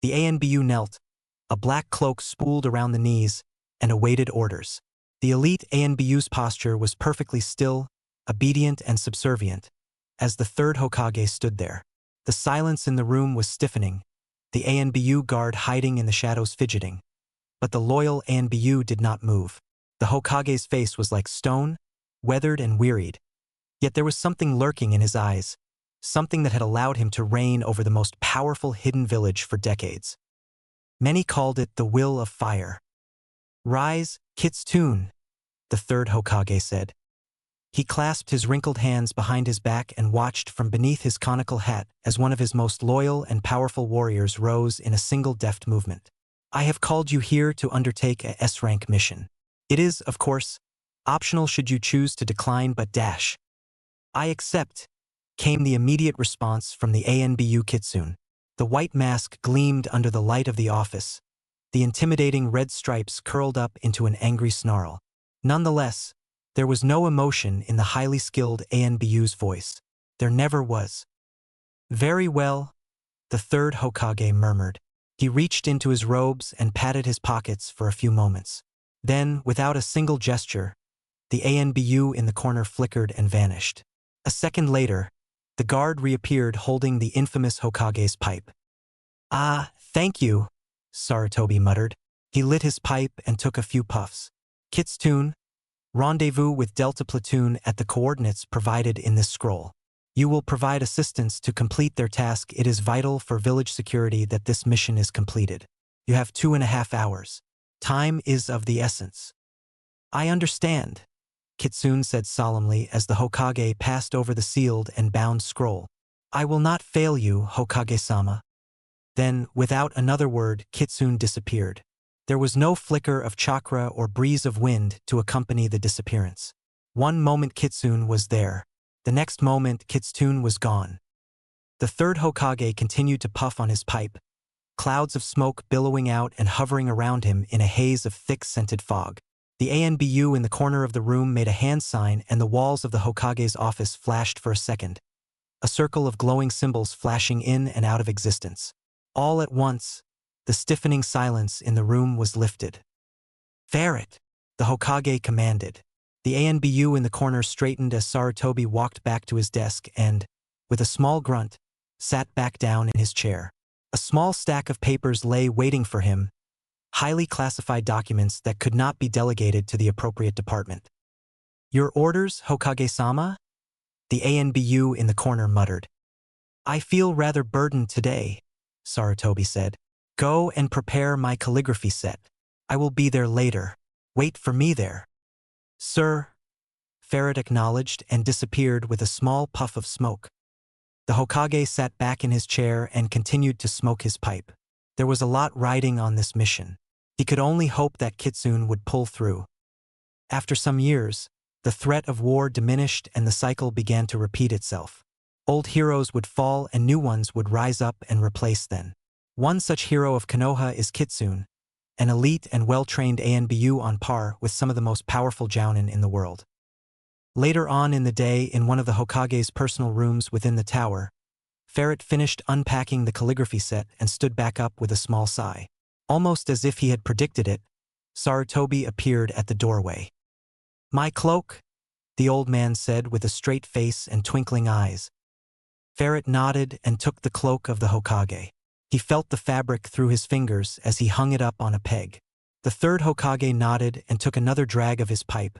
The ANBU knelt, a black cloak spooled around the knees, and awaited orders. The elite ANBU's posture was perfectly still, obedient and subservient, as the third Hokage stood there. The silence in the room was stiffening, the ANBU guard hiding in the shadows fidgeting. But the loyal ANBU did not move. The Hokage's face was like stone, weathered and wearied. Yet there was something lurking in his eyes, something that had allowed him to reign over the most powerful hidden village for decades. Many called it the will of fire. "Rise, Kitsune," the third Hokage said. He clasped his wrinkled hands behind his back and watched from beneath his conical hat as one of his most loyal and powerful warriors rose in a single deft movement. "I have called you here to undertake a S-rank mission. It is, of course, optional should you choose to decline, but dash." "I accept," came the immediate response from the ANBU Kitsune. The white mask gleamed under the light of the office, the intimidating red stripes curled up into an angry snarl. Nonetheless, there was no emotion in the highly skilled ANBU's voice. There never was. "Very well," the third Hokage murmured. He reached into his robes and patted his pockets for a few moments. Then, without a single gesture, the ANBU in the corner flickered and vanished. A second later, the guard reappeared holding the infamous Hokage's pipe. "Ah, thank you," Sarutobi muttered. He lit his pipe and took a few puffs. "Kitsune, rendezvous with Delta Platoon at the coordinates provided in this scroll. You will provide assistance to complete their task. It is vital for village security that this mission is completed. You have 2.5 hours. Time is of the essence." "I understand," Kitsune said solemnly as the Hokage passed over the sealed and bound scroll. "I will not fail you, Hokage-sama." Then, without another word, Kitsune disappeared. There was no flicker of chakra or breeze of wind to accompany the disappearance. One moment Kitsune was there. The next moment Kitsune was gone. The third Hokage continued to puff on his pipe, clouds of smoke billowing out and hovering around him in a haze of thick scented fog. The ANBU in the corner of the room made a hand sign and the walls of the Hokage's office flashed for a second, a circle of glowing symbols flashing in and out of existence. All at once, the stiffening silence in the room was lifted. "Ferret," the Hokage commanded. The ANBU in the corner straightened as Sarutobi walked back to his desk and, with a small grunt, sat back down in his chair. A small stack of papers lay waiting for him, highly classified documents that could not be delegated to the appropriate department. "Your orders, Hokage-sama?" the ANBU in the corner muttered. "I feel rather burdened today," Sarutobi said. "Go and prepare my calligraphy set. I will be there later. Wait for me there." "Sir," Ferret acknowledged and disappeared with a small puff of smoke. The Hokage sat back in his chair and continued to smoke his pipe. There was a lot riding on this mission. He could only hope that Kitsune would pull through. After some years, the threat of war diminished and the cycle began to repeat itself. Old heroes would fall and new ones would rise up and replace them. One such hero of Konoha is Kitsune, an elite and well-trained ANBU on par with some of the most powerful jounin in the world. Later on in the day, in one of the Hokage's personal rooms within the tower, Ferret finished unpacking the calligraphy set and stood back up with a small sigh. Almost as if he had predicted it, Sarutobi appeared at the doorway. "My cloak," the old man said with a straight face and twinkling eyes. Ferret nodded and took the cloak of the Hokage. He felt the fabric through his fingers as he hung it up on a peg. The third Hokage nodded and took another drag of his pipe,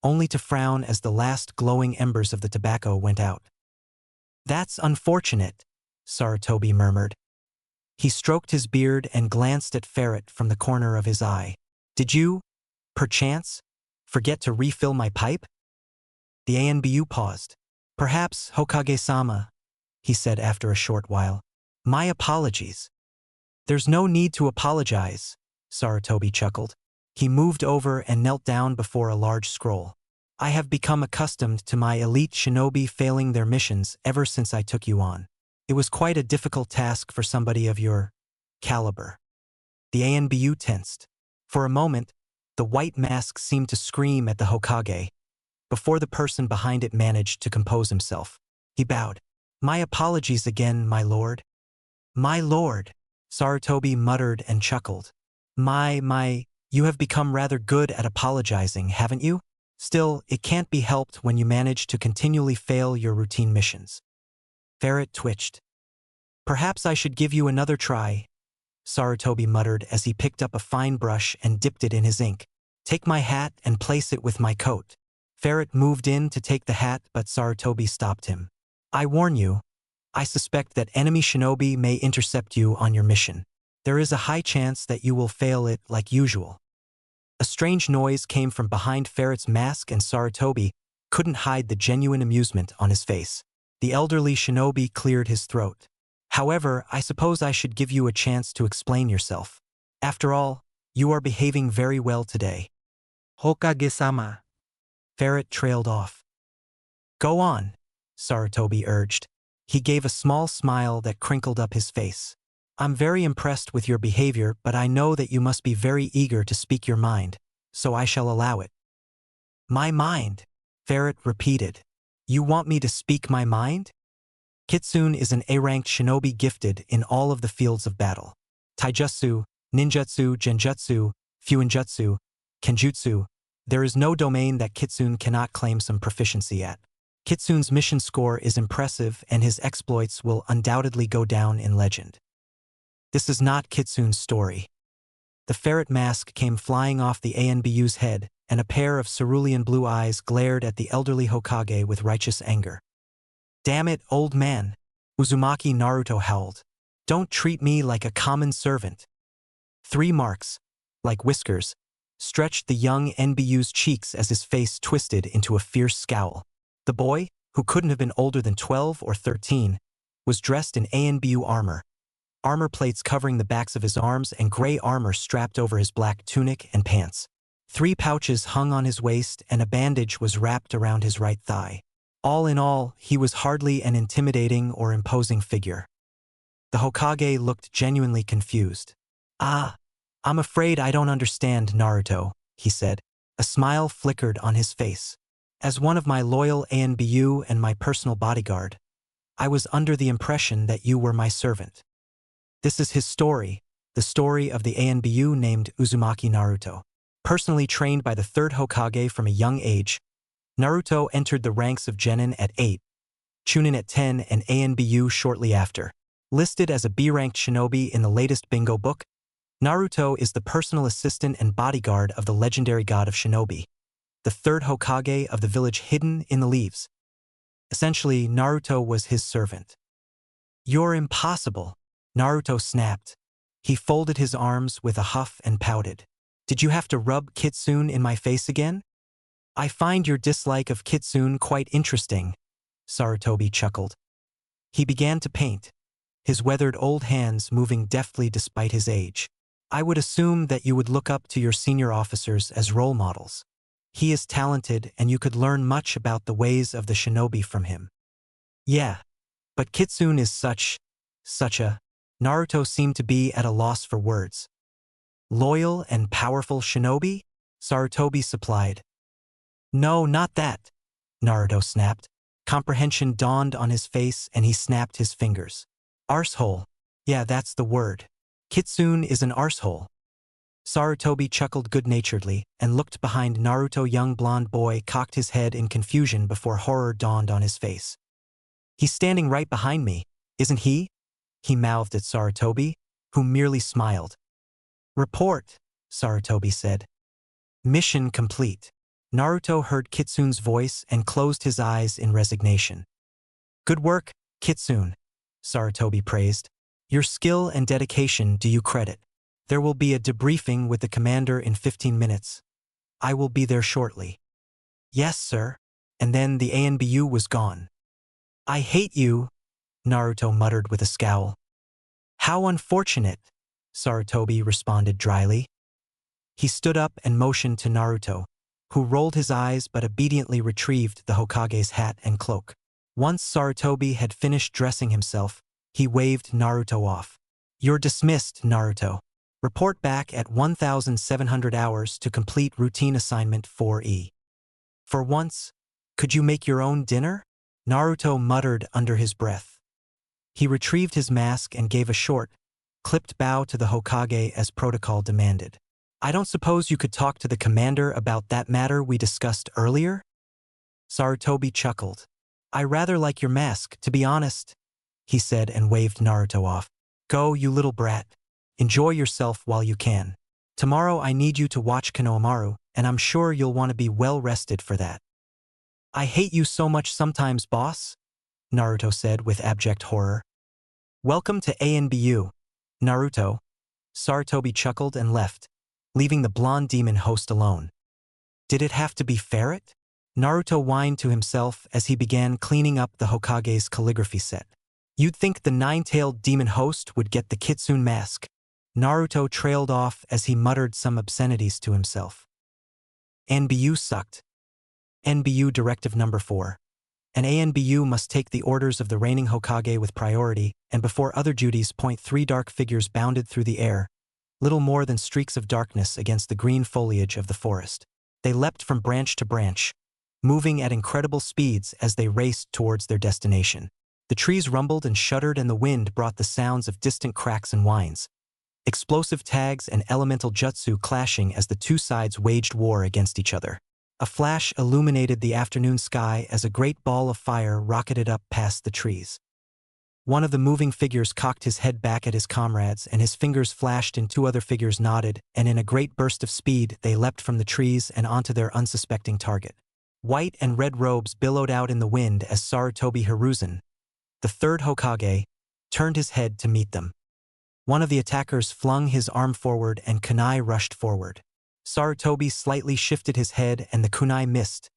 only to frown as the last glowing embers of the tobacco went out. "That's unfortunate," Sarutobi murmured. He stroked his beard and glanced at Ferret from the corner of his eye. "Did you, perchance, forget to refill my pipe?" The ANBU paused. "Perhaps, Hokage-sama," he said after a short while. "My apologies." "There's no need to apologize," Sarutobi chuckled. He moved over and knelt down before a large scroll. "I have become accustomed to my elite shinobi failing their missions ever since I took you on. It was quite a difficult task for somebody of your caliber." The ANBU tensed. For a moment, the white mask seemed to scream at the Hokage, before the person behind it managed to compose himself. He bowed. "My apologies again, my lord." "My lord," Sarutobi muttered and chuckled. You have become rather good at apologizing, haven't you? Still, it can't be helped when you manage to continually fail your routine missions. Ferret twitched. Perhaps I should give you another try, Sarutobi muttered as he picked up a fine brush and dipped it in his ink. Take my hat and place it with my coat. Ferret moved in to take the hat, but Sarutobi stopped him. I warn you, I suspect that enemy shinobi may intercept you on your mission. There is a high chance that you will fail it like usual. A strange noise came from behind Ferret's mask and Sarutobi couldn't hide the genuine amusement on his face. The elderly shinobi cleared his throat. However, I suppose I should give you a chance to explain yourself. After all, you are behaving very well today. Hokage-sama. Ferret trailed off. Go on, Sarutobi urged. He gave a small smile that crinkled up his face. I'm very impressed with your behavior, but I know that you must be very eager to speak your mind, so I shall allow it. My mind, Ferret repeated. You want me to speak my mind? Kitsune is an A-ranked shinobi gifted in all of the fields of battle. Taijutsu, ninjutsu, genjutsu, fuinjutsu, kenjutsu. There is no domain that Kitsune cannot claim some proficiency at. Kitsune's mission score is impressive and his exploits will undoubtedly go down in legend. This is not Kitsune's story. The ferret mask came flying off the ANBU's head, and a pair of cerulean blue eyes glared at the elderly Hokage with righteous anger. Damn it, old man, Uzumaki Naruto howled. Don't treat me like a common servant. 3 marks, like whiskers, stretched the young ANBU's cheeks as his face twisted into a fierce scowl. The boy, who couldn't have been older than 12 or 13, was dressed in ANBU armor. Armor plates covering the backs of his arms and gray armor strapped over his black tunic and pants. 3 pouches hung on his waist and a bandage was wrapped around his right thigh. All in all, he was hardly an intimidating or imposing figure. The Hokage looked genuinely confused. I'm afraid I don't understand, Naruto, he said. A smile flickered on his face. As one of my loyal ANBU and my personal bodyguard, I was under the impression that you were my servant. This is his story, the story of the ANBU named Uzumaki Naruto. Personally trained by the 3rd Hokage from a young age, Naruto entered the ranks of Genin at 8, Chunin at 10, and ANBU shortly after. Listed as a B-ranked shinobi in the latest bingo book, Naruto is the personal assistant and bodyguard of the legendary god of shinobi, the 3rd Hokage of the village hidden in the leaves. Essentially, Naruto was his servant. You're impossible, Naruto snapped. He folded his arms with a huff and pouted. Did you have to rub Kitsune in my face again? I find your dislike of Kitsune quite interesting, Sarutobi chuckled. He began to paint, his weathered old hands moving deftly despite his age. I would assume that you would look up to your senior officers as role models. He is talented and you could learn much about the ways of the shinobi from him. Yeah, but Kitsune is such a... Naruto seemed to be at a loss for words. Loyal and powerful shinobi? Sarutobi supplied. No, not that, Naruto snapped. Comprehension dawned on his face and he snapped his fingers. Arsehole. Yeah, that's the word. Kitsune is an arsehole. Sarutobi chuckled good-naturedly and looked behind Naruto. Young blonde boy cocked his head in confusion before horror dawned on his face. He's standing right behind me, isn't he? He mouthed at Sarutobi, who merely smiled. Report, Sarutobi said. Mission complete. Naruto heard Kitsune's voice and closed his eyes in resignation. Good work, Kitsune, Sarutobi praised. Your skill and dedication do you credit. There will be a debriefing with the commander in 15 minutes. I will be there shortly. Yes, sir. And then the ANBU was gone. I hate you, Naruto muttered with a scowl. How unfortunate, Sarutobi responded dryly. He stood up and motioned to Naruto, who rolled his eyes but obediently retrieved the Hokage's hat and cloak. Once Sarutobi had finished dressing himself, he waved Naruto off. You're dismissed, Naruto. Report back at 1,700 hours to complete routine assignment 4E. For once, could you make your own dinner? Naruto muttered under his breath. He retrieved his mask and gave a short, clipped bow to the Hokage as protocol demanded. I don't suppose you could talk to the commander about that matter we discussed earlier? Sarutobi chuckled. I rather like your mask, to be honest, he said and waved Naruto off. Go, you little brat. Enjoy yourself while you can. Tomorrow I need you to watch Konohamaru, and I'm sure you'll want to be well rested for that. I hate you so much sometimes, boss, Naruto said with abject horror. Welcome to ANBU, Naruto. Sarutobi chuckled and left, leaving the blonde demon host alone. Did it have to be ferret? Naruto whined to himself as he began cleaning up the Hokage's calligraphy set. You'd think the nine-tailed demon host would get the kitsune mask. Naruto trailed off as he muttered some obscenities to himself. ANBU sucked. ANBU Directive Number 4. An ANBU must take the orders of the reigning Hokage with priority, and before other duties. Three dark figures bounded through the air, little more than streaks of darkness against the green foliage of the forest. They leapt from branch to branch, moving at incredible speeds as they raced towards their destination. The trees rumbled and shuddered, and the wind brought the sounds of distant cracks and whines. Explosive tags and elemental jutsu clashing as the two sides waged war against each other. A flash illuminated the afternoon sky as a great ball of fire rocketed up past the trees. One of the moving figures cocked his head back at his comrades, and his fingers flashed and two other figures nodded, and in a great burst of speed they leapt from the trees and onto their unsuspecting target. White and red robes billowed out in the wind as Sarutobi Hiruzen, the third Hokage, turned his head to meet them. One of the attackers flung his arm forward and kunai rushed forward. Sarutobi slightly shifted his head and the kunai missed,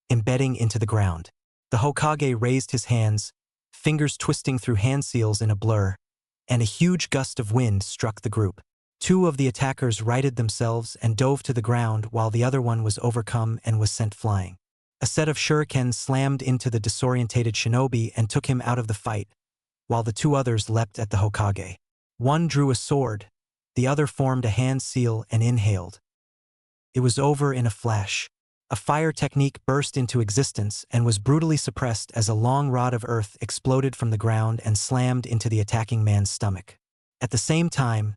embedding into the ground. The Hokage raised his hands, fingers twisting through hand seals in a blur, and a huge gust of wind struck the group. Two of the attackers righted themselves and dove to the ground while the other one was overcome and was sent flying. A set of shurikens slammed into the disorientated shinobi and took him out of the fight, while the two others leapt at the Hokage. One drew a sword, the other formed a hand seal and inhaled. It was over in a flash. A fire technique burst into existence and was brutally suppressed as a long rod of earth exploded from the ground and slammed into the attacking man's stomach. At the same time,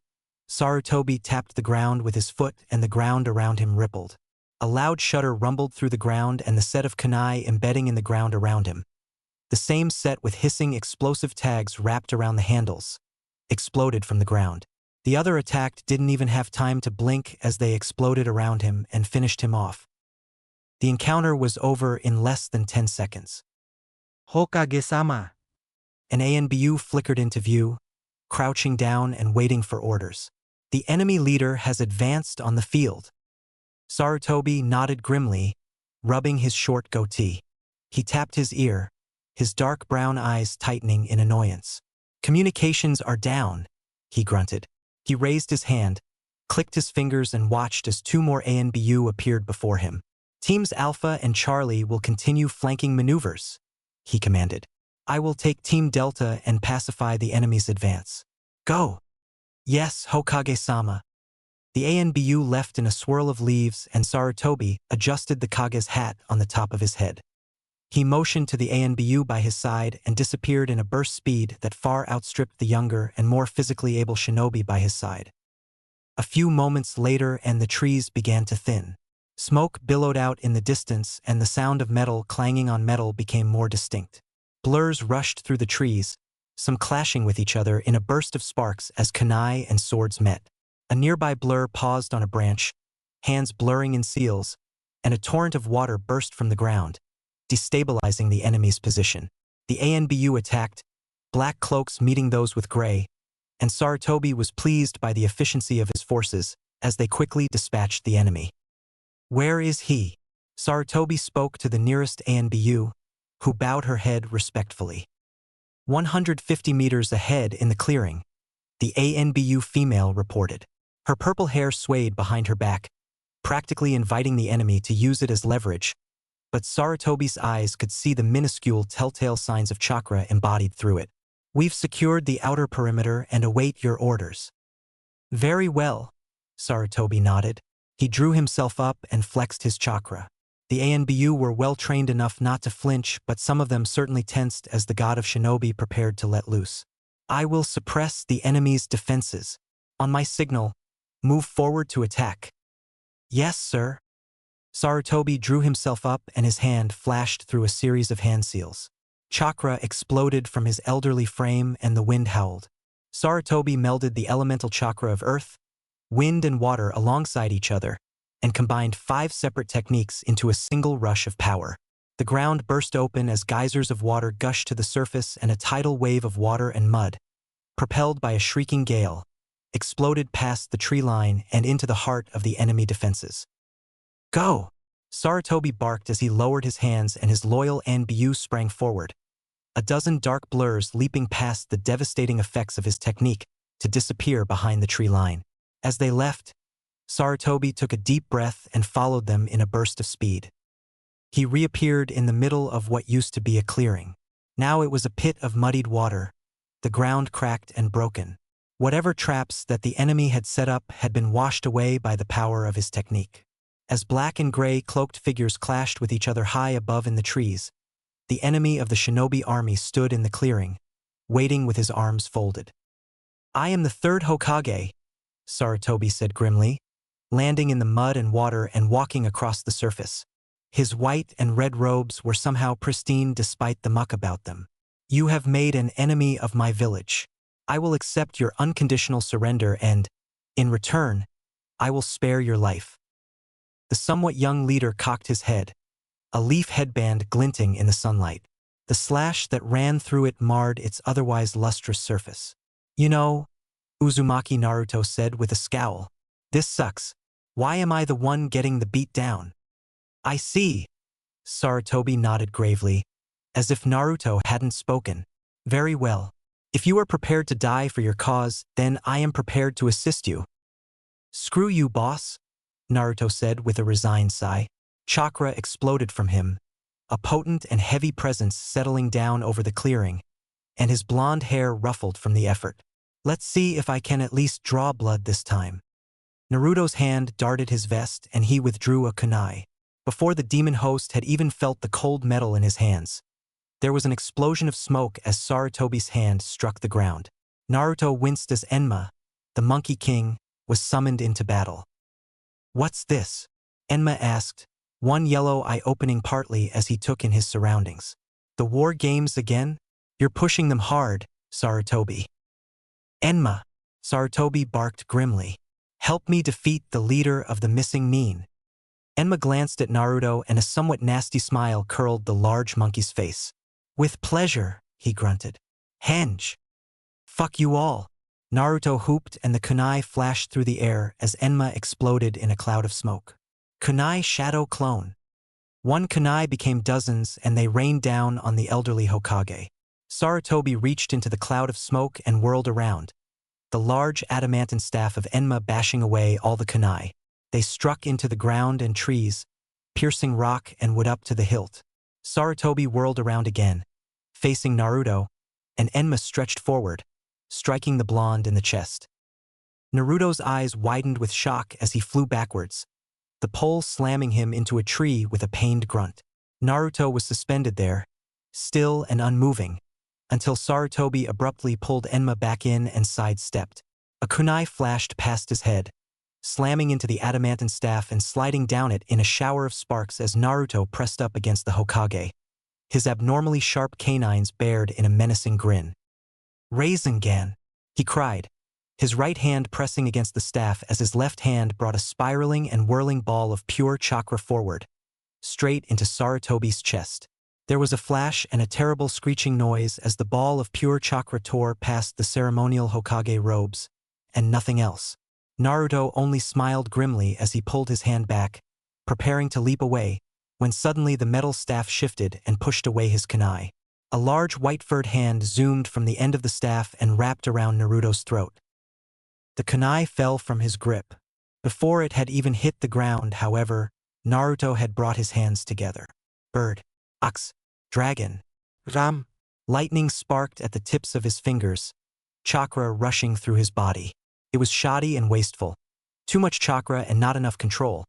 Sarutobi tapped the ground with his foot and the ground around him rippled. A loud shudder rumbled through the ground and the set of kunai embedding in the ground around him. The same set with hissing explosive tags wrapped around the handles exploded from the ground. The other attacked didn't even have time to blink as they exploded around him and finished him off. The encounter was over in less than 10 seconds. Hokage-sama. An ANBU flickered into view, crouching down and waiting for orders. The enemy leader has advanced on the field. Sarutobi nodded grimly, rubbing his short goatee. He tapped his ear, his dark brown eyes tightening in annoyance. Communications are down, he grunted. He raised his hand, clicked his fingers and watched as two more ANBU appeared before him. Teams Alpha and Charlie will continue flanking maneuvers, he commanded. I will take Team Delta and pacify the enemy's advance. Go! Yes, Hokage-sama. The ANBU left in a swirl of leaves and Sarutobi adjusted the Kage's hat on the top of his head. He motioned to the ANBU by his side and disappeared in a burst speed that far outstripped the younger and more physically able shinobi by his side. A few moments later and the trees began to thin. Smoke billowed out in the distance and the sound of metal clanging on metal became more distinct. Blurs rushed through the trees, some clashing with each other in a burst of sparks as kunai and swords met. A nearby blur paused on a branch, hands blurring in seals, and a torrent of water burst from the ground, destabilizing the enemy's position. The ANBU attacked, black cloaks meeting those with gray, and Sarutobi was pleased by the efficiency of his forces as they quickly dispatched the enemy. Where is he? Sarutobi spoke to the nearest ANBU, who bowed her head respectfully. 150 meters ahead in the clearing, the ANBU female reported. Her purple hair swayed behind her back, practically inviting the enemy to use it as leverage, but Sarutobi's eyes could see the minuscule telltale signs of chakra embodied through it. We've secured the outer perimeter and await your orders. Very well, Sarutobi nodded. He drew himself up and flexed his chakra. The ANBU were well trained enough not to flinch, but some of them certainly tensed as the god of shinobi prepared to let loose. I will suppress the enemy's defenses. On my signal, move forward to attack. Yes, sir. Sarutobi drew himself up and his hand flashed through a series of hand seals. Chakra exploded from his elderly frame and the wind howled. Sarutobi melded the elemental chakra of earth, wind and water alongside each other, and combined 5 separate techniques into a single rush of power. The ground burst open as geysers of water gushed to the surface and a tidal wave of water and mud, propelled by a shrieking gale, exploded past the tree line and into the heart of the enemy defenses. Go! Sarutobi barked as he lowered his hands and his loyal ANBU sprang forward, a dozen dark blurs leaping past the devastating effects of his technique to disappear behind the tree line. As they left, Sarutobi took a deep breath and followed them in a burst of speed. He reappeared in the middle of what used to be a clearing. Now it was a pit of muddied water, the ground cracked and broken. Whatever traps that the enemy had set up had been washed away by the power of his technique. As black and gray cloaked figures clashed with each other high above in the trees, the enemy of the shinobi army stood in the clearing, waiting with his arms folded. I am the 3rd Hokage, Sarutobi said grimly, landing in the mud and water and walking across the surface. His white and red robes were somehow pristine despite the muck about them. You have made an enemy of my village. I will accept your unconditional surrender and, in return, I will spare your life. The somewhat young leader cocked his head, a leaf headband glinting in the sunlight. The slash that ran through it marred its otherwise lustrous surface. You know, Uzumaki Naruto said with a scowl, this sucks. Why am I the one getting the beat down? I see. Sarutobi nodded gravely, as if Naruto hadn't spoken. Very well. If you are prepared to die for your cause, then I am prepared to assist you. Screw you, boss, Naruto said with a resigned sigh. Chakra exploded from him, a potent and heavy presence settling down over the clearing, and his blonde hair ruffled from the effort. Let's see if I can at least draw blood this time. Naruto's hand darted his vest and he withdrew a kunai. Before the demon host had even felt the cold metal in his hands, there was an explosion of smoke as Sarutobi's hand struck the ground. Naruto winced as Enma, the Monkey King, was summoned into battle. What's this? Enma asked, one yellow eye opening partly as he took in his surroundings. The war games again? You're pushing them hard, Sarutobi. Enma, Sarutobi barked grimly. Help me defeat the leader of the missing Nin. Enma glanced at Naruto and a somewhat nasty smile curled the large monkey's face. With pleasure, he grunted. Henge. Fuck you all. Naruto whooped and the kunai flashed through the air as Enma exploded in a cloud of smoke. Kunai Shadow Clone. One kunai became dozens and they rained down on the elderly Hokage. Sarutobi reached into the cloud of smoke and whirled around, the large adamantine staff of Enma bashing away all the kunai. They struck into the ground and trees, piercing rock and wood up to the hilt. Sarutobi whirled around again, facing Naruto, and Enma stretched forward, striking the blonde in the chest. Naruto's eyes widened with shock as he flew backwards, the pole slamming him into a tree with a pained grunt. Naruto was suspended there, still and unmoving, until Sarutobi abruptly pulled Enma back in and sidestepped. A kunai flashed past his head, slamming into the adamantine staff and sliding down it in a shower of sparks as Naruto pressed up against the Hokage, his abnormally sharp canines bared in a menacing grin. Rasengan, he cried, his right hand pressing against the staff as his left hand brought a spiraling and whirling ball of pure chakra forward, straight into Sarutobi's chest. There was a flash and a terrible screeching noise as the ball of pure chakra tore past the ceremonial Hokage robes, and nothing else. Naruto only smiled grimly as he pulled his hand back, preparing to leap away, when suddenly the metal staff shifted and pushed away his kunai. A large white-furred hand zoomed from the end of the staff and wrapped around Naruto's throat. The kunai fell from his grip. Before it had even hit the ground, however, Naruto had brought his hands together. Bird, ox, dragon, ram. Lightning sparked at the tips of his fingers, chakra rushing through his body. It was shoddy and wasteful. Too much chakra and not enough control.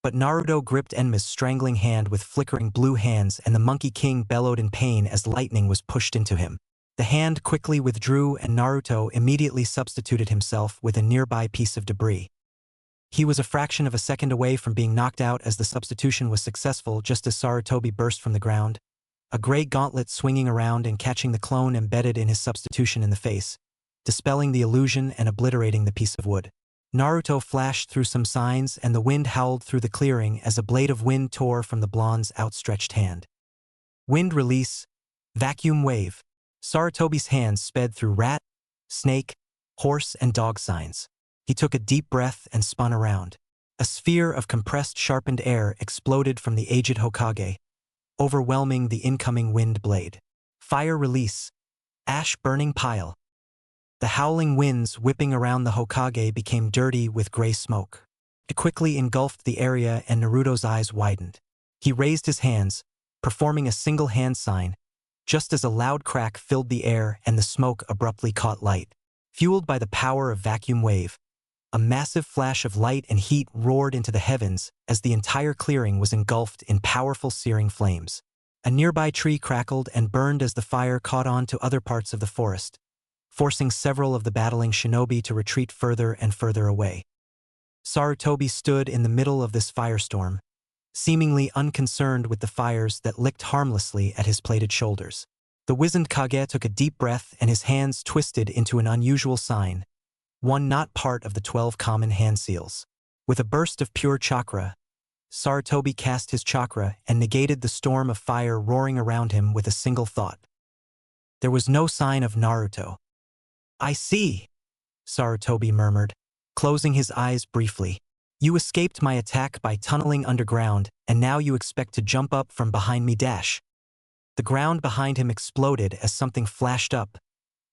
But Naruto gripped Enma's strangling hand with flickering blue hands and the Monkey King bellowed in pain as lightning was pushed into him. The hand quickly withdrew and Naruto immediately substituted himself with a nearby piece of debris. He was a fraction of a second away from being knocked out as the substitution was successful just as Sarutobi burst from the ground, a gray gauntlet swinging around and catching the clone embedded in his substitution in the face, dispelling the illusion and obliterating the piece of wood. Naruto flashed through some signs and the wind howled through the clearing as a blade of wind tore from the blonde's outstretched hand. Wind release, vacuum wave. Sarutobi's hands sped through rat, snake, horse, and dog signs. He took a deep breath and spun around. A sphere of compressed sharpened air exploded from the aged Hokage, overwhelming the incoming wind blade. Fire release, ash burning pile. The howling winds whipping around the Hokage became dirty with gray smoke. It quickly engulfed the area and Naruto's eyes widened. He raised his hands, performing a single hand sign, just as a loud crack filled the air and the smoke abruptly caught light. Fueled by the power of vacuum wave, a massive flash of light and heat roared into the heavens as the entire clearing was engulfed in powerful searing flames. A nearby tree crackled and burned as the fire caught on to other parts of the forest, forcing several of the battling shinobi to retreat further and further away. Sarutobi stood in the middle of this firestorm, seemingly unconcerned with the fires that licked harmlessly at his plated shoulders. The wizened Kage took a deep breath and his hands twisted into an unusual sign, one not part of the 12 common hand seals. With a burst of pure chakra, Sarutobi cast his chakra and negated the storm of fire roaring around him with a single thought. There was no sign of Naruto. "I see," Sarutobi murmured, closing his eyes briefly. "You escaped my attack by tunneling underground, and now you expect to jump up from behind me dash." The ground behind him exploded as something flashed up,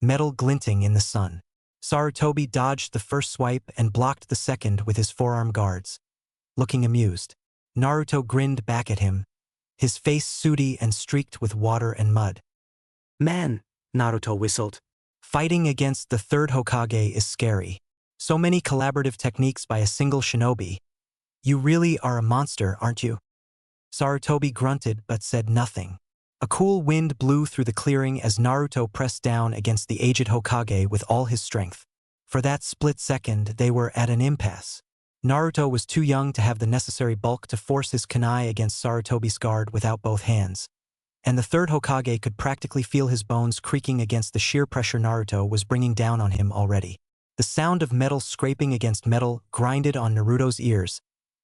metal glinting in the sun. Sarutobi dodged the first swipe and blocked the second with his forearm guards, looking amused. Naruto grinned back at him, his face sooty and streaked with water and mud. "Man," Naruto whistled. "Fighting against the third Hokage is scary. So many collaborative techniques by a single shinobi. You really are a monster, aren't you?" Sarutobi grunted but said nothing. A cool wind blew through the clearing as Naruto pressed down against the aged Hokage with all his strength. For that split second, they were at an impasse. Naruto was too young to have the necessary bulk to force his kunai against Sarutobi's guard without both hands, and the third Hokage could practically feel his bones creaking against the sheer pressure Naruto was bringing down on him already. The sound of metal scraping against metal grinded on Naruto's ears,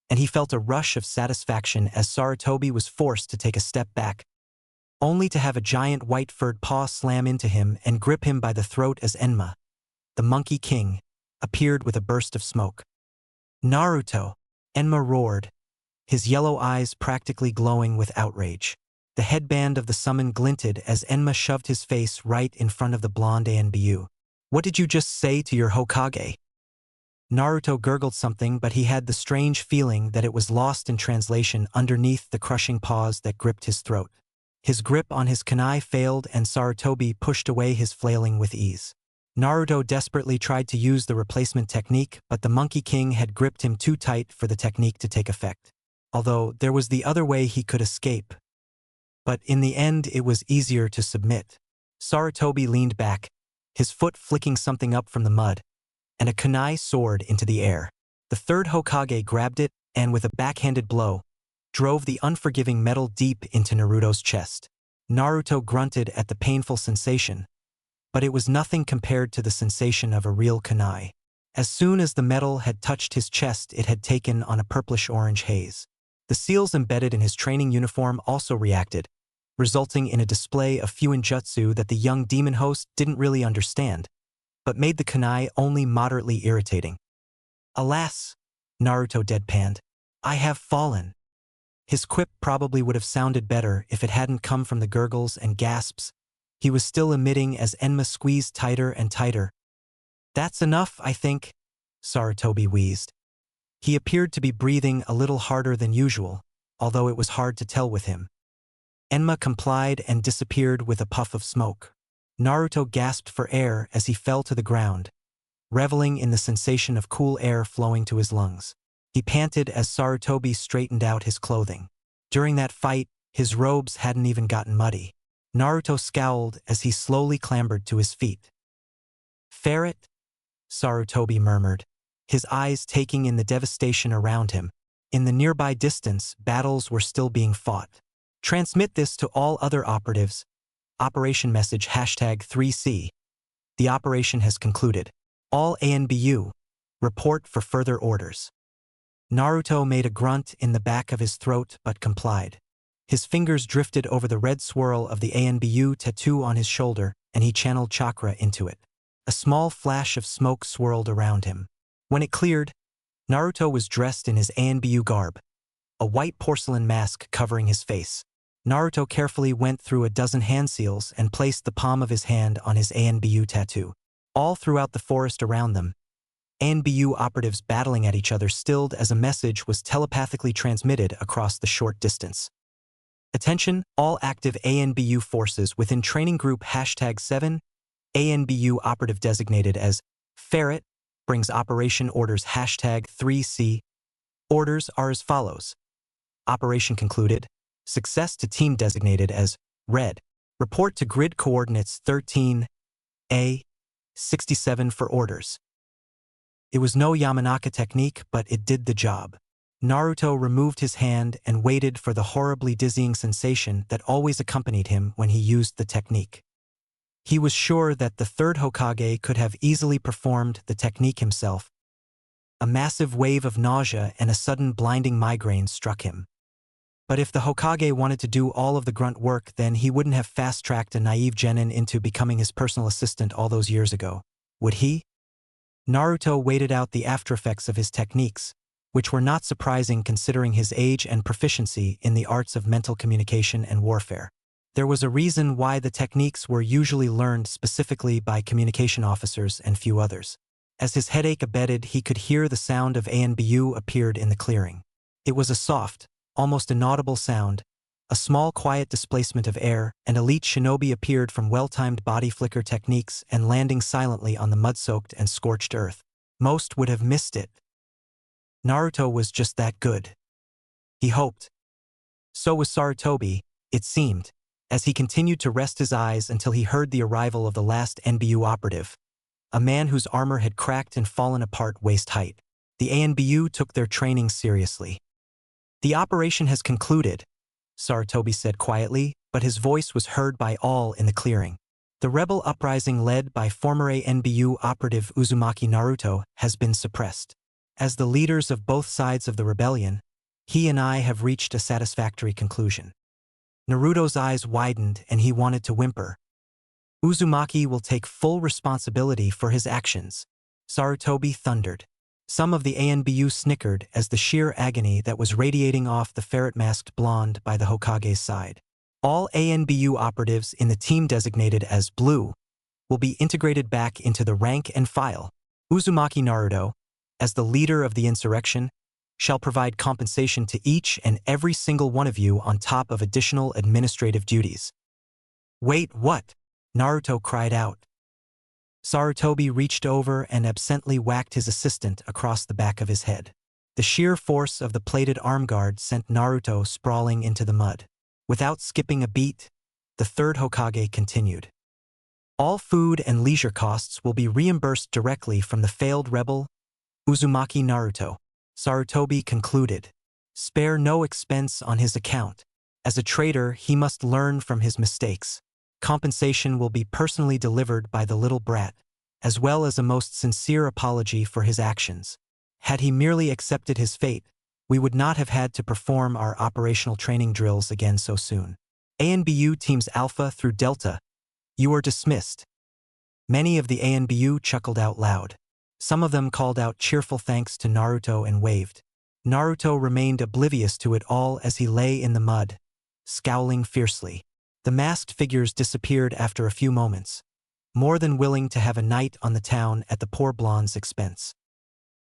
and he felt a rush of satisfaction as Sarutobi was forced to take a step back, only to have a giant white-furred paw slam into him and grip him by the throat as Enma, the Monkey King, appeared with a burst of smoke. "Naruto!" Enma roared, his yellow eyes practically glowing with outrage. The headband of the summon glinted as Enma shoved his face right in front of the blonde ANBU. "What did you just say to your Hokage?" Naruto gurgled something, but he had the strange feeling that it was lost in translation underneath the crushing paws that gripped his throat. His grip on his kunai failed and Sarutobi pushed away his flailing with ease. Naruto desperately tried to use the replacement technique, but the Monkey King had gripped him too tight for the technique to take effect. Although there was the other way he could escape. But in the end it was easier to submit. Sarutobi leaned back, his foot flicking something up from the mud, and a kunai soared into the air. The third Hokage grabbed it and with a backhanded blow, drove the unforgiving metal deep into Naruto's chest. Naruto grunted at the painful sensation, but it was nothing compared to the sensation of a real kunai. As soon as the metal had touched his chest, it had taken on a purplish-orange haze. The seals embedded in his training uniform also reacted, resulting in a display of Fuinjutsu that the young demon host didn't really understand, but made the kunai only moderately irritating. "Alas," Naruto deadpanned, "I have fallen." His quip probably would have sounded better if it hadn't come from the gurgles and gasps he was still emitting as Enma squeezed tighter and tighter. "That's enough, I think," Sarutobi wheezed. He appeared to be breathing a little harder than usual, although it was hard to tell with him. Enma complied and disappeared with a puff of smoke. Naruto gasped for air as he fell to the ground, reveling in the sensation of cool air flowing to his lungs. He panted as Sarutobi straightened out his clothing. During that fight, his robes hadn't even gotten muddy. Naruto scowled as he slowly clambered to his feet. Ferret? Sarutobi murmured, his eyes taking in the devastation around him. In the nearby distance, battles were still being fought. Transmit this to all other operatives. Operation message #3C. The operation has concluded. All ANBU. Report for further orders. Naruto made a grunt in the back of his throat but complied. His fingers drifted over the red swirl of the ANBU tattoo on his shoulder, and he channeled chakra into it. A small flash of smoke swirled around him. When it cleared, Naruto was dressed in his ANBU garb, a white porcelain mask covering his face. Naruto carefully went through a dozen hand seals and placed the palm of his hand on his ANBU tattoo. All throughout the forest around them, ANBU operatives battling at each other stilled as a message was telepathically transmitted across the short distance. Attention, all active ANBU forces within training group #7, ANBU operative designated as Ferret, brings operation orders #3C. Orders are as follows. Operation concluded. Success to team designated as Red. Report to grid coordinates 13A, 67 for orders. It was no Yamanaka technique, but it did the job. Naruto removed his hand and waited for the horribly dizzying sensation that always accompanied him when he used the technique. He was sure that the third Hokage could have easily performed the technique himself. A massive wave of nausea and a sudden blinding migraine struck him. But if the Hokage wanted to do all of the grunt work, then he wouldn't have fast-tracked a naive genin into becoming his personal assistant all those years ago, would he? Naruto waited out the aftereffects of his techniques, which were not surprising considering his age and proficiency in the arts of mental communication and warfare. There was a reason why the techniques were usually learned specifically by communication officers and few others. As his headache abated, he could hear the sound of ANBU appeared in the clearing. It was a soft, almost inaudible sound, a small quiet displacement of air, and elite shinobi appeared from well-timed body flicker techniques and landing silently on the mud-soaked and scorched earth. Most would have missed it. Naruto was just that good. He hoped. So was Sarutobi, it seemed, as he continued to rest his eyes until he heard the arrival of the last ANBU operative, a man whose armor had cracked and fallen apart waist-height. The ANBU took their training seriously. The operation has concluded, Sarutobi said quietly, but his voice was heard by all in the clearing. The rebel uprising led by former ANBU operative Uzumaki Naruto has been suppressed. As the leaders of both sides of the rebellion, he and I have reached a satisfactory conclusion. Naruto's eyes widened and he wanted to whimper. Uzumaki will take full responsibility for his actions, Sarutobi thundered. Some of the ANBU snickered as the sheer agony that was radiating off the ferret-masked blonde by the Hokage's side. All ANBU operatives in the team designated as Blue will be integrated back into the rank and file. Uzumaki Naruto, as the leader of the insurrection, shall provide compensation to each and every single one of you on top of additional administrative duties. Wait, what? Naruto cried out. Sarutobi reached over and absently whacked his assistant across the back of his head. The sheer force of the plated arm guard sent Naruto sprawling into the mud. Without skipping a beat, the third Hokage continued. All food and leisure costs will be reimbursed directly from the failed rebel, Uzumaki Naruto. Sarutobi concluded. Spare no expense on his account. As a traitor, he must learn from his mistakes. Compensation will be personally delivered by the little brat, as well as a most sincere apology for his actions. Had he merely accepted his fate, we would not have had to perform our operational training drills again so soon. ANBU teams Alpha through Delta, you are dismissed. Many of the ANBU chuckled out loud. Some of them called out cheerful thanks to Naruto and waved. Naruto remained oblivious to it all as he lay in the mud, scowling fiercely. The masked figures disappeared after a few moments, more than willing to have a night on the town at the poor blonde's expense.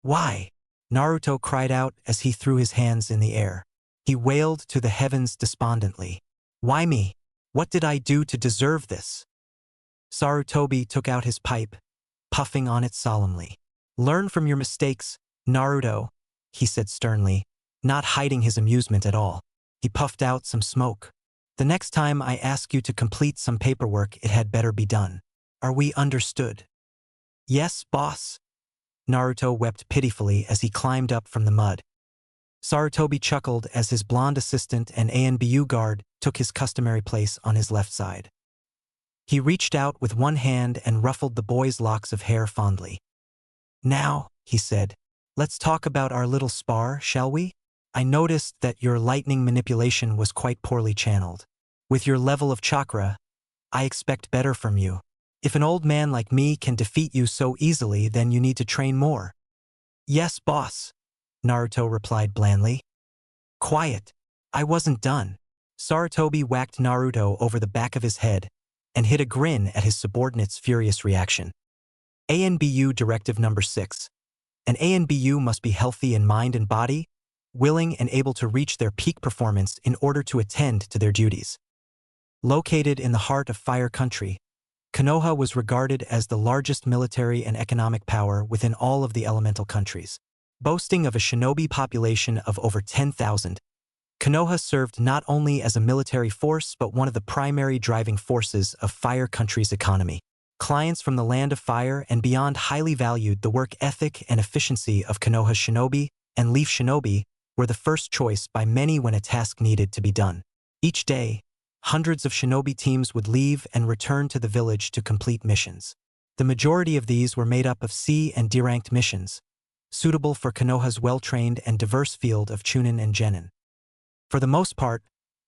Why? Naruto cried out as he threw his hands in the air. He wailed to the heavens despondently. Why me? What did I do to deserve this? Sarutobi took out his pipe, puffing on it solemnly. Learn from your mistakes, Naruto, he said sternly, not hiding his amusement at all. He puffed out some smoke. The next time I ask you to complete some paperwork, it had better be done. Are we understood? Yes, boss. Naruto wept pitifully as he climbed up from the mud. Sarutobi chuckled as his blonde assistant and ANBU guard took his customary place on his left side. He reached out with one hand and ruffled the boy's locks of hair fondly. Now, he said, let's talk about our little spar, shall we? I noticed that your lightning manipulation was quite poorly channeled. With your level of chakra, I expect better from you. If an old man like me can defeat you so easily, then you need to train more. Yes, boss, Naruto replied blandly. Quiet. I wasn't done. Sarutobi whacked Naruto over the back of his head and hid a grin at his subordinate's furious reaction. ANBU Directive Number 6. An ANBU must be healthy in mind and body, willing and able to reach their peak performance in order to attend to their duties. Located in the heart of Fire Country, Konoha was regarded as the largest military and economic power within all of the elemental countries. Boasting of a shinobi population of over 10,000, Konoha served not only as a military force but one of the primary driving forces of Fire Country's economy. Clients from the Land of Fire and beyond highly valued the work ethic and efficiency of Konoha's shinobi, and Leaf Shinobi were the first choice by many when a task needed to be done. Each day, hundreds of shinobi teams would leave and return to the village to complete missions. The majority of these were made up of C and D-ranked missions, suitable for Konoha's well-trained and diverse field of Chunin and Genin. For the most part,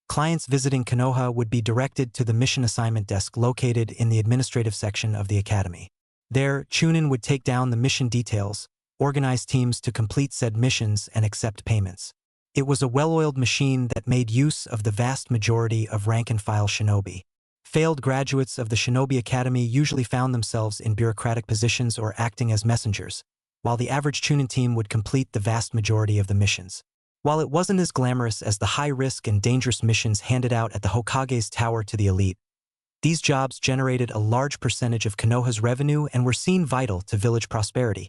clients visiting Konoha would be directed to the mission assignment desk located in the administrative section of the academy. There, Chunin would take down the mission details, organize teams to complete said missions, and accept payments. It was a well-oiled machine that made use of the vast majority of rank-and-file shinobi. Failed graduates of the Shinobi Academy usually found themselves in bureaucratic positions or acting as messengers, while the average Chunin team would complete the vast majority of the missions. While it wasn't as glamorous as the high-risk and dangerous missions handed out at the Hokage's tower to the elite, these jobs generated a large percentage of Konoha's revenue and were seen vital to village prosperity.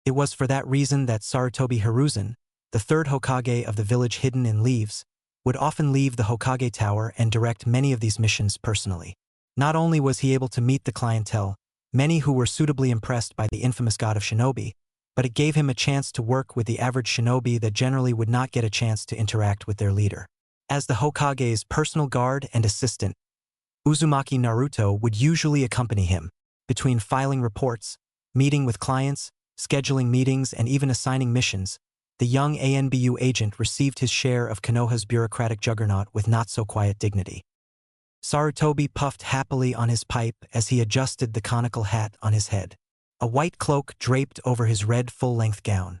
It was for that reason that Sarutobi Hiruzen, the third Hokage of the village hidden in leaves, would often leave the Hokage tower and direct many of these missions personally. Not only was he able to meet the clientele, many who were suitably impressed by the infamous god of shinobi, but it gave him a chance to work with the average shinobi that generally would not get a chance to interact with their leader. As the Hokage's personal guard and assistant, Uzumaki Naruto would usually accompany him, between filing reports, meeting with clients, scheduling meetings, and even assigning missions. The young ANBU agent received his share of Konoha's bureaucratic juggernaut with not-so-quiet dignity. Sarutobi puffed happily on his pipe as he adjusted the conical hat on his head. A white cloak draped over his red full-length gown.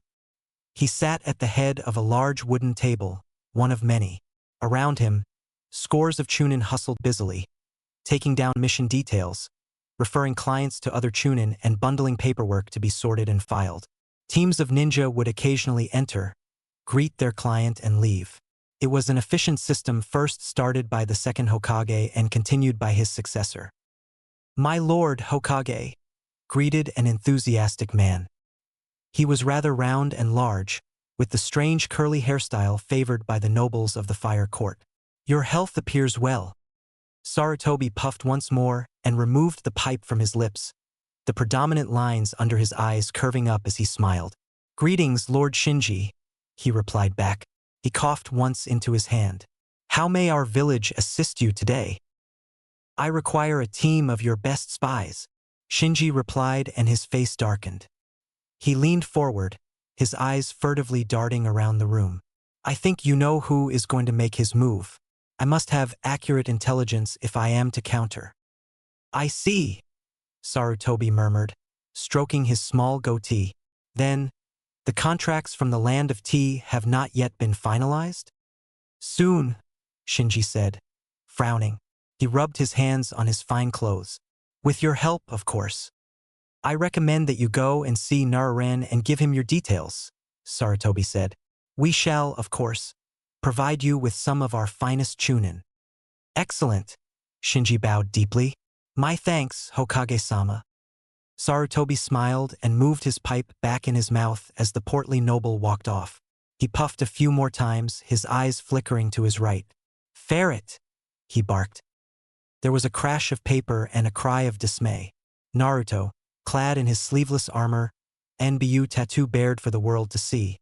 He sat at the head of a large wooden table, one of many. Around him, scores of Chunin hustled busily, taking down mission details, referring clients to other Chunin, and bundling paperwork to be sorted and filed. Teams of ninja would occasionally enter, greet their client, and leave. It was an efficient system first started by the second Hokage and continued by his successor. "My lord Hokage," greeted an enthusiastic man. He was rather round and large, with the strange curly hairstyle favored by the nobles of the Fire Court. "Your health appears well." Sarutobi puffed once more and removed the pipe from his lips, the predominant lines under his eyes curving up as he smiled. "Greetings, Lord Shinji," he replied back. He coughed once into his hand. "How may our village assist you today?" "I require a team of your best spies," Shinji replied, and his face darkened. He leaned forward, his eyes furtively darting around the room. "I think you know who is going to make his move. I must have accurate intelligence if I am to counter." "I see," Sarutobi murmured, stroking his small goatee. "Then, the contracts from the Land of Tea have not yet been finalized?" "Soon," Shinji said, frowning. He rubbed his hands on his fine clothes. "With your help, of course." "I recommend that you go and see Naruren and give him your details," Sarutobi said. "We shall, of course, provide you with some of our finest Chunin." "Excellent," Shinji bowed deeply. "My thanks, Hokage-sama." Sarutobi smiled and moved his pipe back in his mouth as the portly noble walked off. He puffed a few more times, his eyes flickering to his right. "Ferret," he barked. There was a crash of paper and a cry of dismay. Naruto, clad in his sleeveless armor, ANBU tattoo bared for the world to see,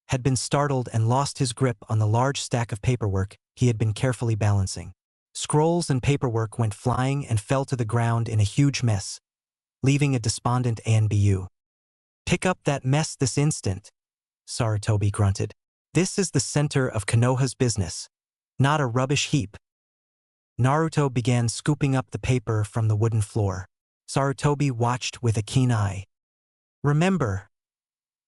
had been startled and lost his grip on the large stack of paperwork he had been carefully balancing. Scrolls and paperwork went flying and fell to the ground in a huge mess, leaving a despondent ANBU. "Pick up that mess this instant," Sarutobi grunted. "This is the center of Konoha's business, not a rubbish heap." Naruto began scooping up the paper from the wooden floor. Sarutobi watched with a keen eye. "Remember,"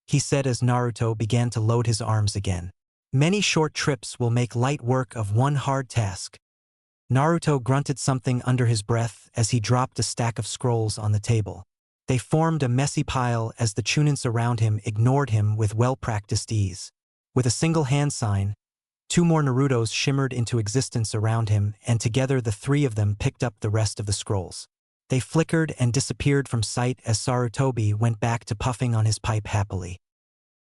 he said as Naruto began to load his arms again, "many short trips will make light work of one hard task." Naruto grunted something under his breath as he dropped a stack of scrolls on the table. They formed a messy pile as the chunins around him ignored him with well-practiced ease. With a single hand sign, 2 more Narutos shimmered into existence around him, and together the 3 of them picked up the rest of the scrolls. They flickered and disappeared from sight as Sarutobi went back to puffing on his pipe happily.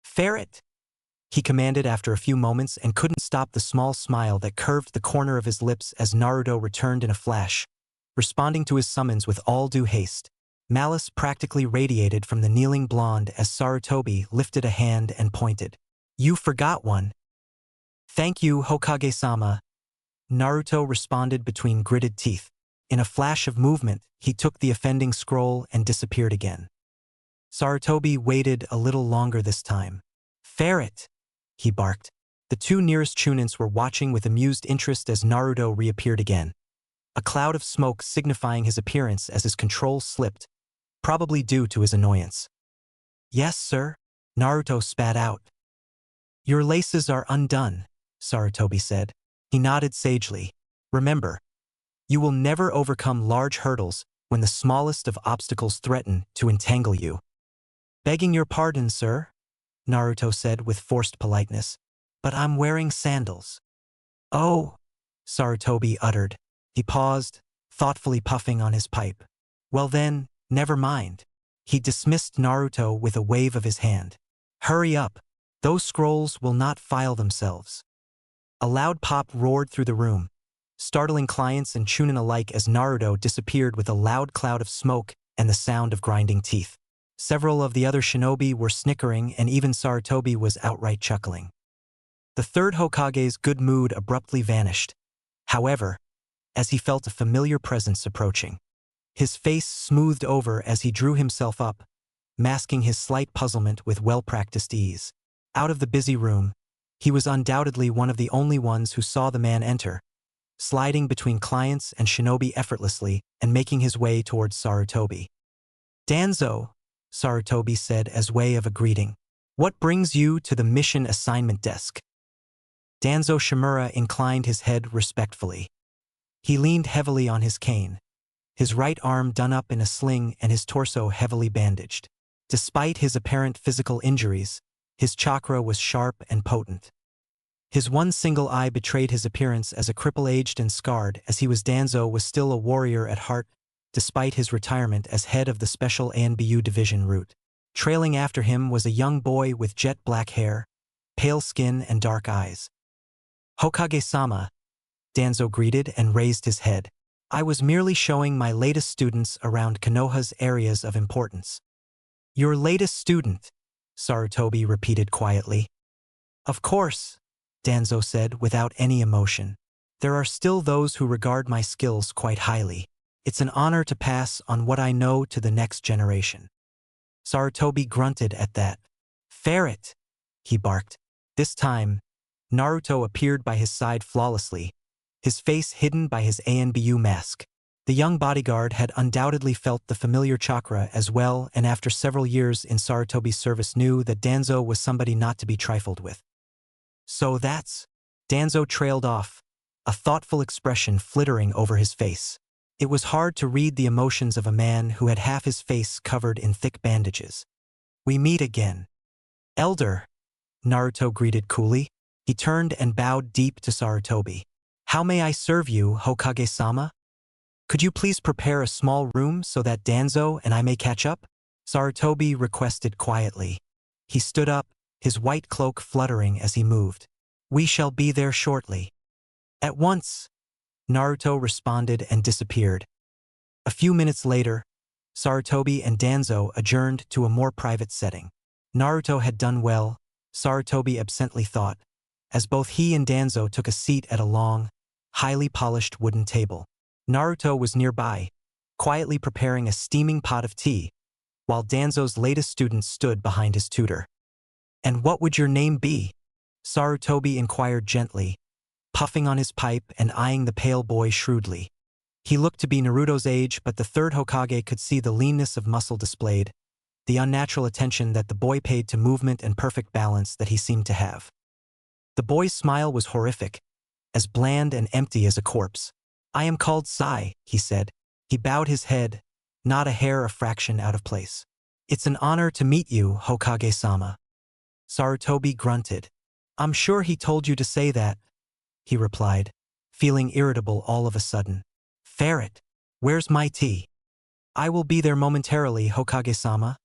"Ferret!" he commanded after a few moments and couldn't stop the small smile that curved the corner of his lips as Naruto returned in a flash, responding to his summons with all due haste. Malice practically radiated from the kneeling blonde as Sarutobi lifted a hand and pointed. "You forgot one." "Thank you, Hokage-sama," Naruto responded between gritted teeth. In a flash of movement, he took the offending scroll and disappeared again. Sarutobi waited a little longer this time. "Ferret!" he barked. The 2 nearest chunins were watching with amused interest as Naruto reappeared again, a cloud of smoke signifying his appearance as his control slipped, probably due to his annoyance. "Yes, sir," Naruto spat out. "Your laces are undone," Sarutobi said. He nodded sagely. "Remember, you will never overcome large hurdles when the smallest of obstacles threaten to entangle you." "Begging your pardon, sir," Naruto said with forced politeness, "but I'm wearing sandals." "Oh," Sarutobi uttered. He paused, thoughtfully puffing on his pipe. "Well then, never mind." He dismissed Naruto with a wave of his hand. "Hurry up. Those scrolls will not file themselves." A loud pop roared through the room, startling clients and chunin alike as Naruto disappeared with a loud cloud of smoke and the sound of grinding teeth. Several of the other shinobi were snickering, and even Sarutobi was outright chuckling. The 3rd Hokage's good mood abruptly vanished, however, as he felt a familiar presence approaching. His face smoothed over as he drew himself up, masking his slight puzzlement with well-practiced ease. Out of the busy room, he was undoubtedly one of the only ones who saw the man enter, sliding between clients and shinobi effortlessly and making his way towards Sarutobi. "Danzo," Sarutobi said as way of a greeting. "What brings you to the mission assignment desk?" Danzo Shimura inclined his head respectfully. He leaned heavily on his cane, his right arm done up in a sling and his torso heavily bandaged. Despite his apparent physical injuries, his chakra was sharp and potent. His one single eye betrayed his appearance as a cripple aged and scarred, as Danzo was still a warrior at heart, despite his retirement as head of the special ANBU division route. Trailing after him was a young boy with jet black hair, pale skin and dark eyes. "Hokage-sama," Danzo greeted and raised his head. "I was merely showing my latest students around Konoha's areas of importance." "Your latest student," Sarutobi repeated quietly. "Of course," Danzo said without any emotion. "There are still those who regard my skills quite highly. It's an honor to pass on what I know to the next generation." Sarutobi grunted at that. "Ferret!" he barked. This time, Naruto appeared by his side flawlessly, his face hidden by his ANBU mask. The young bodyguard had undoubtedly felt the familiar chakra as well, and after several years in Sarutobi's service knew that Danzo was somebody not to be trifled with. "So that's..." Danzo trailed off, a thoughtful expression flittering over his face. It was hard to read the emotions of a man who had half his face covered in thick bandages. "We meet again." "Elder," Naruto greeted coolly. He turned and bowed deep to Sarutobi. "How may I serve you, Hokage-sama? Could you please prepare a small room so that Danzo and I may catch up?" Sarutobi requested quietly. He stood up, his white cloak fluttering as he moved. "We shall be there shortly." "At once," Naruto responded and disappeared. A few minutes later, Sarutobi and Danzo adjourned to a more private setting. Naruto had done well, Sarutobi absently thought, as both he and Danzo took a seat at a long, highly polished wooden table. Naruto was nearby, quietly preparing a steaming pot of tea, while Danzo's latest student stood behind his tutor. "And what would your name be?" Sarutobi inquired gently, puffing on his pipe and eyeing the pale boy shrewdly. He looked to be Naruto's age, but the third Hokage could see the leanness of muscle displayed, the unnatural attention that the boy paid to movement and perfect balance that he seemed to have. The boy's smile was horrific, as bland and empty as a corpse. "I am called Sai," he said. He bowed his head, not a hair a fraction out of place. "It's an honor to meet you, Hokage-sama." Sarutobi grunted. "I'm sure he told you to say that," he replied, feeling irritable all of a sudden. "Ferret, where's my tea?" "I will be there momentarily, Hokage-sama,"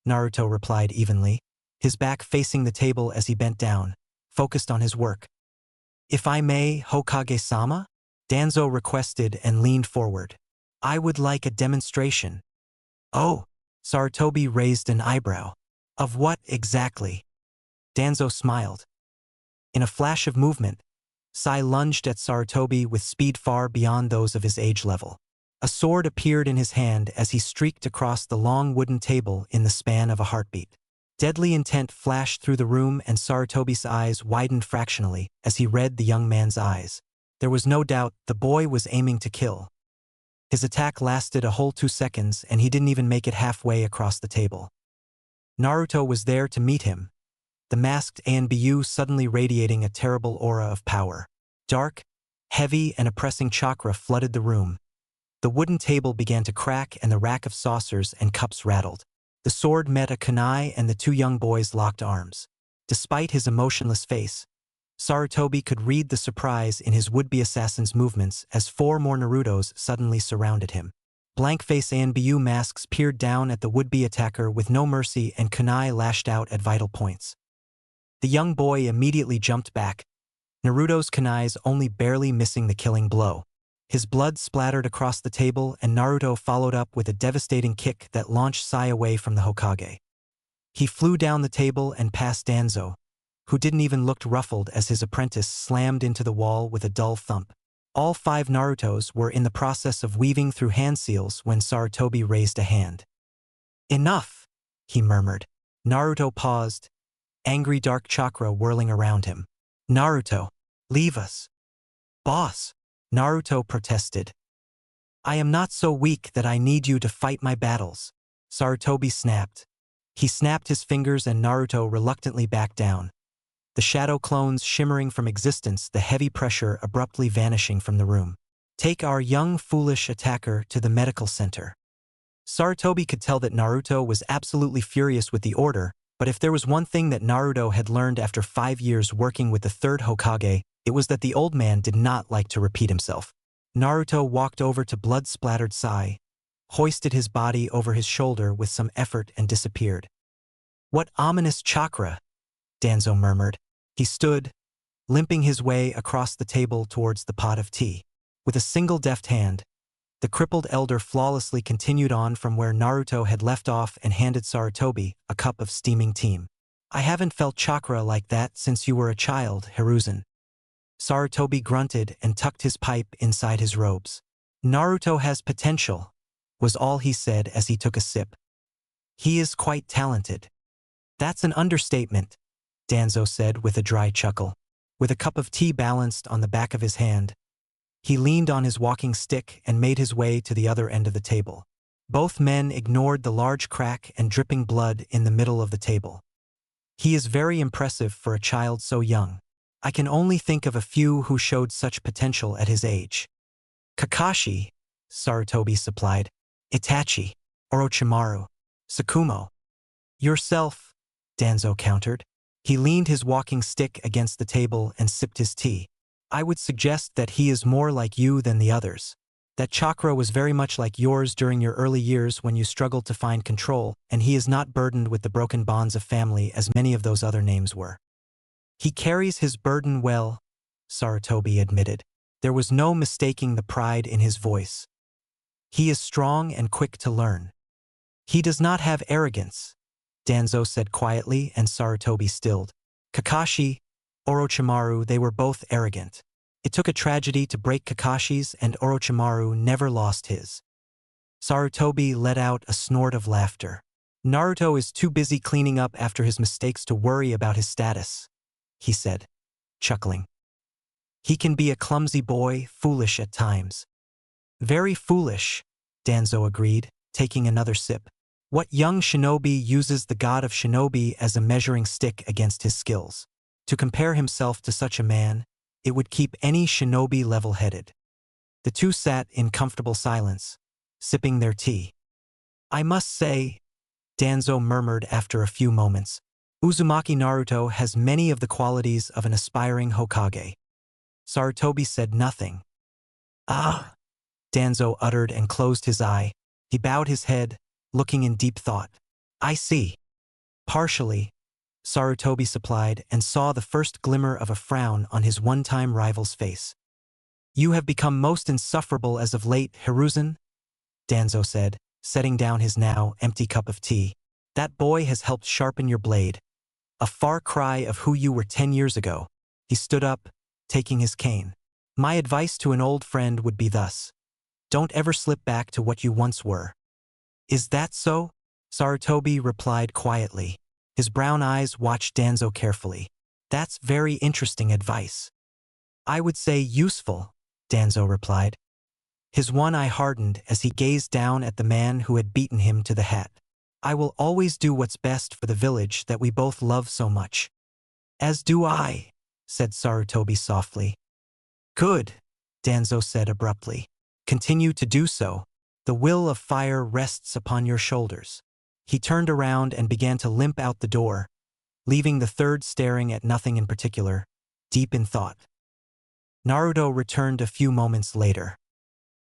Naruto replied evenly, his back facing the table as he bent down, focused on his work. "If I may, Hokage-sama?" Danzo requested and leaned forward. "I would like a demonstration." "Oh," Sarutobi raised an eyebrow. "Of what exactly?" Danzo smiled. In a flash of movement, Sai lunged at Sarutobi with speed far beyond those of his age level. A sword appeared in his hand as he streaked across the long wooden table in the span of a heartbeat. Deadly intent flashed through the room and Sarutobi's eyes widened fractionally as he read the young man's eyes. There was no doubt the boy was aiming to kill. His attack lasted a whole 2 seconds and he didn't even make it halfway across the table. Naruto was there to meet him, the masked ANBU suddenly radiating a terrible aura of power. Dark, heavy, and oppressing chakra flooded the room. The wooden table began to crack and the rack of saucers and cups rattled. The sword met a kunai and the two young boys locked arms. Despite his emotionless face, Sarutobi could read the surprise in his would-be assassin's movements as 4 more Narutos suddenly surrounded him. Blank-face ANBU masks peered down at the would-be attacker with no mercy and kunai lashed out at vital points. The young boy immediately jumped back, Naruto's kunais only barely missing the killing blow. His blood splattered across the table and Naruto followed up with a devastating kick that launched Sai away from the Hokage. He flew down the table and past Danzo, who didn't even look ruffled as his apprentice slammed into the wall with a dull thump. All 5 Narutos were in the process of weaving through hand seals when Sarutobi raised a hand. "Enough," he murmured. Naruto paused, angry dark chakra whirling around him. "Naruto, leave us." "Boss," Naruto protested. "I am not so weak that I need you to fight my battles," Sarutobi snapped. He snapped his fingers and Naruto reluctantly backed down, the shadow clones shimmering from existence, the heavy pressure abruptly vanishing from the room. "Take our young foolish attacker to the medical center." Sarutobi could tell that Naruto was absolutely furious with the order, but if there was one thing that Naruto had learned after 5 years working with the third Hokage, it was that the old man did not like to repeat himself. Naruto walked over to blood-splattered Sai, hoisted his body over his shoulder with some effort and disappeared. "What ominous chakra," Danzo murmured. He stood, limping his way across the table towards the pot of tea. With a single deft hand, the crippled elder flawlessly continued on from where Naruto had left off and handed Sarutobi a cup of steaming tea. "I haven't felt chakra like that since you were a child, Hiruzen." Sarutobi grunted and tucked his pipe inside his robes. "Naruto has potential," was all he said as he took a sip. "He is quite talented." "That's an understatement," Danzo said with a dry chuckle. With a cup of tea balanced on the back of his hand, he leaned on his walking stick and made his way to the other end of the table. Both men ignored the large crack and dripping blood in the middle of the table. "He is very impressive for a child so young. I can only think of a few who showed such potential at his age." "Kakashi," Sarutobi supplied. "Itachi, Orochimaru, Sakumo." "Yourself," Danzo countered. He leaned his walking stick against the table and sipped his tea. "I would suggest that he is more like you than the others. That chakra was very much like yours during your early years when you struggled to find control, and he is not burdened with the broken bonds of family as many of those other names were." "He carries his burden well," Sarutobi admitted. There was no mistaking the pride in his voice. He is strong and quick to learn. He does not have arrogance, Danzo said quietly, and Sarutobi stilled. Kakashi, Orochimaru, they were both arrogant. It took a tragedy to break Kakashi's, and Orochimaru never lost his. Sarutobi let out a snort of laughter. Naruto is too busy cleaning up after his mistakes to worry about his status, he said, chuckling. He can be a clumsy boy, foolish at times. Very foolish, Danzo agreed, taking another sip. What young shinobi uses the god of shinobi as a measuring stick against his skills? To compare himself to such a man, it would keep any shinobi level-headed. The two sat in comfortable silence, sipping their tea. I must say, Danzo murmured after a few moments, Uzumaki Naruto has many of the qualities of an aspiring Hokage. Sarutobi said nothing. Ah, Danzo uttered and closed his eye. He bowed his head, looking in deep thought. I see. Partially, Sarutobi supplied, and saw the first glimmer of a frown on his one-time rival's face. You have become most insufferable as of late, Hiruzen, Danzo said, setting down his now empty cup of tea. That boy has helped sharpen your blade. A far cry of who you were 10 years ago. He stood up, taking his cane. My advice to an old friend would be thus. Don't ever slip back to what you once were. Is that so? Sarutobi replied quietly. His brown eyes watched Danzo carefully. That's very interesting advice. I would say useful, Danzo replied. His one eye hardened as he gazed down at the man who had beaten him to the hat. I will always do what's best for the village that we both love so much. As do I, said Sarutobi softly. Good, Danzo said abruptly. Continue to do so. The will of fire rests upon your shoulders. He turned around and began to limp out the door, leaving the third staring at nothing in particular, deep in thought. Naruto returned a few moments later.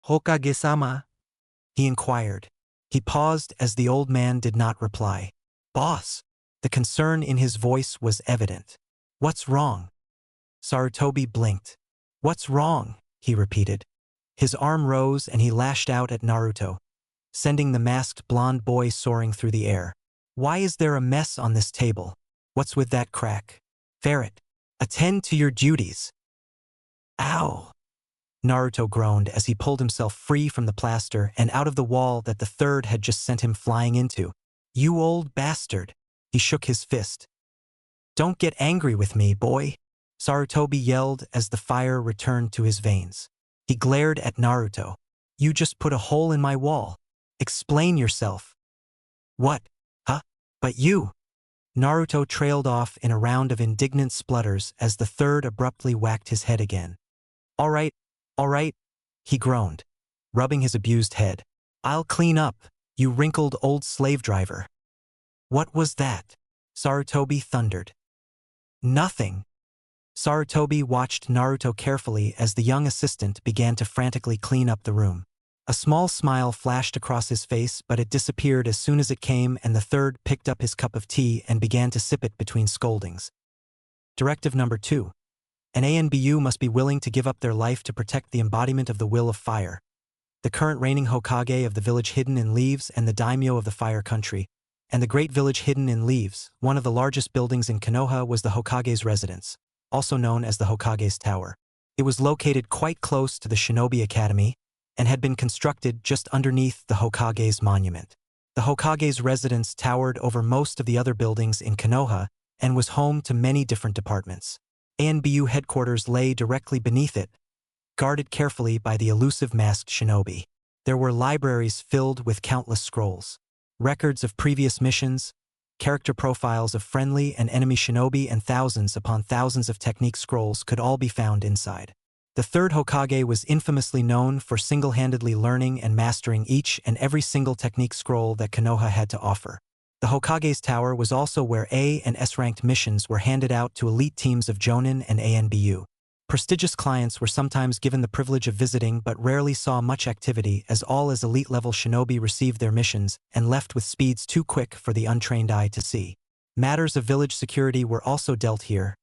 Hokage-sama, He inquired. He paused as the old man did not reply. Boss! The concern in his voice was evident. What's wrong? Sarutobi blinked. What's wrong? He repeated. His arm rose and he lashed out at Naruto, sending the masked blonde boy soaring through the air. Why is there a mess on this table? What's with that crack? Ferret, attend to your duties. Ow! Naruto groaned as he pulled himself free from the plaster and out of the wall that the third had just sent him flying into. You old bastard! He shook his fist. Don't get angry with me, boy! Sarutobi yelled as the fire returned to his veins. He glared at Naruto. You just put a hole in my wall. Explain yourself. What? Huh? But you! Naruto trailed off in a round of indignant splutters as the third abruptly whacked his head again. All right, he groaned, rubbing his abused head. I'll clean up, you wrinkled old slave driver. What was that? Sarutobi thundered. Nothing. Sarutobi watched Naruto carefully as the young assistant began to frantically clean up the room. A small smile flashed across his face, but it disappeared as soon as it came, and the third picked up his cup of tea and began to sip it between scoldings. Directive number 2. An ANBU must be willing to give up their life to protect the embodiment of the will of fire. The current reigning Hokage of the village hidden in leaves and the daimyo of the fire country, and the great village hidden in leaves, one of the largest buildings in Konoha, was the Hokage's residence, also known as the Hokage's Tower. It was located quite close to the Shinobi Academy and had been constructed just underneath the Hokage's monument. The Hokage's residence towered over most of the other buildings in Konoha and was home to many different departments. ANBU headquarters lay directly beneath it, guarded carefully by the elusive masked shinobi. There were libraries filled with countless scrolls, records of previous missions, character profiles of friendly and enemy shinobi, and thousands upon thousands of technique scrolls could all be found inside. The third Hokage was infamously known for single-handedly learning and mastering each and every single technique scroll that Konoha had to offer. The Hokage's Tower was also where A and S-ranked missions were handed out to elite teams of Jonin and ANBU. Prestigious clients were sometimes given the privilege of visiting but rarely saw much activity, as all as elite-level shinobi received their missions and left with speeds too quick for the untrained eye to see. Matters of village security were also dealt here,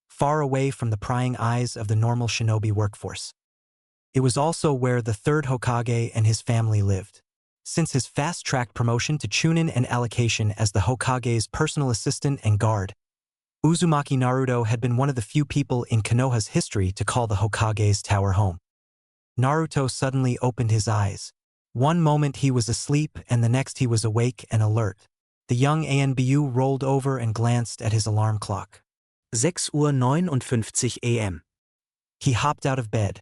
far away from the prying eyes of the normal shinobi workforce. It was also where the third Hokage and his family lived. Since his fast-track promotion to Chunin and allocation as the Hokage's personal assistant and guard, Uzumaki Naruto had been one of the few people in Konoha's history to call the Hokage's tower home. Naruto suddenly opened his eyes. One moment he was asleep and the next he was awake and alert. The young ANBU rolled over and glanced at his alarm clock. 6:59 a.m. He hopped out of bed,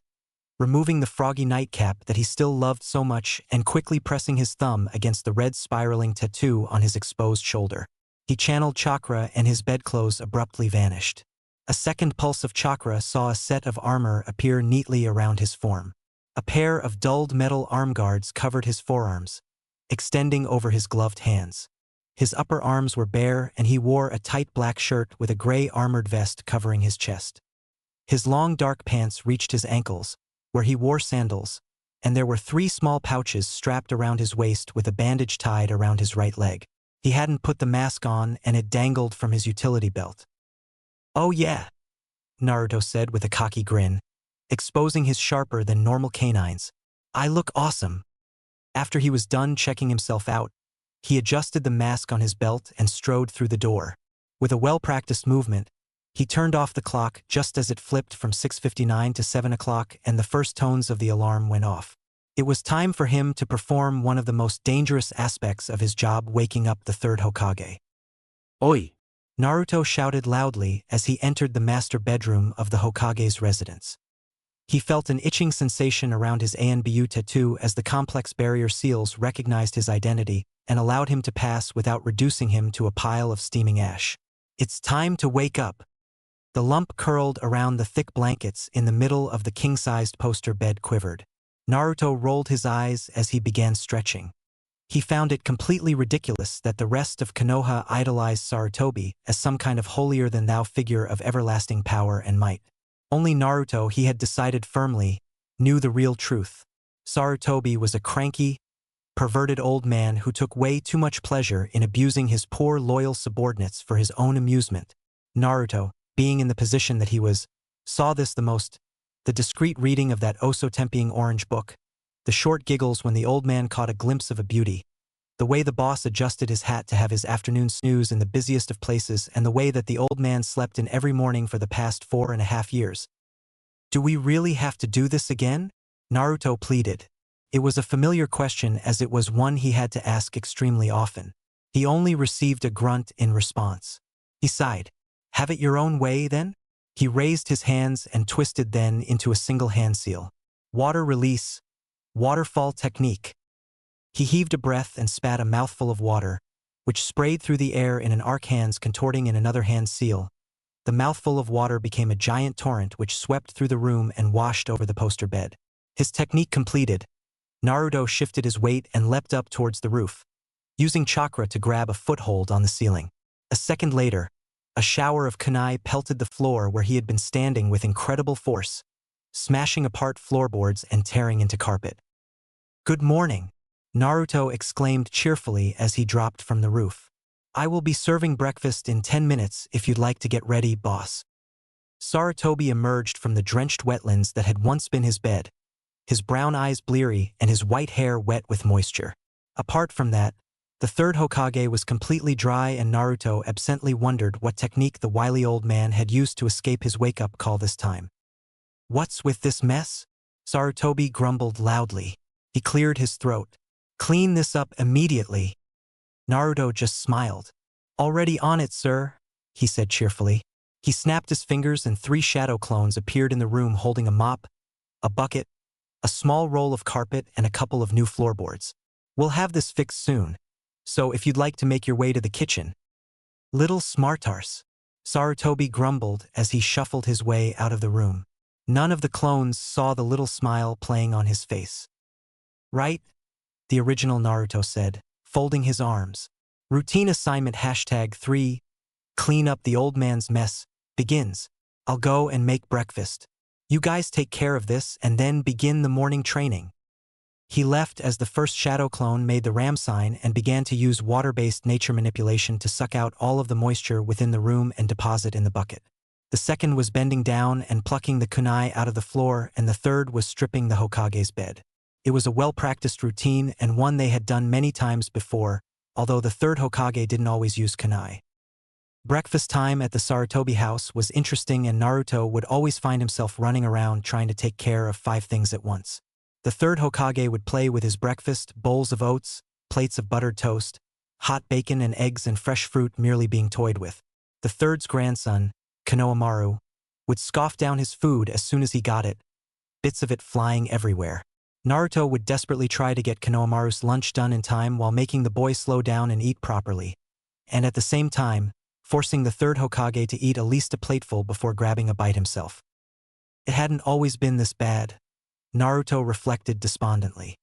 removing the froggy nightcap that he still loved so much and quickly pressing his thumb against the red spiraling tattoo on his exposed shoulder. He channeled chakra and his bedclothes abruptly vanished. A second pulse of chakra saw a set of armor appear neatly around his form. A pair of dulled metal arm guards covered his forearms, extending over his gloved hands. His upper arms were bare and he wore a tight black shirt with a gray armored vest covering his chest. His long dark pants reached his ankles, where he wore sandals, and there were 3 small pouches strapped around his waist with a bandage tied around his right leg. He hadn't put the mask on and it dangled from his utility belt. "Oh yeah," Naruto said with a cocky grin, exposing his sharper-than-normal canines. "I look awesome." After he was done checking himself out, he adjusted the mask on his belt and strode through the door. With a well-practiced movement, he turned off the clock just as it flipped from 6:59 to 7 o'clock and the first tones of the alarm went off. It was time for him to perform one of the most dangerous aspects of his job, waking up the third Hokage. Oi! Naruto shouted loudly as he entered the master bedroom of the Hokage's residence. He felt an itching sensation around his ANBU tattoo as the complex barrier seals recognized his identity and allowed him to pass without reducing him to a pile of steaming ash. "It's time to wake up." The lump curled around the thick blankets in the middle of the king-sized poster bed quivered. Naruto rolled his eyes as he began stretching. He found it completely ridiculous that the rest of Konoha idolized Sarutobi as some kind of holier-than-thou figure of everlasting power and might. Only Naruto, he had decided firmly, knew the real truth. Sarutobi was a cranky, perverted old man who took way too much pleasure in abusing his poor loyal subordinates for his own amusement. Naruto, being in the position that he was, saw this the most. The discreet reading of that oh-so-tempting orange book, the short giggles when the old man caught a glimpse of a beauty, the way the boss adjusted his hat to have his afternoon snooze in the busiest of places, and the way that the old man slept in every morning for the past 4.5 years. "Do we really have to do this again?" Naruto pleaded. It was a familiar question as it was one he had to ask extremely often. He only received a grunt in response. He sighed. "Have it your own way, then?" He raised his hands and twisted then into a single hand seal. Water release. Waterfall technique. He heaved a breath and spat a mouthful of water, which sprayed through the air in an arc, hands contorting in another hand seal. The mouthful of water became a giant torrent which swept through the room and washed over the poster bed. His technique completed, Naruto shifted his weight and leapt up towards the roof, using chakra to grab a foothold on the ceiling. A second later, a shower of kunai pelted the floor where he had been standing with incredible force, smashing apart floorboards and tearing into carpet. "Good morning," Naruto exclaimed cheerfully as he dropped from the roof. "I will be serving breakfast in 10 minutes if you'd like to get ready, boss." Sarutobi emerged from the drenched wetlands that had once been his bed, his brown eyes bleary and his white hair wet with moisture. Apart from that, the third Hokage was completely dry, and Naruto absently wondered what technique the wily old man had used to escape his wake-up call this time. "What's with this mess?" Sarutobi grumbled loudly. He cleared his throat. "Clean this up immediately." Naruto just smiled. "Already on it, sir," he said cheerfully. He snapped his fingers and 3 shadow clones appeared in the room holding a mop, a bucket, a small roll of carpet, and a couple of new floorboards. "We'll have this fixed soon, so if you'd like to make your way to the kitchen." "Little smartars," Sarutobi grumbled as he shuffled his way out of the room. None of the clones saw the little smile playing on his face. "Right," the original Naruto said, folding his arms. "Routine assignment #3, clean up the old man's mess, begins. I'll go and make breakfast. You guys take care of this and then begin the morning training." He left as the first shadow clone made the ram sign and began to use water-based nature manipulation to suck out all of the moisture within the room and deposit in the bucket. The second was bending down and plucking the kunai out of the floor, and the third was stripping the Hokage's bed. It was a well-practiced routine and one they had done many times before, although the third Hokage didn't always use kunai. Breakfast time at the Sarutobi house was interesting, and Naruto would always find himself running around trying to take care of 5 things at once. The third Hokage would play with his breakfast, bowls of oats, plates of buttered toast, hot bacon and eggs, and fresh fruit merely being toyed with. The third's grandson, Konohamaru, would scoff down his food as soon as he got it, bits of it flying everywhere. Naruto would desperately try to get Konohamaru's lunch done in time while making the boy slow down and eat properly, and at the same time, forcing the third Hokage to eat at least a plateful before grabbing a bite himself. It hadn't always been this bad, Naruto reflected despondently.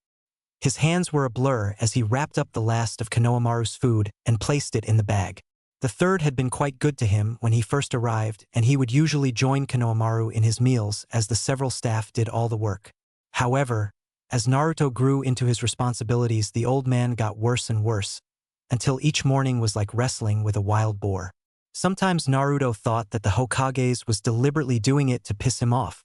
His hands were a blur as he wrapped up the last of Konohamaru's food and placed it in the bag. The third had been quite good to him when he first arrived, and he would usually join Konohamaru in his meals as the several staff did all the work. However, as Naruto grew into his responsibilities, the old man got worse and worse, until each morning was like wrestling with a wild boar. Sometimes Naruto thought that the Hokage's was deliberately doing it to piss him off.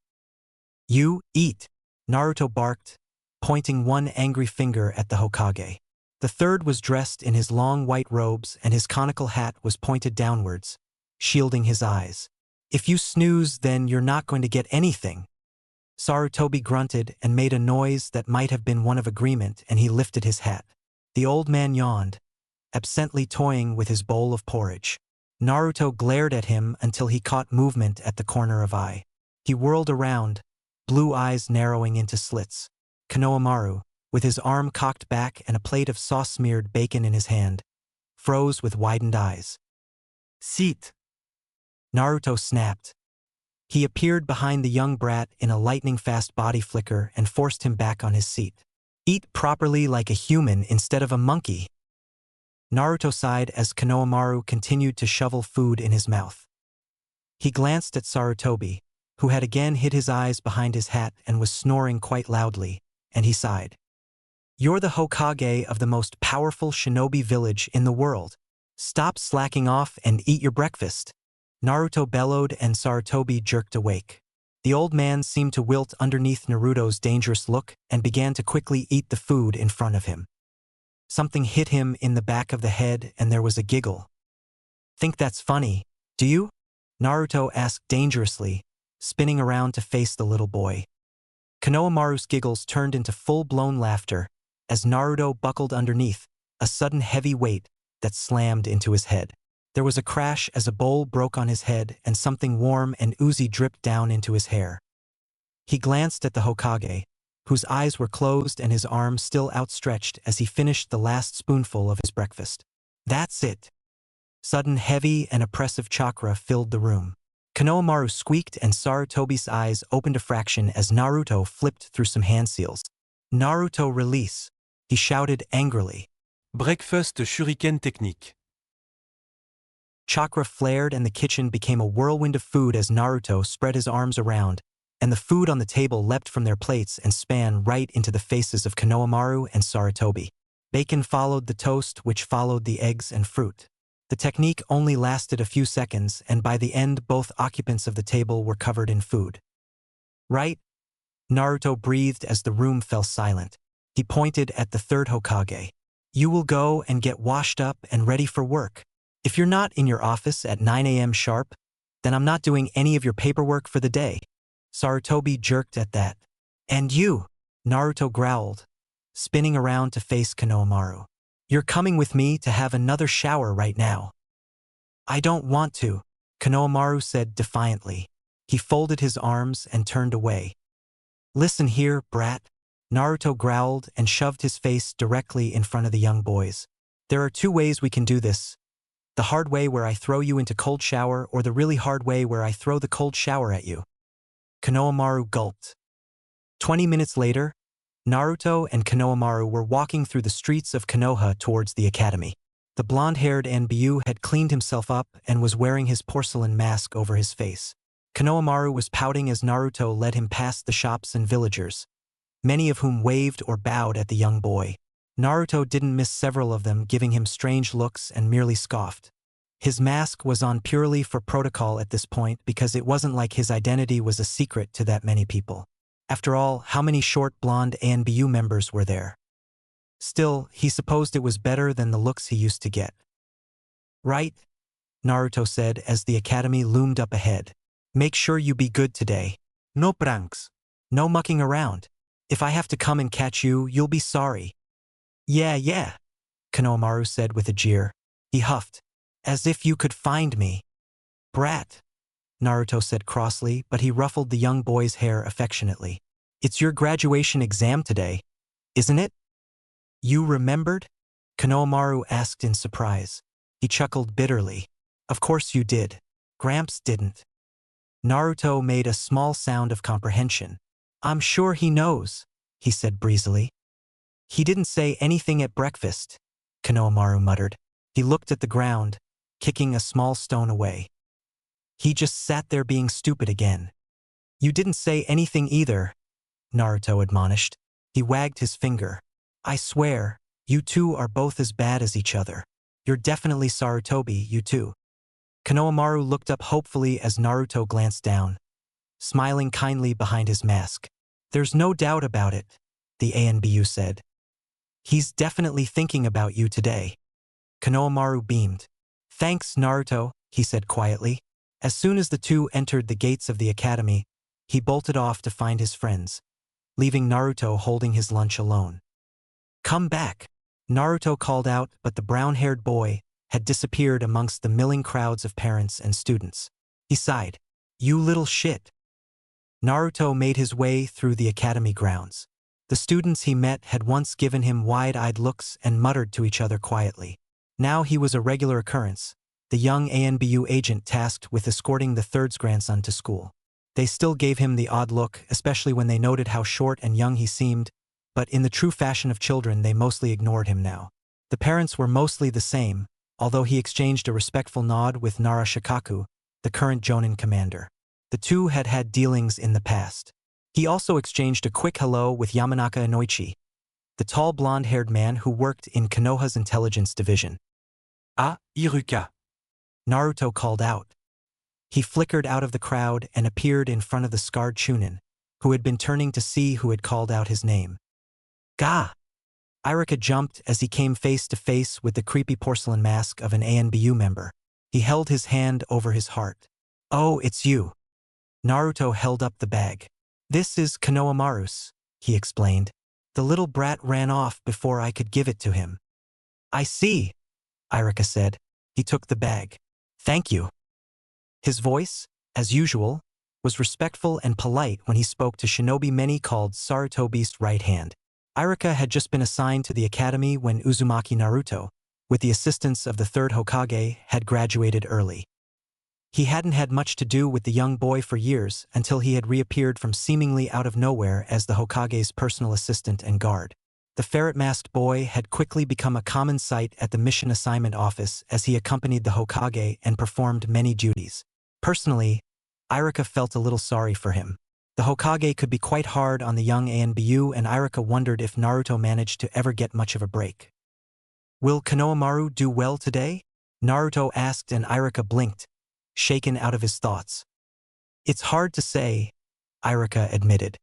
"You eat," Naruto barked, pointing one angry finger at the Hokage. The third was dressed in his long white robes, and his conical hat was pointed downwards, shielding his eyes. "If you snooze, then you're not going to get anything." Sarutobi grunted and made a noise that might have been one of agreement, and he lifted his hat. The old man yawned, absently toying with his bowl of porridge. Naruto glared at him until he caught movement at the corner of eye. He whirled around, blue eyes narrowing into slits. Konohamaru, with his arm cocked back and a plate of sauce-smeared bacon in his hand, froze with widened eyes. "Sit!" Naruto snapped. He appeared behind the young brat in a lightning-fast body flicker and forced him back on his seat. "Eat properly like a human instead of a monkey." Naruto sighed as Konohamaru continued to shovel food in his mouth. He glanced at Sarutobi, who had again hid his eyes behind his hat and was snoring quite loudly, and he sighed. "You're the Hokage of the most powerful shinobi village in the world. Stop slacking off and eat your breakfast." Naruto bellowed, and Sarutobi jerked awake. The old man seemed to wilt underneath Naruto's dangerous look and began to quickly eat the food in front of him. Something hit him in the back of the head, and there was a giggle. "Think that's funny, do you?" Naruto asked dangerously, spinning around to face the little boy. Konohamaru's giggles turned into full-blown laughter as Naruto buckled underneath, a sudden heavy weight that slammed into his head. There was a crash as a bowl broke on his head and something warm and oozy dripped down into his hair. He glanced at the Hokage, whose eyes were closed and his arm still outstretched as he finished the last spoonful of his breakfast. "That's it." Sudden heavy and oppressive chakra filled the room. Konohamaru squeaked and Sarutobi's eyes opened a fraction as Naruto flipped through some hand seals. "Naruto, release," he shouted angrily. Breakfast shuriken technique. Chakra flared and the kitchen became a whirlwind of food as Naruto spread his arms around, and the food on the table leapt from their plates and span right into the faces of Konohamaru and Sarutobi. Bacon followed the toast, which followed the eggs and fruit. The technique only lasted a few seconds, and by the end both occupants of the table were covered in food. "Right?" Naruto breathed as the room fell silent. He pointed at the third Hokage. "You will go and get washed up and ready for work. If you're not in your office at 9 a.m. sharp, then I'm not doing any of your paperwork for the day." Sarutobi jerked at that. "And you," Naruto growled, spinning around to face Konohamaru. "You're coming with me to have another shower right now." "I don't want to," Konohamaru said defiantly. He folded his arms and turned away. "Listen here, brat," Naruto growled and shoved his face directly in front of the young boys. "There are 2 ways we can do this. The hard way where I throw you into cold shower, or the really hard way where I throw the cold shower at you." Konohamaru gulped. 20 minutes later, Naruto and Konohamaru were walking through the streets of Konoha towards the academy. The blonde-haired ANBU had cleaned himself up and was wearing his porcelain mask over his face. Konohamaru was pouting as Naruto led him past the shops and villagers, many of whom waved or bowed at the young boy. Naruto didn't miss several of them giving him strange looks and merely scoffed. His mask was on purely for protocol at this point because it wasn't like his identity was a secret to that many people. After all, how many short blonde ANBU members were there? Still, he supposed it was better than the looks he used to get. Right? Naruto said as the academy loomed up ahead. Make sure you be good today. No pranks. No mucking around. If I have to come and catch you, you'll be sorry. Yeah, Konohamaru said with a jeer. He huffed. As if you could find me. Brat, Naruto said crossly, but he ruffled the young boy's hair affectionately. It's your graduation exam today, isn't it? You remembered? Konohamaru asked in surprise. He chuckled bitterly. Of course you did. Gramps didn't. Naruto made a small sound of comprehension. I'm sure he knows, he said breezily. He didn't say anything at breakfast, Konohamaru muttered. He looked at the ground, kicking a small stone away. He just sat there being stupid again. You didn't say anything either, Naruto admonished. He wagged his finger. I swear, you two are both as bad as each other. You're definitely Sarutobi, you two. Konohamaru looked up hopefully as Naruto glanced down, smiling kindly behind his mask. There's no doubt about it, the ANBU said. He's definitely thinking about you today. Konohamaru beamed. Thanks, Naruto, he said quietly. As soon as the two entered the gates of the academy, he bolted off to find his friends, leaving Naruto holding his lunch alone. Come back, Naruto called out, but the brown-haired boy had disappeared amongst the milling crowds of parents and students. He sighed. You little shit. Naruto made his way through the academy grounds. The students he met had once given him wide-eyed looks and muttered to each other quietly. Now he was a regular occurrence, the young ANBU agent tasked with escorting the third's grandson to school. They still gave him the odd look, especially when they noted how short and young he seemed, but in the true fashion of children they mostly ignored him now. The parents were mostly the same, although he exchanged a respectful nod with Nara Shikaku, the current Jonin commander. The two had had dealings in the past. He also exchanged a quick hello with Yamanaka Inoichi, the tall blonde-haired man who worked in Konoha's intelligence division. Ah, Iruka. Naruto called out. He flickered out of the crowd and appeared in front of the scarred Chunin, who had been turning to see who had called out his name. Gah! Iruka jumped as he came face to face with the creepy porcelain mask of an ANBU member. He held his hand over his heart. Oh, it's you. Naruto held up the bag. This is Konohamaru's, he explained. The little brat ran off before I could give it to him. I see, Iruka said. He took the bag. Thank you. His voice, as usual, was respectful and polite when he spoke to Shinobi Meni called Sarutobi's right hand. Iruka had just been assigned to the academy when Uzumaki Naruto, with the assistance of the third Hokage, had graduated early. He hadn't had much to do with the young boy for years until he had reappeared from seemingly out of nowhere as the Hokage's personal assistant and guard. The ferret-masked boy had quickly become a common sight at the mission assignment office as he accompanied the Hokage and performed many duties. Personally, Iruka felt a little sorry for him. The Hokage could be quite hard on the young ANBU, and Iruka wondered if Naruto managed to ever get much of a break. Will Konohamaru do well today? Naruto asked, and Iruka blinked, shaken out of his thoughts. It's hard to say, Iruka admitted.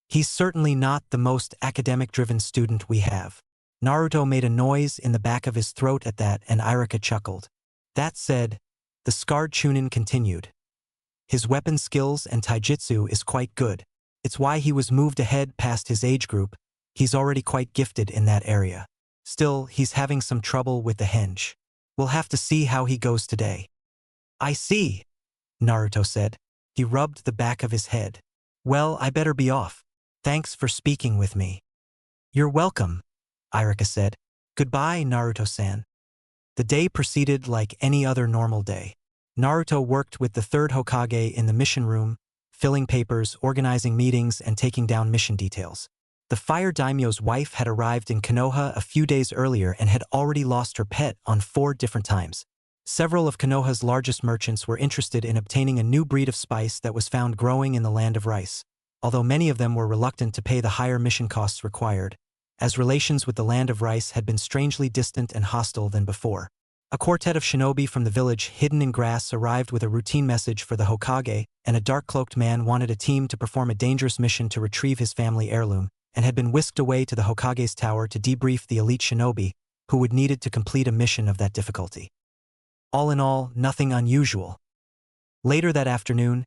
He's certainly not the most academic-driven student we have. Naruto made a noise in the back of his throat at that, and Iruka chuckled. That said, the scarred Chunin continued. His weapon skills and taijutsu is quite good. It's why he was moved ahead past his age group. He's already quite gifted in that area. Still, he's having some trouble with the henge. We'll have to see how he goes today. I see, Naruto said. He rubbed the back of his head. Well, I better be off. Thanks for speaking with me. You're welcome, Iruka said. Goodbye, Naruto-san. The day proceeded like any other normal day. Naruto worked with the third Hokage in the mission room, filling papers, organizing meetings, and taking down mission details. The fire daimyo's wife had arrived in Konoha a few days earlier and had already lost her pet on 4 different times. Several of Konoha's largest merchants were interested in obtaining a new breed of spice that was found growing in the land of rice, although many of them were reluctant to pay the higher mission costs required, as relations with the land of rice had been strangely distant and hostile than before. A quartet of shinobi from the village hidden in grass arrived with a routine message for the Hokage, and a dark-cloaked man wanted a team to perform a dangerous mission to retrieve his family heirloom, and had been whisked away to the Hokage's tower to debrief the elite shinobi, who would needed to complete a mission of that difficulty. All in all, nothing unusual. Later that afternoon,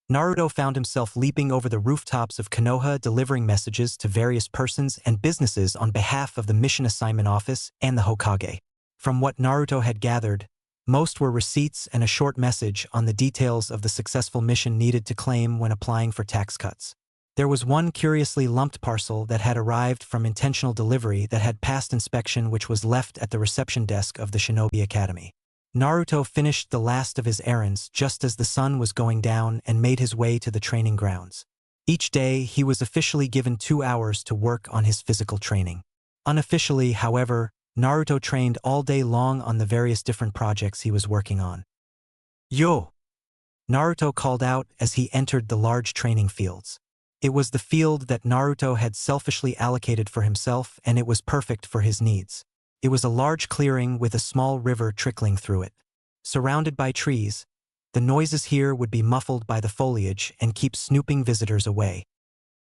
Naruto found himself leaping over the rooftops of Konoha delivering messages to various persons and businesses on behalf of the Mission Assignment Office and the Hokage. From what Naruto had gathered, most were receipts and a short message on the details of the successful mission needed to claim when applying for tax cuts. There was one curiously lumped parcel that had arrived from intentional delivery that had passed inspection, which was left at the reception desk of the Shinobi Academy. Naruto finished the last of his errands just as the sun was going down and made his way to the training grounds. Each day, he was officially given 2 hours to work on his physical training. Unofficially, however, Naruto trained all day long on the various different projects he was working on. "Yo!" Naruto called out as he entered the large training fields. It was the field that Naruto had selfishly allocated for himself, and it was perfect for his needs. It was a large clearing with a small river trickling through it. Surrounded by trees, the noises here would be muffled by the foliage and keep snooping visitors away.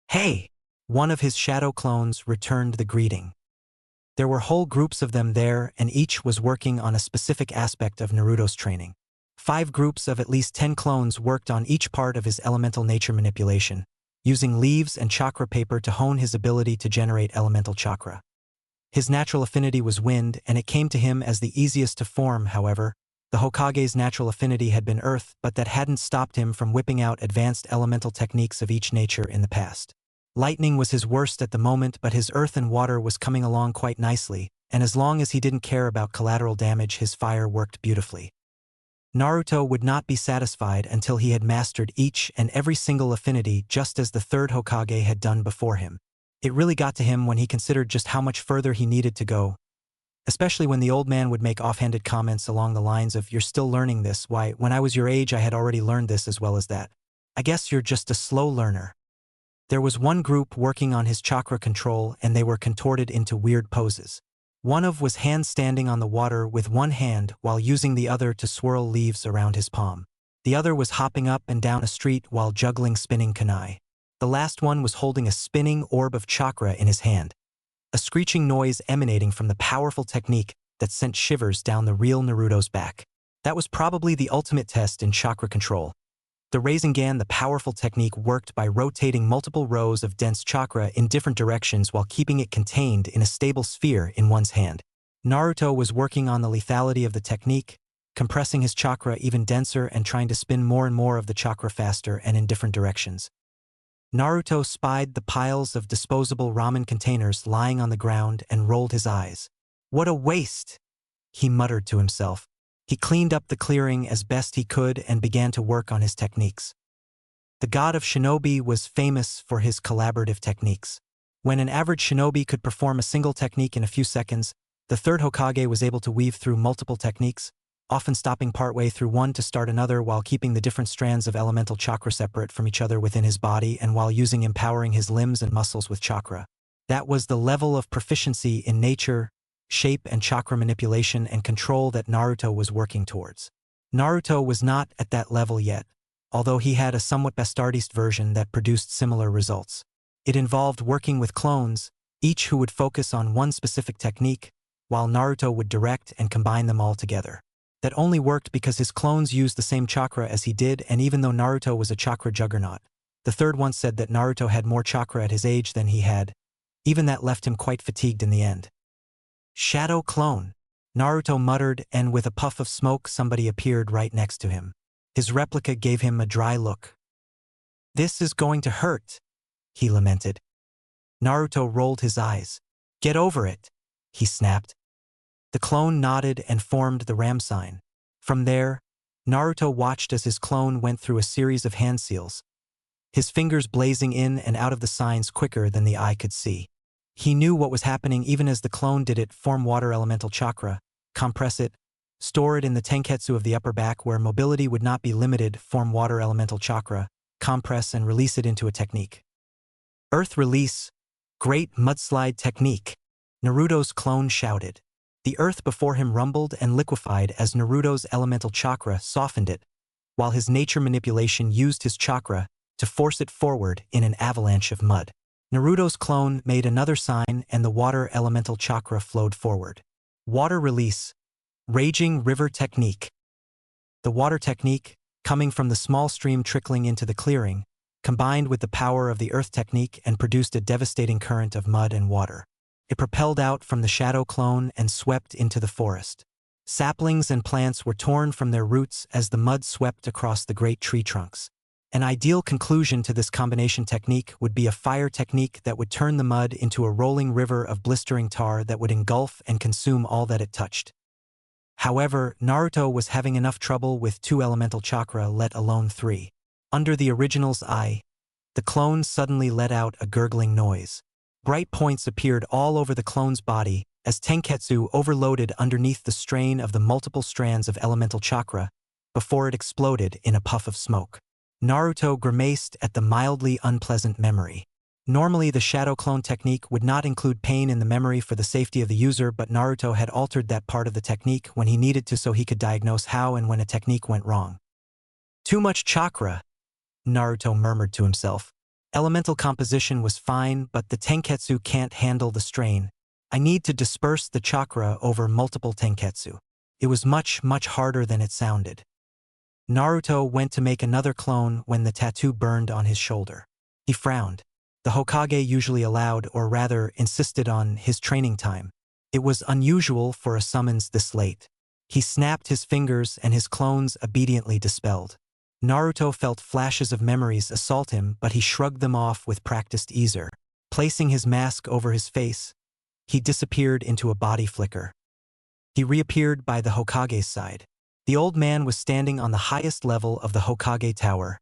"Hey!" One of his shadow clones returned the greeting. There were whole groups of them there, and each was working on a specific aspect of Naruto's training. 5 groups of at least 10 clones worked on each part of his elemental nature manipulation, using leaves and chakra paper to hone his ability to generate elemental chakra. His natural affinity was wind, and it came to him as the easiest to form. However, the Hokage's natural affinity had been earth, but that hadn't stopped him from whipping out advanced elemental techniques of each nature in the past. Lightning was his worst at the moment, but his earth and water was coming along quite nicely, and as long as he didn't care about collateral damage, his fire worked beautifully. Naruto would not be satisfied until he had mastered each and every single affinity, just as the third Hokage had done before him. It really got to him when he considered just how much further he needed to go, especially when the old man would make offhanded comments along the lines of, "You're still learning this, why, when I was your age I had already learned this as well as that. I guess you're just a slow learner." There was one group working on his chakra control, and they were contorted into weird poses. One of was handstanding on the water with one hand while using the other to swirl leaves around his palm. The other was hopping up and down a street while juggling spinning kunai. The last one was holding a spinning orb of chakra in his hand, a screeching noise emanating from the powerful technique that sent shivers down the real Naruto's back. That was probably the ultimate test in chakra control. The Rasengan, the powerful technique, worked by rotating multiple rows of dense chakra in different directions while keeping it contained in a stable sphere in one's hand. Naruto was working on the lethality of the technique, compressing his chakra even denser and trying to spin more and more of the chakra faster and in different directions. Naruto spied the piles of disposable ramen containers lying on the ground and rolled his eyes. "What a waste!" he muttered to himself. He cleaned up the clearing as best he could and began to work on his techniques. The god of shinobi was famous for his collaborative techniques. When an average shinobi could perform a single technique in a few seconds, the third Hokage was able to weave through multiple techniques, often stopping partway through one to start another while keeping the different strands of elemental chakra separate from each other within his body and while empowering his limbs and muscles with chakra. That was the level of proficiency in nature, shape and chakra manipulation and control that Naruto was working towards. Naruto was not at that level yet, although he had a somewhat bastardized version that produced similar results. It involved working with clones, each who would focus on one specific technique, while Naruto would direct and combine them all together. That only worked because his clones used the same chakra as he did, and even though Naruto was a chakra juggernaut, the third once said that Naruto had more chakra at his age than he had. Even that left him quite fatigued in the end. "Shadow clone," Naruto muttered, and with a puff of smoke somebody appeared right next to him. His replica gave him a dry look. "This is going to hurt," he lamented. Naruto rolled his eyes. "Get over it," he snapped. The clone nodded and formed the ram sign. From there, Naruto watched as his clone went through a series of hand seals, his fingers blazing in and out of the signs quicker than the eye could see. He knew what was happening even as the clone did it: form water elemental chakra, compress it, store it in the tenketsu of the upper back where mobility would not be limited, form water elemental chakra, compress and release it into a technique. Earth release, great mudslide technique, Naruto's clone shouted. The earth before him rumbled and liquefied as Naruto's elemental chakra softened it, while his nature manipulation used his chakra to force it forward in an avalanche of mud. Naruto's clone made another sign and the water elemental chakra flowed forward. Water release. Raging river technique. The water technique, coming from the small stream trickling into the clearing, combined with the power of the earth technique and produced a devastating current of mud and water. It propelled out from the shadow clone and swept into the forest. Saplings and plants were torn from their roots as the mud swept across the great tree trunks. An ideal conclusion to this combination technique would be a fire technique that would turn the mud into a rolling river of blistering tar that would engulf and consume all that it touched. However, Naruto was having enough trouble with 2 elemental chakra, let alone 3. Under the original's eye, the clone suddenly let out a gurgling noise. Bright points appeared all over the clone's body as Tenketsu overloaded underneath the strain of the multiple strands of elemental chakra before it exploded in a puff of smoke. Naruto grimaced at the mildly unpleasant memory. Normally, the shadow clone technique would not include pain in the memory for the safety of the user, but Naruto had altered that part of the technique when he needed to so he could diagnose how and when a technique went wrong. Too much chakra, Naruto murmured to himself. Elemental composition was fine, but the Tenketsu can't handle the strain. I need to disperse the chakra over multiple Tenketsu. It was much, much harder than it sounded. Naruto went to make another clone when the tattoo burned on his shoulder. He frowned. The Hokage usually allowed, or rather insisted on, his training time. It was unusual for a summons this late. He snapped his fingers and his clones obediently dispelled. Naruto felt flashes of memories assault him, but he shrugged them off with practiced ease. Placing his mask over his face, he disappeared into a body flicker. He reappeared by the Hokage's side. The old man was standing on the highest level of the Hokage tower,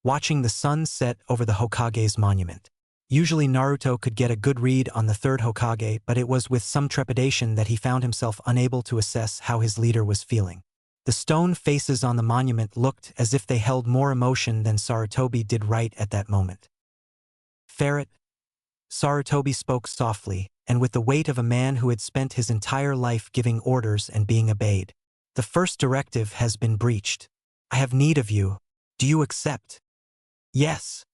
watching the sun set over the Hokage's monument. Usually Naruto could get a good read on the third Hokage, but it was with some trepidation that he found himself unable to assess how his leader was feeling. The stone faces on the monument looked as if they held more emotion than Sarutobi did right at that moment. Ferret. Sarutobi spoke softly, and with the weight of a man who had spent his entire life giving orders and being obeyed. The first directive has been breached. I have need of you. Do you accept? Yes.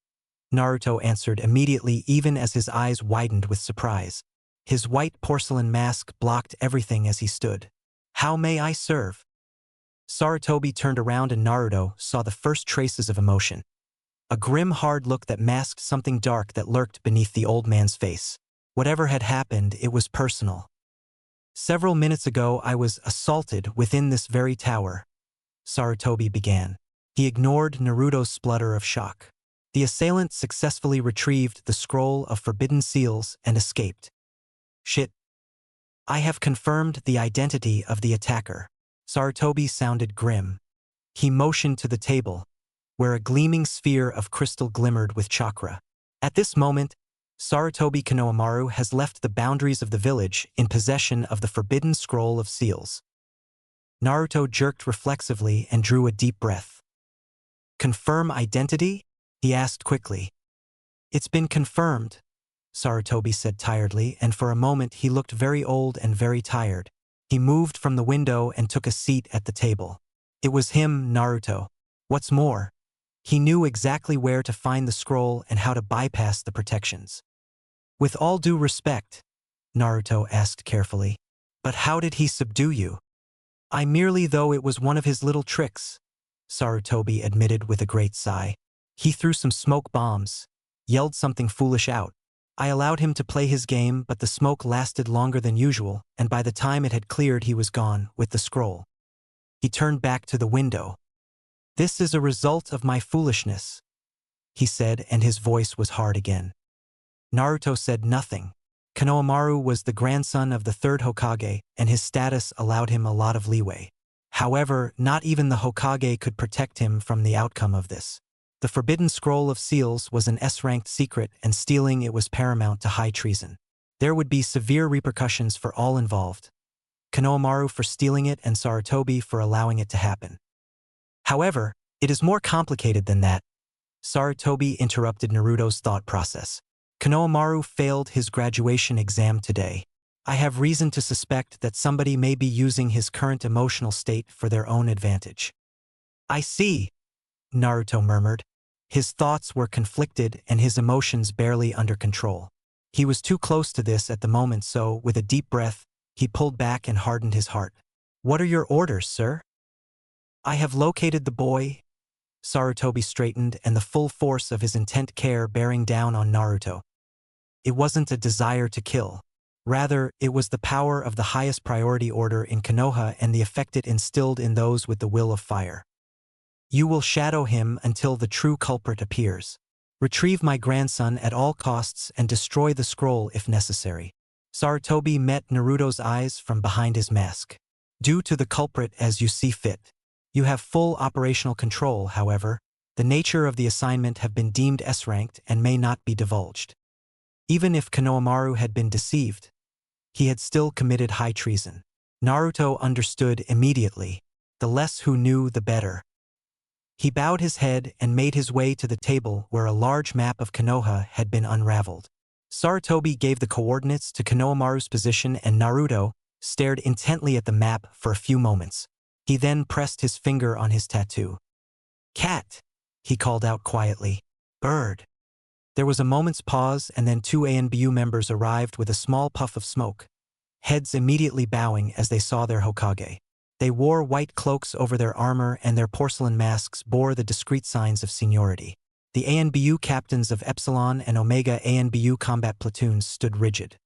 Naruto answered immediately, even as his eyes widened with surprise. His white porcelain mask blocked everything as he stood. How may I serve? Sarutobi turned around and Naruto saw the first traces of emotion. A grim, hard look that masked something dark that lurked beneath the old man's face. Whatever had happened, it was personal. Several minutes ago I was assaulted within this very tower, Sarutobi began. He ignored Naruto's splutter of shock. The assailant successfully retrieved the scroll of forbidden seals and escaped. Shit. I have confirmed the identity of the attacker. Sarutobi sounded grim. He motioned to the table, where a gleaming sphere of crystal glimmered with chakra. At this moment, Sarutobi Konohamaru has left the boundaries of the village in possession of the forbidden scroll of seals. Naruto jerked reflexively and drew a deep breath. Confirm identity? He asked quickly. It's been confirmed, Sarutobi said tiredly, and for a moment he looked very old and very tired. He moved from the window and took a seat at the table. It was him, Naruto. What's more, he knew exactly where to find the scroll and how to bypass the protections. With all due respect, Naruto asked carefully, but how did he subdue you? I merely, though it was one of his little tricks, Sarutobi admitted with a great sigh. He threw some smoke bombs, yelled something foolish out. I allowed him to play his game, but the smoke lasted longer than usual, and by the time it had cleared he was gone, with the scroll. He turned back to the window. This is a result of my foolishness, he said, and his voice was hard again. Naruto said nothing. Konohamaru was the grandson of the third Hokage, and his status allowed him a lot of leeway. However, not even the Hokage could protect him from the outcome of this. The Forbidden Scroll of Seals was an S-ranked secret, and stealing it was paramount to high treason. There would be severe repercussions for all involved. Konohamaru for stealing it and Sarutobi for allowing it to happen. However, it is more complicated than that. Sarutobi interrupted Naruto's thought process. Konohamaru failed his graduation exam today. I have reason to suspect that somebody may be using his current emotional state for their own advantage. I see, Naruto murmured. His thoughts were conflicted and his emotions barely under control. He was too close to this at the moment, so, with a deep breath, he pulled back and hardened his heart. What are your orders, sir? I have located the boy. Sarutobi straightened, and the full force of his intent care bearing down on Naruto. It wasn't a desire to kill. Rather, it was the power of the highest priority order in Konoha and the effect it instilled in those with the will of fire. You will shadow him until the true culprit appears. Retrieve my grandson at all costs and destroy the scroll if necessary. Sarutobi met Naruto's eyes from behind his mask. Do to the culprit as you see fit. You have full operational control, however. The nature of the assignment have been deemed S-ranked and may not be divulged. Even if Konohamaru had been deceived, he had still committed high treason. Naruto understood immediately. The less who knew, the better. He bowed his head and made his way to the table where a large map of Konoha had been unraveled. Sarutobi gave the coordinates to Konohamaru's position and Naruto stared intently at the map for a few moments. He then pressed his finger on his tattoo. Cat, he called out quietly. Bird. There was a moment's pause and then 2 ANBU members arrived with a small puff of smoke, heads immediately bowing as they saw their Hokage. They wore white cloaks over their armor and their porcelain masks bore the discreet signs of seniority. The ANBU captains of Epsilon and Omega ANBU combat platoons stood rigid.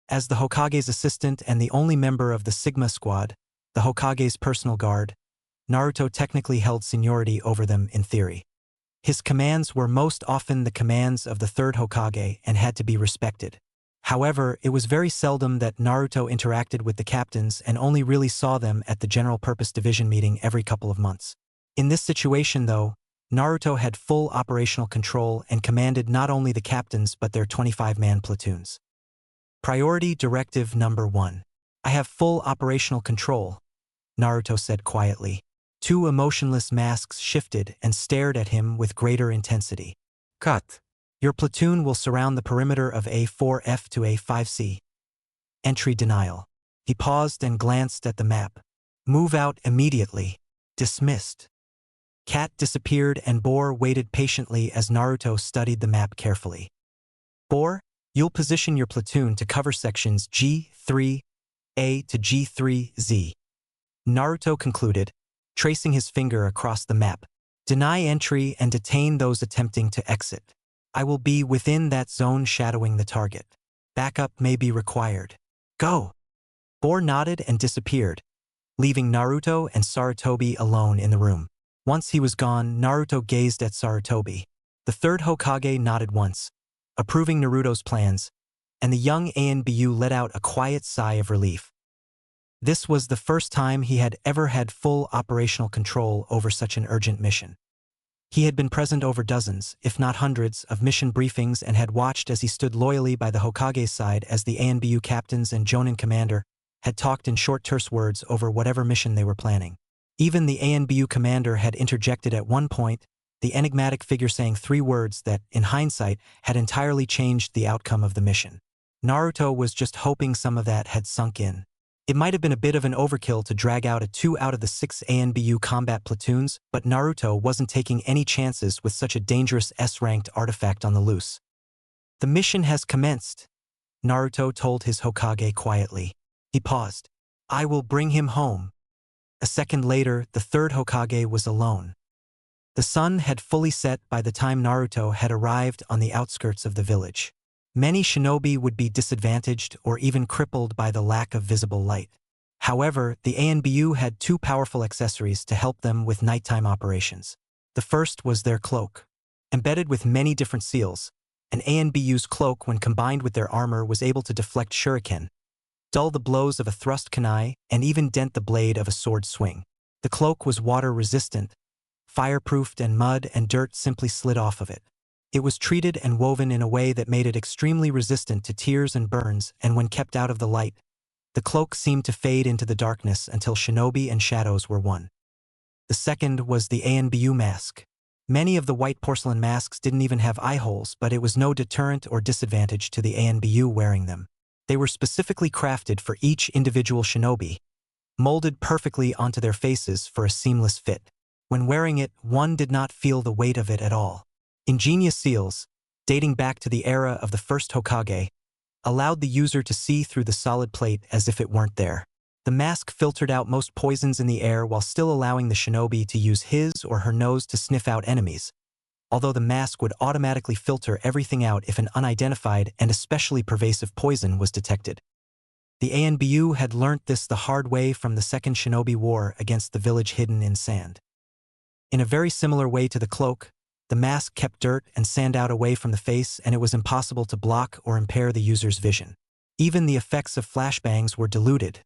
As the Hokage's assistant and the only member of the Sigma squad, the Hokage's personal guard, Naruto technically held seniority over them in theory. His commands were most often the commands of the third Hokage and had to be respected. However, it was very seldom that Naruto interacted with the captains and only really saw them at the General Purpose Division meeting every couple of months. In this situation, though, Naruto had full operational control and commanded not only the captains but their 25-man platoons. Priority Directive Number 1. I have full operational control, Naruto said quietly. 2 emotionless masks shifted and stared at him with greater intensity. Cut. Your platoon will surround the perimeter of A4F to A5C. Entry denial. He paused and glanced at the map. Move out immediately. Dismissed. Cat disappeared and Boar waited patiently as Naruto studied the map carefully. Boar, you'll position your platoon to cover sections G3A to G3Z. Naruto concluded, tracing his finger across the map. Deny entry and detain those attempting to exit. I will be within that zone shadowing the target. Backup may be required. Go! Boar nodded and disappeared, leaving Naruto and Sarutobi alone in the room. Once he was gone, Naruto gazed at Sarutobi. The third Hokage nodded once, approving Naruto's plans, and the young ANBU let out a quiet sigh of relief. This was the first time he had ever had full operational control over such an urgent mission. He had been present over dozens, if not hundreds, of mission briefings and had watched as he stood loyally by the Hokage's side as the ANBU captains and Jonin commander had talked in short terse words over whatever mission they were planning. Even the ANBU commander had interjected at one point, the enigmatic figure saying 3 words that, in hindsight, had entirely changed the outcome of the mission. Naruto was just hoping some of that had sunk in. It might have been a bit of an overkill to drag out a 2 out of the 6 ANBU combat platoons, but Naruto wasn't taking any chances with such a dangerous S-ranked artifact on the loose. The mission has commenced, Naruto told his Hokage quietly. He paused. I will bring him home. A second later, the third Hokage was alone. The sun had fully set by the time Naruto had arrived on the outskirts of the village. Many shinobi would be disadvantaged or even crippled by the lack of visible light. However, the ANBU had 2 powerful accessories to help them with nighttime operations. The first was their cloak. Embedded with many different seals, an ANBU's cloak when combined with their armor was able to deflect shuriken, dull the blows of a thrust kunai, and even dent the blade of a sword swing. The cloak was water-resistant, fireproofed, and mud and dirt simply slid off of it. It was treated and woven in a way that made it extremely resistant to tears and burns, and when kept out of the light, the cloak seemed to fade into the darkness until shinobi and shadows were one. The second was the ANBU mask. Many of the white porcelain masks didn't even have eye holes, but it was no deterrent or disadvantage to the ANBU wearing them. They were specifically crafted for each individual shinobi, molded perfectly onto their faces for a seamless fit. When wearing it, one did not feel the weight of it at all. Ingenious seals, dating back to the era of the first Hokage, allowed the user to see through the solid plate as if it weren't there. The mask filtered out most poisons in the air while still allowing the shinobi to use his or her nose to sniff out enemies, although the mask would automatically filter everything out if an unidentified and especially pervasive poison was detected. The ANBU had learnt this the hard way from the Second Shinobi War against the village hidden in sand. In a very similar way to the cloak, the mask kept dirt and sand out away from the face, and it was impossible to block or impair the user's vision. Even the effects of flashbangs were diluted.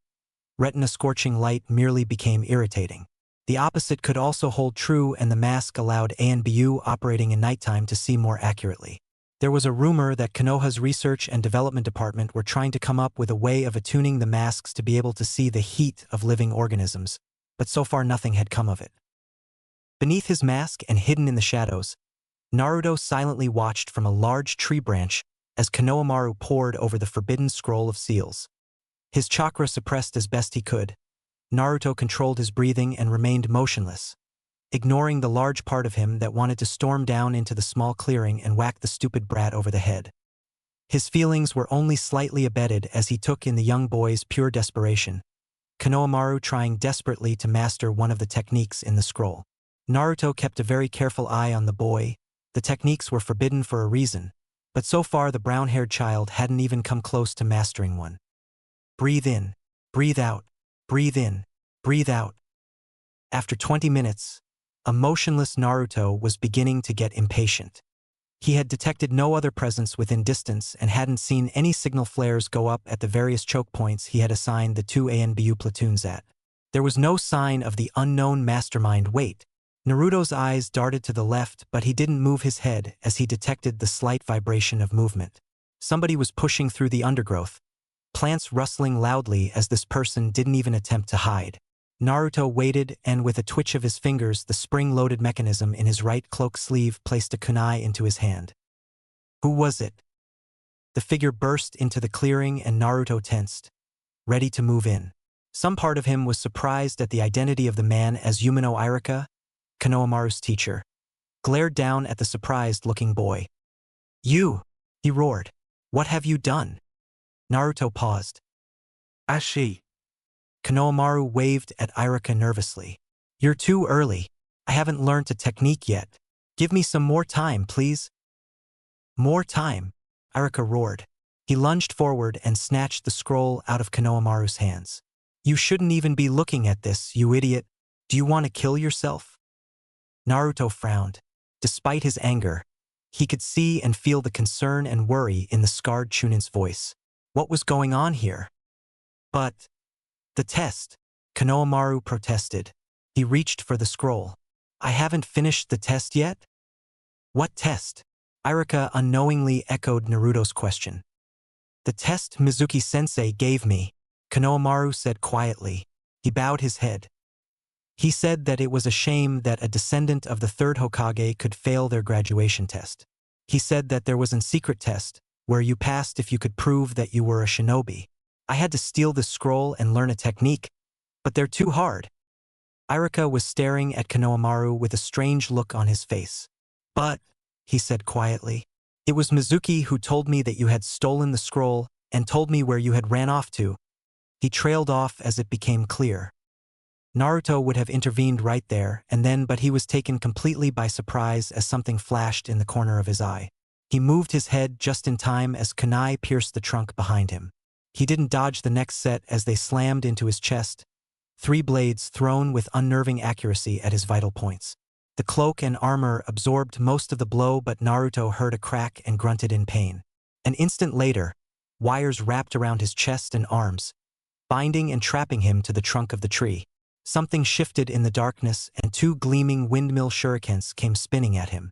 Retina-scorching light merely became irritating. The opposite could also hold true, and the mask allowed ANBU operating in nighttime to see more accurately. There was a rumor that Konoha's research and development department were trying to come up with a way of attuning the masks to be able to see the heat of living organisms, but so far nothing had come of it. Beneath his mask and hidden in the shadows, Naruto silently watched from a large tree branch as Konohamaru pored over the forbidden scroll of seals. His chakra suppressed as best he could, Naruto controlled his breathing and remained motionless, ignoring the large part of him that wanted to storm down into the small clearing and whack the stupid brat over the head. His feelings were only slightly abated as he took in the young boy's pure desperation, Konohamaru trying desperately to master one of the techniques in the scroll. Naruto kept a very careful eye on the boy. The techniques were forbidden for a reason, but so far the brown-haired child hadn't even come close to mastering one. Breathe in, breathe out, breathe in, breathe out. After 20 minutes, a motionless Naruto was beginning to get impatient. He had detected no other presence within distance and hadn't seen any signal flares go up at the various choke points he had assigned the 2 ANBU platoons at. There was no sign of the unknown mastermind. Wait. Naruto's eyes darted to the left, but he didn't move his head as he detected the slight vibration of movement. Somebody was pushing through the undergrowth, plants rustling loudly as this person didn't even attempt to hide. Naruto waited, and with a twitch of his fingers, the spring-loaded mechanism in his right cloak sleeve placed a kunai into his hand. Who was it? The figure burst into the clearing and Naruto tensed, ready to move in. Some part of him was surprised at the identity of the man as Yumino Irika, Konohamaru's teacher, glared down at the surprised-looking boy. You! He roared. What have you done? Naruto paused. Ashi. Konohamaru waved at Irika nervously. You're too early. I haven't learned a technique yet. Give me some more time, please. More time, Irika roared. He lunged forward and snatched the scroll out of Konohamaru's hands. You shouldn't even be looking at this, you idiot. Do you want to kill yourself? Naruto frowned. Despite his anger, he could see and feel the concern and worry in the scarred Chunin's voice. What was going on here? But the test, Konohamaru protested. He reached for the scroll. I haven't finished the test yet? What test? Irika unknowingly echoed Naruto's question. The test Mizuki-sensei gave me, Konohamaru said quietly. He bowed his head. He said that it was a shame that a descendant of the third Hokage could fail their graduation test. He said that there was a secret test, where you passed if you could prove that you were a shinobi. I had to steal the scroll and learn a technique, but they're too hard. Irika was staring at Konohamaru with a strange look on his face. But, he said quietly, it was Mizuki who told me that you had stolen the scroll and told me where you had ran off to. He trailed off as it became clear. Naruto would have intervened right there and then, but he was taken completely by surprise as something flashed in the corner of his eye. He moved his head just in time as kunai pierced the trunk behind him. He didn't dodge the next set as they slammed into his chest, 3 blades thrown with unnerving accuracy at his vital points. The cloak and armor absorbed most of the blow, but Naruto heard a crack and grunted in pain. An instant later, wires wrapped around his chest and arms, binding and trapping him to the trunk of the tree. Something shifted in the darkness and 2 gleaming windmill shurikens came spinning at him.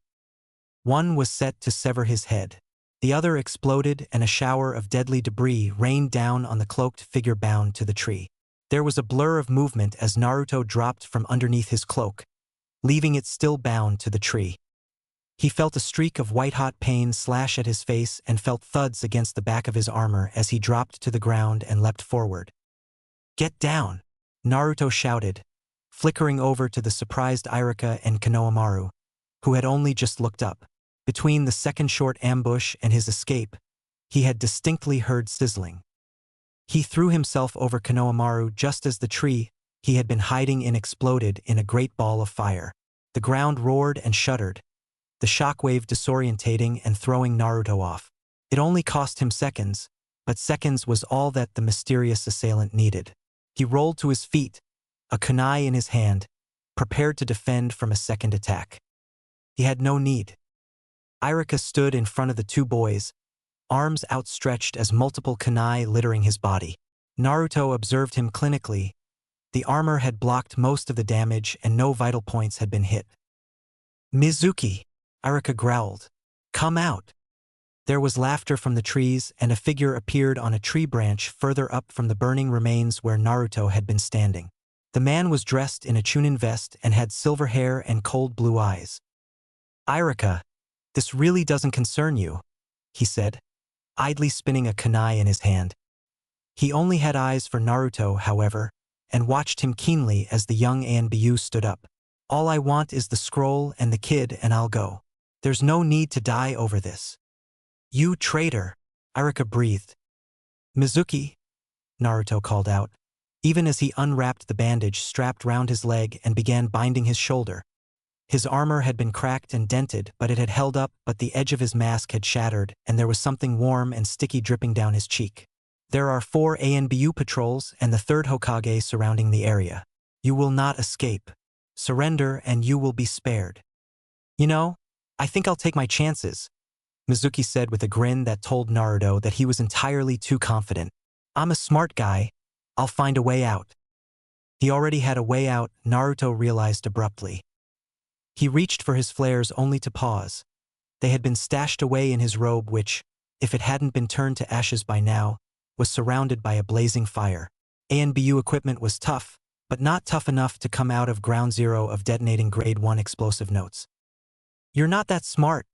One was set to sever his head. The other exploded and a shower of deadly debris rained down on the cloaked figure bound to the tree. There was a blur of movement as Naruto dropped from underneath his cloak, leaving it still bound to the tree. He felt a streak of white-hot pain slash at his face and felt thuds against the back of his armor as he dropped to the ground and leapt forward. "Get down!" Naruto shouted, flickering over to the surprised Irika and Konohamaru, who had only just looked up. Between the second short ambush and his escape, he had distinctly heard sizzling. He threw himself over Konohamaru just as the tree he had been hiding in exploded in a great ball of fire. The ground roared and shuddered, the shockwave disorientating and throwing Naruto off. It only cost him seconds, but seconds was all that the mysterious assailant needed. He rolled to his feet, a kunai in his hand, prepared to defend from a second attack. He had no need. Irika stood in front of the two boys, arms outstretched as multiple kunai littering his body. Naruto observed him clinically. The armor had blocked most of the damage and no vital points had been hit. "Mizuki," Irika growled. "Come out." There was laughter from the trees and a figure appeared on a tree branch further up from the burning remains where Naruto had been standing. The man was dressed in a chunin vest and had silver hair and cold blue eyes. "Irika, this really doesn't concern you," he said, idly spinning a kunai in his hand. He only had eyes for Naruto, however, and watched him keenly as the young ANBU stood up. "All I want is the scroll and the kid and I'll go. There's no need to die over this." "You traitor," Irika breathed. "Mizuki," Naruto called out, even as he unwrapped the bandage strapped round his leg and began binding his shoulder. His armor had been cracked and dented, but it had held up, but the edge of his mask had shattered, and there was something warm and sticky dripping down his cheek. "There are 4 ANBU patrols and the 3rd Hokage surrounding the area. You will not escape. Surrender and you will be spared." "You know, I think I'll take my chances," Mizuki said with a grin that told Naruto that he was entirely too confident. "I'm a smart guy. I'll find a way out." He already had a way out, Naruto realized abruptly. He reached for his flares only to pause. They had been stashed away in his robe which, if it hadn't been turned to ashes by now, was surrounded by a blazing fire. ANBU equipment was tough, but not tough enough to come out of ground zero of detonating grade 1 explosive notes. "You're not that smart,"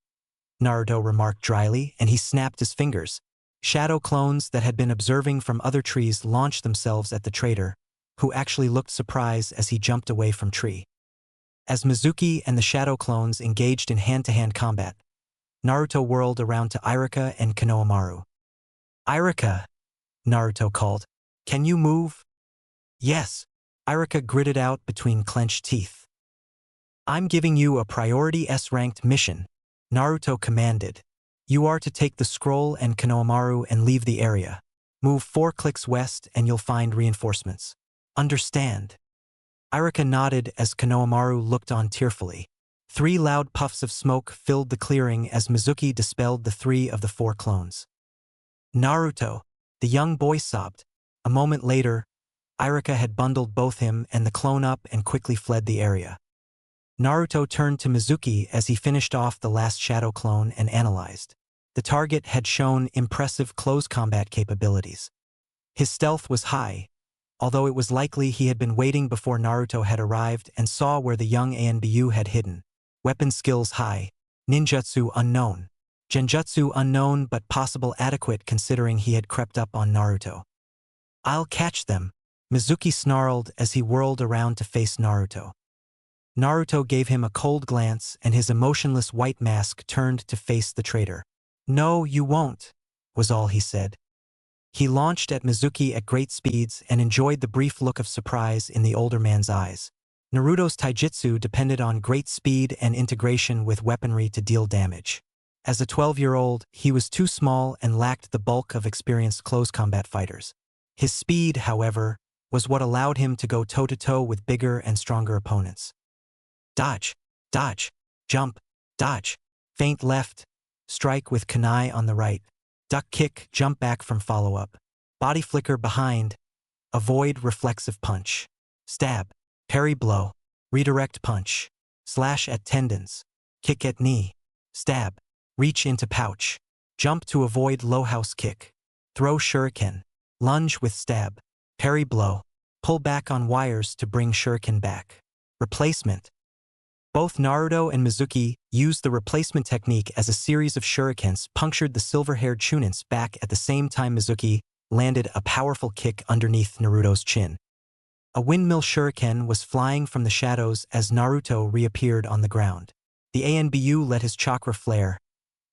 Naruto remarked dryly, and he snapped his fingers. Shadow clones that had been observing from other trees launched themselves at the traitor, who actually looked surprised as he jumped away from tree. As Mizuki and the shadow clones engaged in hand-to-hand combat, Naruto whirled around to Irika and Konohamaru. "Irika," Naruto called. "Can you move?" "Yes," Irika gritted out between clenched teeth. "I'm giving you a priority S-ranked mission," Naruto commanded. "You are to take the scroll and Konohamaru and leave the area. Move 4 clicks west and you'll find reinforcements. Understand?" Irika nodded as Konohamaru looked on tearfully. 3 loud puffs of smoke filled the clearing as Mizuki dispelled the 3 of the 4 clones. "Naruto," the young boy sobbed. A moment later, Irika had bundled both him and the clone up and quickly fled the area. Naruto turned to Mizuki as he finished off the last shadow clone and analyzed. The target had shown impressive close combat capabilities. His stealth was high, although it was likely he had been waiting before Naruto had arrived and saw where the young ANBU had hidden. Weapon skills high, ninjutsu unknown, genjutsu unknown but possible adequate considering he had crept up on Naruto. "I'll catch them," Mizuki snarled as he whirled around to face Naruto. Naruto gave him a cold glance and his emotionless white mask turned to face the traitor. "No, you won't," was all he said. He launched at Mizuki at great speeds and enjoyed the brief look of surprise in the older man's eyes. Naruto's taijutsu depended on great speed and integration with weaponry to deal damage. As a 12-year-old, he was too small and lacked the bulk of experienced close combat fighters. His speed, however, was what allowed him to go toe-to-toe with bigger and stronger opponents. Dodge, dodge, jump, dodge, feint left, strike with kunai on the right, duck kick, jump back from follow-up, body flicker behind, avoid reflexive punch, stab, parry blow, redirect punch, slash at tendons, kick at knee, stab, reach into pouch, jump to avoid low house kick, throw shuriken, lunge with stab, parry blow, pull back on wires to bring shuriken back, replacement, Both Naruto and Mizuki used the replacement technique as a series of shurikens punctured the silver-haired Chunin's back at the same time Mizuki landed a powerful kick underneath Naruto's chin. A windmill shuriken was flying from the shadows as Naruto reappeared on the ground. The ANBU let his chakra flare,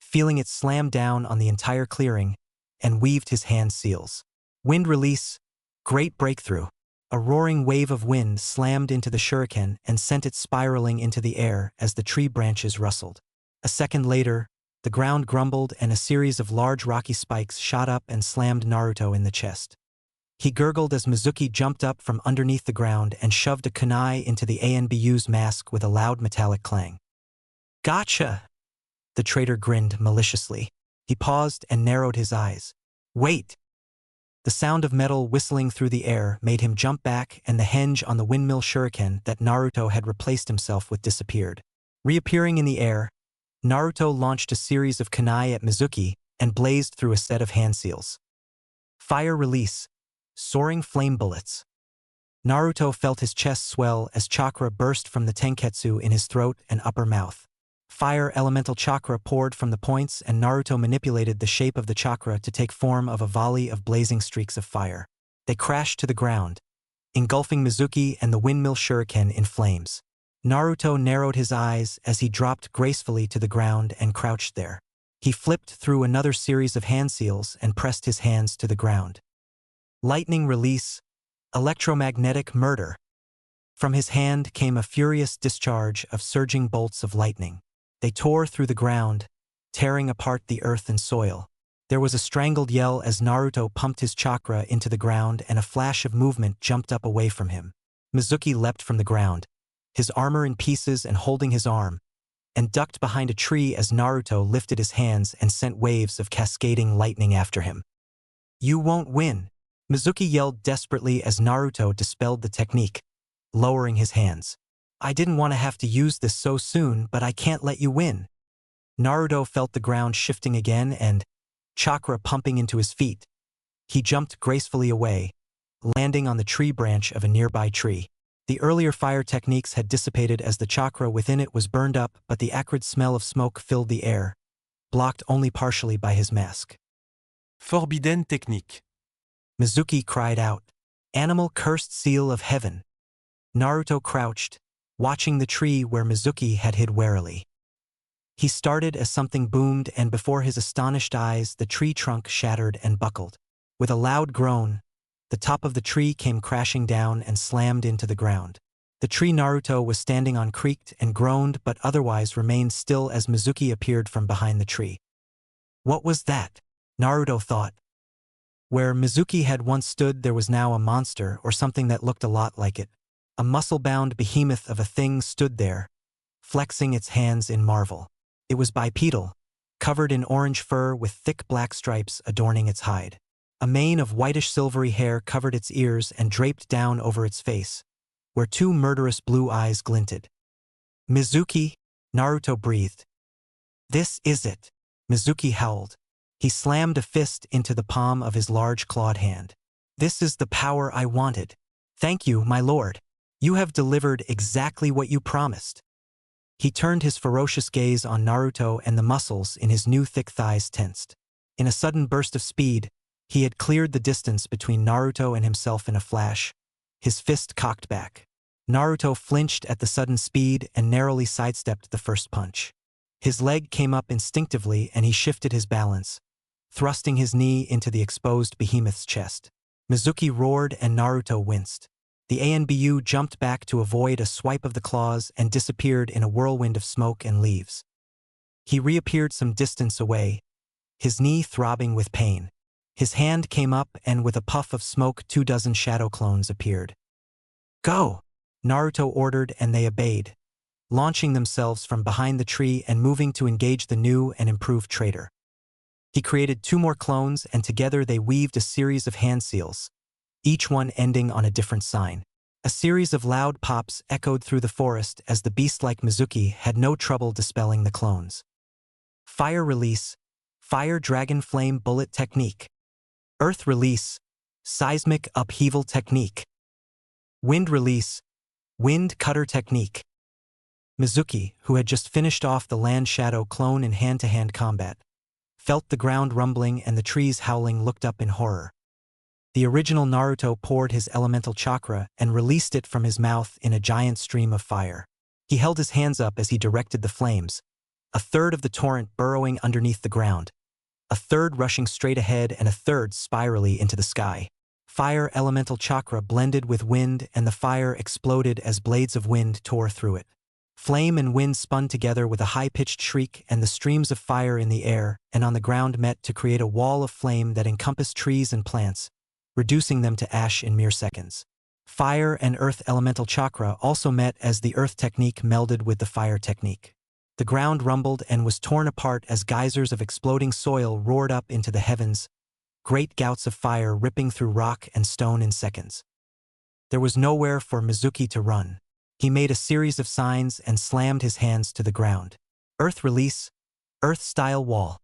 feeling it slam down on the entire clearing, and weaved his hand seals. Wind release, great breakthrough. A roaring wave of wind slammed into the shuriken and sent it spiraling into the air as the tree branches rustled. A second later, the ground grumbled and a series of large rocky spikes shot up and slammed Naruto in the chest. He gurgled as Mizuki jumped up from underneath the ground and shoved a kunai into the ANBU's mask with a loud metallic clang. "Gotcha!" The traitor grinned maliciously. He paused and narrowed his eyes. "Wait!" The sound of metal whistling through the air made him jump back, and the henge on the windmill shuriken that Naruto had replaced himself with disappeared. Reappearing in the air, Naruto launched a series of kunai at Mizuki and blazed through a set of hand seals. Fire release, soaring flame bullets. Naruto felt his chest swell as chakra burst from the tenketsu in his throat and upper mouth. Fire elemental chakra poured from the points, and Naruto manipulated the shape of the chakra to take form of a volley of blazing streaks of fire. They crashed to the ground, engulfing Mizuki and the windmill shuriken in flames. Naruto narrowed his eyes as he dropped gracefully to the ground and crouched there. He flipped through another series of hand seals and pressed his hands to the ground. Lightning release, electromagnetic murder. From his hand came a furious discharge of surging bolts of lightning. They tore through the ground, tearing apart the earth and soil. There was a strangled yell as Naruto pumped his chakra into the ground, and a flash of movement jumped up away from him. Mizuki leapt from the ground, his armor in pieces and holding his arm, and ducked behind a tree as Naruto lifted his hands and sent waves of cascading lightning after him. "You won't win," Mizuki yelled desperately as Naruto dispelled the technique, lowering his hands. "I didn't want to have to use this so soon, but I can't let you win." Naruto felt the ground shifting again and chakra pumping into his feet. He jumped gracefully away, landing on the tree branch of a nearby tree. The earlier fire techniques had dissipated as the chakra within it was burned up, but the acrid smell of smoke filled the air, blocked only partially by his mask. Forbidden technique. Mizuki cried out, "Animal cursed seal of heaven." Naruto crouched, watching the tree where Mizuki had hid warily. He started as something boomed, and before his astonished eyes the tree trunk shattered and buckled. With a loud groan, the top of the tree came crashing down and slammed into the ground. The tree Naruto was standing on creaked and groaned, but otherwise remained still as Mizuki appeared from behind the tree. What was that? Naruto thought. Where Mizuki had once stood there was now a monster, or something that looked a lot like it. A muscle-bound behemoth of a thing stood there, flexing its hands in marvel. It was bipedal, covered in orange fur with thick black stripes adorning its hide. A mane of whitish silvery hair covered its ears and draped down over its face, where two murderous blue eyes glinted. "Mizuki," Naruto breathed. "This is it," Mizuki howled. He slammed a fist into the palm of his large clawed hand. "This is the power I wanted. Thank you, my lord. You have delivered exactly what you promised." He turned his ferocious gaze on Naruto, and the muscles in his new thick thighs tensed. In a sudden burst of speed, he had cleared the distance between Naruto and himself in a flash, his fist cocked back. Naruto flinched at the sudden speed and narrowly sidestepped the first punch. His leg came up instinctively and he shifted his balance, thrusting his knee into the exposed behemoth's chest. Mizuki roared and Naruto winced. The ANBU jumped back to avoid a swipe of the claws and disappeared in a whirlwind of smoke and leaves. He reappeared some distance away, his knee throbbing with pain. His hand came up, and with a puff of smoke 24 shadow clones appeared. "Go!" Naruto ordered, and they obeyed, launching themselves from behind the tree and moving to engage the new and improved traitor. He created 2 more clones, and together they weaved a series of hand seals, each one ending on a different sign. A series of loud pops echoed through the forest as the beast-like Mizuki had no trouble dispelling the clones. Fire release, fire dragon flame bullet technique. Earth release, seismic upheaval technique. Wind release, wind cutter technique. Mizuki, who had just finished off the Land Shadow clone in hand-to-hand combat, felt the ground rumbling and the trees howling, looked up in horror. The original Naruto poured his elemental chakra and released it from his mouth in a giant stream of fire. He held his hands up as he directed the flames, a third of the torrent burrowing underneath the ground, a third rushing straight ahead and a third spirally into the sky. Fire elemental chakra blended with wind and the fire exploded as blades of wind tore through it. Flame and wind spun together with a high-pitched shriek, and the streams of fire in the air and on the ground met to create a wall of flame that encompassed trees and plants, reducing them to ash in mere seconds. Fire and earth elemental chakra also met as the earth technique melded with the fire technique. The ground rumbled and was torn apart as geysers of exploding soil roared up into the heavens, great gouts of fire ripping through rock and stone in seconds. There was nowhere for Mizuki to run. He made a series of signs and slammed his hands to the ground. Earth release, earth-style wall.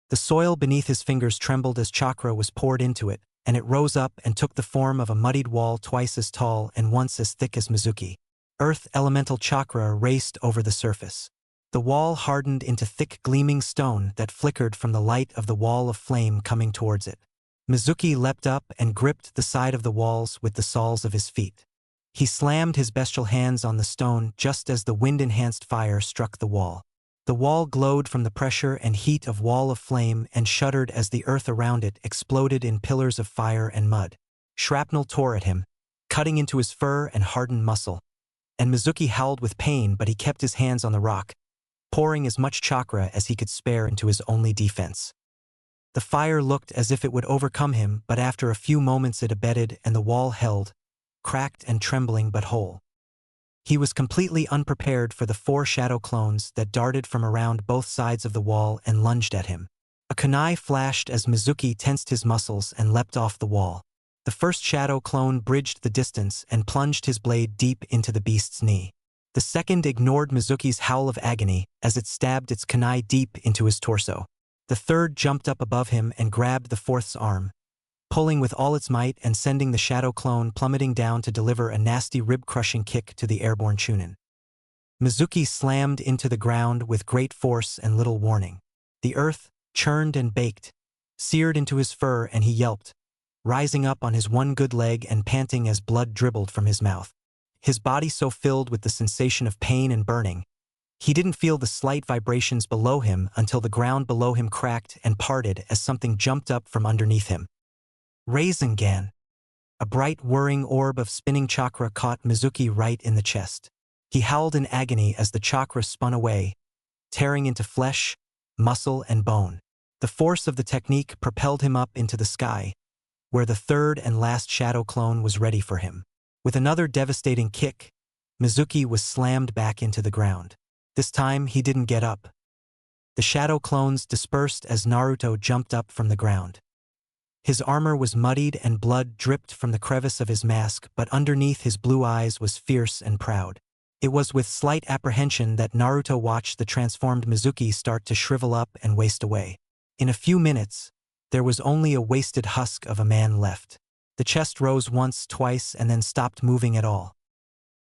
The soil beneath his fingers trembled as chakra was poured into it, and it rose up and took the form of a muddied wall twice as tall and once as thick as Mizuki. Earth elemental chakra raced over the surface. The wall hardened into thick gleaming stone that flickered from the light of the wall of flame coming towards it. Mizuki leapt up and gripped the side of the walls with the soles of his feet. He slammed his bestial hands on the stone just as the wind-enhanced fire struck the wall. The wall glowed from the pressure and heat of wall of flame and shuddered as the earth around it exploded in pillars of fire and mud. Shrapnel tore at him, cutting into his fur and hardened muscle. And Mizuki howled with pain, but he kept his hands on the rock, pouring as much chakra as he could spare into his only defense. The fire looked as if it would overcome him, but after a few moments it abated and the wall held, cracked and trembling but whole. He was completely unprepared for the 4 shadow clones that darted from around both sides of the wall and lunged at him. A kunai flashed as Mizuki tensed his muscles and leapt off the wall. The first shadow clone bridged the distance and plunged his blade deep into the beast's knee. The second ignored Mizuki's howl of agony as it stabbed its kunai deep into his torso. The third jumped up above him and grabbed the fourth's arm, pulling with all its might and sending the shadow clone plummeting down to deliver a nasty rib-crushing kick to the airborne Chunin. Mizuki slammed into the ground with great force and little warning. The earth churned and baked, seared into his fur, and he yelped, rising up on his one good leg and panting as blood dribbled from his mouth. His body so filled with the sensation of pain and burning, he didn't feel the slight vibrations below him until the ground below him cracked and parted as something jumped up from underneath him. Rasengan. A bright whirring orb of spinning chakra caught Mizuki right in the chest. He howled in agony as the chakra spun away, tearing into flesh, muscle, and bone. The force of the technique propelled him up into the sky, where the third and last shadow clone was ready for him. With another devastating kick, Mizuki was slammed back into the ground. This time he didn't get up. The shadow clones dispersed as Naruto jumped up from the ground. His armor was muddied and blood dripped from the crevice of his mask, but underneath his blue eyes was fierce and proud. It was with slight apprehension that Naruto watched the transformed Mizuki start to shrivel up and waste away. In a few minutes, there was only a wasted husk of a man left. The chest rose once, twice, and then stopped moving at all.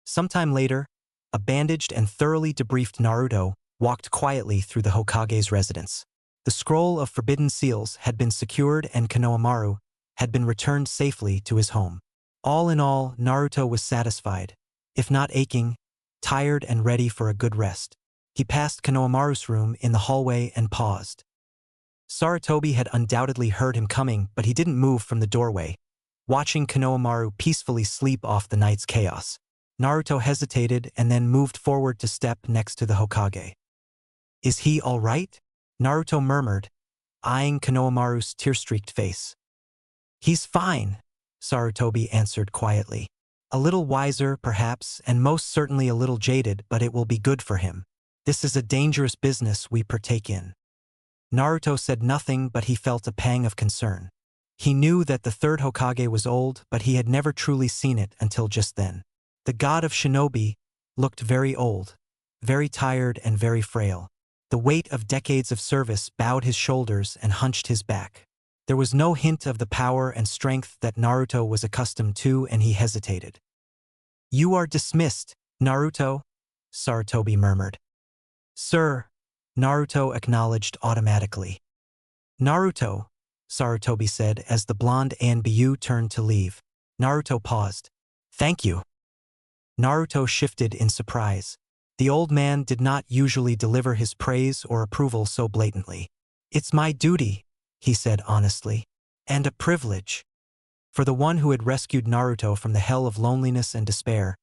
Sometime later, a bandaged and thoroughly debriefed Naruto walked quietly through the Hokage's residence. The scroll of forbidden seals had been secured and Konohamaru had been returned safely to his home. All in all, Naruto was satisfied, if not aching, tired and ready for a good rest. He passed Konohamaru's room in the hallway and paused. Sarutobi had undoubtedly heard him coming, but he didn't move from the doorway, watching Konohamaru peacefully sleep off the night's chaos. Naruto hesitated and then moved forward to step next to the Hokage. "Is he all right?" Naruto murmured, eyeing Konohamaru's tear-streaked face. "He's fine," Sarutobi answered quietly. "A little wiser, perhaps, and most certainly a little jaded, but it will be good for him. This is a dangerous business we partake in." Naruto said nothing, but he felt a pang of concern. He knew that the third Hokage was old, but he had never truly seen it until just then. The god of shinobi looked very old, very tired and very frail. The weight of decades of service bowed his shoulders and hunched his back. There was no hint of the power and strength that Naruto was accustomed to, and he hesitated. "You are dismissed, Naruto," Sarutobi murmured. Sir, Naruto acknowledged automatically. Naruto, Sarutobi said as the blonde ANBU turned to leave. Naruto paused. Thank you. Naruto shifted in surprise. The old man did not usually deliver his praise or approval so blatantly. It's my duty, he said honestly, and a privilege. For the one who had rescued Naruto from the hell of loneliness and despair,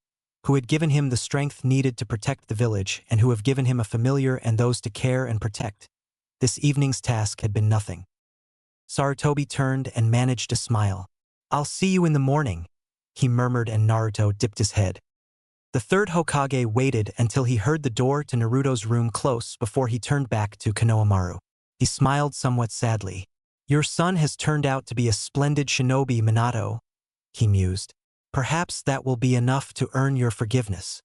who had given him the strength needed to protect the village and who have given him a familiar and those to care and protect, this evening's task had been nothing. Sarutobi turned and managed a smile. I'll see you in the morning, he murmured, and Naruto dipped his head. The third Hokage waited until he heard the door to Naruto's room close before he turned back to Konohamaru. He smiled somewhat sadly. Your son has turned out to be a splendid shinobi, Minato, he mused. Perhaps that will be enough to earn your forgiveness.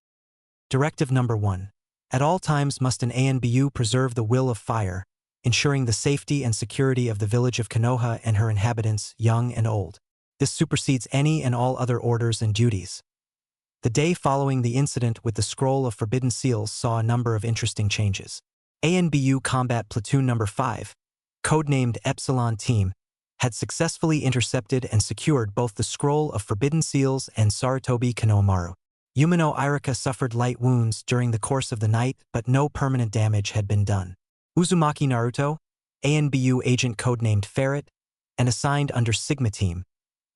Directive number 1. At all times must an ANBU preserve the will of fire, ensuring the safety and security of the village of Konoha and her inhabitants, young and old. This supersedes any and all other orders and duties. The day following the incident with the Scroll of Forbidden Seals saw a number of interesting changes. ANBU Combat Platoon No. 5, codenamed Epsilon Team, had successfully intercepted and secured both the Scroll of Forbidden Seals and Sarutobi Konohamaru. Yumino Irika suffered light wounds during the course of the night, but no permanent damage had been done. Uzumaki Naruto, ANBU agent codenamed Ferret, and assigned under Sigma Team,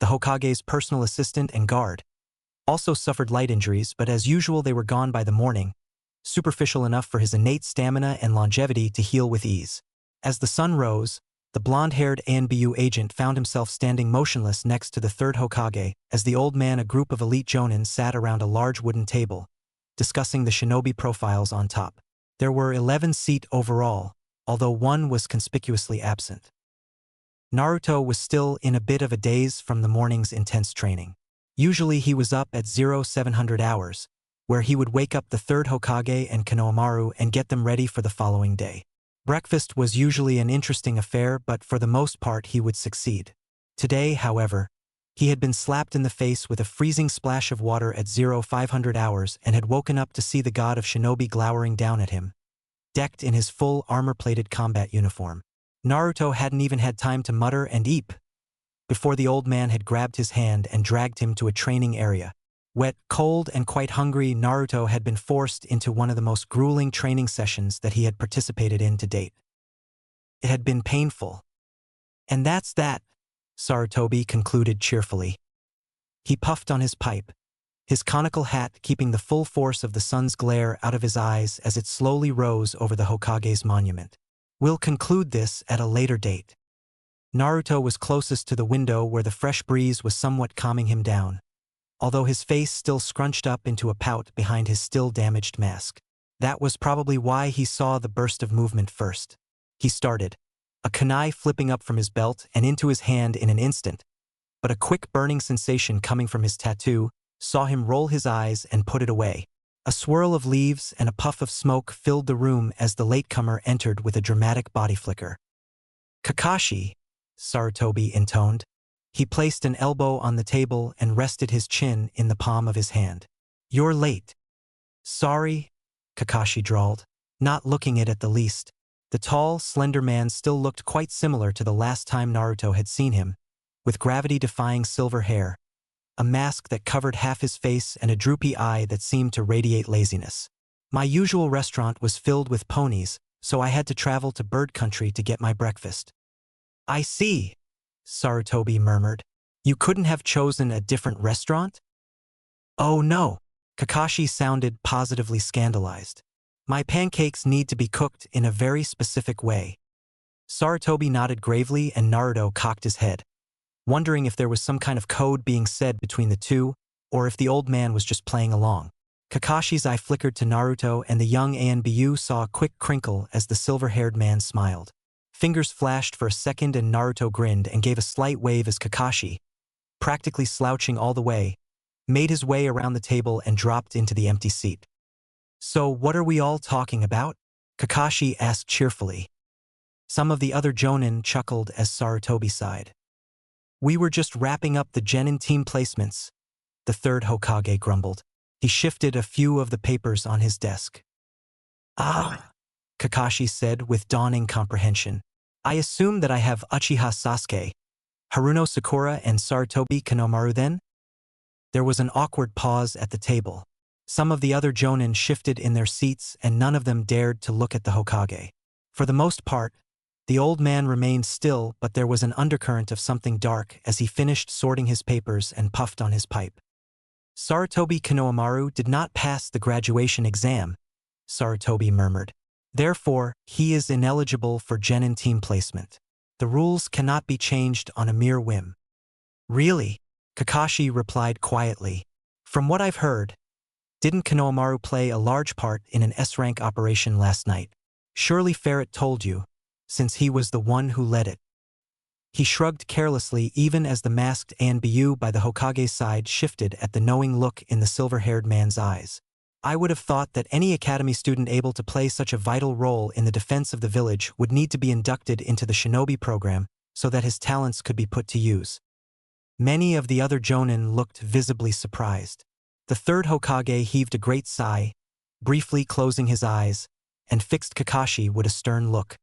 the Hokage's personal assistant and guard, also suffered light injuries, but as usual they were gone by the morning, superficial enough for his innate stamina and longevity to heal with ease. As the sun rose, the blonde-haired ANBU agent found himself standing motionless next to the third Hokage as the old man, a group of elite jonin, sat around a large wooden table, discussing the shinobi profiles on top. There were 11 seats overall, although one was conspicuously absent. Naruto was still in a bit of a daze from the morning's intense training. Usually he was up at 0700 hours, where he would wake up the third Hokage and Konohamaru and get them ready for the following day. Breakfast was usually an interesting affair, but for the most part he would succeed. Today, however, he had been slapped in the face with a freezing splash of water at 0500 hours and had woken up to see the god of shinobi glowering down at him, decked in his full armor-plated combat uniform. Naruto hadn't even had time to mutter and eep before the old man had grabbed his hand and dragged him to a training area. Wet, cold, and quite hungry, Naruto had been forced into one of the most grueling training sessions that he had participated in to date. It had been painful. And that's that, Sarutobi concluded cheerfully. He puffed on his pipe, his conical hat keeping the full force of the sun's glare out of his eyes as it slowly rose over the Hokage's monument. We'll conclude this at a later date. Naruto was closest to the window where the fresh breeze was somewhat calming him down, although his face still scrunched up into a pout behind his still damaged mask. That was probably why he saw the burst of movement first. He started, a kunai flipping up from his belt and into his hand in an instant, but a quick burning sensation coming from his tattoo saw him roll his eyes and put it away. A swirl of leaves and a puff of smoke filled the room as the latecomer entered with a dramatic body flicker. Kakashi, Sarutobi intoned. He placed an elbow on the table and rested his chin in the palm of his hand. You're late. Sorry, Kakashi drawled, not looking it at the least. The tall, slender man still looked quite similar to the last time Naruto had seen him, with gravity-defying silver hair, a mask that covered half his face and a droopy eye that seemed to radiate laziness. My usual restaurant was filled with ponies, so I had to travel to bird country to get my breakfast. I see, Sarutobi murmured. You couldn't have chosen a different restaurant? Oh no, Kakashi sounded positively scandalized. My pancakes need to be cooked in a very specific way. Sarutobi nodded gravely and Naruto cocked his head, wondering if there was some kind of code being said between the two, or if the old man was just playing along. Kakashi's eye flickered to Naruto and the young ANBU saw a quick crinkle as the silver-haired man smiled. Fingers flashed for a second and Naruto grinned and gave a slight wave as Kakashi, practically slouching all the way, made his way around the table and dropped into the empty seat. So what are we all talking about? Kakashi asked cheerfully. Some of the other jonin chuckled as Sarutobi sighed. We were just wrapping up the genin team placements, the third Hokage grumbled. He shifted a few of the papers on his desk. Ah, Kakashi said with dawning comprehension. I assume that I have Uchiha Sasuke, Haruno Sakura and Sarutobi Kanomaru then? There was an awkward pause at the table. Some of the other Jonin shifted in their seats and none of them dared to look at the Hokage. For the most part, the old man remained still, but there was an undercurrent of something dark as he finished sorting his papers and puffed on his pipe. Sarutobi Kanomaru did not pass the graduation exam, Sarutobi murmured. Therefore, he is ineligible for Genin team placement. The rules cannot be changed on a mere whim. Really? Kakashi replied quietly. From what I've heard, didn't Kanomaru play a large part in an S-rank operation last night? Surely Ferret told you, since he was the one who led it. He shrugged carelessly even as the masked ANBU by the Hokage's side shifted at the knowing look in the silver-haired man's eyes. I would have thought that any academy student able to play such a vital role in the defense of the village would need to be inducted into the shinobi program so that his talents could be put to use. Many of the other Jonin looked visibly surprised. The third Hokage heaved a great sigh, briefly closing his eyes, and fixed Kakashi with a stern look.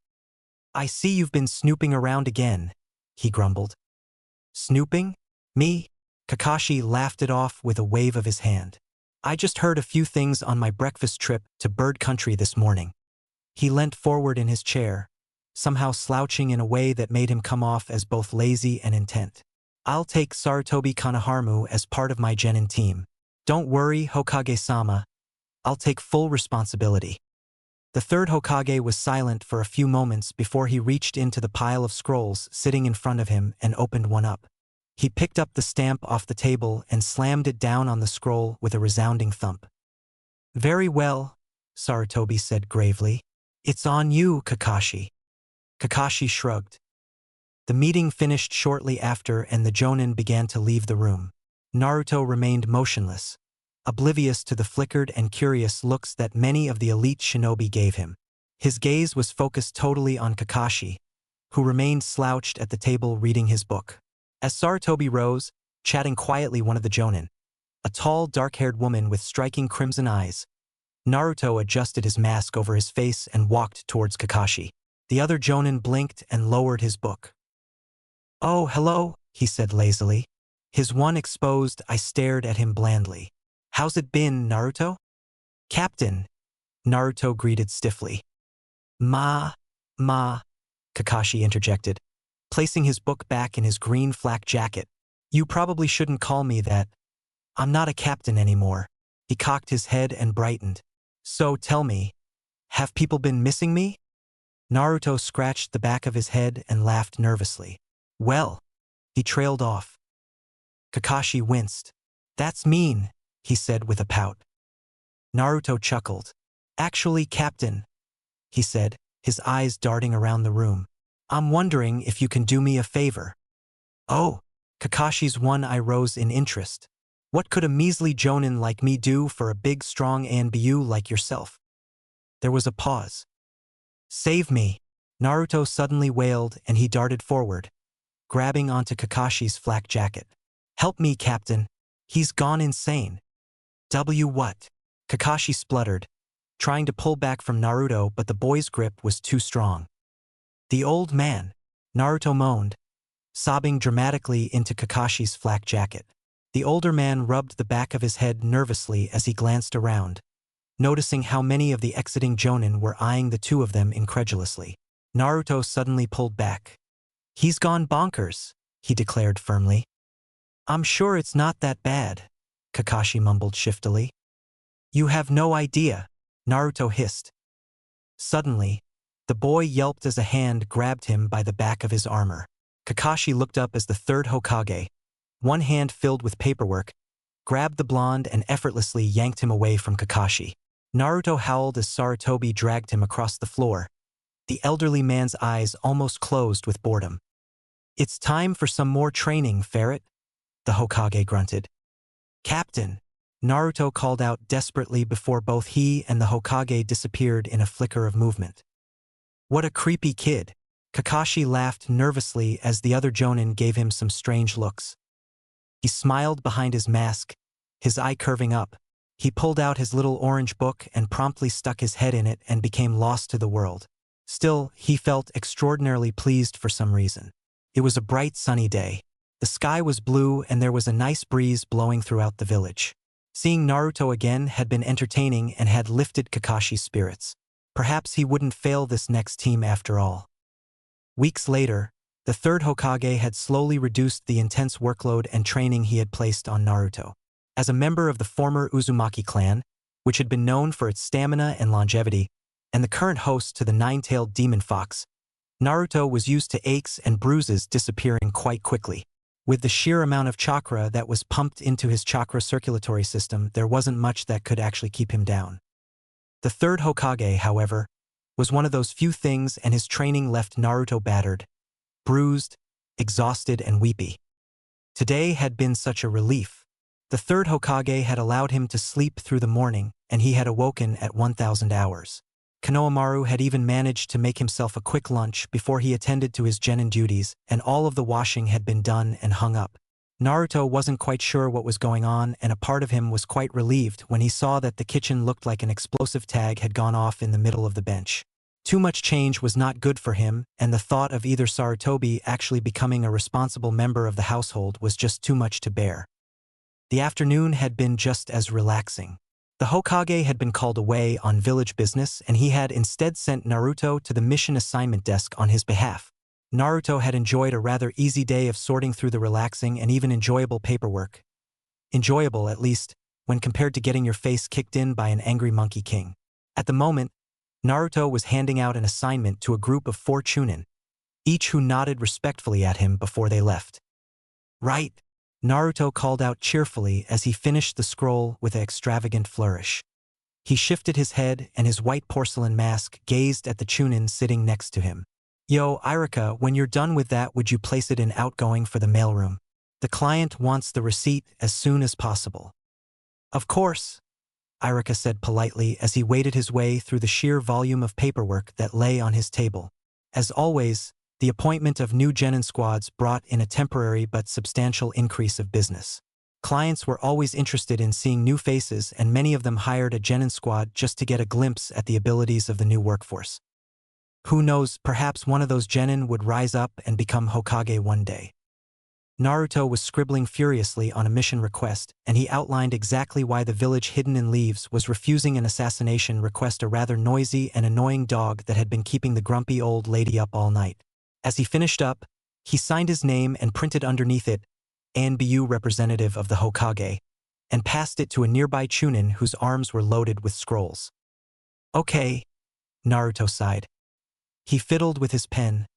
I see you've been snooping around again, he grumbled. Snooping? Me? Kakashi laughed it off with a wave of his hand. I just heard a few things on my breakfast trip to Bird Country this morning. He leant forward in his chair, somehow slouching in a way that made him come off as both lazy and intent. I'll take Sarutobi Kanoharu as part of my Genin team. Don't worry, Hokage-sama. I'll take full responsibility. The third Hokage was silent for a few moments before he reached into the pile of scrolls sitting in front of him and opened one up. He picked up the stamp off the table and slammed it down on the scroll with a resounding thump. Very well, Sarutobi said gravely. It's on you, Kakashi. Kakashi shrugged. The meeting finished shortly after and the Jonin began to leave the room. Naruto remained motionless, oblivious to the flickered and curious looks that many of the elite shinobi gave him. His gaze was focused totally on Kakashi, who remained slouched at the table reading his book. As Sarutobi rose, chatting quietly one of the Jonin, a tall, dark-haired woman with striking crimson eyes, Naruto adjusted his mask over his face and walked towards Kakashi. The other Jonin blinked and lowered his book. Oh, hello, he said lazily. His one exposed, I stared at him blandly. How's it been, Naruto? Captain, Naruto greeted stiffly. Ma, Kakashi interjected, placing his book back in his green flak jacket. You probably shouldn't call me that. I'm not a captain anymore. He cocked his head and brightened. So tell me, have people been missing me? Naruto scratched the back of his head and laughed nervously. Well, he trailed off. Kakashi winced. That's mean, he said with a pout. Naruto chuckled. Actually, Captain, he said, his eyes darting around the room. I'm wondering if you can do me a favor. Oh, Kakashi's one eye rose in interest. What could a measly Jonin like me do for a big, strong ANBU like yourself? There was a pause. Save me, Naruto suddenly wailed and he darted forward, grabbing onto Kakashi's flak jacket. Help me, Captain. He's gone insane. What? Kakashi spluttered, trying to pull back from Naruto, but the boy's grip was too strong. The old man, Naruto moaned, sobbing dramatically into Kakashi's flak jacket. The older man rubbed the back of his head nervously as he glanced around, noticing how many of the exiting Jonin were eyeing the two of them incredulously. Naruto suddenly pulled back. He's gone bonkers, he declared firmly. I'm sure it's not that bad, Kakashi mumbled shiftily. You have no idea, Naruto hissed. Suddenly, the boy yelped as a hand grabbed him by the back of his armor. Kakashi looked up as the third Hokage, one hand filled with paperwork, grabbed the blonde and effortlessly yanked him away from Kakashi. Naruto howled as Sarutobi dragged him across the floor. The elderly man's eyes almost closed with boredom. It's time for some more training, Ferret, the Hokage grunted. Captain, Naruto called out desperately before both he and the Hokage disappeared in a flicker of movement. What a creepy kid, Kakashi laughed nervously as the other Jonin gave him some strange looks. He smiled behind his mask, his eye curving up, He pulled out his little orange book and promptly stuck his head in it and became lost to the world. Still, he felt extraordinarily pleased for some reason. It was a bright sunny day. The sky was blue and there was a nice breeze blowing throughout the village. Seeing Naruto again had been entertaining and had lifted Kakashi's spirits. Perhaps he wouldn't fail this next team after all. Weeks later, the third Hokage had slowly reduced the intense workload and training he had placed on Naruto. As a member of the former Uzumaki clan, which had been known for its stamina and longevity, and the current host to the nine-tailed demon fox, Naruto was used to aches and bruises disappearing quite quickly. With the sheer amount of chakra that was pumped into his chakra circulatory system, there wasn't much that could actually keep him down. The third Hokage, however, was one of those few things, and his training left Naruto battered, bruised, exhausted, and weepy. Today had been such a relief. The third Hokage had allowed him to sleep through the morning, and he had awoken at 1,000 hours. Konohamaru had even managed to make himself a quick lunch before he attended to his genin duties, and all of the washing had been done and hung up. Naruto wasn't quite sure what was going on, and a part of him was quite relieved when he saw that the kitchen looked like an explosive tag had gone off in the middle of the bench. Too much change was not good for him, and the thought of either Sarutobi actually becoming a responsible member of the household was just too much to bear. The afternoon had been just as relaxing. The Hokage had been called away on village business, and he had instead sent Naruto to the mission assignment desk on his behalf. Naruto had enjoyed a rather easy day of sorting through the relaxing and even enjoyable paperwork. Enjoyable, at least, when compared to getting your face kicked in by an angry Monkey King. At the moment, Naruto was handing out an assignment to a group of 4 chunin, each who nodded respectfully at him before they left. "Right," Naruto called out cheerfully as he finished the scroll with an extravagant flourish. He shifted his head, and his white porcelain mask gazed at the chunin sitting next to him. "Yo, Irika, when you're done with that, would you place it in outgoing for the mailroom? The client wants the receipt as soon as possible." "Of course," Irika said politely as he waded his way through the sheer volume of paperwork that lay on his table. As always, the appointment of new genin squads brought in a temporary but substantial increase of business. Clients were always interested in seeing new faces, and many of them hired a genin squad just to get a glimpse at the abilities of the new workforce. Who knows, perhaps one of those genin would rise up and become Hokage one day. Naruto was scribbling furiously on a mission request, and he outlined exactly why the village hidden in leaves was refusing an assassination request, a rather noisy and annoying dog that had been keeping the grumpy old lady up all night. As he finished up, he signed his name and printed underneath it, ANBU representative of the Hokage, and passed it to a nearby chunin whose arms were loaded with scrolls. "Okay," Naruto sighed. He fiddled with his pen,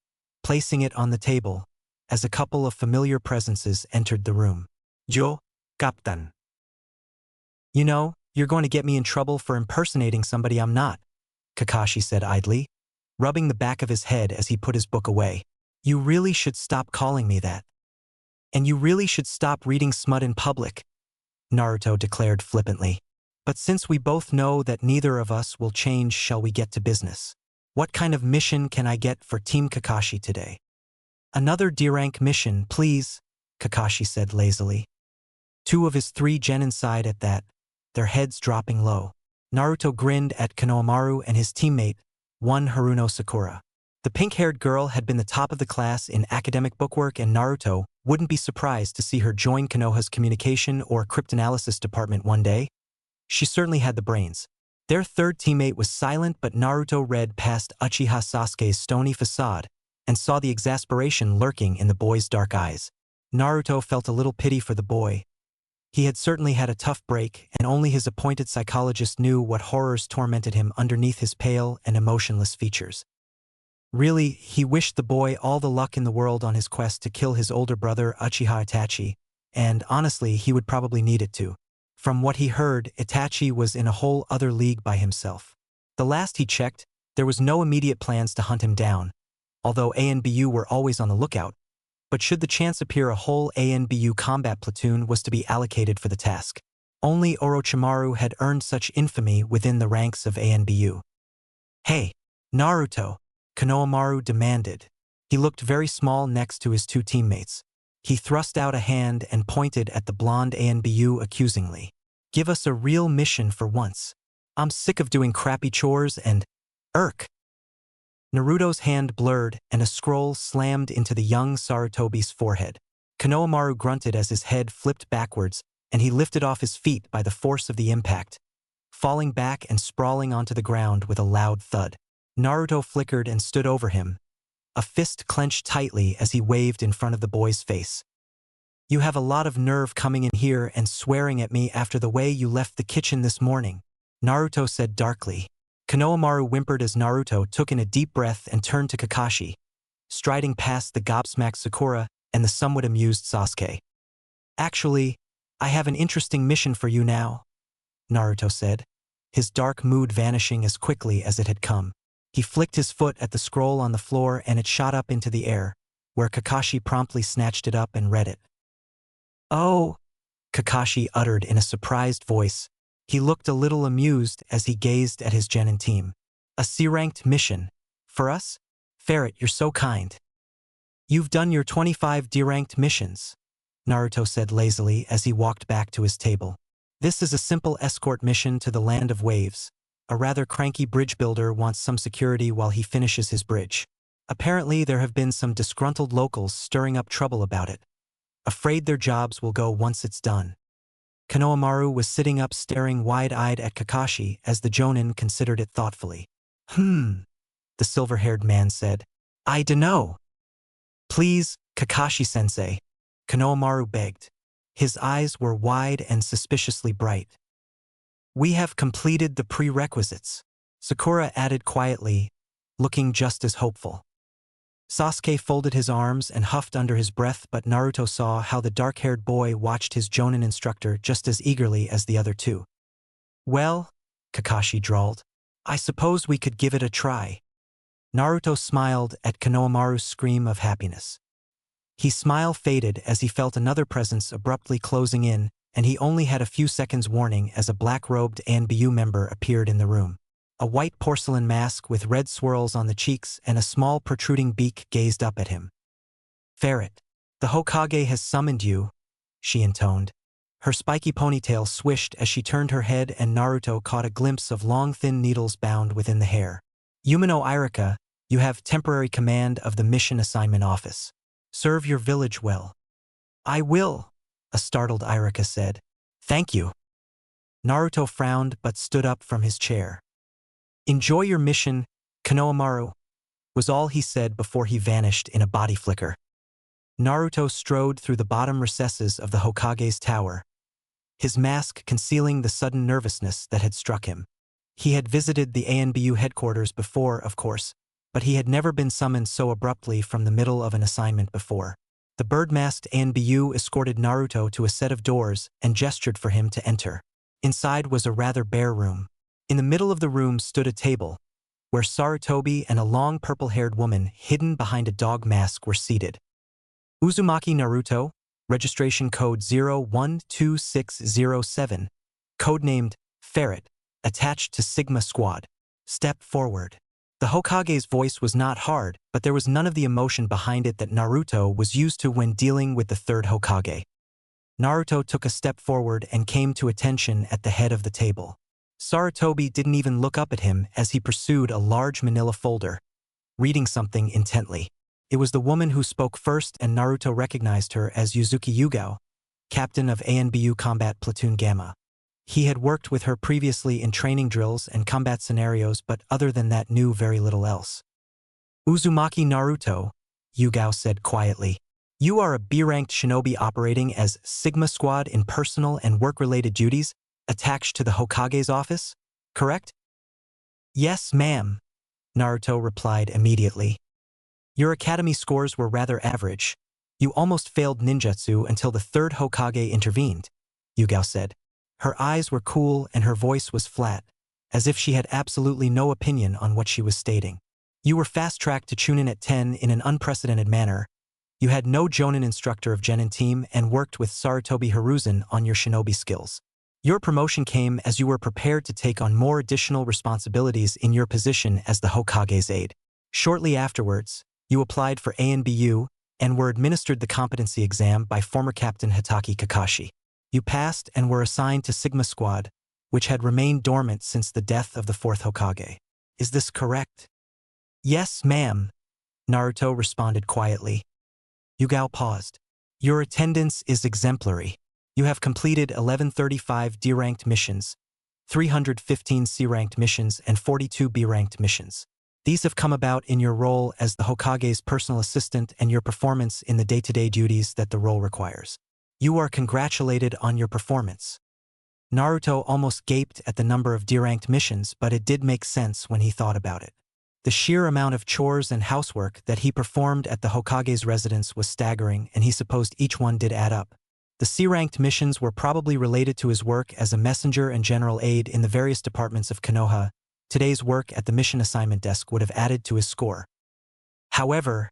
placing it on the table, as a couple of familiar presences entered the room. "Yo, Captain." "You know, you're going to get me in trouble for impersonating somebody I'm not," Kakashi said idly, rubbing the back of his head as he put his book away. "You really should stop calling me that. And you really should stop reading smut in public," Naruto declared flippantly. "But since we both know that neither of us will change, shall we get to business? What kind of mission can I get for Team Kakashi today?" "Another D-rank mission, please," Kakashi said lazily. 2 of his 3 genin sighed at that, their heads dropping low. Naruto grinned at Konohamaru and his teammate, one Haruno Sakura. The pink-haired girl had been the top of the class in academic bookwork, and Naruto wouldn't be surprised to see her join Konoha's communication or cryptanalysis department one day. She certainly had the brains. Their third teammate was silent, but Naruto read past Uchiha Sasuke's stony facade and saw the exasperation lurking in the boy's dark eyes. Naruto felt a little pity for the boy. He had certainly had a tough break, and only his appointed psychologist knew what horrors tormented him underneath his pale and emotionless features. Really, he wished the boy all the luck in the world on his quest to kill his older brother Uchiha Itachi, and honestly, he would probably need it to. From what he heard, Itachi was in a whole other league by himself. The last he checked, there was no immediate plans to hunt him down, although ANBU were always on the lookout. But should the chance appear, a whole ANBU combat platoon was to be allocated for the task. Only Orochimaru had earned such infamy within the ranks of ANBU. "Hey, Naruto," Konohamaru demanded. He looked very small next to his 2 teammates. He thrust out a hand and pointed at the blonde ANBU accusingly. Give us a real mission for once. I'm sick of doing crappy chores and… Irk! Naruto's hand blurred and a scroll slammed into the young Sarutobi's forehead. Konohamaru grunted as his head flipped backwards and he lifted off his feet by the force of the impact, falling back and sprawling onto the ground with a loud thud. Naruto flickered and stood over him, a fist clenched tightly as he waved in front of the boy's face. You have a lot of nerve coming in here and swearing at me after the way you left the kitchen this morning, Naruto said darkly. Konohamaru whimpered as Naruto took in a deep breath and turned to Kakashi, striding past the gobsmacked Sakura and the somewhat amused Sasuke. Actually, I have an interesting mission for you now, Naruto said, his dark mood vanishing as quickly as it had come. He flicked his foot at the scroll on the floor and it shot up into the air, where Kakashi promptly snatched it up and read it. Oh, Kakashi uttered in a surprised voice. He looked a little amused as he gazed at his genin team. A C-ranked mission. For us? Ferret, you're so kind. You've done your 25 D-ranked missions, Naruto said lazily as he walked back to his table. This is a simple escort mission to the Land of Waves. A rather cranky bridge builder wants some security while he finishes his bridge. Apparently there have been some disgruntled locals stirring up trouble about it, afraid their jobs will go once it's done. Konohamaru was sitting up staring wide-eyed at Kakashi as the Jonin considered it thoughtfully. The silver-haired man said. I dunno. Please, Kakashi-sensei, Konohamaru begged. His eyes were wide and suspiciously bright. We have completed the prerequisites, Sakura added quietly, looking just as hopeful. Sasuke folded his arms and huffed under his breath, but Naruto saw how the dark-haired boy watched his Jonin instructor just as eagerly as the other two. Well, Kakashi drawled, I suppose we could give it a try. Naruto smiled at Konohamaru's scream of happiness. His smile faded as he felt another presence abruptly closing in, and he only had a few seconds warning as a black-robed ANBU member appeared in the room. A white porcelain mask with red swirls on the cheeks and a small protruding beak gazed up at him. Ferret, the Hokage has summoned you, she intoned. Her spiky ponytail swished as she turned her head and Naruto caught a glimpse of long thin needles bound within the hair. Yumino Irika, you have temporary command of the Mission Assignment Office. Serve your village well. I will, a startled Irika said. Thank you. Naruto frowned but stood up from his chair. Enjoy your mission, Konohamaru, was all he said before he vanished in a body flicker. Naruto strode through the bottom recesses of the Hokage's tower, his mask concealing the sudden nervousness that had struck him. He had visited the ANBU headquarters before, of course, but he had never been summoned so abruptly from the middle of an assignment before. The bird-masked ANBU escorted Naruto to a set of doors and gestured for him to enter. Inside was a rather bare room. In the middle of the room stood a table, where Sarutobi and a long purple-haired woman hidden behind a dog mask were seated. Uzumaki Naruto, registration code 012607, codenamed Ferret, attached to Sigma Squad. Step forward. The Hokage's voice was not hard, but there was none of the emotion behind it that Naruto was used to when dealing with the third Hokage. Naruto took a step forward and came to attention at the head of the table. Sarutobi didn't even look up at him as he pursued a large manila folder, reading something intently. It was the woman who spoke first, and Naruto recognized her as Yuzuki Yugao, captain of ANBU Combat Platoon Gamma. He had worked with her previously in training drills and combat scenarios, but other than that knew very little else. Uzumaki Naruto, Yugao said quietly. You are a B-ranked shinobi operating as Sigma Squad in personal and work-related duties, attached to the Hokage's office, correct? Yes, ma'am, Naruto replied immediately. Your academy scores were rather average. You almost failed ninjutsu until the third Hokage intervened, Yugao said. Her eyes were cool and her voice was flat, as if she had absolutely no opinion on what she was stating. You were fast-tracked to Chunin at 10 in an unprecedented manner. You had no Jonin instructor of Genin team and worked with Sarutobi Hiruzen on your shinobi skills. Your promotion came as you were prepared to take on more additional responsibilities in your position as the Hokage's aide. Shortly afterwards, you applied for ANBU and were administered the competency exam by former Captain Hitaki Kakashi. You passed and were assigned to Sigma Squad, which had remained dormant since the death of the fourth Hokage. Is this correct? Yes, ma'am, Naruto responded quietly. Yugao paused. Your attendance is exemplary. You have completed 1135 D-ranked missions, 315 C-ranked missions, and 42 B-ranked missions. These have come about in your role as the Hokage's personal assistant and your performance in the day-to-day duties that the role requires. You are congratulated on your performance. Naruto almost gaped at the number of D-ranked missions, but it did make sense when he thought about it. The sheer amount of chores and housework that he performed at the Hokage's residence was staggering, and he supposed each one did add up. The C-ranked missions were probably related to his work as a messenger and general aide in the various departments of Konoha. Today's work at the mission assignment desk would have added to his score. However,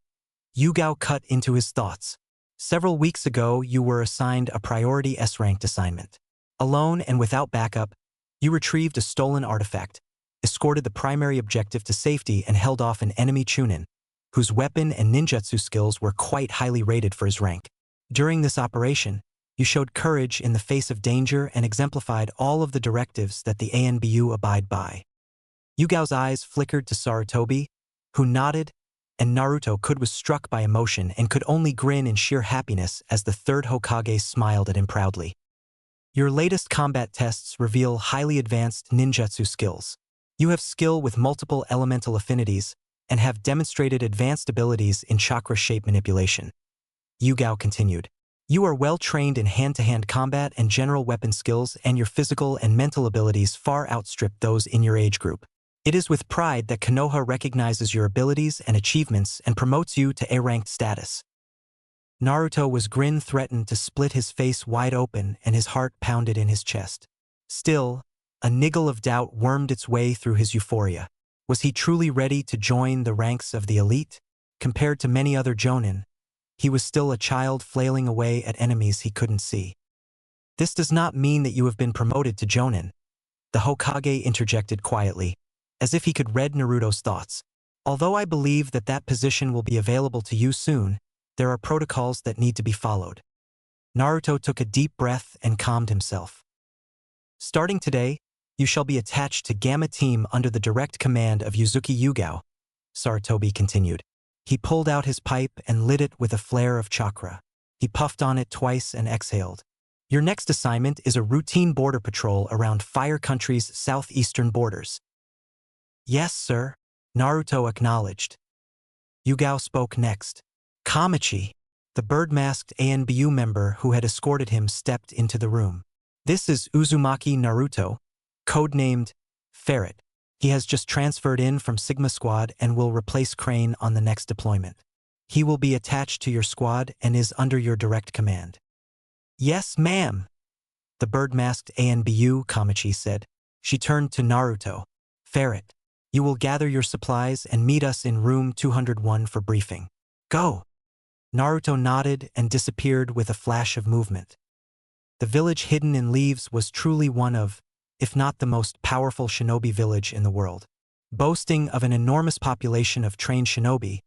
Yugao cut into his thoughts. Several weeks ago, you were assigned a priority S-ranked assignment. Alone and without backup, you retrieved a stolen artifact, escorted the primary objective to safety, and held off an enemy Chunin, whose weapon and ninjutsu skills were quite highly rated for his rank. During this operation, you showed courage in the face of danger and exemplified all of the directives that the ANBU abide by. Yugao's eyes flickered to Sarutobi, who nodded, and Naruto was struck by emotion and could only grin in sheer happiness as the third Hokage smiled at him proudly. Your latest combat tests reveal highly advanced ninjutsu skills. You have skill with multiple elemental affinities and have demonstrated advanced abilities in chakra shape manipulation. Yugao continued. You are well trained in hand-to-hand combat and general weapon skills, and your physical and mental abilities far outstrip those in your age group. It is with pride that Konoha recognizes your abilities and achievements and promotes you to A-ranked status. Naruto was threatened to split his face wide open, and his heart pounded in his chest. Still, a niggle of doubt wormed its way through his euphoria. Was he truly ready to join the ranks of the elite? Compared to many other jonin, he was still a child flailing away at enemies he couldn't see. This does not mean that you have been promoted to jonin, the Hokage interjected quietly, as if he could read Naruto's thoughts. Although I believe that that position will be available to you soon, there are protocols that need to be followed. Naruto took a deep breath and calmed himself. Starting today, you shall be attached to Gamma Team under the direct command of Yuzuki Yugao, Sarutobi continued. He pulled out his pipe and lit it with a flare of chakra. He puffed on it twice and exhaled. Your next assignment is a routine border patrol around Fire Country's southeastern borders. Yes, sir, Naruto acknowledged. Yugao spoke next. Kamachi, the bird-masked ANBU member who had escorted him, stepped into the room. This is Uzumaki Naruto, codenamed Ferret. He has just transferred in from Sigma Squad and will replace Crane on the next deployment. He will be attached to your squad and is under your direct command. Yes, ma'am, the bird-masked ANBU Kamachi said. She turned to Naruto. Ferret, you will gather your supplies and meet us in room 201 for briefing. Go. Naruto nodded and disappeared with a flash of movement. The village hidden in leaves was truly one of, if not the most powerful shinobi village in the world. Boasting of an enormous population of trained shinobi,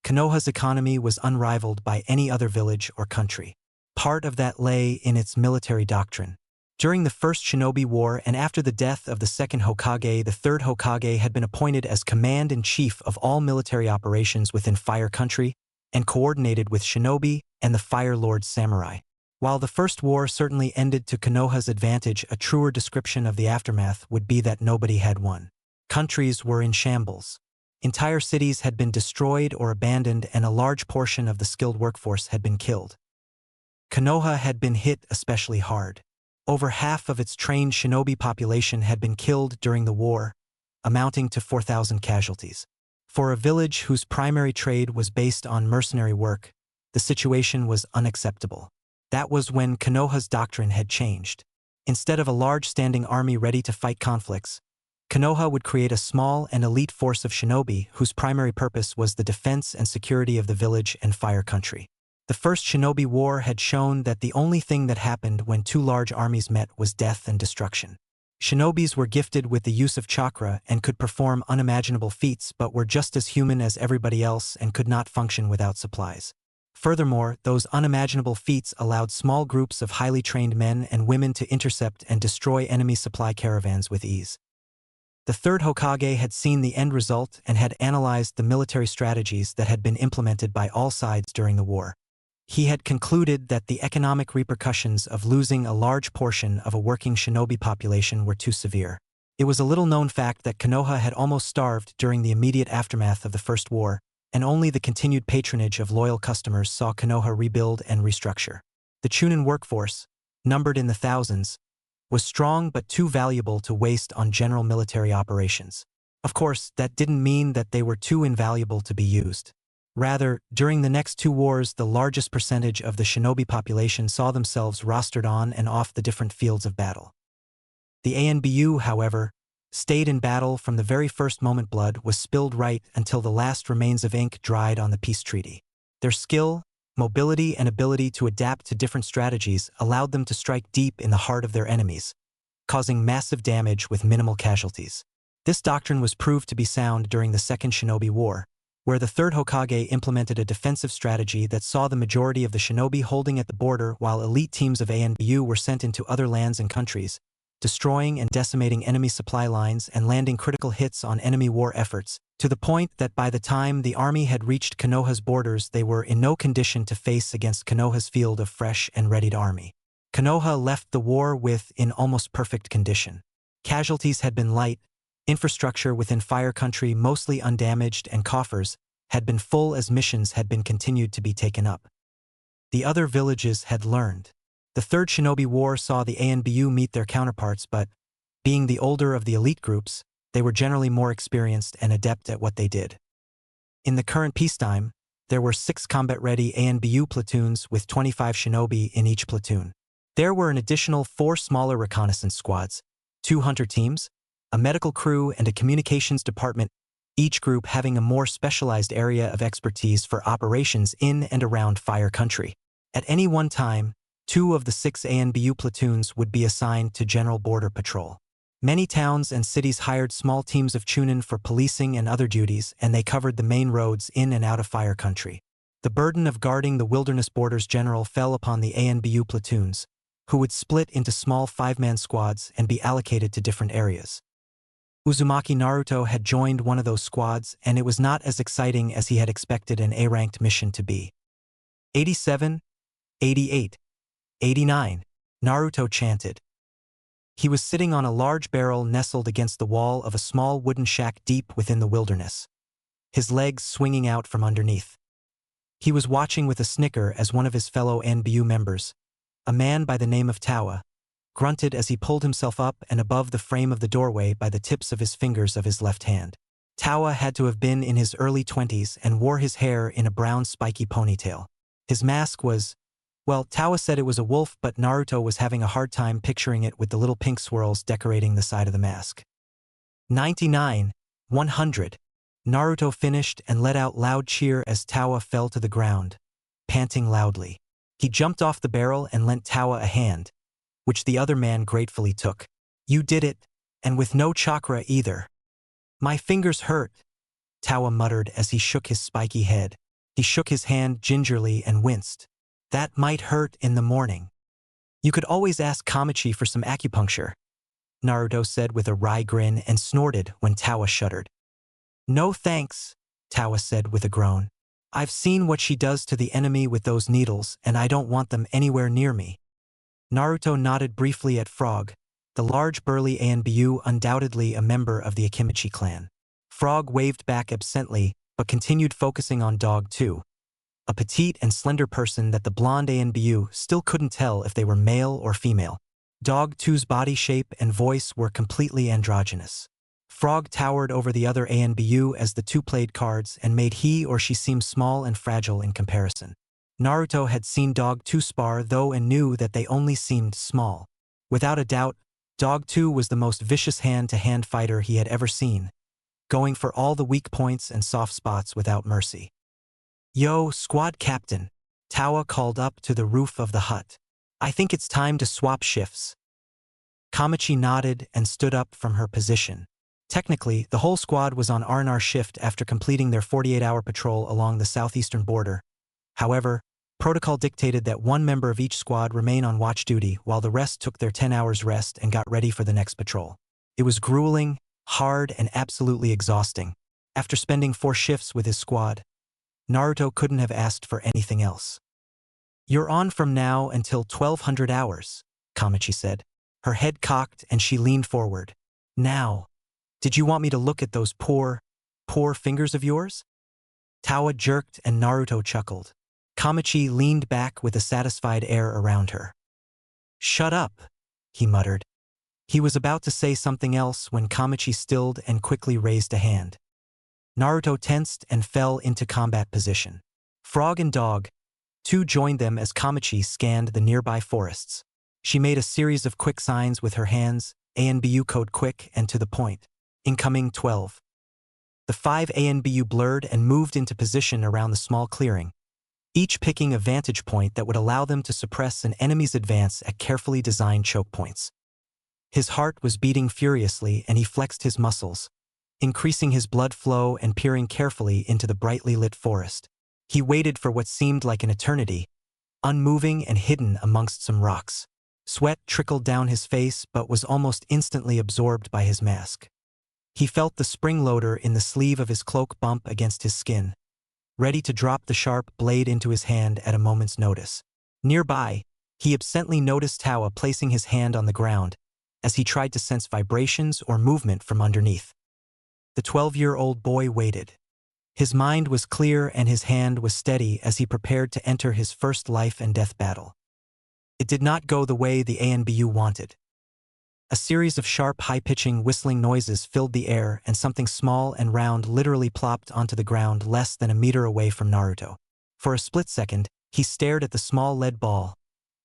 Konoha's economy was unrivaled by any other village or country. Part of that lay in its military doctrine. During the First Shinobi War and after the death of the second Hokage, the third Hokage had been appointed as command-in-chief of all military operations within Fire Country and coordinated with shinobi and the Fire Lord samurai. While the First War certainly ended to Konoha's advantage, a truer description of the aftermath would be that nobody had won. Countries were in shambles. Entire cities had been destroyed or abandoned, and a large portion of the skilled workforce had been killed. Konoha had been hit especially hard. Over half of its trained shinobi population had been killed during the war, amounting to 4,000 casualties. For a village whose primary trade was based on mercenary work, the situation was unacceptable. That was when Konoha's doctrine had changed. Instead of a large standing army ready to fight conflicts, Konoha would create a small and elite force of shinobi whose primary purpose was the defense and security of the village and Fire Country. The First Shinobi War had shown that the only thing that happened when two large armies met was death and destruction. Shinobis were gifted with the use of chakra and could perform unimaginable feats, but were just as human as everybody else and could not function without supplies. Furthermore, those unimaginable feats allowed small groups of highly trained men and women to intercept and destroy enemy supply caravans with ease. The third Hokage had seen the end result and had analyzed the military strategies that had been implemented by all sides during the war. He had concluded that the economic repercussions of losing a large portion of a working shinobi population were too severe. It was a little-known fact that Konoha had almost starved during the immediate aftermath of the First War, and only the continued patronage of loyal customers saw Konoha rebuild and restructure. The Chunin workforce, numbered in the thousands, was strong but too valuable to waste on general military operations. Of course, that didn't mean that they were too invaluable to be used. Rather, during the next two wars, the largest percentage of the shinobi population saw themselves rostered on and off the different fields of battle. The ANBU, however, stayed in battle from the very first moment blood was spilled right until the last remains of ink dried on the peace treaty. Their skill, mobility, and ability to adapt to different strategies allowed them to strike deep in the heart of their enemies, causing massive damage with minimal casualties. This doctrine was proved to be sound during the Second Shinobi War, where the third Hokage implemented a defensive strategy that saw the majority of the shinobi holding at the border while elite teams of ANBU were sent into other lands and countries, destroying and decimating enemy supply lines and landing critical hits on enemy war efforts, to the point that by the time the army had reached Konoha's borders they were in no condition to face against Konoha's field of fresh and readied army. Konoha left the war in almost perfect condition. Casualties had been light, infrastructure within Fire Country mostly undamaged, and coffers had been full as missions had been continued to be taken up. The other villages had learned. The Third Shinobi War saw the ANBU meet their counterparts, but, being the older of the elite groups, they were generally more experienced and adept at what they did. In the current peacetime, there were 6 combat-ready ANBU platoons with 25 shinobi in each platoon. There were an additional 4 smaller reconnaissance squads, 2 hunter teams, a medical crew, and a communications department, each group having a more specialized area of expertise for operations in and around Fire Country. At any one time, 2 of the 6 ANBU platoons would be assigned to General Border Patrol. Many towns and cities hired small teams of Chunin for policing and other duties, and they covered the main roads in and out of Fire Country. The burden of guarding the wilderness borders general fell upon the ANBU platoons, who would split into small 5-man squads and be allocated to different areas. Uzumaki Naruto had joined one of those squads, and it was not as exciting as he had expected an A-ranked mission to be. 87, 88, 89, Naruto chanted. He was sitting on a large barrel nestled against the wall of a small wooden shack deep within the wilderness, his legs swinging out from underneath. He was watching with a snicker as one of his fellow ANBU members, a man by the name of Tawa, grunted as he pulled himself up and above the frame of the doorway by the tips of his fingers of his left hand. Tawa had to have been in his early 20s and wore his hair in a brown spiky ponytail. His mask was, well, Tawa said it was a wolf, but Naruto was having a hard time picturing it with the little pink swirls decorating the side of the mask. 99, 100. Naruto finished and let out loud cheer as Tawa fell to the ground, panting loudly. He jumped off the barrel and lent Tawa a hand, which the other man gratefully took. "You did it, and with no chakra either." "My fingers hurt," Tawa muttered as he shook his spiky head. He shook his hand gingerly and winced. "That might hurt in the morning. You could always ask Kamachi for some acupuncture," Naruto said with a wry grin and snorted when Tawa shuddered. "No thanks," Tawa said with a groan. "I've seen what she does to the enemy with those needles, and I don't want them anywhere near me." Naruto nodded briefly at Frog, the large burly ANBU, undoubtedly a member of the Akimichi clan. Frog waved back absently, but continued focusing on Dog 2, a petite and slender person that the blonde ANBU still couldn't tell if they were male or female. Dog 2's body shape and voice were completely androgynous. Frog towered over the other ANBU as the two played cards and made he or she seem small and fragile in comparison. Naruto had seen Dog 2 spar though and knew that they only seemed small. Without a doubt, Dog 2 was the most vicious hand-to-hand fighter he had ever seen, going for all the weak points and soft spots without mercy. "Yo, squad captain," Tawa called up to the roof of the hut. "I think it's time to swap shifts." Kamachi nodded and stood up from her position. Technically, the whole squad was on R&R shift after completing their 48-hour patrol along the southeastern border, However, protocol dictated that one member of each squad remain on watch duty while the rest took their 10 hours rest and got ready for the next patrol. It was grueling, hard, and absolutely exhausting. After spending 4 shifts with his squad, Naruto couldn't have asked for anything else. "You're on from now until 1200 hours, Kamachi said. Her head cocked and she leaned forward. "Now, did you want me to look at those poor fingers of yours?" Tawa jerked and Naruto chuckled. Kamachi leaned back with a satisfied air around her. "Shut up," he muttered. He was about to say something else when Kamachi stilled and quickly raised a hand. Naruto tensed and fell into combat position. Frog and Dog, too, joined them as Kamachi scanned the nearby forests. She made a series of quick signs with her hands, ANBU code quick and to the point. Incoming 12. The 5 ANBU blurred and moved into position around the small clearing, each picking a vantage point that would allow them to suppress an enemy's advance at carefully designed choke points. His heart was beating furiously and he flexed his muscles, increasing his blood flow and peering carefully into the brightly lit forest. He waited for what seemed like an eternity, unmoving and hidden amongst some rocks. Sweat trickled down his face but was almost instantly absorbed by his mask. He felt the spring loader in the sleeve of his cloak bump against his skin, ready to drop the sharp blade into his hand at a moment's notice. Nearby, he absently noticed Tawa placing his hand on the ground as he tried to sense vibrations or movement from underneath. The 12-year-old boy waited. His mind was clear and his hand was steady as he prepared to enter his first life and death battle. It did not go the way the ANBU wanted. A series of sharp, high-pitching, whistling noises filled the air and something small and round literally plopped onto the ground less than a meter away from Naruto. For a split second, he stared at the small lead ball,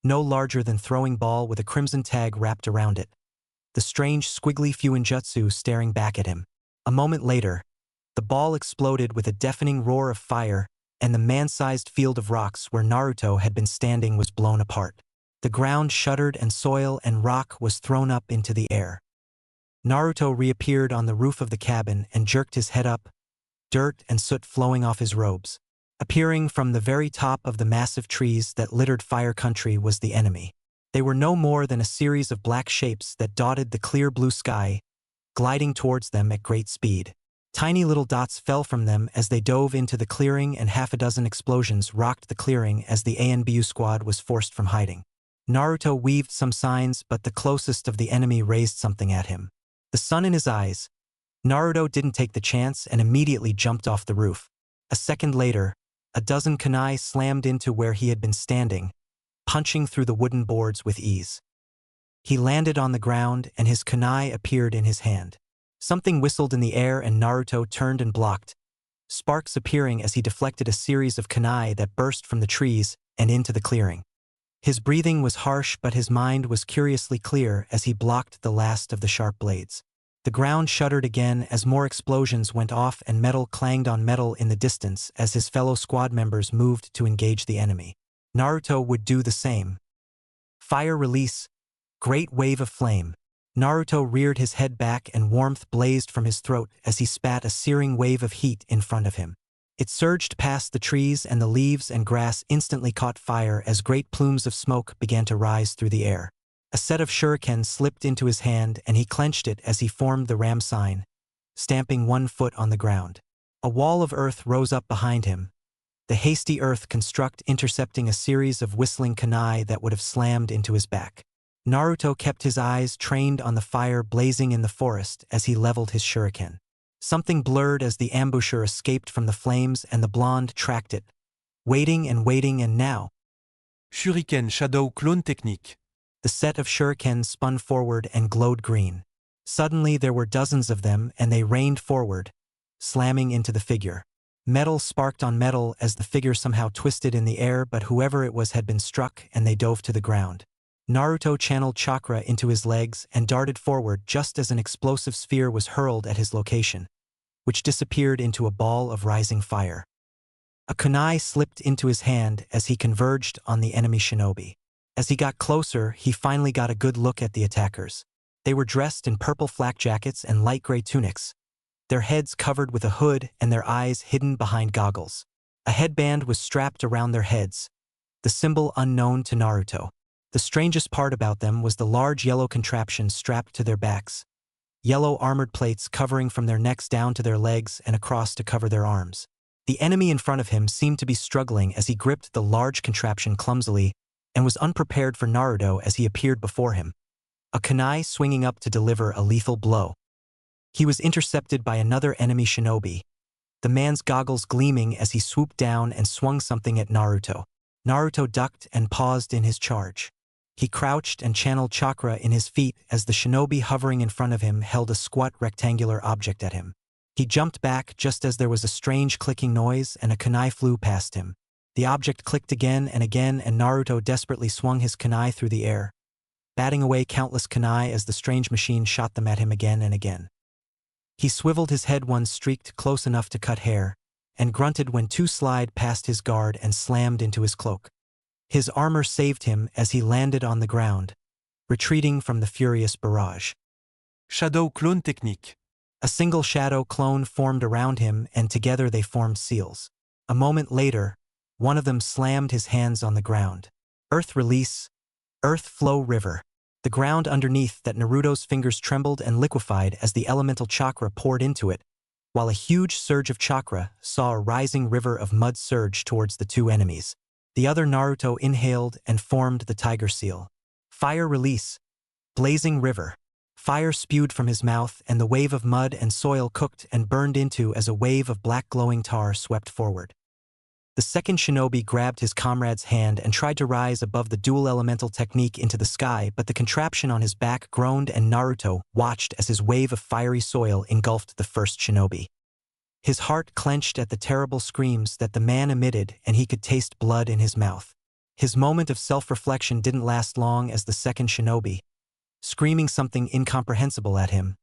no larger than throwing ball with a crimson tag wrapped around it. The strange, squiggly Fuinjutsu staring back at him. A moment later, the ball exploded with a deafening roar of fire, and the man-sized field of rocks where Naruto had been standing was blown apart. The ground shuddered and soil and rock was thrown up into the air. Naruto reappeared on the roof of the cabin and jerked his head up, dirt and soot flowing off his robes. Appearing from the very top of the massive trees that littered Fire Country was the enemy. They were no more than a series of black shapes that dotted the clear blue sky, gliding towards them at great speed. Tiny little dots fell from them as they dove into the clearing and half a dozen explosions rocked the clearing as the ANBU squad was forced from hiding. Naruto weaved some signs, but the closest of the enemy raised something at him. The sun in his eyes, Naruto didn't take the chance and immediately jumped off the roof. A second later, a dozen kunai slammed into where he had been standing, punching through the wooden boards with ease. He landed on the ground and his kunai appeared in his hand. Something whistled in the air and Naruto turned and blocked, sparks appearing as he deflected a series of kunai that burst from the trees and into the clearing. His breathing was harsh but his mind was curiously clear as he blocked the last of the sharp blades. The ground shuddered again as more explosions went off and metal clanged on metal in the distance as his fellow squad members moved to engage the enemy. Naruto would do the same. Fire release, great wave of flame. Naruto reared his head back and warmth blazed from his throat as he spat a searing wave of heat in front of him. It surged past the trees and the leaves and grass instantly caught fire as great plumes of smoke began to rise through the air. A set of shurikens slipped into his hand and he clenched it as he formed the ram sign, stamping one foot on the ground. A wall of earth rose up behind him, the hasty earth construct intercepting a series of whistling kunai that would have slammed into his back. Naruto kept his eyes trained on the fire blazing in the forest as he leveled his shuriken. Something blurred as the ambusher escaped from the flames and the blonde tracked it, waiting and now. Shuriken Shadow Clone Technique. The set of shurikens spun forward and glowed green. Suddenly there were dozens of them and they rained forward, slamming into the figure. Metal sparked on metal as the figure somehow twisted in the air, but whoever it was had been struck and they dove to the ground. Naruto channeled chakra into his legs and darted forward just as an explosive sphere was hurled at his location, which disappeared into a ball of rising fire. A kunai slipped into his hand as he converged on the enemy shinobi. As he got closer, he finally got a good look at the attackers. They were dressed in purple flak jackets and light gray tunics, their heads covered with a hood and their eyes hidden behind goggles. A headband was strapped around their heads, the symbol unknown to Naruto. The strangest part about them was the large yellow contraption strapped to their backs. Yellow armored plates covering from their necks down to their legs and across to cover their arms. The enemy in front of him seemed to be struggling as he gripped the large contraption clumsily and was unprepared for Naruto as he appeared before him, a kunai swinging up to deliver a lethal blow. He was intercepted by another enemy shinobi, the man's goggles gleaming as he swooped down and swung something at Naruto. Naruto ducked and paused in his charge. He crouched and channeled chakra in his feet as the shinobi hovering in front of him held a squat rectangular object at him. He jumped back just as there was a strange clicking noise and a kunai flew past him. The object clicked again and Naruto desperately swung his kunai through the air, batting away countless kunai as the strange machine shot them at him again and again. He swiveled his head one streaked close enough to cut hair, and grunted when two slid past his guard and slammed into his cloak. His armor saved him as he landed on the ground, retreating from the furious barrage. Shadow clone technique. A single shadow clone formed around him and together they formed seals. A moment later, one of them slammed his hands on the ground. Earth release, earth flow river. The ground underneath that Naruto's fingers trembled and liquefied as the elemental chakra poured into it, while a huge surge of chakra saw a rising river of mud surge towards the two enemies. The other Naruto inhaled and formed the tiger seal. Fire release, blazing river. Fire spewed from his mouth and the wave of mud and soil cooked and burned into as a wave of black glowing tar swept forward. The second shinobi grabbed his comrade's hand and tried to rise above the dual elemental technique into the sky, but the contraption on his back groaned and Naruto watched as his wave of fiery soil engulfed the first shinobi. His heart clenched at the terrible screams that the man emitted and he could taste blood in his mouth. His moment of self-reflection didn't last long as the second shinobi, screaming something incomprehensible at him,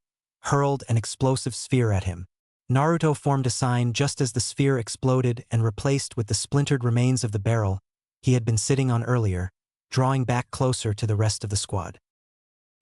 hurled an explosive sphere at him. Naruto formed a sign just as the sphere exploded and replaced with the splintered remains of the barrel he had been sitting on earlier, drawing back closer to the rest of the squad.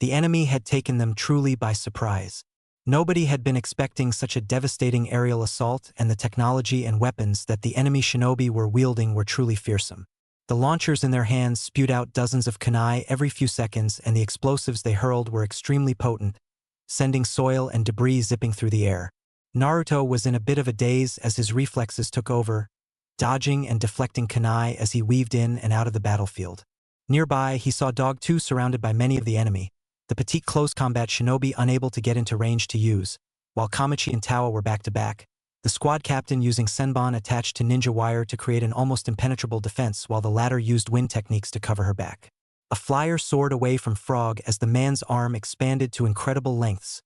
The enemy had taken them truly by surprise. Nobody had been expecting such a devastating aerial assault, and the technology and weapons that the enemy shinobi were wielding were truly fearsome. The launchers in their hands spewed out dozens of kunai every few seconds, and the explosives they hurled were extremely potent, sending soil and debris zipping through the air. Naruto was in a bit of a daze as his reflexes took over, dodging and deflecting kunai as he weaved in and out of the battlefield. Nearby, he saw Dog 2 surrounded by many of the enemy, the petite close combat shinobi unable to get into range to use, while Kamachi and Tawa were back-to-back, the squad captain using senbon attached to ninja wire to create an almost impenetrable defense while the latter used wind techniques to cover her back. A flyer soared away from Frog as the man's arm expanded to incredible lengths,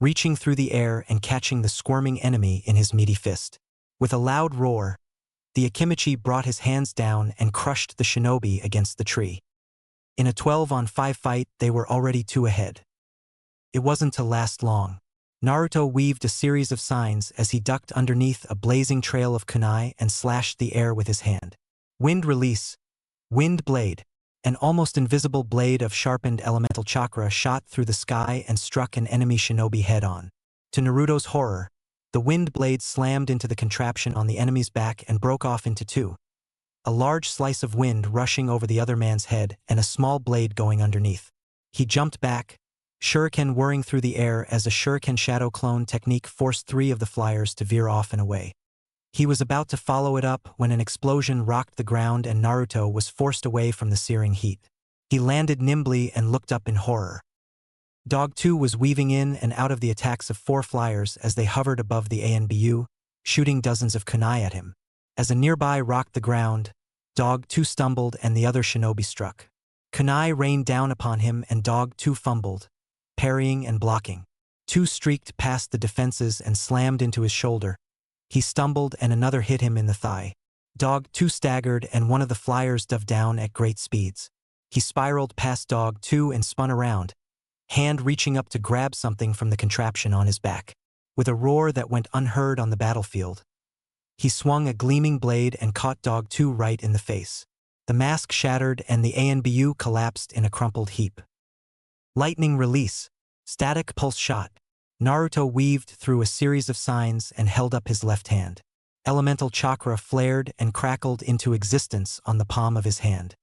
reaching through the air and catching the squirming enemy in his meaty fist. With a loud roar, the Akimichi brought his hands down and crushed the shinobi against the tree. In a 12-on-5 fight, they were already 2 ahead. It wasn't to last long. Naruto weaved a series of signs as he ducked underneath a blazing trail of kunai and slashed the air with his hand. Wind release, wind blade. An almost invisible blade of sharpened elemental chakra shot through the sky and struck an enemy shinobi head-on. To Naruto's horror, the wind blade slammed into the contraption on the enemy's back and broke off into 2. A large slice of wind rushing over the other man's head and a small blade going underneath. He jumped back, shuriken whirring through the air as a shuriken shadow clone technique forced 3 of the flyers to veer off and away. He was about to follow it up when an explosion rocked the ground and Naruto was forced away from the searing heat. He landed nimbly and looked up in horror. Dog 2 was weaving in and out of the attacks of 4 flyers as they hovered above the ANBU, shooting dozens of kunai at him. As a nearby rocked the ground, Dog 2 stumbled and the other shinobi struck. Kunai rained down upon him and Dog 2 fumbled, parrying and blocking. 2 streaked past the defenses and slammed into his shoulder. He stumbled and another hit him in the thigh. Dog 2 staggered and one of the flyers dove down at great speeds. He spiraled past Dog 2 and spun around, hand reaching up to grab something from the contraption on his back. With a roar that went unheard on the battlefield, he swung a gleaming blade and caught Dog 2 right in the face. The mask shattered and the ANBU collapsed in a crumpled heap. Lightning release, static pulse shot. Naruto weaved through a series of signs and held up his left hand. Elemental chakra flared and crackled into existence on the palm of his hand.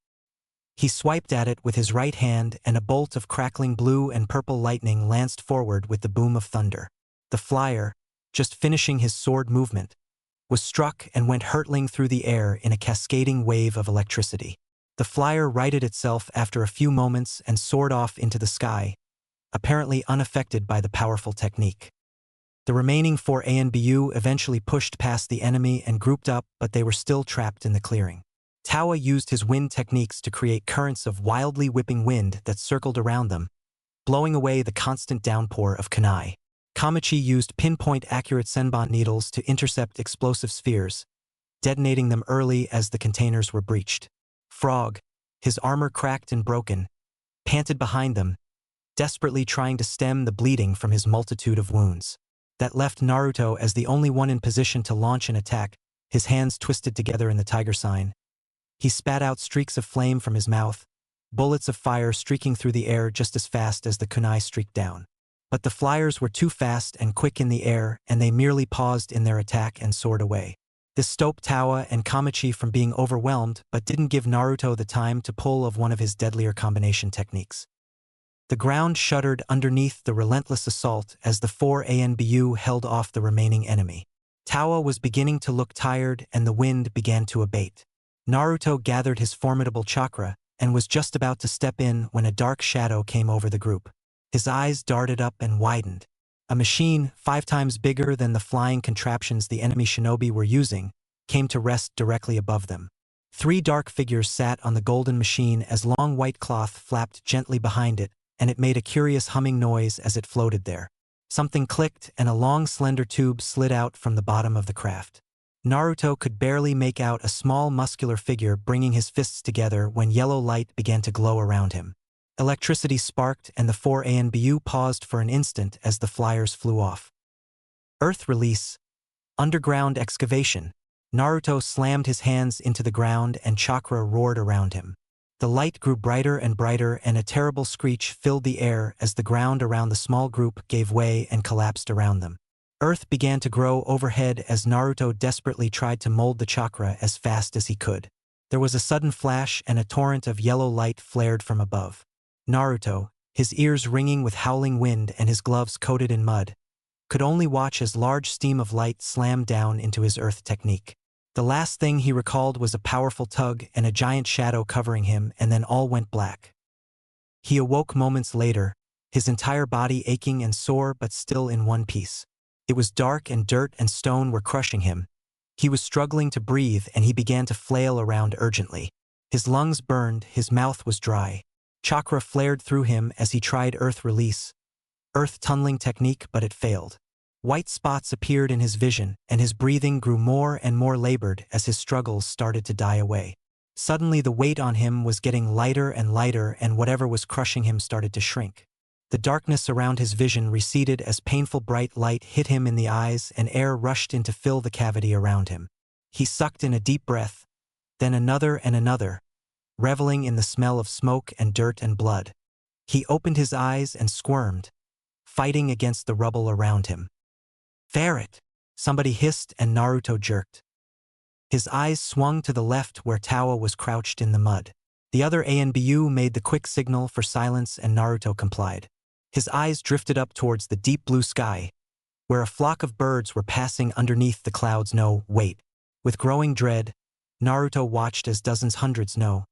He swiped at it with his right hand and a bolt of crackling blue and purple lightning lanced forward with the boom of thunder. The flyer, just finishing his sword movement, was struck and went hurtling through the air in a cascading wave of electricity. The flyer righted itself after a few moments and soared off into the sky, apparently unaffected by the powerful technique. The remaining 4 ANBU eventually pushed past the enemy and grouped up, but they were still trapped in the clearing. Tawa used his wind techniques to create currents of wildly whipping wind that circled around them, blowing away the constant downpour of kunai. Kamachi used pinpoint-accurate senbon needles to intercept explosive spheres, detonating them early as the containers were breached. Frog, his armor cracked and broken, panted behind them, desperately trying to stem the bleeding from his multitude of wounds. That left Naruto as the only one in position to launch an attack, his hands twisted together in the tiger sign. He spat out streaks of flame from his mouth, bullets of fire streaking through the air just as fast as the kunai streaked down. But the flyers were too fast and quick in the air, and they merely paused in their attack and soared away. This stopped Tawa and Kamachi from being overwhelmed, but didn't give Naruto the time to pull of one of his deadlier combination techniques. The ground shuddered underneath the relentless assault as the 4 ANBU held off the remaining enemy. Tawa was beginning to look tired and the wind began to abate. Naruto gathered his formidable chakra and was just about to step in when a dark shadow came over the group. His eyes darted up and widened. A machine 5 times bigger than the flying contraptions the enemy shinobi were using came to rest directly above them. 3 dark figures sat on the golden machine as long white cloth flapped gently behind it, and it made a curious humming noise as it floated there. Something clicked and a long slender tube slid out from the bottom of the craft. Naruto could barely make out a small muscular figure bringing his fists together when yellow light began to glow around him. Electricity sparked and the 4 ANBU paused for an instant as the flyers flew off. Earth release. Underground excavation. Naruto slammed his hands into the ground and chakra roared around him. The light grew brighter and brighter and a terrible screech filled the air as the ground around the small group gave way and collapsed around them. Earth began to grow overhead as Naruto desperately tried to mold the chakra as fast as he could. There was a sudden flash and a torrent of yellow light flared from above. Naruto, his ears ringing with howling wind and his gloves coated in mud, could only watch as large steam of light slammed down into his earth technique. The last thing he recalled was a powerful tug and a giant shadow covering him, and then all went black. He awoke moments later, his entire body aching and sore but still in one piece. It was dark and dirt and stone were crushing him. He was struggling to breathe and he began to flail around urgently. His lungs burned, his mouth was dry. Chakra flared through him as he tried earth release, earth tunneling technique, but it failed. White spots appeared in his vision, and his breathing grew more and more labored as his struggles started to die away. Suddenly the weight on him was getting lighter and lighter, and whatever was crushing him started to shrink. The darkness around his vision receded as painful bright light hit him in the eyes and air rushed in to fill the cavity around him. He sucked in a deep breath, then another and another, reveling in the smell of smoke and dirt and blood. He opened his eyes and squirmed, fighting against the rubble around him. "Ferret!" somebody hissed and Naruto jerked. His eyes swung to the left where Tawa was crouched in the mud. The other ANBU made the quick signal for silence and Naruto complied. His eyes drifted up towards the deep blue sky, where a flock of birds were passing underneath the clouds. No, wait. With growing dread, Naruto watched as dozens, hundreds, no,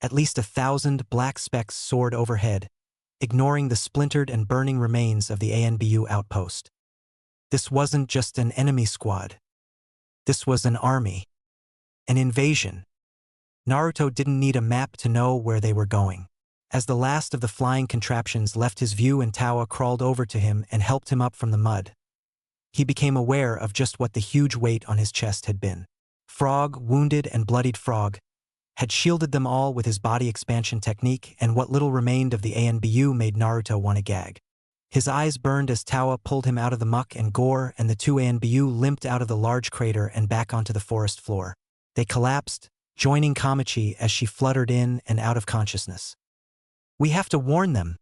at least 1,000 black specks soared overhead, ignoring the splintered and burning remains of the ANBU outpost. This wasn't just an enemy squad. This was an army. An invasion. Naruto didn't need a map to know where they were going. As the last of the flying contraptions left his view and Tawa crawled over to him and helped him up from the mud, he became aware of just what the huge weight on his chest had been. Frog, wounded and bloodied Frog, had shielded them all with his body expansion technique, and what little remained of the ANBU made Naruto want to gag. His eyes burned as Tawa pulled him out of the muck and gore, and the 2 ANBU limped out of the large crater and back onto the forest floor. They collapsed, joining Kamachi as she fluttered in and out of consciousness. "We have to warn them,"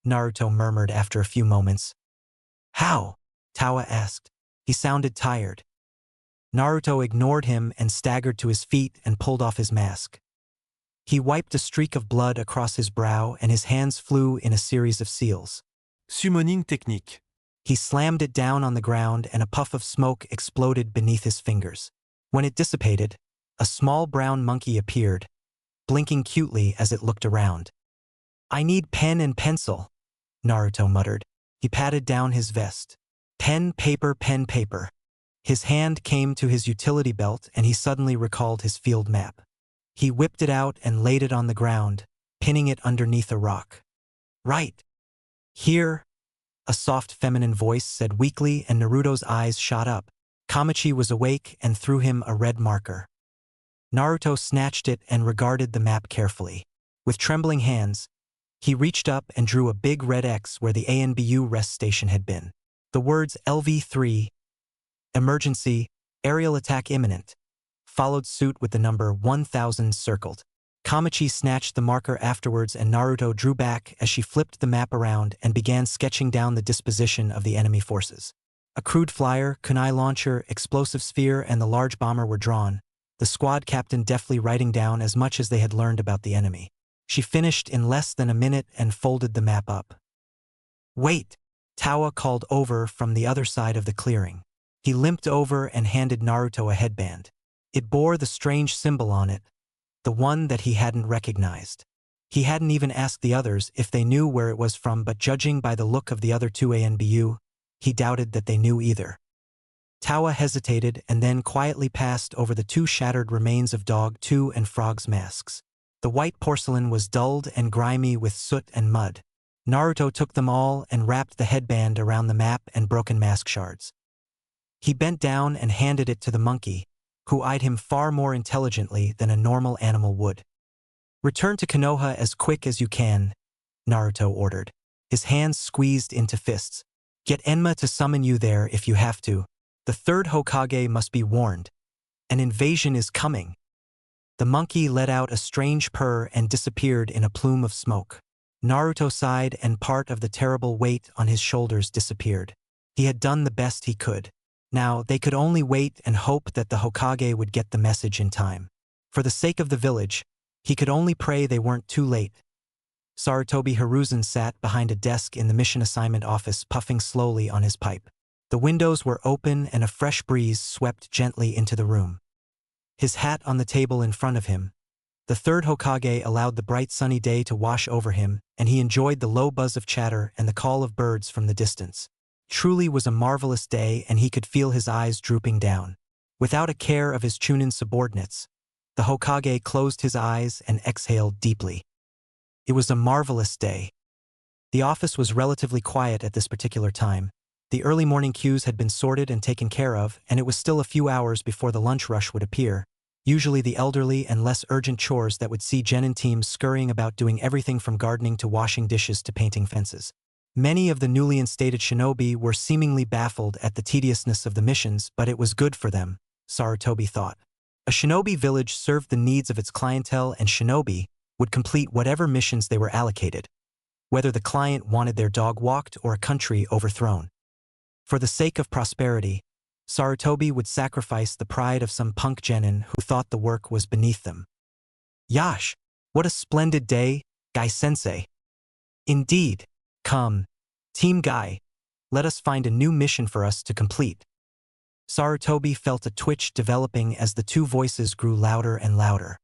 Naruto murmured after a few moments. "How?" Tawa asked. He sounded tired. Naruto ignored him and staggered to his feet and pulled off his mask. He wiped a streak of blood across his brow and his hands flew in a series of seals. Summoning technique. He slammed it down on the ground and a puff of smoke exploded beneath his fingers. When it dissipated, a small brown monkey appeared, blinking cutely as it looked around. "I need pen and pencil," Naruto muttered. He patted down his vest. Pen, paper, pen, paper. His hand came to his utility belt and he suddenly recalled his field map. He whipped it out and laid it on the ground, pinning it underneath a rock. "Right here," a soft feminine voice said weakly and Naruto's eyes shot up. Kamachi was awake and threw him a red marker. Naruto snatched it and regarded the map carefully. With trembling hands, he reached up and drew a big red X where the ANBU rest station had been. The words LV3, emergency, aerial attack imminent, followed suit with the number 1000 circled. Kamachi snatched the marker afterwards and Naruto drew back as she flipped the map around and began sketching down the disposition of the enemy forces. A crude flyer, kunai launcher, explosive sphere, and the large bomber were drawn, the squad captain deftly writing down as much as they had learned about the enemy. She finished in less than a minute and folded the map up. "Wait," Tawa called over from the other side of the clearing. He limped over and handed Naruto a headband. It bore the strange symbol on it, the one that he hadn't recognized. He hadn't even asked the others if they knew where it was from, but judging by the look of the other two ANBU, he doubted that they knew either. Tawa hesitated and then quietly passed over the two shattered remains of Dog 2 and Frog's masks. The white porcelain was dulled and grimy with soot and mud. Naruto took them all and wrapped the headband around the map and broken mask shards. He bent down and handed it to the monkey, who eyed him far more intelligently than a normal animal would. "Return to Konoha as quick as you can," Naruto ordered. His hands squeezed into fists. "Get Enma to summon you there if you have to. The third Hokage must be warned. An invasion is coming." The monkey let out a strange purr and disappeared in a plume of smoke. Naruto sighed and part of the terrible weight on his shoulders disappeared. He had done the best he could. Now they could only wait and hope that the Hokage would get the message in time. For the sake of the village, he could only pray they weren't too late. Sarutobi Hiruzen sat behind a desk in the mission assignment office puffing slowly on his pipe. The windows were open and a fresh breeze swept gently into the room. His hat on the table in front of him, the third Hokage allowed the bright sunny day to wash over him and he enjoyed the low buzz of chatter and the call of birds from the distance. Truly was a marvelous day and he could feel his eyes drooping down. Without a care of his Chunin subordinates, the Hokage closed his eyes and exhaled deeply. It was a marvelous day. The office was relatively quiet at this particular time. The early morning queues had been sorted and taken care of, and it was still a few hours before the lunch rush would appear, usually the elderly and less urgent chores that would see Genin teams scurrying about doing everything from gardening to washing dishes to painting fences. Many of the newly instated shinobi were seemingly baffled at the tediousness of the missions, but it was good for them, Sarutobi thought. A shinobi village served the needs of its clientele and shinobi would complete whatever missions they were allocated, whether the client wanted their dog walked or a country overthrown. For the sake of prosperity, Sarutobi would sacrifice the pride of some punk genin who thought the work was beneath them. "Yash, what a splendid day, Guy-sensei." "Indeed. Come, Team Guy, let us find a new mission for us to complete." Sarutobi felt a twitch developing as the two voices grew louder and louder.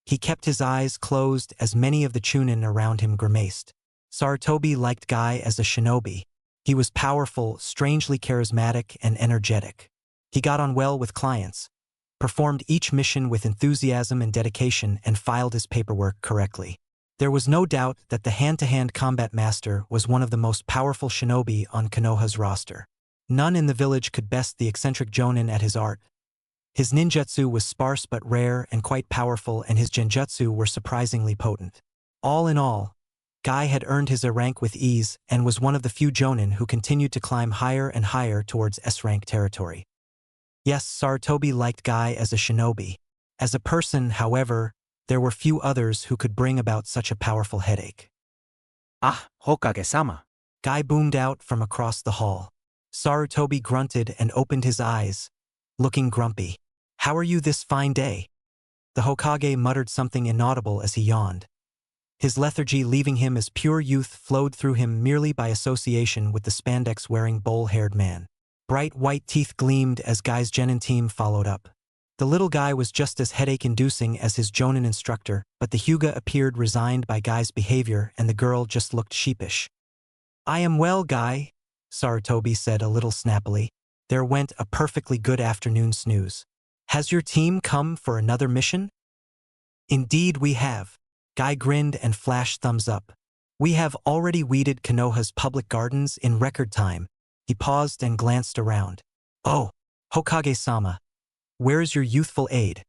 He kept his eyes closed as many of the Chunin around him grimaced. Sarutobi liked Guy as a shinobi. He was powerful, strangely charismatic, and energetic. He got on well with clients, performed each mission with enthusiasm and dedication, and filed his paperwork correctly. There was no doubt that the hand-to-hand combat master was one of the most powerful shinobi on Konoha's roster. None in the village could best the eccentric jonin at his art. His ninjutsu was sparse but rare and quite powerful, and his genjutsu were surprisingly potent. All in all, Guy had earned his A rank with ease and was one of the few jonin who continued to climb higher and higher towards S-rank territory. Yes, Sarutobi liked Guy as a shinobi. As a person, however, there were few others who could bring about such a powerful headache. "Ah, Hokage-sama." Guy boomed out from across the hall. Sarutobi grunted and opened his eyes, looking grumpy. "How are you this fine day?" The Hokage muttered something inaudible as he yawned. His lethargy leaving him as pure youth flowed through him merely by association with the spandex-wearing bowl-haired man. Bright white teeth gleamed as Guy's Genin team followed up. The little guy was just as headache-inducing as his Jonin instructor, but the Hyuga appeared resigned by Guy's behavior and the girl just looked sheepish. "I am well, Guy," Sarutobi said a little snappily. There went a perfectly good afternoon snooze. "Has your team come for another mission?" "Indeed we have." Guy grinned and flashed thumbs up. "We have already weeded Konoha's public gardens in record time." He paused and glanced around. "Oh, Hokage-sama, where's your youthful aide?"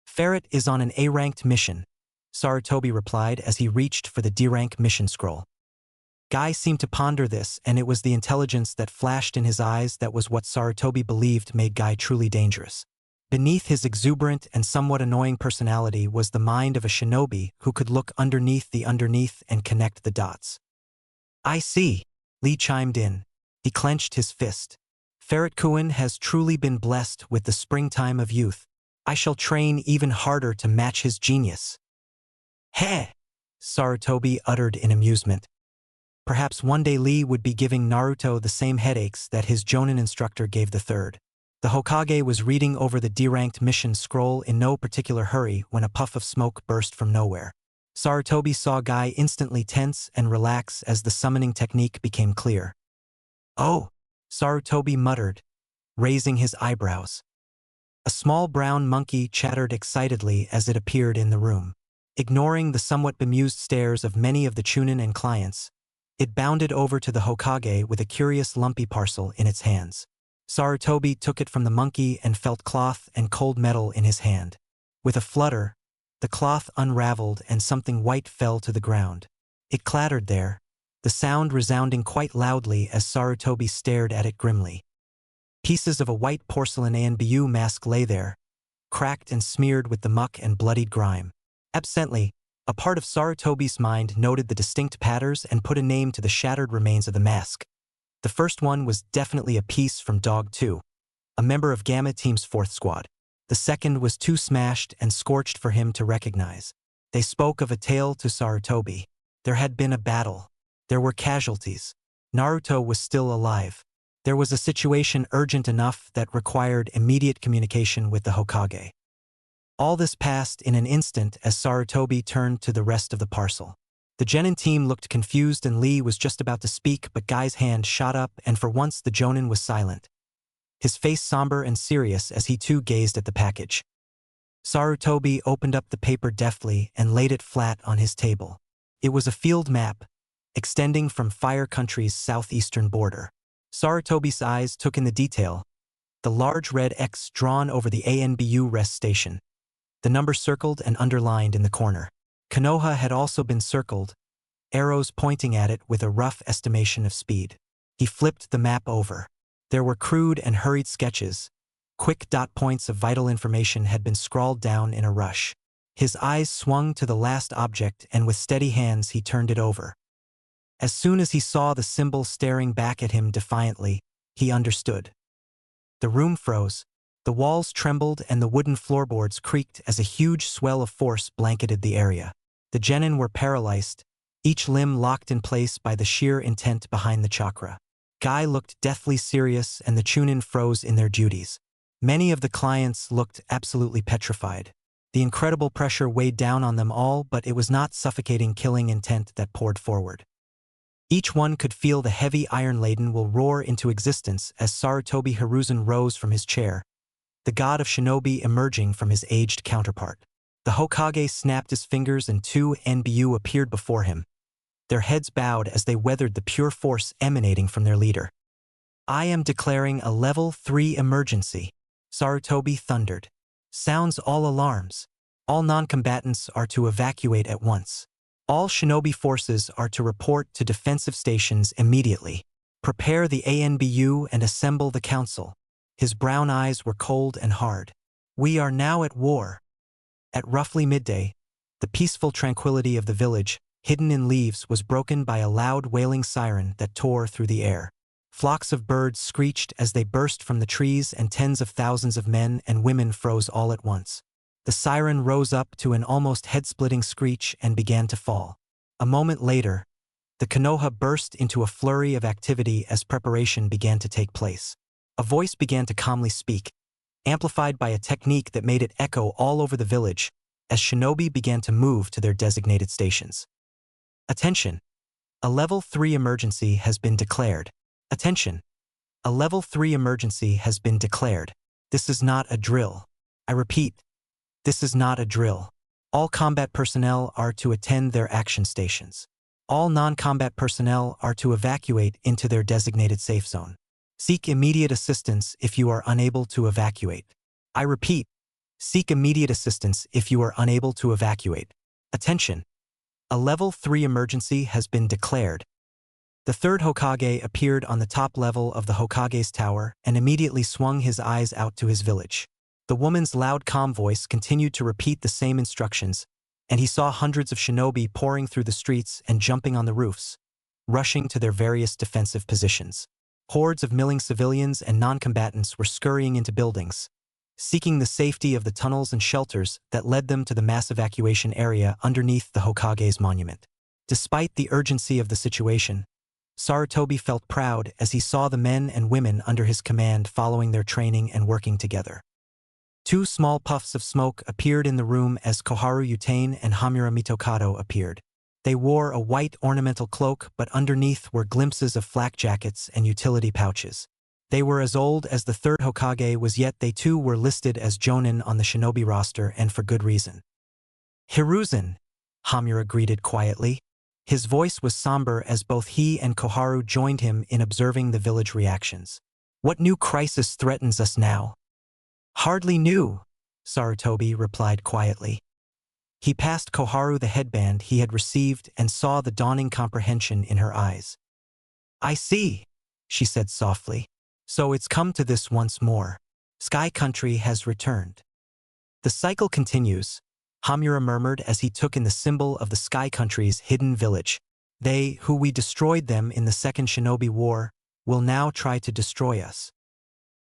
"Ferret is on an A-ranked mission," Sarutobi replied as he reached for the D-rank mission scroll. Guy seemed to ponder this, and it was the intelligence that flashed in his eyes that was what Sarutobi believed made Guy truly dangerous. Beneath his exuberant and somewhat annoying personality was the mind of a shinobi who could look underneath the underneath and connect the dots. "I see," Lee chimed in. He clenched his fist. "Ferret-kun has truly been blessed with the springtime of youth. I shall train even harder to match his genius." "Heh!" Sarutobi uttered in amusement. Perhaps one day Lee would be giving Naruto the same headaches that his Jonin instructor gave the third. The Hokage was reading over the D-ranked mission scroll in no particular hurry when a puff of smoke burst from nowhere. Sarutobi saw Guy instantly tense and relax as the summoning technique became clear. "Oh," Sarutobi muttered, raising his eyebrows. A small brown monkey chattered excitedly as it appeared in the room. Ignoring the somewhat bemused stares of many of the Chunin and clients, it bounded over to the Hokage with a curious lumpy parcel in its hands. Sarutobi took it from the monkey and felt cloth and cold metal in his hand. With a flutter, the cloth unraveled and something white fell to the ground. It clattered there, the sound resounding quite loudly as Sarutobi stared at it grimly. Pieces of a white porcelain ANBU mask lay there, cracked and smeared with the muck and bloodied grime. Absently, a part of Sarutobi's mind noted the distinct patterns and put a name to the shattered remains of the mask. The first one was definitely a piece from Dog 2, a member of Gamma Team's 4th squad. The second was too smashed and scorched for him to recognize. They spoke of a tale to Sarutobi. There had been a battle. There were casualties. Naruto was still alive. There was a situation urgent enough that required immediate communication with the Hokage. All this passed in an instant as Sarutobi turned to the rest of the parcel. The Genin team looked confused and Lee was just about to speak, but Guy's hand shot up and for once the Jonin was silent. His face somber and serious as he too gazed at the package. Sarutobi opened up the paper deftly and laid it flat on his table. It was a field map, extending from Fire Country's southeastern border. Sarutobi's eyes took in the detail, the large red X drawn over the ANBU rest station, the number circled and underlined in the corner. Konoha had also been circled, arrows pointing at it with a rough estimation of speed. He flipped the map over. There were crude and hurried sketches. Quick dot points of vital information had been scrawled down in a rush. His eyes swung to the last object and with steady hands he turned it over. As soon as he saw the symbol staring back at him defiantly, he understood. The room froze. The walls trembled and the wooden floorboards creaked as a huge swell of force blanketed the area. The Genin were paralyzed, each limb locked in place by the sheer intent behind the chakra. Guy looked deathly serious and the Chunin froze in their duties. Many of the clients looked absolutely petrified. The incredible pressure weighed down on them all, but it was not suffocating killing intent that poured forward. Each one could feel the heavy iron-laden will roar into existence as Sarutobi Hiruzen rose from his chair, the god of shinobi emerging from his aged counterpart. The Hokage snapped his fingers and 2 ANBU appeared before him, their heads bowed as they weathered the pure force emanating from their leader. "I am declaring a level 3 emergency," Sarutobi thundered. "Sounds all alarms. All non-combatants are to evacuate at once. All shinobi forces are to report to defensive stations immediately. Prepare the ANBU and assemble the council." His brown eyes were cold and hard. "We are now at war." At roughly midday, the peaceful tranquility of the village, hidden in leaves, was broken by a loud wailing siren that tore through the air. Flocks of birds screeched as they burst from the trees, and tens of thousands of men and women froze all at once. The siren rose up to an almost head-splitting screech and began to fall. A moment later, the Konoha burst into a flurry of activity as preparation began to take place. A voice began to calmly speak, amplified by a technique that made it echo all over the village as shinobi began to move to their designated stations. Attention! A Level 3 emergency has been declared. Attention! A Level 3 emergency has been declared. This is not a drill. I repeat, this is not a drill. All combat personnel are to attend their action stations. All non-combat personnel are to evacuate into their designated safe zone. Seek immediate assistance if you are unable to evacuate. I repeat, seek immediate assistance if you are unable to evacuate. Attention! A Level 3 emergency has been declared. The third Hokage appeared on the top level of the Hokage's tower and immediately swung his eyes out to his village. The woman's loud, calm voice continued to repeat the same instructions, and he saw hundreds of shinobi pouring through the streets and jumping on the roofs, rushing to their various defensive positions. Hordes of milling civilians and non-combatants were scurrying into buildings, seeking the safety of the tunnels and shelters that led them to the mass evacuation area underneath the Hokage's monument. Despite the urgency of the situation, Sarutobi felt proud as he saw the men and women under his command following their training and working together. Two small puffs of smoke appeared in the room as Koharu Utane and Hamura Mitokado appeared. They wore a white ornamental cloak, but underneath were glimpses of flak jackets and utility pouches. They were as old as the third Hokage was, yet they too were listed as jonin on the shinobi roster, and for good reason. "Hiruzen," Hamura greeted quietly. His voice was somber as both he and Koharu joined him in observing the village reactions. "What new crisis threatens us now?" "Hardly new," Sarutobi replied quietly. He passed Koharu the headband he had received and saw the dawning comprehension in her eyes. "I see," she said softly. "So it's come to this once more. Sky Country has returned." "The cycle continues," Hamura murmured as he took in the symbol of the Sky Country's hidden village. "They, who we destroyed them in the Second Shinobi War, will now try to destroy us."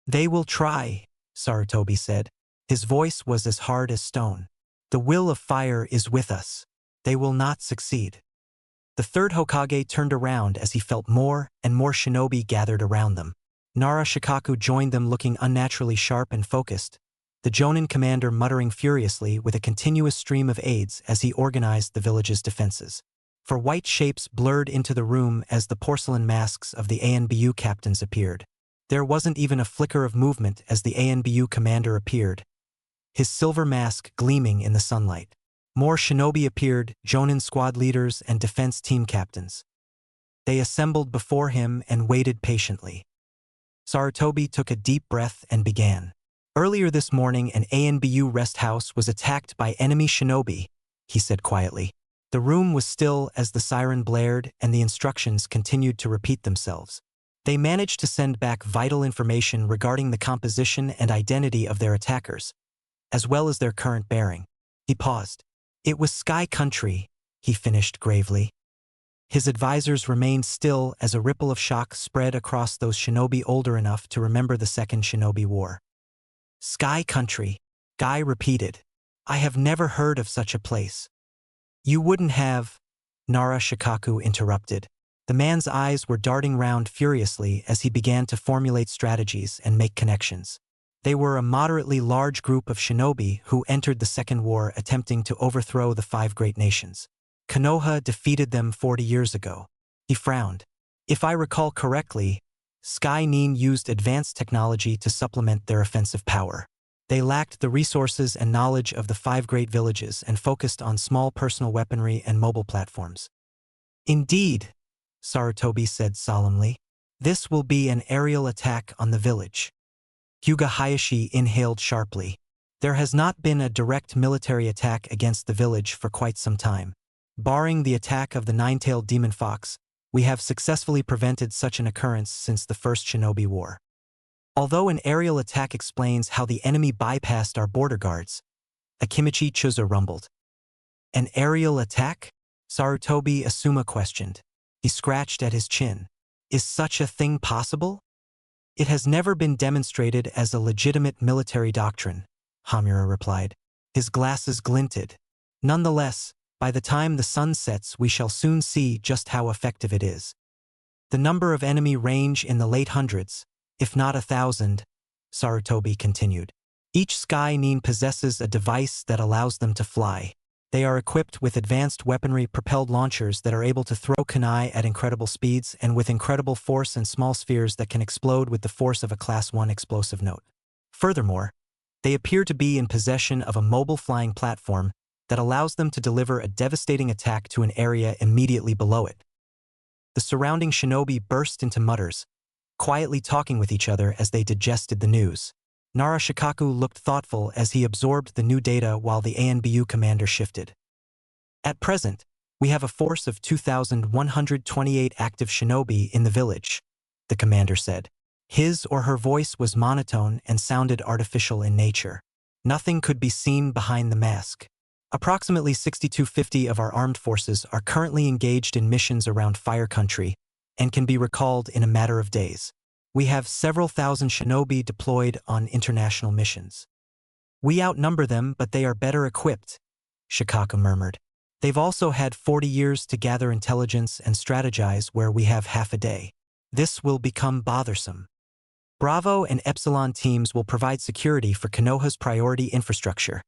"They will try," Sarutobi said. His voice was as hard as stone. "The will of fire is with us. They will not succeed." The third Hokage turned around as he felt more and more shinobi gathered around them. Nara Shikaku joined them, looking unnaturally sharp and focused, the Jonin commander muttering furiously with a continuous stream of aides as he organized the village's defenses. For white shapes blurred into the room as the porcelain masks of the ANBU captains appeared. There wasn't even a flicker of movement as the ANBU commander appeared, his silver mask gleaming in the sunlight. More shinobi appeared, Jonin squad leaders and defense team captains. They assembled before him and waited patiently. Sarutobi took a deep breath and began. "Earlier this morning, an ANBU rest house was attacked by enemy shinobi," he said quietly. The room was still as the siren blared and the instructions continued to repeat themselves. They managed to send back vital information regarding the composition and identity of their attackers, as well as their current bearing. He paused. "It was Sky Country," he finished gravely. His advisors remained still as a ripple of shock spread across those shinobi older enough to remember the Second Shinobi War. "Sky Country," Guy repeated. "I have never heard of such a place." "You wouldn't have," Nara Shikaku interrupted. The man's eyes were darting round furiously as he began to formulate strategies and make connections. They were a moderately large group of shinobi who entered the Second War attempting to overthrow the Five Great Nations. Konoha defeated them 40 years ago. He frowned. "If I recall correctly, Sky Nin used advanced technology to supplement their offensive power. They lacked the resources and knowledge of the Five Great Villages and focused on small personal weaponry and mobile platforms." "Indeed," Sarutobi said solemnly. "This will be an aerial attack on the village." Hyuga Hayashi inhaled sharply. There has not been a direct military attack against the village for quite some time. Barring the attack of the nine-tailed demon fox, we have successfully prevented such an occurrence since the First Shinobi War. Although an aerial attack explains how the enemy bypassed our border guards, Akimichi Chuza rumbled. "An aerial attack?" Sarutobi Asuma questioned. He scratched at his chin. Is such a thing possible? It has never been demonstrated as a legitimate military doctrine, Hamura replied. His glasses glinted. Nonetheless, by the time the sun sets we shall soon see just how effective it is. The number of enemy range in the late hundreds, if not 1,000, Sarutobi continued. Each Sky-Nin possesses a device that allows them to fly. They are equipped with advanced weaponry-propelled launchers that are able to throw kunai at incredible speeds and with incredible force and small spheres that can explode with the force of a Class 1 explosive note. Furthermore, they appear to be in possession of a mobile flying platform that allows them to deliver a devastating attack to an area immediately below it. The surrounding shinobi burst into mutters, quietly talking with each other as they digested the news. Nara Shikaku looked thoughtful as he absorbed the new data while the ANBU commander shifted. At present, we have a force of 2,128 active shinobi in the village, the commander said. His or her voice was monotone and sounded artificial in nature. Nothing could be seen behind the mask. Approximately 6,250 of our armed forces are currently engaged in missions around Fire Country and can be recalled in a matter of days. We have several thousand shinobi deployed on international missions. We outnumber them, but they are better equipped, Shikaku murmured. They've also had 40 years to gather intelligence and strategize where we have half a day. This will become bothersome. Bravo and Epsilon teams will provide security for Konoha's priority infrastructure,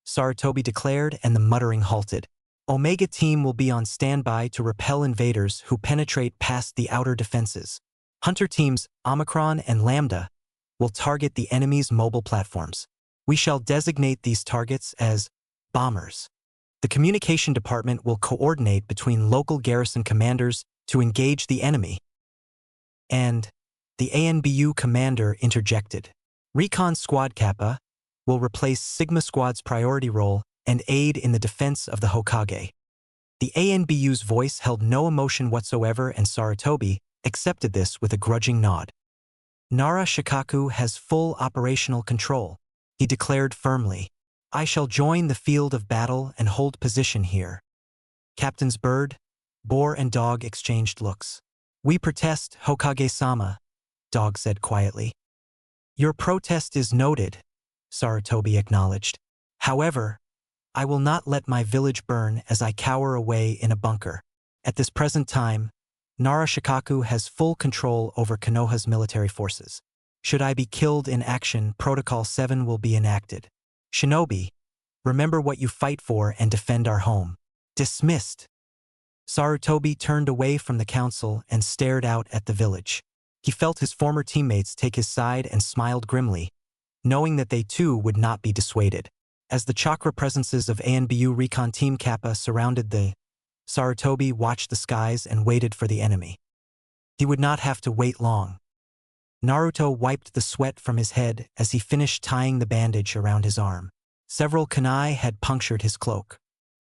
Sarutobi declared, and the muttering halted. Omega team will be on standby to repel invaders who penetrate past the outer defenses. Hunter teams, Omicron and Lambda, will target the enemy's mobile platforms. We shall designate these targets as bombers. The communication department will coordinate between local garrison commanders to engage the enemy. And the ANBU commander interjected. Recon Squad Kappa will replace Sigma Squad's priority role and aid in the defense of the Hokage. The ANBU's voice held no emotion whatsoever, and Sarutobi accepted this with a grudging nod. Nara Shikaku has full operational control, he declared firmly. I shall join the field of battle and hold position here. Captains Bird, Boar and Dog exchanged looks. We protest, Hokage-sama, Dog said quietly. Your protest is noted, Sarutobi acknowledged. However, I will not let my village burn as I cower away in a bunker. At this present time, Nara Shikaku has full control over Konoha's military forces. Should I be killed in action, Protocol 7 will be enacted. Shinobi, remember what you fight for and defend our home. Dismissed. Sarutobi turned away from the council and stared out at the village. He felt his former teammates take his side and smiled grimly, knowing that they too would not be dissuaded. As the chakra presences of ANBU Recon Team Kappa surrounded the Sarutobi watched the skies and waited for the enemy. He would not have to wait long. Naruto wiped the sweat from his head as he finished tying the bandage around his arm. Several kunai had punctured his cloak.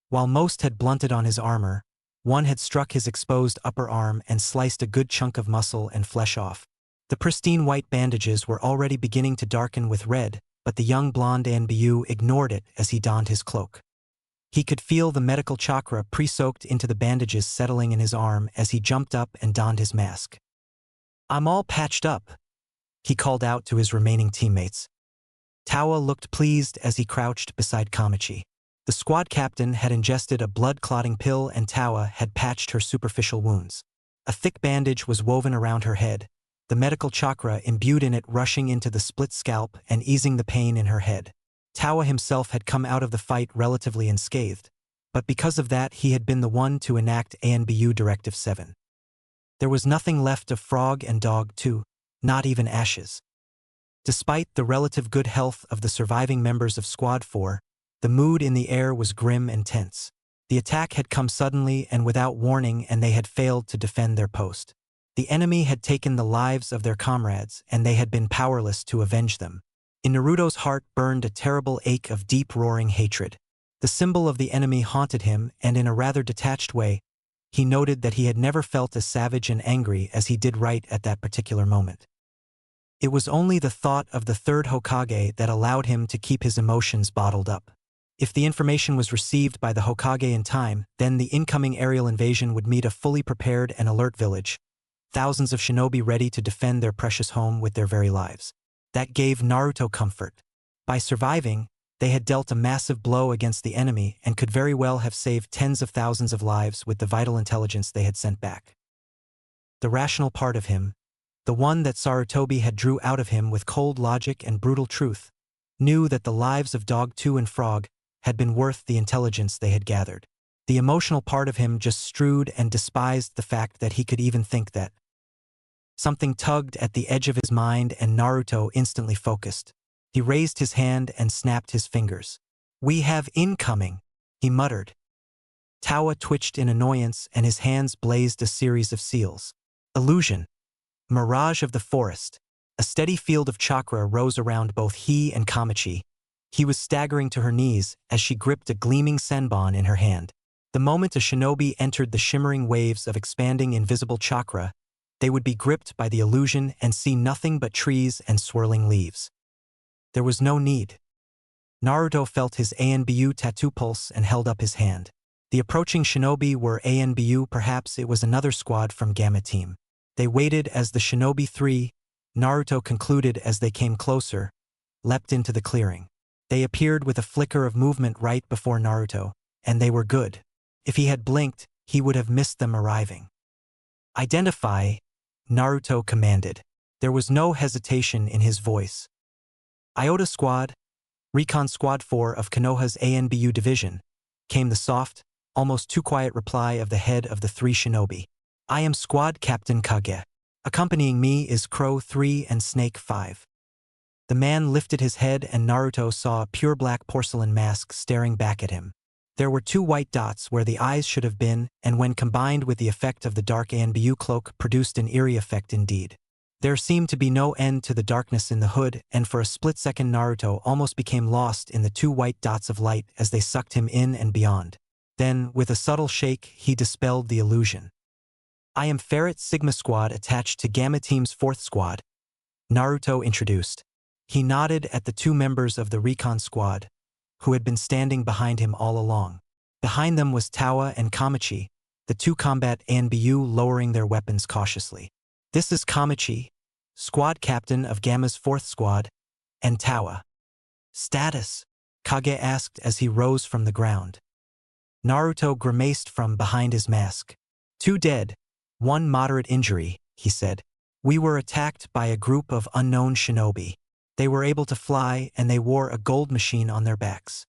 While most had blunted on his armor, one had struck his exposed upper arm and sliced a good chunk of muscle and flesh off. The pristine white bandages were already beginning to darken with red, but the young blonde ANBU ignored it as he donned his cloak. He could feel the medical chakra pre-soaked into the bandages settling in his arm as he jumped up and donned his mask. I'm all patched up, he called out to his remaining teammates. Tawa looked pleased as he crouched beside Kamachi. The squad captain had ingested a blood-clotting pill and Tawa had patched her superficial wounds. A thick bandage was woven around her head, the medical chakra imbued in it rushing into the split scalp and easing the pain in her head. Tawa himself had come out of the fight relatively unscathed, but because of that he had been the one to enact ANBU Directive 7. There was nothing left of Frog and Dog 2, not even ashes. Despite the relative good health of the surviving members of Squad 4, the mood in the air was grim and tense. The attack had come suddenly and without warning, and they had failed to defend their post. The enemy had taken the lives of their comrades, and they had been powerless to avenge them. In Naruto's heart burned a terrible ache of deep roaring hatred. The symbol of the enemy haunted him, and in a rather detached way, he noted that he had never felt as savage and angry as he did right at that particular moment. It was only the thought of the third Hokage that allowed him to keep his emotions bottled up. If the information was received by the Hokage in time, then the incoming aerial invasion would meet a fully prepared and alert village, thousands of shinobi ready to defend their precious home with their very lives. That gave Naruto comfort. By surviving, they had dealt a massive blow against the enemy and could very well have saved tens of thousands of lives with the vital intelligence they had sent back. The rational part of him, the one that Sarutobi had drew out of him with cold logic and brutal truth, knew that the lives of Dog 2 and Frog had been worth the intelligence they had gathered. The emotional part of him just strewed and despised the fact that he could even think that. Something tugged at the edge of his mind and Naruto instantly focused. He raised his hand and snapped his fingers. "We have incoming," he muttered. Tawa twitched in annoyance and his hands blazed a series of seals. Illusion. Mirage of the forest. A steady field of chakra rose around both he and Kamachi. He was staggering to her knees as she gripped a gleaming senbon in her hand. The moment a shinobi entered the shimmering waves of expanding invisible chakra, they would be gripped by the illusion and see nothing but trees and swirling leaves. There was no need. Naruto felt his ANBU tattoo pulse and held up his hand. The approaching shinobi were ANBU, perhaps it was another squad from Gamma Team. They waited as the shinobi 3, Naruto concluded as they came closer, leapt into the clearing. They appeared with a flicker of movement right before Naruto, and they were good. If he had blinked, he would have missed them arriving. "Identify," Naruto commanded. There was no hesitation in his voice. "Iota Squad, Recon Squad 4 of Konoha's ANBU division," came the soft, almost too quiet reply of the head of the 3 shinobi. "I am Squad Captain Kage. Accompanying me is Crow 3 and Snake 5. The man lifted his head and Naruto saw a pure black porcelain mask staring back at him. There were 2 white dots where the eyes should have been, and when combined with the effect of the dark ANBU cloak produced an eerie effect indeed. There seemed to be no end to the darkness in the hood, and for a split second Naruto almost became lost in the 2 white dots of light as they sucked him in and beyond. Then, with a subtle shake, he dispelled the illusion. "I am Ferret Sigma Squad attached to Gamma Team's 4th Squad," Naruto introduced. He nodded at the 2 members of the Recon Squad, who had been standing behind him all along. Behind them was Tawa and Kamachi, the 2 combat ANBU lowering their weapons cautiously. "This is Kamachi, squad captain of Gamma's 4th Squad, and Tawa." "Status?" Kage asked as he rose from the ground. Naruto grimaced from behind his mask. "2 dead, 1 moderate injury," he said. "We were attacked by a group of unknown shinobi. They were able to fly and they wore a gold machine on their backs."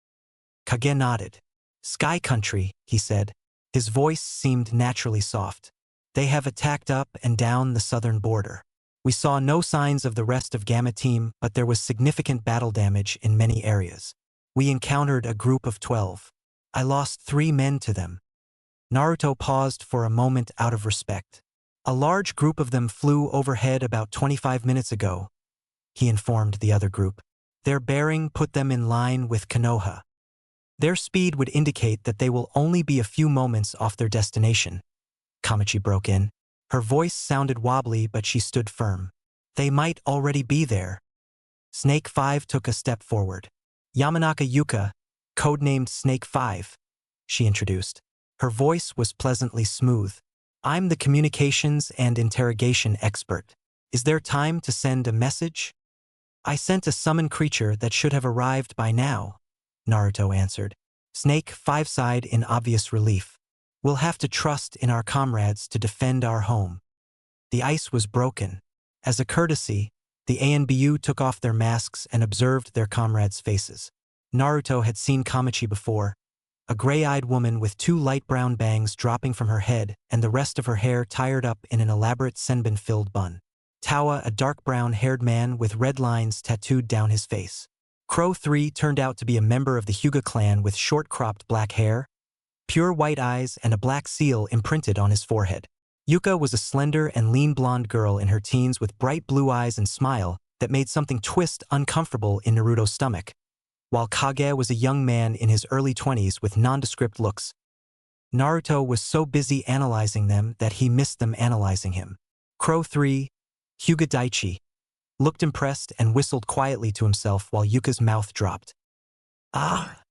Kage nodded. "Sky Country," he said. His voice seemed naturally soft. "They have attacked up and down the southern border. We saw no signs of the rest of Gamma Team, but there was significant battle damage in many areas. We encountered a group of 12. I lost 3 men to them." Naruto paused for a moment out of respect. "A large group of them flew overhead about 25 minutes ago," he informed the other group. "Their bearing put them in line with Konoha. Their speed would indicate that they will only be a few moments off their destination." Kamachi broke in. Her voice sounded wobbly, but she stood firm. "They might already be there." Snake 5 took a step forward. "Yamanaka Yuka, codenamed Snake 5, she introduced. Her voice was pleasantly smooth. "I'm the communications and interrogation expert. Is there time to send a message?" "I sent a summoned creature that should have arrived by now," Naruto answered. Snake 5 sighed in obvious relief. "We'll have to trust in our comrades to defend our home." The ice was broken. As a courtesy, the ANBU took off their masks and observed their comrades' faces. Naruto had seen Kamachi before, a gray-eyed woman with 2 light brown bangs dropping from her head and the rest of her hair tied up in an elaborate senbon-filled bun. Tawa, a dark brown-haired man with red lines tattooed down his face. Crow 3 turned out to be a member of the Hyuga clan with short-cropped black hair, pure white eyes, and a black seal imprinted on his forehead. Yuka was a slender and lean blonde girl in her teens with bright blue eyes and smile that made something twist uncomfortable in Naruto's stomach, while Kage was a young man in his early 20s with nondescript looks. Naruto was so busy analyzing them that he missed them analyzing him. Crow 3, Hyuga Daichi, looked impressed and whistled quietly to himself while Yuka's mouth dropped. "Ah!"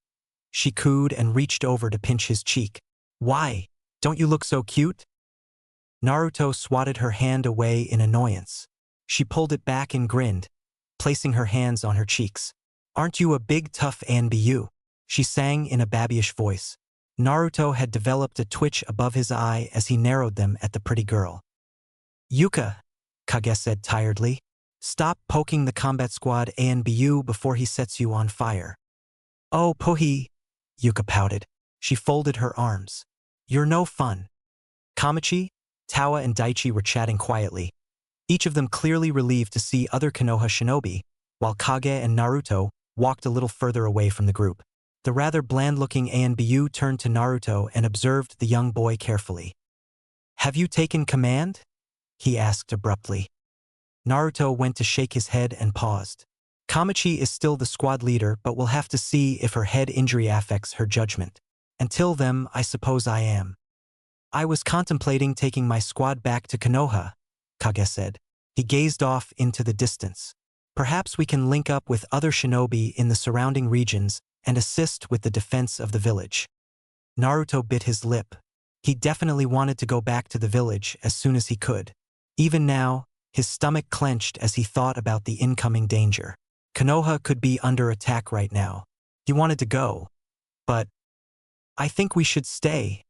she cooed and reached over to pinch his cheek. "Why? Don't you look so cute?" Naruto swatted her hand away in annoyance. She pulled it back and grinned, placing her hands on her cheeks. "Aren't you a big tough ANBU?" she sang in a babyish voice. Naruto had developed a twitch above his eye as he narrowed them at the pretty girl. "Yuka," Kage said tiredly. "Stop poking the combat squad ANBU before he sets you on fire." "Oh, Pohi," Yuka pouted. She folded her arms. "You're no fun." Kamachi, Tawa and Daichi were chatting quietly, each of them clearly relieved to see other Konoha shinobi, while Kage and Naruto walked a little further away from the group. The rather bland-looking ANBU turned to Naruto and observed the young boy carefully. "Have you taken command?" he asked abruptly. Naruto went to shake his head and paused. Kamachi is still the squad leader, but we'll have to see if her head injury affects her judgment. Until then, I suppose I am. "I was contemplating taking my squad back to Konoha," Kage said. He gazed off into the distance. "Perhaps we can link up with other shinobi in the surrounding regions and assist with the defense of the village." Naruto bit his lip. He definitely wanted to go back to the village as soon as he could. Even now, his stomach clenched as he thought about the incoming danger. Konoha could be under attack right now. He wanted to go, but "I think we should stay,"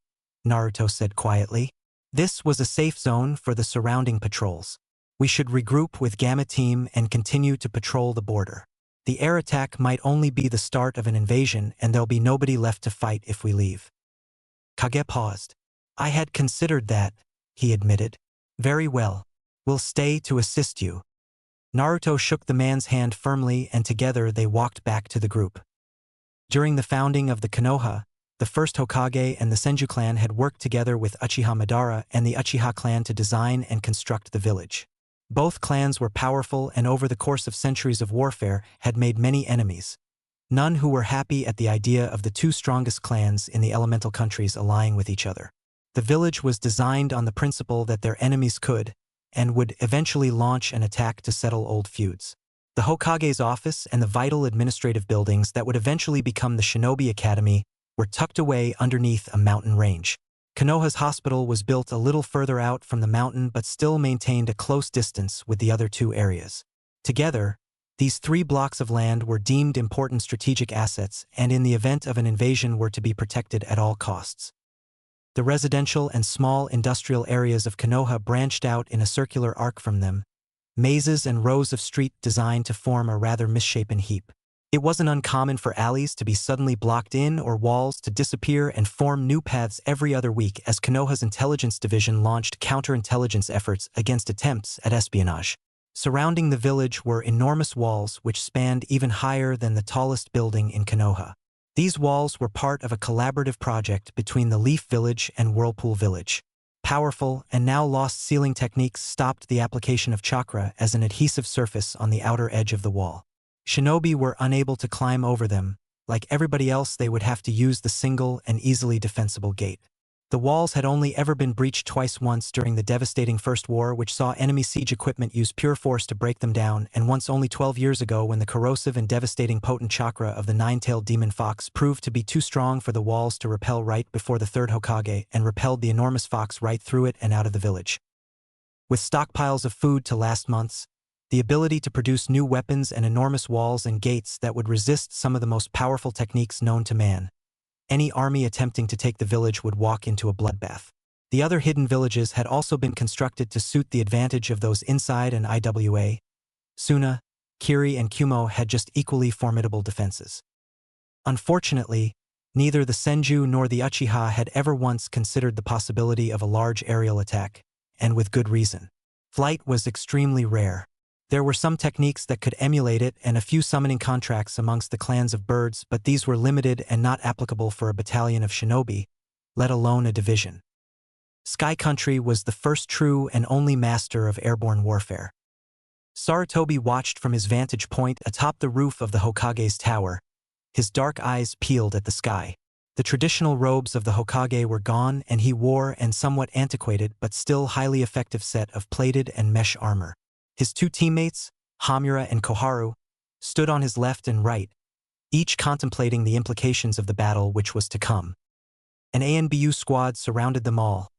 Naruto said quietly. "This was a safe zone for the surrounding patrols. We should regroup with Gamma Team and continue to patrol the border. The air attack might only be the start of an invasion, and there'll be nobody left to fight if we leave." Kage paused. "I had considered that," he admitted. "Very well. We'll stay to assist you." Naruto shook the man's hand firmly, and together they walked back to the group. During the founding of the Konoha, the first Hokage and the Senju clan had worked together with Uchiha Madara and the Uchiha clan to design and construct the village. Both clans were powerful and over the course of centuries of warfare had made many enemies. None who were happy at the idea of the two strongest clans in the elemental countries allying with each other. The village was designed on the principle that their enemies could and would eventually launch an attack to settle old feuds. The Hokage's office and the vital administrative buildings that would eventually become the Shinobi Academy were tucked away underneath a mountain range. Konoha's hospital was built a little further out from the mountain but still maintained a close distance with the other two areas. Together, these 3 blocks of land were deemed important strategic assets and in the event of an invasion were to be protected at all costs. The residential and small industrial areas of Konoha branched out in a circular arc from them, mazes and rows of street designed to form a rather misshapen heap. It wasn't uncommon for alleys to be suddenly blocked in or walls to disappear and form new paths every other week as Konoha's intelligence division launched counterintelligence efforts against attempts at espionage. Surrounding the village were enormous walls which spanned even higher than the tallest building in Konoha. These walls were part of a collaborative project between the Leaf Village and Whirlpool Village. Powerful and now lost sealing techniques stopped the application of chakra as an adhesive surface on the outer edge of the wall. Shinobi were unable to climb over them. Like everybody else, they would have to use the single and easily defensible gate. The walls had only ever been breached twice, once during the devastating First War, which saw enemy siege equipment use pure force to break them down, and once only 12 years ago when the corrosive and devastating potent chakra of the 9-tailed demon fox proved to be too strong for the walls to repel right before the third Hokage and repelled the enormous fox right through it and out of the village. With stockpiles of food to last months, the ability to produce new weapons and enormous walls and gates that would resist some of the most powerful techniques known to man, any army attempting to take the village would walk into a bloodbath. The other hidden villages had also been constructed to suit the advantage of those inside, and IWA, Suna, Kiri and Kumo had just equally formidable defenses. Unfortunately, neither the Senju nor the Uchiha had ever once considered the possibility of a large aerial attack, and with good reason. Flight was extremely rare. There were some techniques that could emulate it and a few summoning contracts amongst the clans of birds, but these were limited and not applicable for a battalion of shinobi, let alone a division. Sky Country was the first true and only master of airborne warfare. Sarutobi watched from his vantage point atop the roof of the Hokage's tower, his dark eyes peeled at the sky. The traditional robes of the Hokage were gone, and he wore an somewhat antiquated but still highly effective set of plated and mesh armor. His 2 teammates, Hamura and Koharu, stood on his left and right, each contemplating the implications of the battle which was to come. An ANBU squad surrounded them all,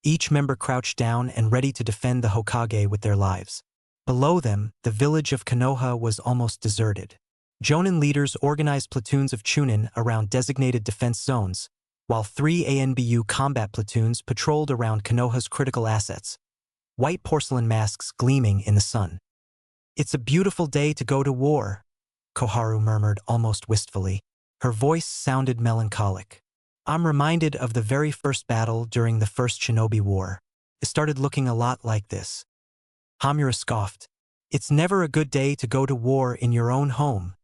Each member crouched down and ready to defend the Hokage with their lives. Below them, the village of Konoha was almost deserted. Jonin leaders organized platoons of Chunin around designated defense zones, while 3 ANBU combat platoons patrolled around Konoha's critical assets, white porcelain masks gleaming in the sun. "It's a beautiful day to go to war," Koharu murmured almost wistfully. Her voice sounded melancholic. "I'm reminded of the very first battle during the First Shinobi War. It started looking a lot like this." Hamura scoffed. "It's never a good day to go to war in your own home."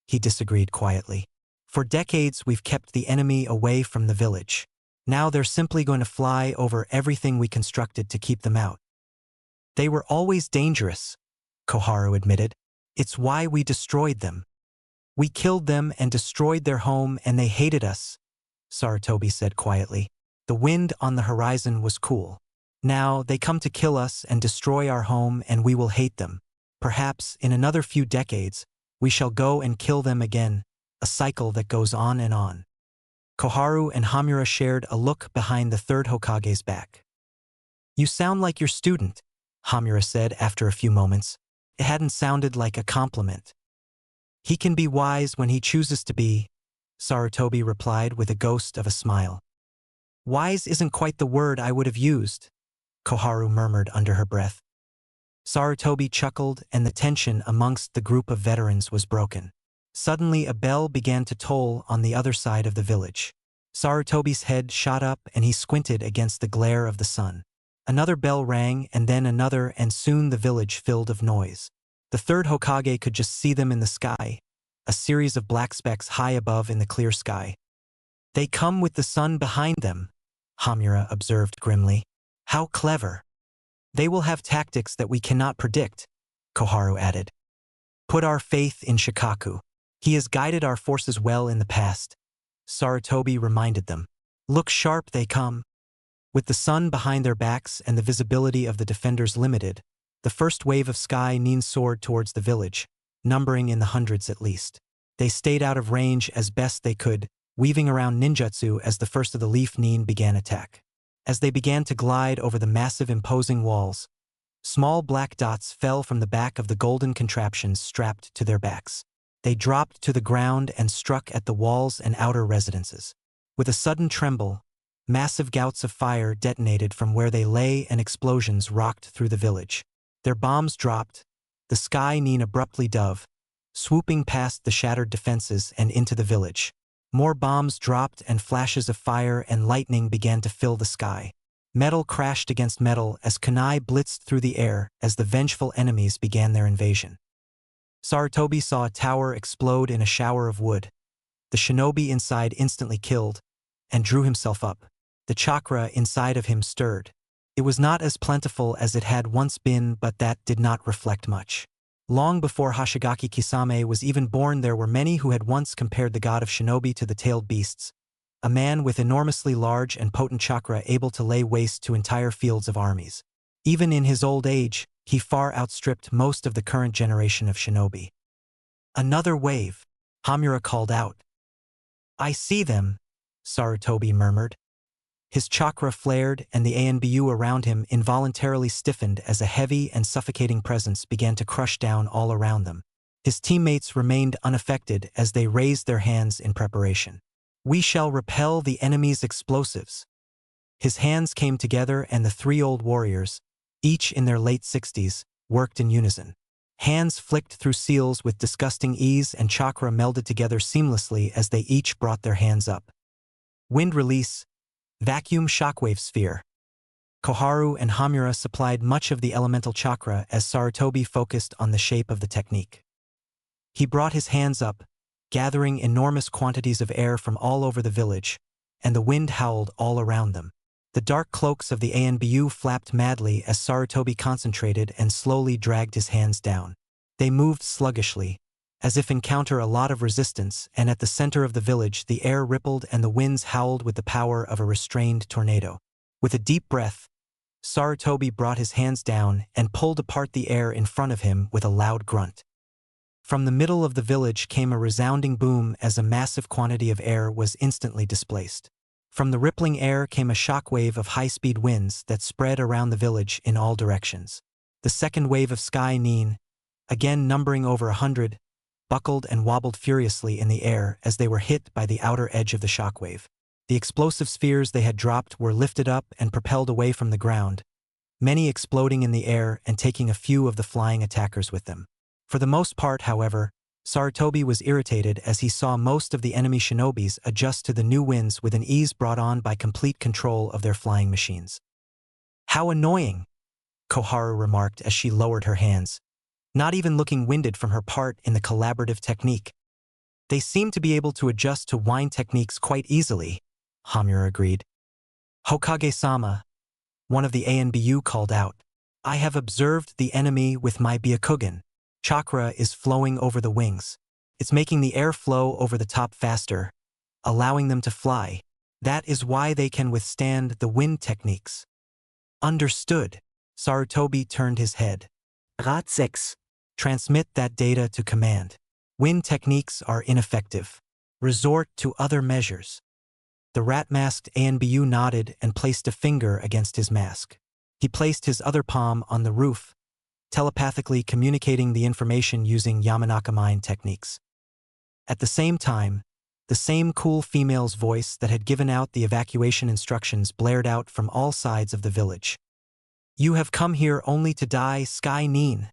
He disagreed quietly. "For decades we've kept the enemy away from the village. Now they're simply going to fly over everything we constructed to keep them out." "They were always dangerous," Koharu admitted. "It's why we destroyed them. We killed them and destroyed their home and they hated us," Sarutobi said quietly. The wind on the horizon was cool. "Now they come to kill us and destroy our home and we will hate them. Perhaps in another few decades, we shall go and kill them again, a cycle that goes on and on." Koharu and Hamura shared a look behind the third Hokage's back. "You sound like your student," Hamura said after a few moments. It hadn't sounded like a compliment. "He can be wise when he chooses to be," Sarutobi replied with a ghost of a smile. "Wise isn't quite the word I would have used," Koharu murmured under her breath. Sarutobi chuckled and the tension amongst the group of veterans was broken. Suddenly a bell began to toll on the other side of the village. Sarutobi's head shot up and he squinted against the glare of the sun. Another bell rang and then another, and soon the village filled of noise. The third Hokage could just see them in the sky, a series of black specks high above in the clear sky. "They come with the sun behind them," Hamura observed grimly. "How clever. They will have tactics that we cannot predict," Koharu added. "Put our faith in Shikaku. He has guided our forces well in the past," Sarutobi reminded them. "Look sharp they come." With the sun behind their backs and the visibility of the defenders limited, the first wave of sky nin soared towards the village, numbering in the hundreds at least. They stayed out of range as best they could, weaving around ninjutsu as the first of the leaf nin began attack. As they began to glide over the massive imposing walls, small black dots fell from the back of the golden contraptions strapped to their backs. They dropped to the ground and struck at the walls and outer residences. With a sudden tremble, massive gouts of fire detonated from where they lay and explosions rocked through the village. Their bombs dropped, the sky nin abruptly dove, swooping past the shattered defenses and into the village. More bombs dropped and flashes of fire and lightning began to fill the sky. Metal crashed against metal as kunai blitzed through the air as the vengeful enemies began their invasion. Sarutobi saw a tower explode in a shower of wood. The shinobi inside instantly killed and drew himself up. The chakra inside of him stirred. It was not as plentiful as it had once been, but that did not reflect much. Long before Hashigaki Kisame was even born, there were many who had once compared the god of shinobi to the tailed beasts, a man with enormously large and potent chakra able to lay waste to entire fields of armies. Even in his old age, he far outstripped most of the current generation of shinobi. "Another wave," Hamura called out. "I see them," Sarutobi murmured. His chakra flared and the ANBU around him involuntarily stiffened as a heavy and suffocating presence began to crush down all around them. His teammates remained unaffected as they raised their hands in preparation. "We shall repel the enemy's explosives." His hands came together and the 3 old warriors, each in their late 60s, worked in unison. Hands flicked through seals with disgusting ease and chakra melded together seamlessly as they each brought their hands up. Wind release. Vacuum shockwave sphere. Koharu and Hamura supplied much of the elemental chakra as Sarutobi focused on the shape of the technique. He brought his hands up, gathering enormous quantities of air from all over the village, and the wind howled all around them. The dark cloaks of the ANBU flapped madly as Sarutobi concentrated and slowly dragged his hands down. They moved sluggishly, as if encounter a lot of resistance, and at the center of the village the air rippled and the winds howled with the power of a restrained tornado. With a deep breath, Sarutobi brought his hands down and pulled apart the air in front of him with a loud grunt. From the middle of the village came a resounding boom as a massive quantity of air was instantly displaced. From the rippling air came a shockwave of high-speed winds that spread around the village in all directions. The second wave of Sky Neen, again numbering over 100, buckled and wobbled furiously in the air as they were hit by the outer edge of the shockwave. The explosive spheres they had dropped were lifted up and propelled away from the ground, many exploding in the air and taking a few of the flying attackers with them. For the most part, however, Sarutobi was irritated as he saw most of the enemy shinobis adjust to the new winds with an ease brought on by complete control of their flying machines. "How annoying," Koharu remarked as she lowered her hands, not even looking winded from her part in the collaborative technique. "They seem to be able to adjust to wind techniques quite easily," Hamura agreed. "Hokage-sama," one of the ANBU called out, "I have observed the enemy with my Byakugan. Chakra is flowing over the wings. It's making the air flow over the top faster, allowing them to fly. That is why they can withstand the wind techniques." "Understood." Sarutobi turned his head. Rat 6. "Transmit that data to command. Wind techniques are ineffective. Resort to other measures." The rat-masked ANBU nodded and placed a finger against his mask. He placed his other palm on the roof, telepathically communicating the information using Yamanaka mind techniques. At the same time, the same cool female's voice that had given out the evacuation instructions blared out from all sides of the village. "You have come here only to die, Sky Neen,"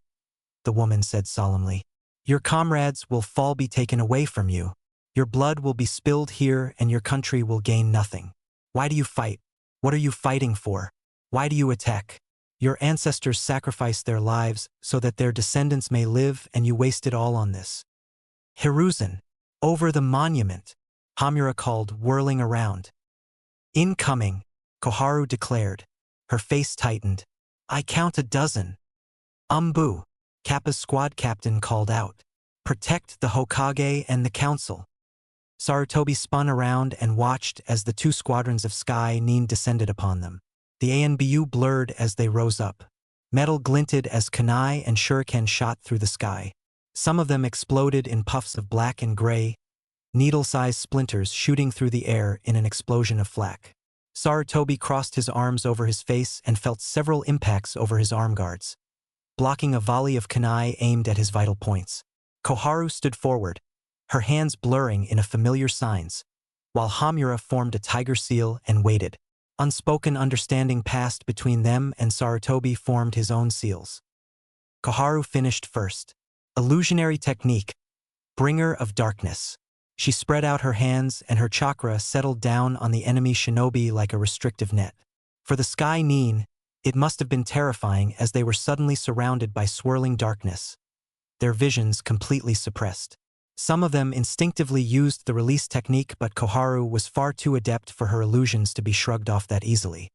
the woman said solemnly. "Your comrades will fall be taken away from you. Your blood will be spilled here and your country will gain nothing. Why do you fight? What are you fighting for? Why do you attack? Your ancestors sacrificed their lives so that their descendants may live, and you waste it all on this." "Hiruzen, over the monument," Hamura called, whirling around. "Incoming," Koharu declared. Her face tightened. "I count a dozen." "ANBU," Kappa's squad captain called out. "Protect the Hokage and the council." Sarutobi spun around and watched as the two squadrons of Sky Neen descended upon them. The ANBU blurred as they rose up. Metal glinted as kunai and shuriken shot through the sky. Some of them exploded in puffs of black and gray, needle-sized splinters shooting through the air in an explosion of flak. Sarutobi crossed his arms over his face and felt several impacts over his arm guards, blocking a volley of kunai aimed at his vital points. Koharu stood forward, her hands blurring in a familiar signs, while Hamura formed a tiger seal and waited. Unspoken understanding passed between them, and Sarutobi formed his own seals. Koharu finished first. Illusionary technique, bringer of darkness. She spread out her hands and her chakra settled down on the enemy shinobi like a restrictive net. For the Sky Neen, it must have been terrifying as they were suddenly surrounded by swirling darkness, their visions completely suppressed. Some of them instinctively used the release technique, but Koharu was far too adept for her illusions to be shrugged off that easily.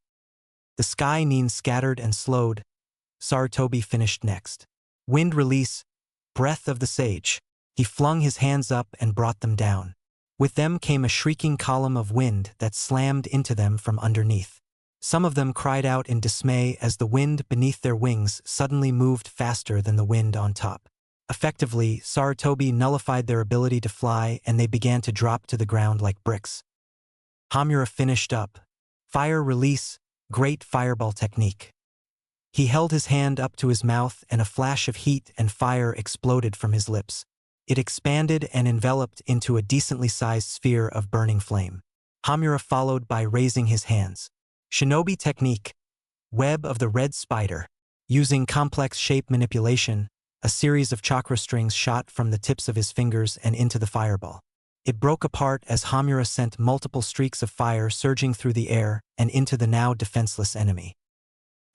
The Sky Neen scattered and slowed. Sarutobi finished next. Wind release, breath of the sage. He flung his hands up and brought them down. With them came a shrieking column of wind that slammed into them from underneath. Some of them cried out in dismay as the wind beneath their wings suddenly moved faster than the wind on top. Effectively, Sarutobi nullified their ability to fly and they began to drop to the ground like bricks. Hamura finished up. Fire release, great fireball technique. He held his hand up to his mouth and a flash of heat and fire exploded from his lips. It expanded and enveloped into a decently sized sphere of burning flame. Hamura followed by raising his hands. Shinobi technique, web of the red spider. Using complex shape manipulation, a series of chakra strings shot from the tips of his fingers and into the fireball. It broke apart as Hamura sent multiple streaks of fire surging through the air and into the now defenseless enemy.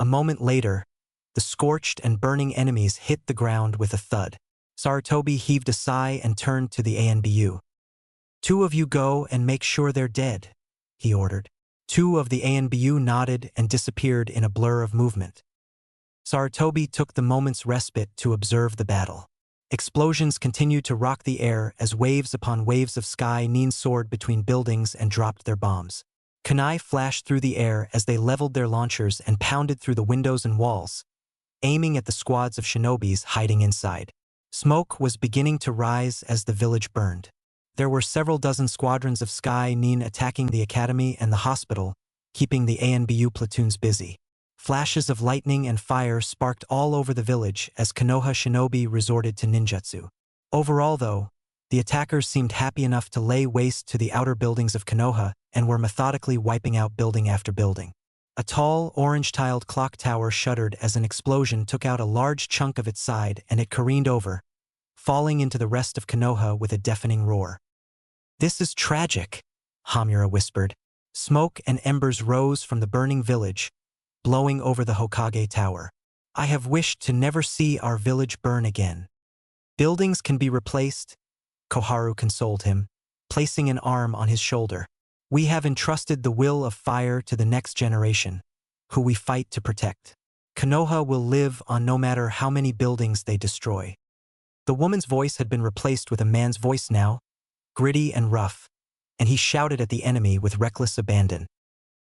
A moment later, the scorched and burning enemies hit the ground with a thud. Sarutobi heaved a sigh and turned to the ANBU. "Two of you go and make sure they're dead," he ordered. Two of the ANBU nodded and disappeared in a blur of movement. Sarutobi took the moment's respite to observe the battle. Explosions continued to rock the air as waves upon waves of Sky Neen soared between buildings and dropped their bombs. Kunai flashed through the air as they leveled their launchers and pounded through the windows and walls, aiming at the squads of shinobis hiding inside. Smoke was beginning to rise as the village burned. There were several dozen squadrons of Sky Nin attacking the academy and the hospital, keeping the ANBU platoons busy. Flashes of lightning and fire sparked all over the village as Konoha shinobi resorted to ninjutsu. Overall, though, the attackers seemed happy enough to lay waste to the outer buildings of Konoha and were methodically wiping out building after building. A tall, orange-tiled clock tower shuddered as an explosion took out a large chunk of its side and it careened over, falling into the rest of Konoha with a deafening roar. "This is tragic," Hamura whispered. Smoke and embers rose from the burning village, blowing over the Hokage Tower. "I have wished to never see our village burn again." "Buildings can be replaced," Koharu consoled him, placing an arm on his shoulder. "We have entrusted the will of fire to the next generation, who we fight to protect. Konoha will live on no matter how many buildings they destroy." The woman's voice had been replaced with a man's voice now, gritty and rough, and he shouted at the enemy with reckless abandon.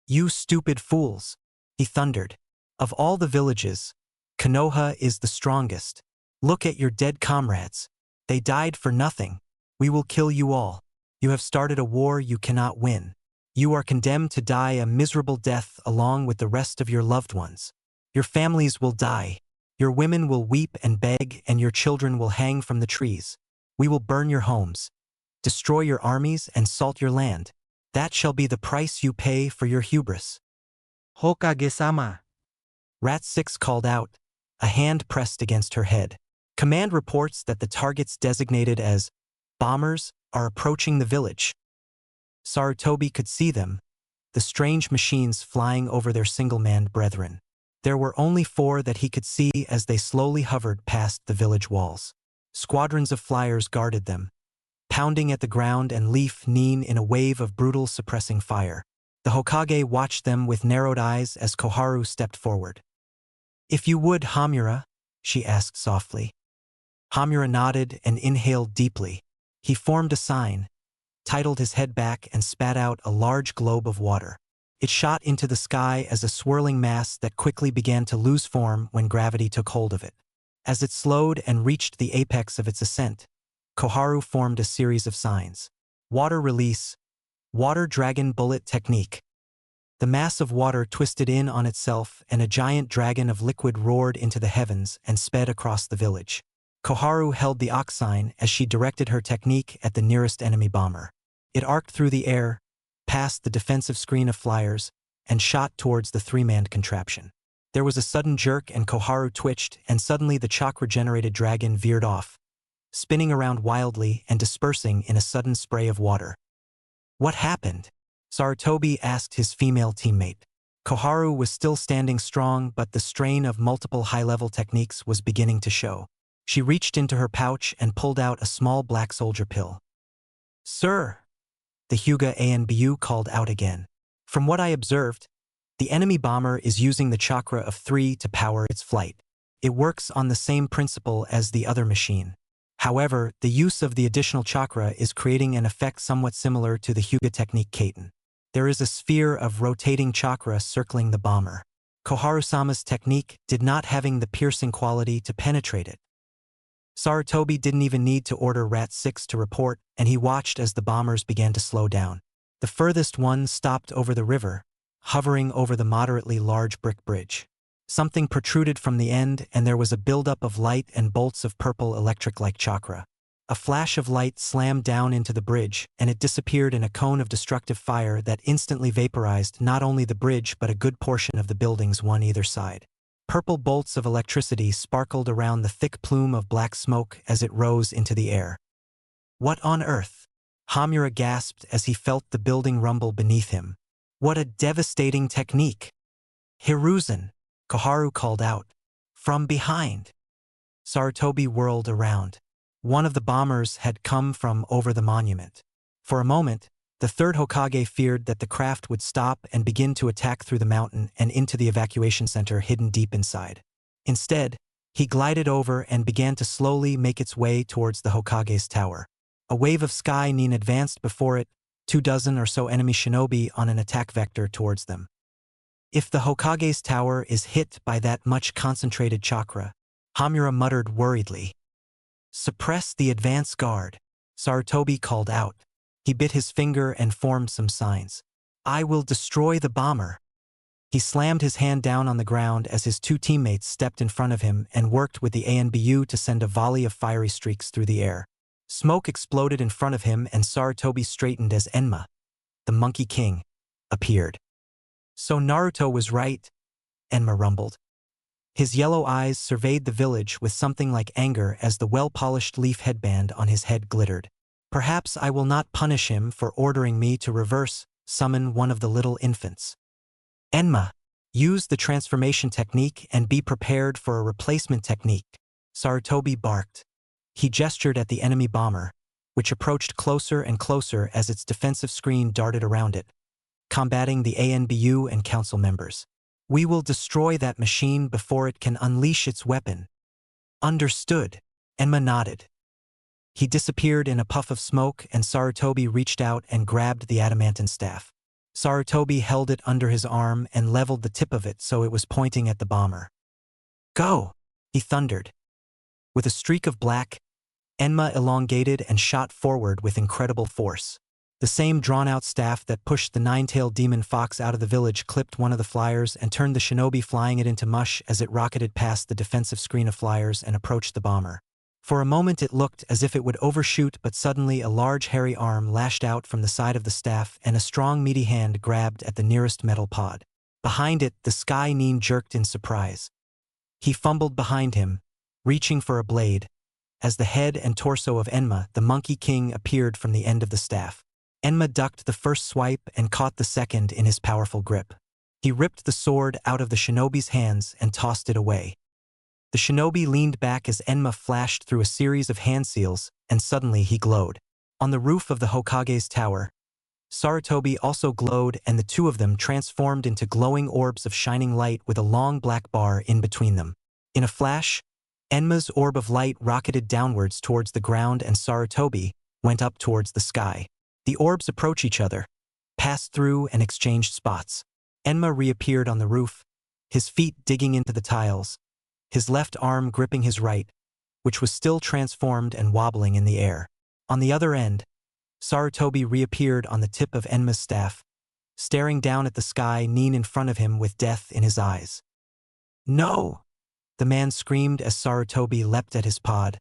"You stupid fools," he thundered. "Of all the villages, Konoha is the strongest. Look at your dead comrades. They died for nothing. We will kill you all. You have started a war you cannot win. You are condemned to die a miserable death along with the rest of your loved ones. Your families will die. Your women will weep and beg, and your children will hang from the trees. We will burn your homes, destroy your armies, and salt your land. That shall be the price you pay for your hubris." Hokage-sama. Rat 6 called out, a hand pressed against her head. "Command reports that the targets designated as bombers are approaching the village." Sarutobi could see them, the strange machines flying over their single-manned brethren. There were only 4 that he could see as they slowly hovered past the village walls. Squadrons of flyers guarded them, pounding at the ground and leaf Nin in a wave of brutal suppressing fire. The Hokage watched them with narrowed eyes as Koharu stepped forward. "If you would, Hamura," she asked softly. Hamura nodded and inhaled deeply. He formed a sign, titled his head back, and spat out a large globe of water. It shot into the sky as a swirling mass that quickly began to lose form when gravity took hold of it. As it slowed and reached the apex of its ascent, Koharu formed a series of signs. Water release, water dragon bullet technique. The mass of water twisted in on itself and a giant dragon of liquid roared into the heavens and sped across the village. Koharu held the ox sign as she directed her technique at the nearest enemy bomber. It arced through the air, past the defensive screen of flyers, and shot towards the 3-manned contraption. There was a sudden jerk and Koharu twitched, and suddenly the chakra-generated dragon veered off, spinning around wildly and dispersing in a sudden spray of water. "What happened?" Sarutobi asked his female teammate. Koharu was still standing strong, but the strain of multiple high-level techniques was beginning to show. She reached into her pouch and pulled out a small black soldier pill. "Sir," the Hyuga ANBU called out again. "From what I observed, the enemy bomber is using the chakra of 3 to power its flight. It works on the same principle as the other machine. However, the use of the additional chakra is creating an effect somewhat similar to the Hyuga technique Kaiten. There is a sphere of rotating chakra circling the bomber. Koharu-sama's technique did not having the piercing quality to penetrate it." Sarutobi didn't even need to order Rat 6 to report, and he watched as the bombers began to slow down. The furthest one stopped over the river, hovering over the moderately large brick bridge. Something protruded from the end, and there was a buildup of light and bolts of purple electric-like chakra. A flash of light slammed down into the bridge, and it disappeared in a cone of destructive fire that instantly vaporized not only the bridge but a good portion of the buildings on either side. Purple bolts of electricity sparkled around the thick plume of black smoke as it rose into the air. "What on earth?" Hamura gasped as he felt the building rumble beneath him. "What a devastating technique!" "Hiruzen," Koharu called out. "From behind." Sarutobi whirled around. One of the bombers had come from over the monument. For a moment, the 3rd Hokage feared that the craft would stop and begin to attack through the mountain and into the evacuation center hidden deep inside. Instead, he glided over and began to slowly make its way towards the Hokage's tower. A wave of Sky Nin advanced before it, 24 or so enemy shinobi on an attack vector towards them. If the Hokage's tower is hit by that much concentrated chakra, Hamura muttered worriedly. "Suppress the advance guard." Sarutobi called out. He bit his finger and formed some signs. I will destroy the bomber. He slammed his hand down on the ground as his two teammates stepped in front of him and worked with the ANBU to send a volley of fiery streaks through the air. Smoke exploded in front of him and Sarutobi straightened as Enma, the Monkey King, appeared. So Naruto was right, Enma rumbled. His yellow eyes surveyed the village with something like anger as the well-polished leaf headband on his head glittered. Perhaps I will not punish him for ordering me to reverse summon one of the little infants. Enma, use the transformation technique and be prepared for a replacement technique, Sarutobi barked. He gestured at the enemy bomber, which approached closer and closer as its defensive screen darted around it, combating the ANBU and council members. We will destroy that machine before it can unleash its weapon. Understood, Enma nodded. He disappeared in a puff of smoke and Sarutobi reached out and grabbed the adamantine staff. Sarutobi held it under his arm and leveled the tip of it so it was pointing at the bomber. Go! He thundered. With a streak of black, Enma elongated and shot forward with incredible force. The same drawn-out staff that pushed the nine-tailed demon fox out of the village clipped one of the flyers and turned the shinobi flying it into mush as it rocketed past the defensive screen of flyers and approached the bomber. For a moment it looked as if it would overshoot, but suddenly a large hairy arm lashed out from the side of the staff and a strong meaty hand grabbed at the nearest metal pod. Behind it, the sky nin jerked in surprise. He fumbled behind him, reaching for a blade, as the head and torso of Enma, the Monkey King, appeared from the end of the staff. Enma ducked the first swipe and caught the second in his powerful grip. He ripped the sword out of the shinobi's hands and tossed it away. The shinobi leaned back as Enma flashed through a series of hand seals, and suddenly he glowed. On the roof of the Hokage's tower, Sarutobi also glowed, and the two of them transformed into glowing orbs of shining light with a long black bar in between them. In a flash, Enma's orb of light rocketed downwards towards the ground and Sarutobi went up towards the sky. The orbs approached each other, passed through and exchanged spots. Enma reappeared on the roof, his feet digging into the tiles, his left arm gripping his right, which was still transformed and wobbling in the air. On the other end, Sarutobi reappeared on the tip of Enma's staff, staring down at the sky nin in front of him with death in his eyes. No! The man screamed as Sarutobi leapt at his pod,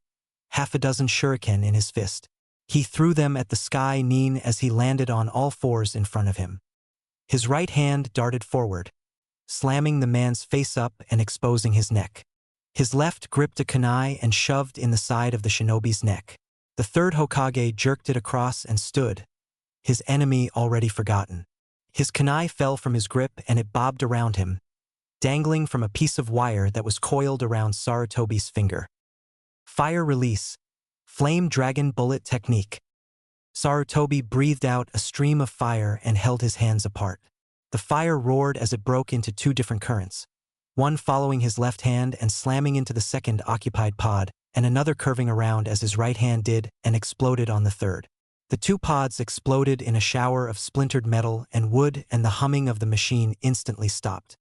half a dozen shuriken in his fist. He threw them at the sky nin as he landed on all fours in front of him. His right hand darted forward, slamming the man's face up and exposing his neck. His left gripped a kunai and shoved in the side of the shinobi's neck. The third Hokage jerked it across and stood, his enemy already forgotten. His kunai fell from his grip and it bobbed around him, dangling from a piece of wire that was coiled around Sarutobi's finger. Fire release. Flame Dragon Bullet Technique. Sarutobi breathed out a stream of fire and held his hands apart. The fire roared as it broke into two different currents, one following his left hand and slamming into the second occupied pod, and another curving around as his right hand did and exploded on the third. The two pods exploded in a shower of splintered metal and wood, and the humming of the machine instantly stopped.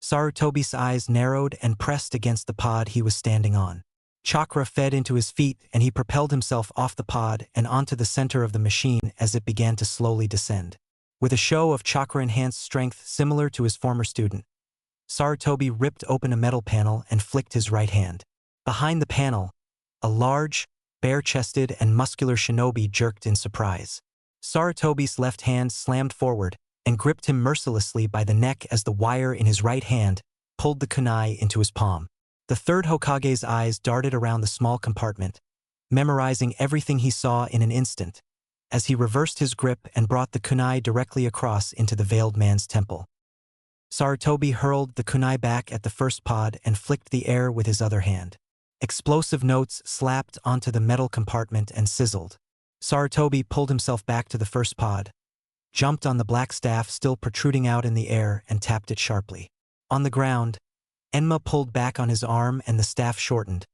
Sarutobi's eyes narrowed and pressed against the pod he was standing on. Chakra fed into his feet and he propelled himself off the pod and onto the center of the machine as it began to slowly descend. With a show of chakra-enhanced strength similar to his former student, Sarutobi ripped open a metal panel and flicked his right hand. Behind the panel, a large, bare-chested and muscular shinobi jerked in surprise. Sarutobi's left hand slammed forward and gripped him mercilessly by the neck as the wire in his right hand pulled the kunai into his palm. The third Hokage's eyes darted around the small compartment, memorizing everything he saw in an instant, as he reversed his grip and brought the kunai directly across into the veiled man's temple. Sarutobi hurled the kunai back at the first pod and flicked the air with his other hand. Explosive notes slapped onto the metal compartment and sizzled. Sarutobi pulled himself back to the first pod, jumped on the black staff still protruding out in the air and tapped it sharply. On the ground, Enma pulled back on his arm and the staff shortened,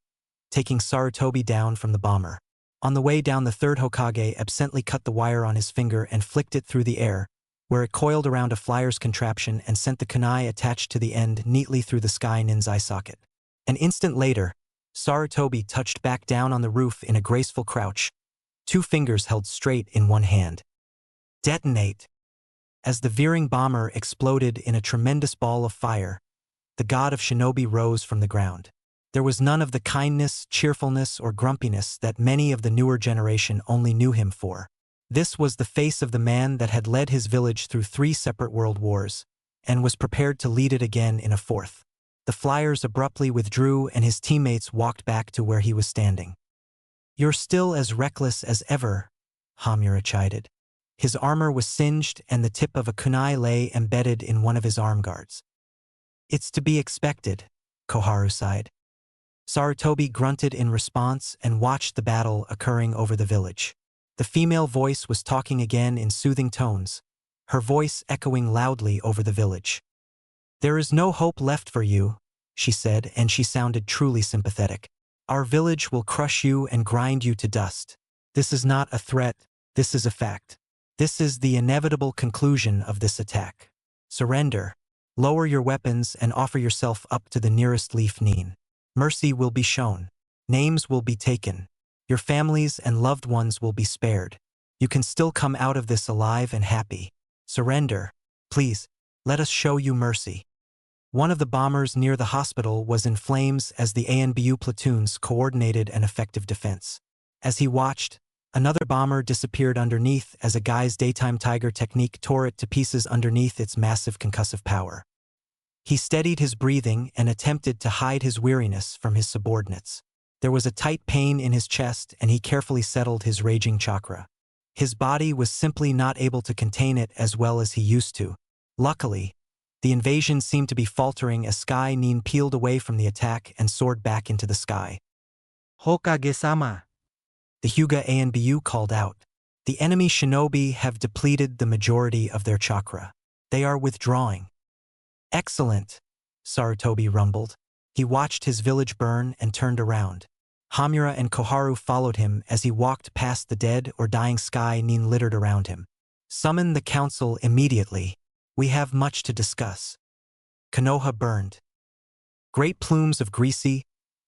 taking Sarutobi down from the bomber. On the way down, the third Hokage absently cut the wire on his finger and flicked it through the air, where it coiled around a flyer's contraption and sent the kunai attached to the end neatly through the sky nin's eye socket. An instant later, Sarutobi touched back down on the roof in a graceful crouch, 2 fingers held straight in one hand. Detonate! As the veering bomber exploded in a tremendous ball of fire, the god of shinobi rose from the ground. There was none of the kindness, cheerfulness, or grumpiness that many of the newer generation only knew him for. This was the face of the man that had led his village through 3 separate world wars, and was prepared to lead it again in a 4th. The flyers abruptly withdrew and his teammates walked back to where he was standing. "You're still as reckless as ever," Hamura chided. His armor was singed and the tip of a kunai lay embedded in one of his arm guards. "It's to be expected," Koharu sighed. Sarutobi grunted in response and watched the battle occurring over the village. The female voice was talking again in soothing tones, her voice echoing loudly over the village. "There is no hope left for you," she said, and she sounded truly sympathetic. "Our village will crush you and grind you to dust. This is not a threat, this is a fact. This is the inevitable conclusion of this attack. Surrender. Lower your weapons and offer yourself up to the nearest leaf neen. Mercy will be shown. Names will be taken. Your families and loved ones will be spared. You can still come out of this alive and happy. Surrender. Please, let us show you mercy." One of the bombers near the hospital was in flames as the ANBU platoons coordinated an effective defense. As he watched, another bomber disappeared underneath as a guy's daytime tiger technique tore it to pieces underneath its massive concussive power. He steadied his breathing and attempted to hide his weariness from his subordinates. There was a tight pain in his chest and he carefully settled his raging chakra. His body was simply not able to contain it as well as he used to. Luckily, the invasion seemed to be faltering as Sky Nin peeled away from the attack and soared back into the sky. Hokage-sama. The Hyuga ANBU called out. "The enemy shinobi have depleted the majority of their chakra. They are withdrawing." "Excellent," Sarutobi rumbled. He watched his village burn and turned around. Hamura and Koharu followed him as he walked past the dead or dying Sky Nin littered around him. "Summon the council immediately. We have much to discuss." Konoha burned. Great plumes of greasy,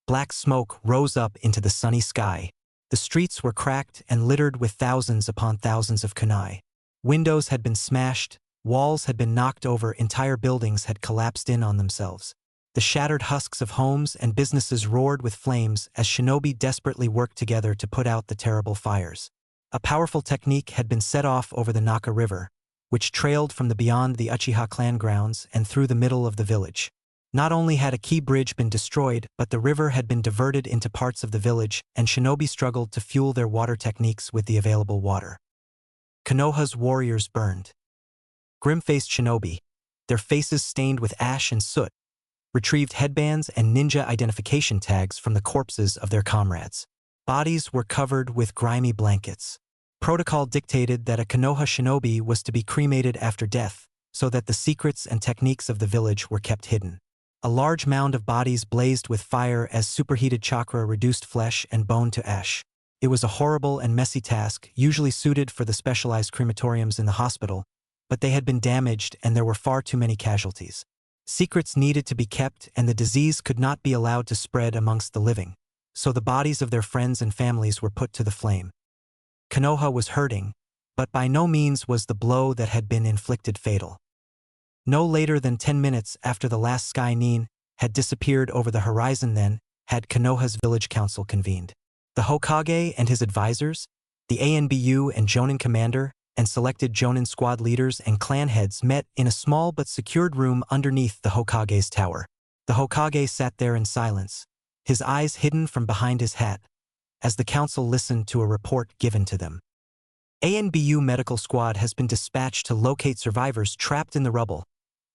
black smoke rose up into the sunny sky. The streets were cracked and littered with thousands upon thousands of kunai. Windows had been smashed, walls had been knocked over, entire buildings had collapsed in on themselves. The shattered husks of homes and businesses roared with flames as shinobi desperately worked together to put out the terrible fires. A powerful technique had been set off over the Naka River, which trailed from the beyond the Uchiha clan grounds and through the middle of the village. Not only had a key bridge been destroyed, but the river had been diverted into parts of the village, and shinobi struggled to fuel their water techniques with the available water. Konoha's warriors burned. Grim-faced shinobi, their faces stained with ash and soot, retrieved headbands and ninja identification tags from the corpses of their comrades. Bodies were covered with grimy blankets. Protocol dictated that a Konoha shinobi was to be cremated after death, so that the secrets and techniques of the village were kept hidden. A large mound of bodies blazed with fire as superheated chakra reduced flesh and bone to ash. It was a horrible and messy task, usually suited for the specialized crematoriums in the hospital, but they had been damaged and there were far too many casualties. Secrets needed to be kept and the disease could not be allowed to spread amongst the living, so the bodies of their friends and families were put to the flame. Konoha was hurting, but by no means was the blow that had been inflicted fatal. No later than 10 minutes after the last Sky Nin had disappeared over the horizon had Konoha's village council convened. The Hokage and his advisors, the ANBU and Jonin commander, and selected Jonin squad leaders and clan heads met in a small but secured room underneath the Hokage's tower. The Hokage sat there in silence, his eyes hidden from behind his hat, as the council listened to a report given to them. ANBU medical squad has been dispatched to locate survivors trapped in the rubble,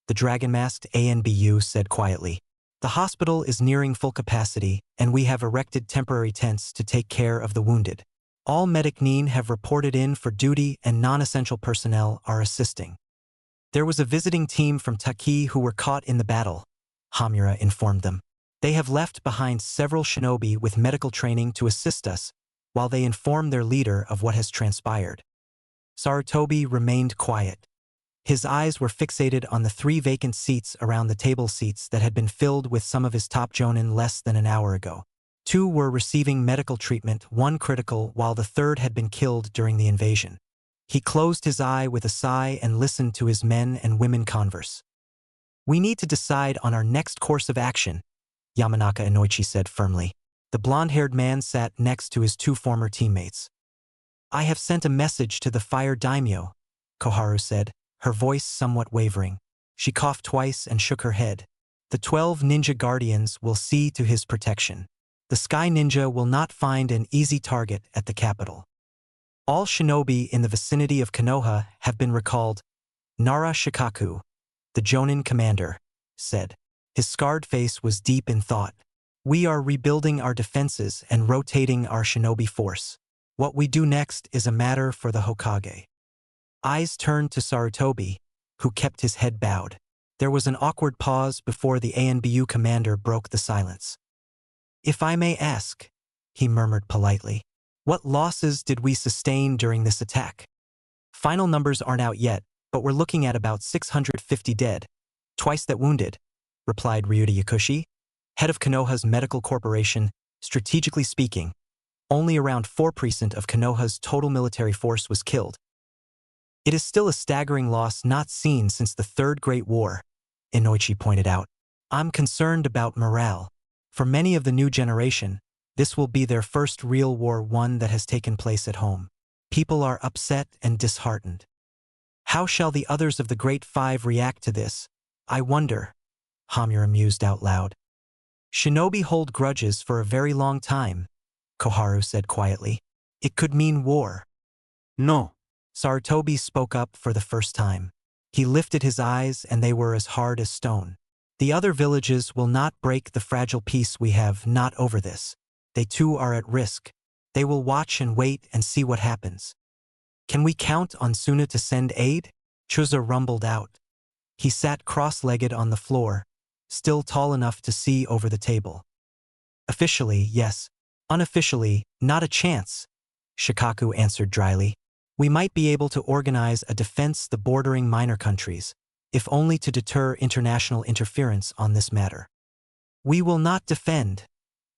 the dragon-masked ANBU said quietly. The hospital is nearing full capacity, and we have erected temporary tents to take care of the wounded. All medic nin have reported in for duty and non-essential personnel are assisting. There was a visiting team from Taki who were caught in the battle, Hamura informed them. They have left behind several shinobi with medical training to assist us, while they inform their leader of what has transpired. Sarutobi remained quiet. His eyes were fixated on the 3 vacant seats around the table seats that had been filled with some of his top jonin less than an hour ago. 2 were receiving medical treatment, 1 critical, while the 3rd had been killed during the invasion. He closed his eye with a sigh and listened to his men and women converse. "We need to decide on our next course of action," Yamanaka Inoichi said firmly. The blonde-haired man sat next to his 2 former teammates. "I have sent a message to the fire daimyo," Koharu said, her voice somewhat wavering. She coughed twice and shook her head. "The 12 ninja guardians will see to his protection. The Sky Ninja will not find an easy target at the capital. All shinobi in the vicinity of Konoha have been recalled," Nara Shikaku, the Jonin commander, said. His scarred face was deep in thought. "We are rebuilding our defenses and rotating our shinobi force. What we do next is a matter for the Hokage." Eyes turned to Sarutobi, who kept his head bowed. There was an awkward pause before the ANBU commander broke the silence. "If I may ask," he murmured politely, "what losses did we sustain during this attack?" "Final numbers aren't out yet, but we're looking at about 650 dead. Twice that wounded," replied Ryuta Yakushi, head of Konoha's medical corporation. "Strategically speaking, only around 4% of Konoha's total military force was killed. It is still a staggering loss not seen since the Third Great War," Inoichi pointed out. "I'm concerned about morale. For many of the new generation, this will be their first real war, one that has taken place at home. People are upset and disheartened. How shall the others of the Great Five react to this, I wonder?" Hamura mused out loud. "Shinobi hold grudges for a very long time," Koharu said quietly. "It could mean war." No. Sarutobi spoke up for the first time. He lifted his eyes and they were as hard as stone. "The other villages will not break the fragile peace we have, not over this. They too are at risk. They will watch and wait and see what happens." "Can we count on Suna to send aid?" Chuza rumbled out. He sat cross-legged on the floor, still tall enough to see over the table. "Officially, yes. Unofficially, not a chance," Shikaku answered dryly. "We might be able to organize a defense the bordering minor countries, if only to deter international interference on this matter." "We will not defend,"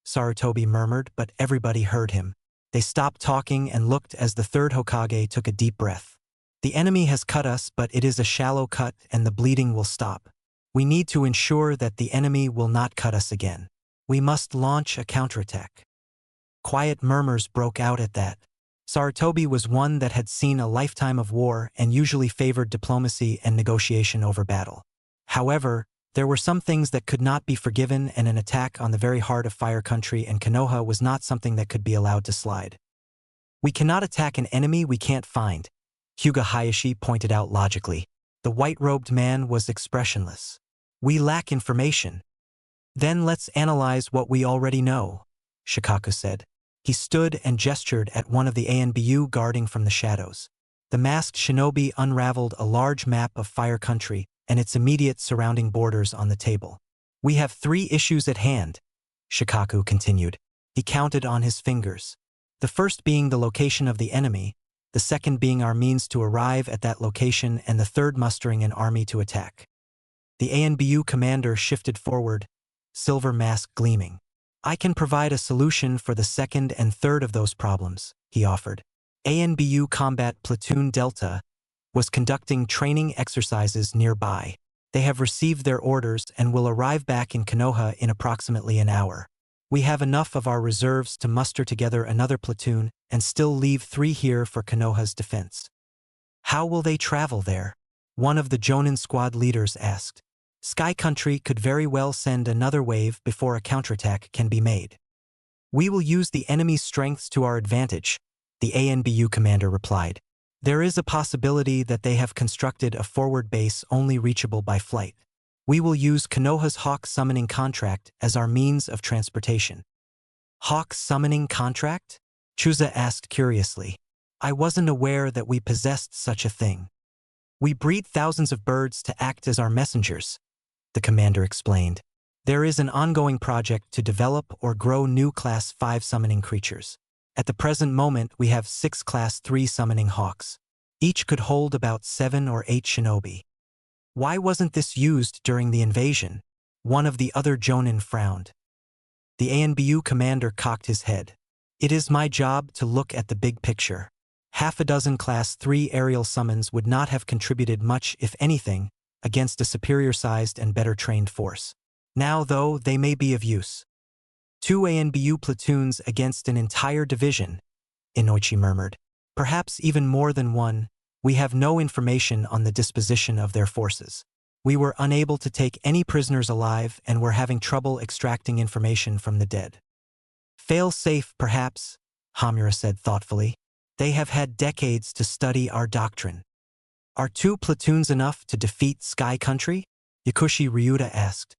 Sarutobi murmured, but everybody heard him. They stopped talking and looked as the 3rd Hokage took a deep breath. "The enemy has cut us, but it is a shallow cut and the bleeding will stop. We need to ensure that the enemy will not cut us again. We must launch a counterattack." Quiet murmurs broke out at that. Sarutobi was one that had seen a lifetime of war and usually favored diplomacy and negotiation over battle. However, there were some things that could not be forgiven, and an attack on the very heart of Fire Country and Konoha was not something that could be allowed to slide. "We cannot attack an enemy we can't find," Hyuga Hayashi pointed out logically. The white-robed man was expressionless. "We lack information." "Then let's analyze what we already know," Shikaku said. He stood and gestured at one of the ANBU guarding from the shadows. The masked shinobi unraveled a large map of Fire Country and its immediate surrounding borders on the table. "We have 3 issues at hand," Shikaku continued. He counted on his fingers. "The first being the location of the enemy, the second being our means to arrive at that location, and the third mustering an army to attack." The ANBU commander shifted forward, silver mask gleaming. "I can provide a solution for the second and third of those problems," he offered. ANBU Combat Platoon Delta was conducting training exercises nearby. They have received their orders and will arrive back in Konoha in approximately an hour. We have enough of our reserves to muster together another platoon and still leave 3 here for Konoha's defense. "How will they travel there?" one of the Jonin squad leaders asked. "Sky Country could very well send another wave before a counterattack can be made." "We will use the enemy's strengths to our advantage," the ANBU commander replied. "There is a possibility that they have constructed a forward base only reachable by flight. We will use Konoha's Hawk summoning contract as our means of transportation." "Hawk summoning contract?" Chuza asked curiously. "I wasn't aware that we possessed such a thing." "We breed thousands of birds to act as our messengers," the commander explained. "There is an ongoing project to develop or grow new Class 5 summoning creatures. At the present moment, we have 6 Class 3 summoning hawks. Each could hold about 7 or 8 shinobi." "Why wasn't this used during the invasion?" one of the other Jonin frowned. The ANBU commander cocked his head. It is my job to look at the big picture. Half a dozen Class 3 aerial summons would not have contributed much, if anything, against a superior-sized and better-trained force. Now, though, they may be of use. 2 ANBU platoons against an entire division, Inoichi murmured. Perhaps even more than one. We have no information on the disposition of their forces. We were unable to take any prisoners alive and were having trouble extracting information from the dead. Fail-safe, perhaps, Hamura said thoughtfully. They have had decades to study our doctrine. Are 2 platoons enough to defeat Sky Country? Yakushi Ryuta asked.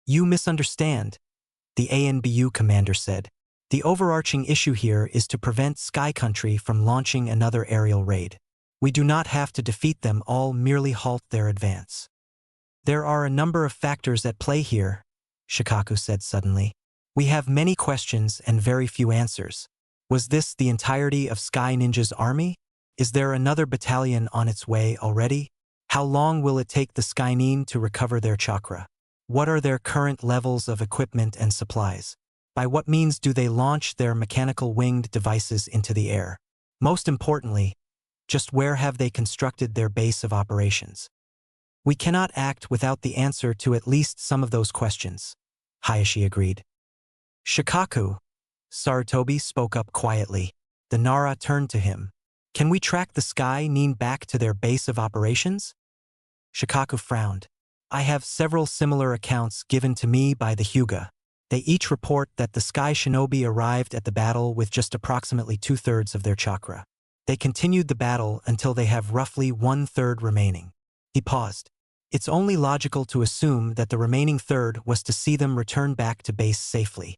You misunderstand, the ANBU commander said. The overarching issue here is to prevent Sky Country from launching another aerial raid. We do not have to defeat them all, merely halt their advance. There are a number of factors at play here, Shikaku said suddenly. We have many questions and very few answers. Was this the entirety of Sky Ninja's army? Is there another battalion on its way already? How long will it take the Sky Nin to recover their chakra? What are their current levels of equipment and supplies? By what means do they launch their mechanical winged devices into the air? Most importantly, just where have they constructed their base of operations? We cannot act without the answer to at least some of those questions, Hayashi agreed. Shikaku, Sarutobi spoke up quietly. The Nara turned to him. Can we track the Sky Nin back to their base of operations? Shikaku frowned. I have several similar accounts given to me by the Hyuga. They each report that the Sky Shinobi arrived at the battle with just approximately 2/3 of their chakra. They continued the battle until they have roughly 1/3 remaining. He paused. It's only logical to assume that the remaining third was to see them return back to base safely.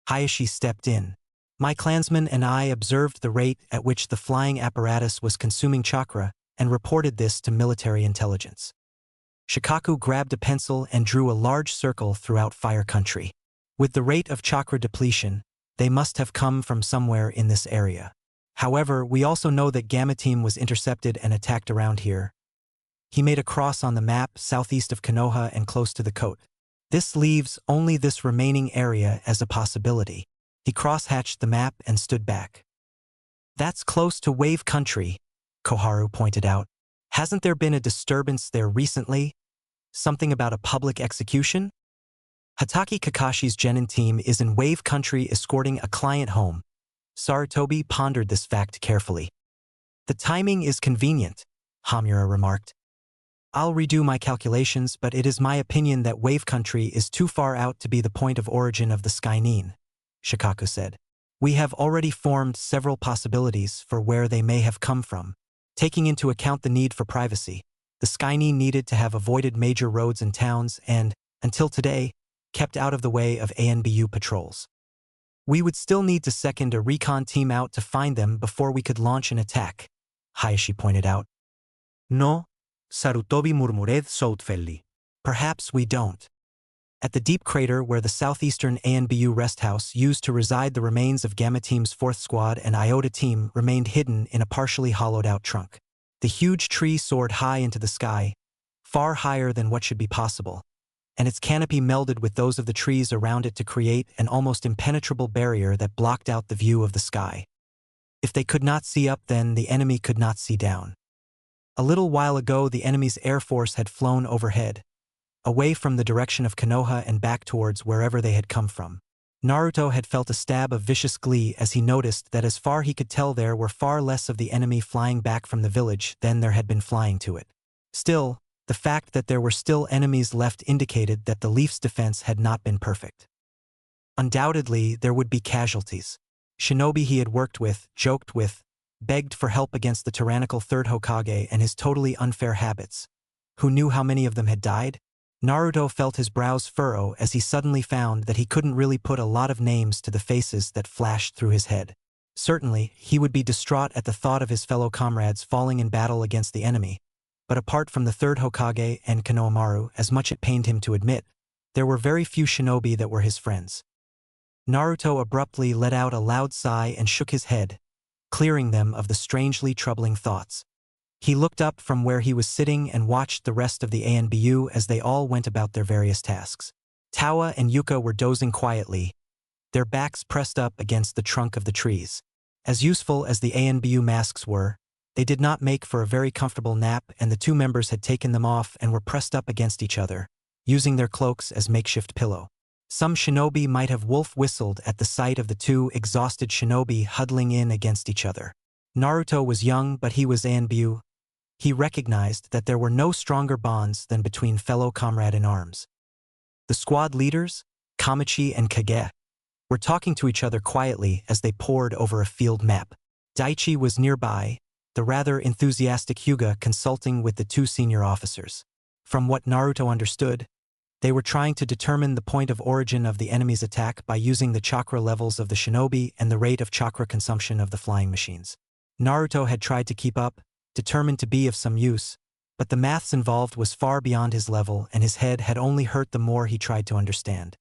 Hayashi stepped in. My clansmen and I observed the rate at which the flying apparatus was consuming chakra and reported this to military intelligence. Shikaku grabbed a pencil and drew a large circle throughout Fire Country. With the rate of chakra depletion, they must have come from somewhere in this area. However, we also know that Gamma Team was intercepted and attacked around here. He made a cross on the map southeast of Konoha and close to the coast. This leaves only this remaining area as a possibility. He cross-hatched the map and stood back. That's close to Wave Country, Koharu pointed out. Hasn't there been a disturbance there recently? Something about a public execution? Hatake Kakashi's Genin team is in Wave Country escorting a client home. Sarutobi pondered this fact carefully. The timing is convenient, Hamura remarked. I'll redo my calculations, but it is my opinion that Wave Country is too far out to be the point of origin of the Sky Nin, Shikaku said. We have already formed several possibilities for where they may have come from. Taking into account the need for privacy, the Sky Nin needed to have avoided major roads and towns and, until today, kept out of the way of ANBU patrols. We would still need to second a recon team out to find them before we could launch an attack, Hayashi pointed out. No, Sarutobi murmured thoughtfully. Perhaps we don't. At the deep crater where the southeastern ANBU rest house used to reside, the remains of Gamma Team's 4th Squad and Iota Team remained hidden in a partially hollowed-out trunk. The huge tree soared high into the sky, far higher than what should be possible, and its canopy melded with those of the trees around it to create an almost impenetrable barrier that blocked out the view of the sky. If they could not see up, then the enemy could not see down. A little while ago, the enemy's air force had flown overhead, away from the direction of Konoha and back towards wherever they had come from. Naruto had felt a stab of vicious glee as he noticed that as far he could tell there were far less of the enemy flying back from the village than there had been flying to it. Still, the fact that there were still enemies left indicated that the Leaf's defense had not been perfect. Undoubtedly, there would be casualties. Shinobi he had worked with, joked with, begged for help against the tyrannical third Hokage and his totally unfair habits. Who knew how many of them had died? Naruto felt his brows furrow as he suddenly found that he couldn't really put a lot of names to the faces that flashed through his head. Certainly, he would be distraught at the thought of his fellow comrades falling in battle against the enemy. But apart from the third Hokage and Konohamaru, as much it pained him to admit, there were very few shinobi that were his friends. Naruto abruptly let out a loud sigh and shook his head, clearing them of the strangely troubling thoughts. He looked up from where he was sitting and watched the rest of the ANBU as they all went about their various tasks. Tawa and Yuka were dozing quietly, their backs pressed up against the trunk of the trees. As useful as the ANBU masks were, they did not make for a very comfortable nap, and the two members had taken them off and were pressed up against each other, using their cloaks as makeshift pillow. Some shinobi might have wolf-whistled at the sight of the two exhausted shinobi huddling in against each other. Naruto was young, but he was ANBU. He recognized that there were no stronger bonds than between fellow comrade-in-arms. The squad leaders, Kamachi and Kage, were talking to each other quietly as they pored over a field map. Daichi was nearby, the rather enthusiastic Hyuga consulting with the two senior officers. From what Naruto understood, they were trying to determine the point of origin of the enemy's attack by using the chakra levels of the shinobi and the rate of chakra consumption of the flying machines. Naruto had tried to keep up, determined to be of some use, but the maths involved was far beyond his level and his head had only hurt the more he tried to understand.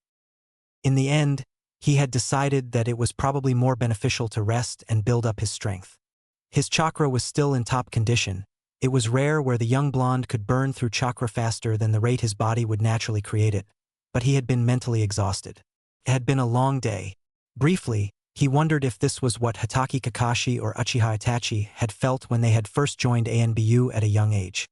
In the end, he had decided that it was probably more beneficial to rest and build up his strength. His chakra was still in top condition. It was rare where the young blonde could burn through chakra faster than the rate his body would naturally create it, but he had been mentally exhausted. It had been a long day. Briefly, he wondered if this was what Hatake Kakashi or Uchiha Itachi had felt when they had first joined ANBU at a young age.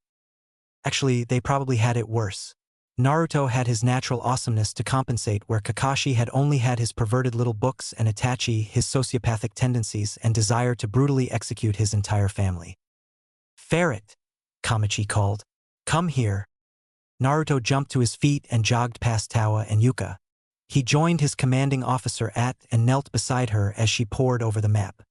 Actually, they probably had it worse. Naruto had his natural awesomeness to compensate where Kakashi had only had his perverted little books and Itachi his sociopathic tendencies and desire to brutally execute his entire family. "Ferret," Kamachi called. "Come here." Naruto jumped to his feet and jogged past Tawa and Yuka. He joined his commanding officer and knelt beside her as she pored over the map.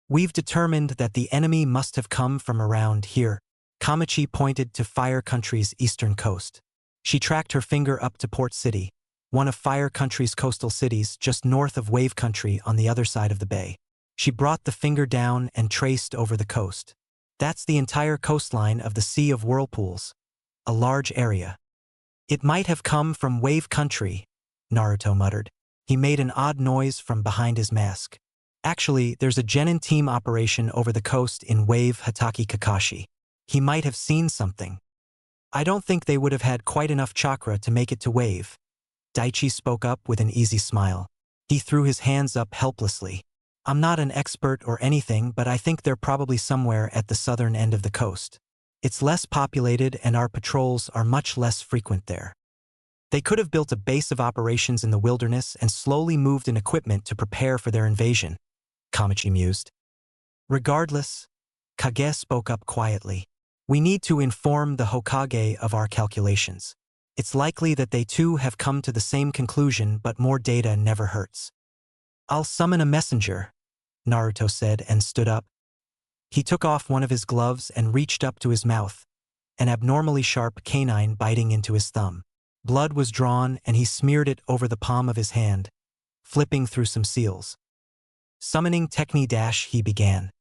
"We've determined that the enemy must have come from around here." Kamachi pointed to Fire Country's eastern coast. She tracked her finger up to Port City, one of Fire Country's coastal cities just north of Wave Country on the other side of the bay. She brought the finger down and traced over the coast. "That's the entire coastline of the Sea of Whirlpools, a large area." "It might have come from Wave Country," Naruto muttered. He made an odd noise from behind his mask. "Actually, there's a genin team operation over the coast in Wave Hatake Kakashi. He might have seen something. I don't think they would have had quite enough chakra to make it to Wave." Daichi spoke up with an easy smile. He threw his hands up helplessly. "I'm not an expert or anything, but I think they're probably somewhere at the southern end of the coast. It's less populated and our patrols are much less frequent there. They could have built a base of operations in the wilderness and slowly moved in equipment to prepare for their invasion," Kamachi mused. "Regardless," Kage spoke up quietly, "we need to inform the Hokage of our calculations. It's likely that they too have come to the same conclusion, but more data never hurts." "I'll summon a messenger," Naruto said and stood up. He took off one of his gloves and reached up to his mouth, an abnormally sharp canine biting into his thumb. Blood was drawn and he smeared it over the palm of his hand, flipping through some seals. "Summoning Techni-" he began.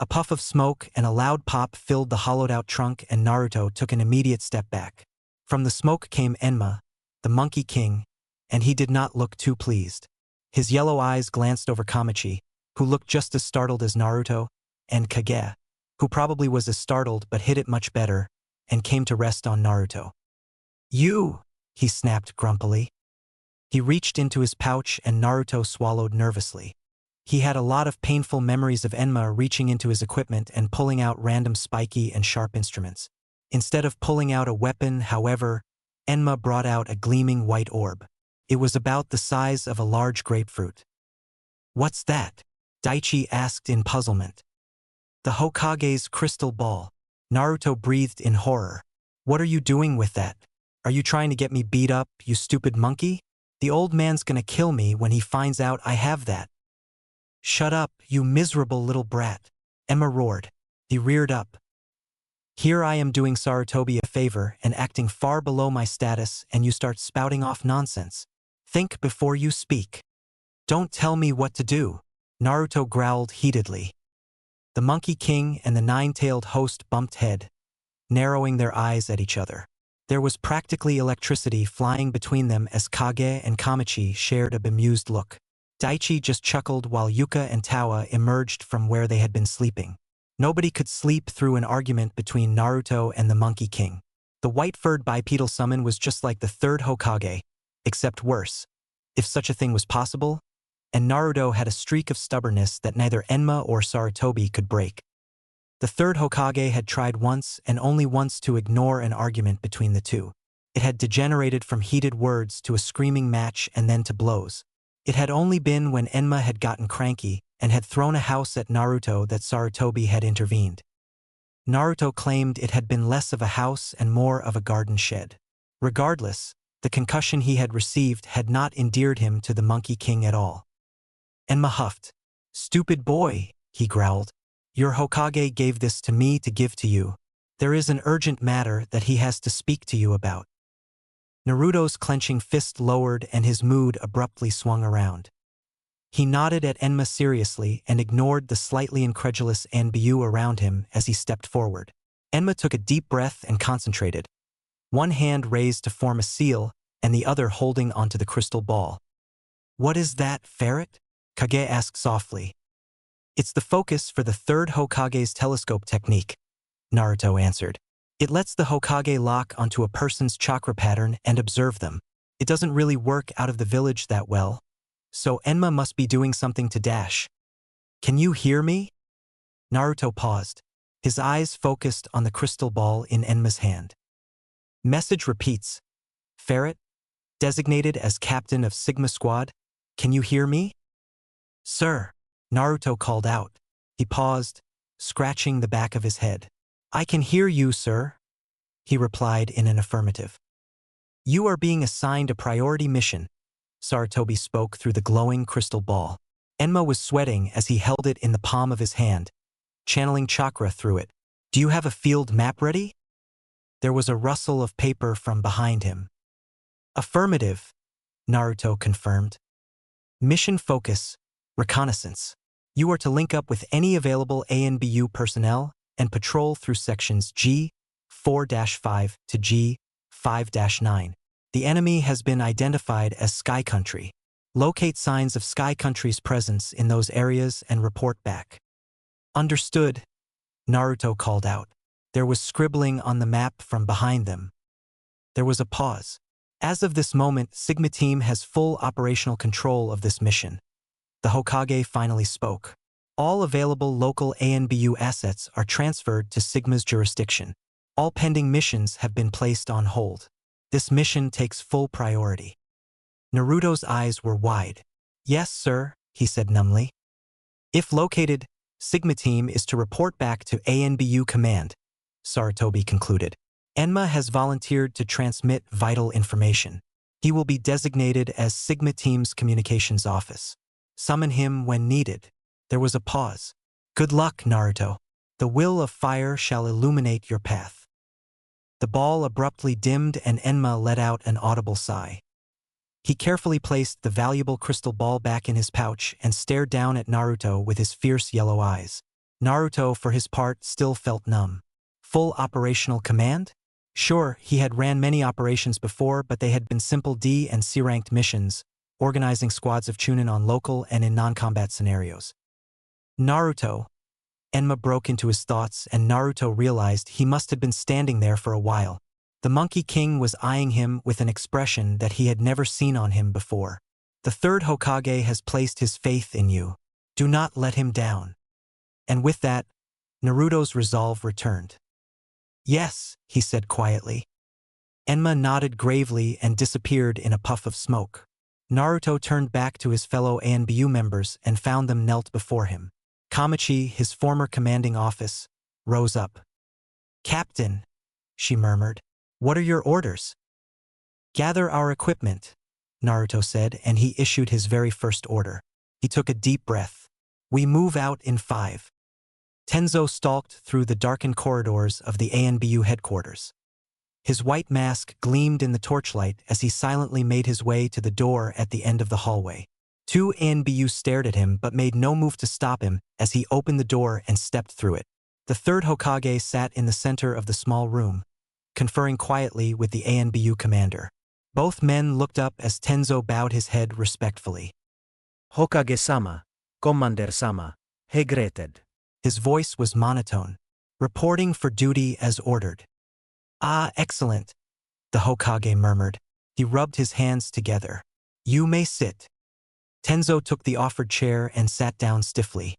A puff of smoke and a loud pop filled the hollowed-out trunk and Naruto took an immediate step back. From the smoke came Enma, the Monkey King, and he did not look too pleased. His yellow eyes glanced over Kamachi, who looked just as startled as Naruto, and Kage, who probably was as startled but hid it much better, and came to rest on Naruto. "You!" he snapped grumpily. He reached into his pouch and Naruto swallowed nervously. He had a lot of painful memories of Enma reaching into his equipment and pulling out random spiky and sharp instruments. Instead of pulling out a weapon, however, Enma brought out a gleaming white orb. It was about the size of a large grapefruit. "What's that?" Daichi asked in puzzlement. "The Hokage's crystal ball." Naruto breathed in horror. "What are you doing with that? Are you trying to get me beat up, you stupid monkey? The old man's gonna kill me when he finds out I have that." "Shut up, you miserable little brat," Enma roared. He reared up. "Here I am doing Sarutobi a favor and acting far below my status and you start spouting off nonsense. Think before you speak. Don't tell me what to do," Naruto growled heatedly. The Monkey King and the nine-tailed host bumped head, narrowing their eyes at each other. There was practically electricity flying between them as Kage and Kamachi shared a bemused look. Daichi just chuckled while Yuka and Tawa emerged from where they had been sleeping. Nobody could sleep through an argument between Naruto and the Monkey King. The white-furred bipedal summon was just like the third Hokage, except worse, if such a thing was possible, and Naruto had a streak of stubbornness that neither Enma or Sarutobi could break. The third Hokage had tried once and only once to ignore an argument between the two. It had degenerated from heated words to a screaming match and then to blows. It had only been when Enma had gotten cranky and had thrown a house at Naruto that Sarutobi had intervened. Naruto claimed it had been less of a house and more of a garden shed. Regardless, the concussion he had received had not endeared him to the Monkey King at all. Enma huffed. "Stupid boy," he growled. "Your Hokage gave this to me to give to you. There is an urgent matter that he has to speak to you about." Naruto's clenching fist lowered and his mood abruptly swung around. He nodded at Enma seriously and ignored the slightly incredulous ANBU around him as he stepped forward. Enma took a deep breath and concentrated, one hand raised to form a seal and the other holding onto the crystal ball. "What is that, ferret?" Kage asked softly. "It's the focus for the third Hokage's telescope technique," Naruto answered. "It lets the Hokage lock onto a person's chakra pattern and observe them. It doesn't really work out of the village that well, so Enma must be doing something to dash. Can you hear me?" Naruto paused, his eyes focused on the crystal ball in Enma's hand. Message repeats. "Ferret, designated as captain of Sigma Squad, can you hear me?" "Sir," Naruto called out. He paused, scratching the back of his head. "I can hear you, sir," he replied in an affirmative. "You are being assigned a priority mission," Sarutobi spoke through the glowing crystal ball. Enma was sweating as he held it in the palm of his hand, channeling chakra through it. "Do you have a field map ready?" There was a rustle of paper from behind him. "Affirmative," Naruto confirmed. "Mission focus, reconnaissance. You are to link up with any available ANBU personnel and patrol through sections G4-5 to G5-9. The enemy has been identified as Sky Country. Locate signs of Sky Country's presence in those areas and report back." "Understood," Naruto called out. There was scribbling on the map from behind them. There was a pause. "As of this moment, Sigma Team has full operational control of this mission." The Hokage finally spoke. "All available local ANBU assets are transferred to Sigma's jurisdiction. All pending missions have been placed on hold. This mission takes full priority." Naruto's eyes were wide. "Yes, sir," he said numbly. "If located, Sigma Team is to report back to ANBU Command," Sarutobi concluded. "Enma has volunteered to transmit vital information. He will be designated as Sigma Team's communications office. Summon him when needed." There was a pause. "Good luck, Naruto. The will of fire shall illuminate your path." The ball abruptly dimmed and Enma let out an audible sigh. He carefully placed the valuable crystal ball back in his pouch and stared down at Naruto with his fierce yellow eyes. Naruto, for his part, still felt numb. Full operational command? Sure, he had ran many operations before, but they had been simple D and C-ranked missions, organizing squads of Chunin on local and in non-combat scenarios. "Naruto." Enma broke into his thoughts and Naruto realized he must have been standing there for a while. The Monkey King was eyeing him with an expression that he had never seen on him before. "The third Hokage has placed his faith in you. Do not let him down." And with that, Naruto's resolve returned. "Yes," he said quietly. Enma nodded gravely and disappeared in a puff of smoke. Naruto turned back to his fellow ANBU members and found them knelt before him. Kamachi, his former commanding office, rose up. "Captain," she murmured, "what are your orders?" "Gather our equipment," Naruto said, and he issued his very first order. He took a deep breath. "We move out in 5. Tenzo stalked through the darkened corridors of the ANBU headquarters. His white mask gleamed in the torchlight as he silently made his way to the door at the end of the hallway. 2 ANBU stared at him but made no move to stop him as he opened the door and stepped through it. The third Hokage sat in the center of the small room, conferring quietly with the ANBU commander. Both men looked up as Tenzo bowed his head respectfully. "Hokage-sama, Commander-sama, regretted." His voice was monotone. "Reporting for duty as ordered." "Ah, excellent," the Hokage murmured. He rubbed his hands together. You may sit. Tenzo took the offered chair and sat down stiffly.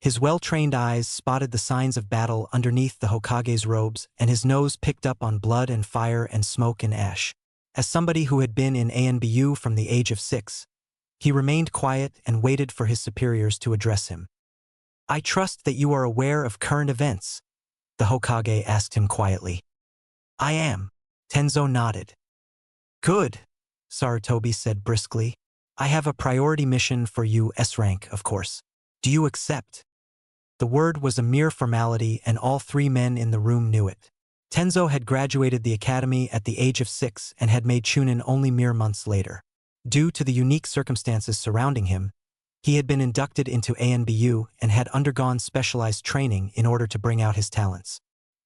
His well-trained eyes spotted the signs of battle underneath the Hokage's robes, and his nose picked up on blood and fire and smoke and ash. As somebody who had been in ANBU from the age of 6, he remained quiet and waited for his superiors to address him. I trust that you are aware of current events, the Hokage asked him quietly. I am. Tenzo nodded. Good, Sarutobi said briskly. I have a priority mission for you, S-rank, of course. Do you accept? The word was a mere formality, and all 3 men in the room knew it. Tenzo had graduated the academy at the age of 6 and had made Chunin only mere months later. Due to the unique circumstances surrounding him, he had been inducted into ANBU and had undergone specialized training in order to bring out his talents.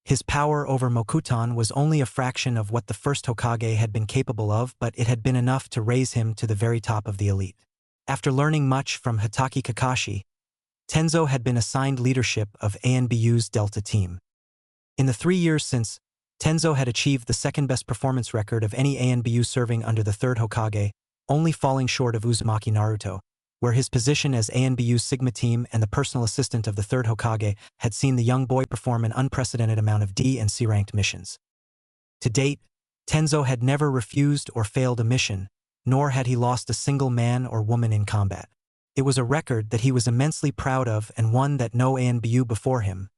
His power over Mokutan was only a fraction of what the first Hokage had been capable of, but it had been enough to raise him to the very top of the elite. After learning much from Hitaki Kakashi, Tenzo had been assigned leadership of ANBU's Delta team. In the 3 years since, Tenzo had achieved the second-best performance record of any ANBU serving under the third Hokage, only falling short of Uzumaki Naruto, where his position as ANBU's Sigma team and the personal assistant of the third Hokage had seen the young boy perform an unprecedented amount of D and C-ranked missions. To date, Tenzo had never refused or failed a mission, nor had he lost a single man or woman in combat. It was a record that he was immensely proud of and one that no ANBU before him,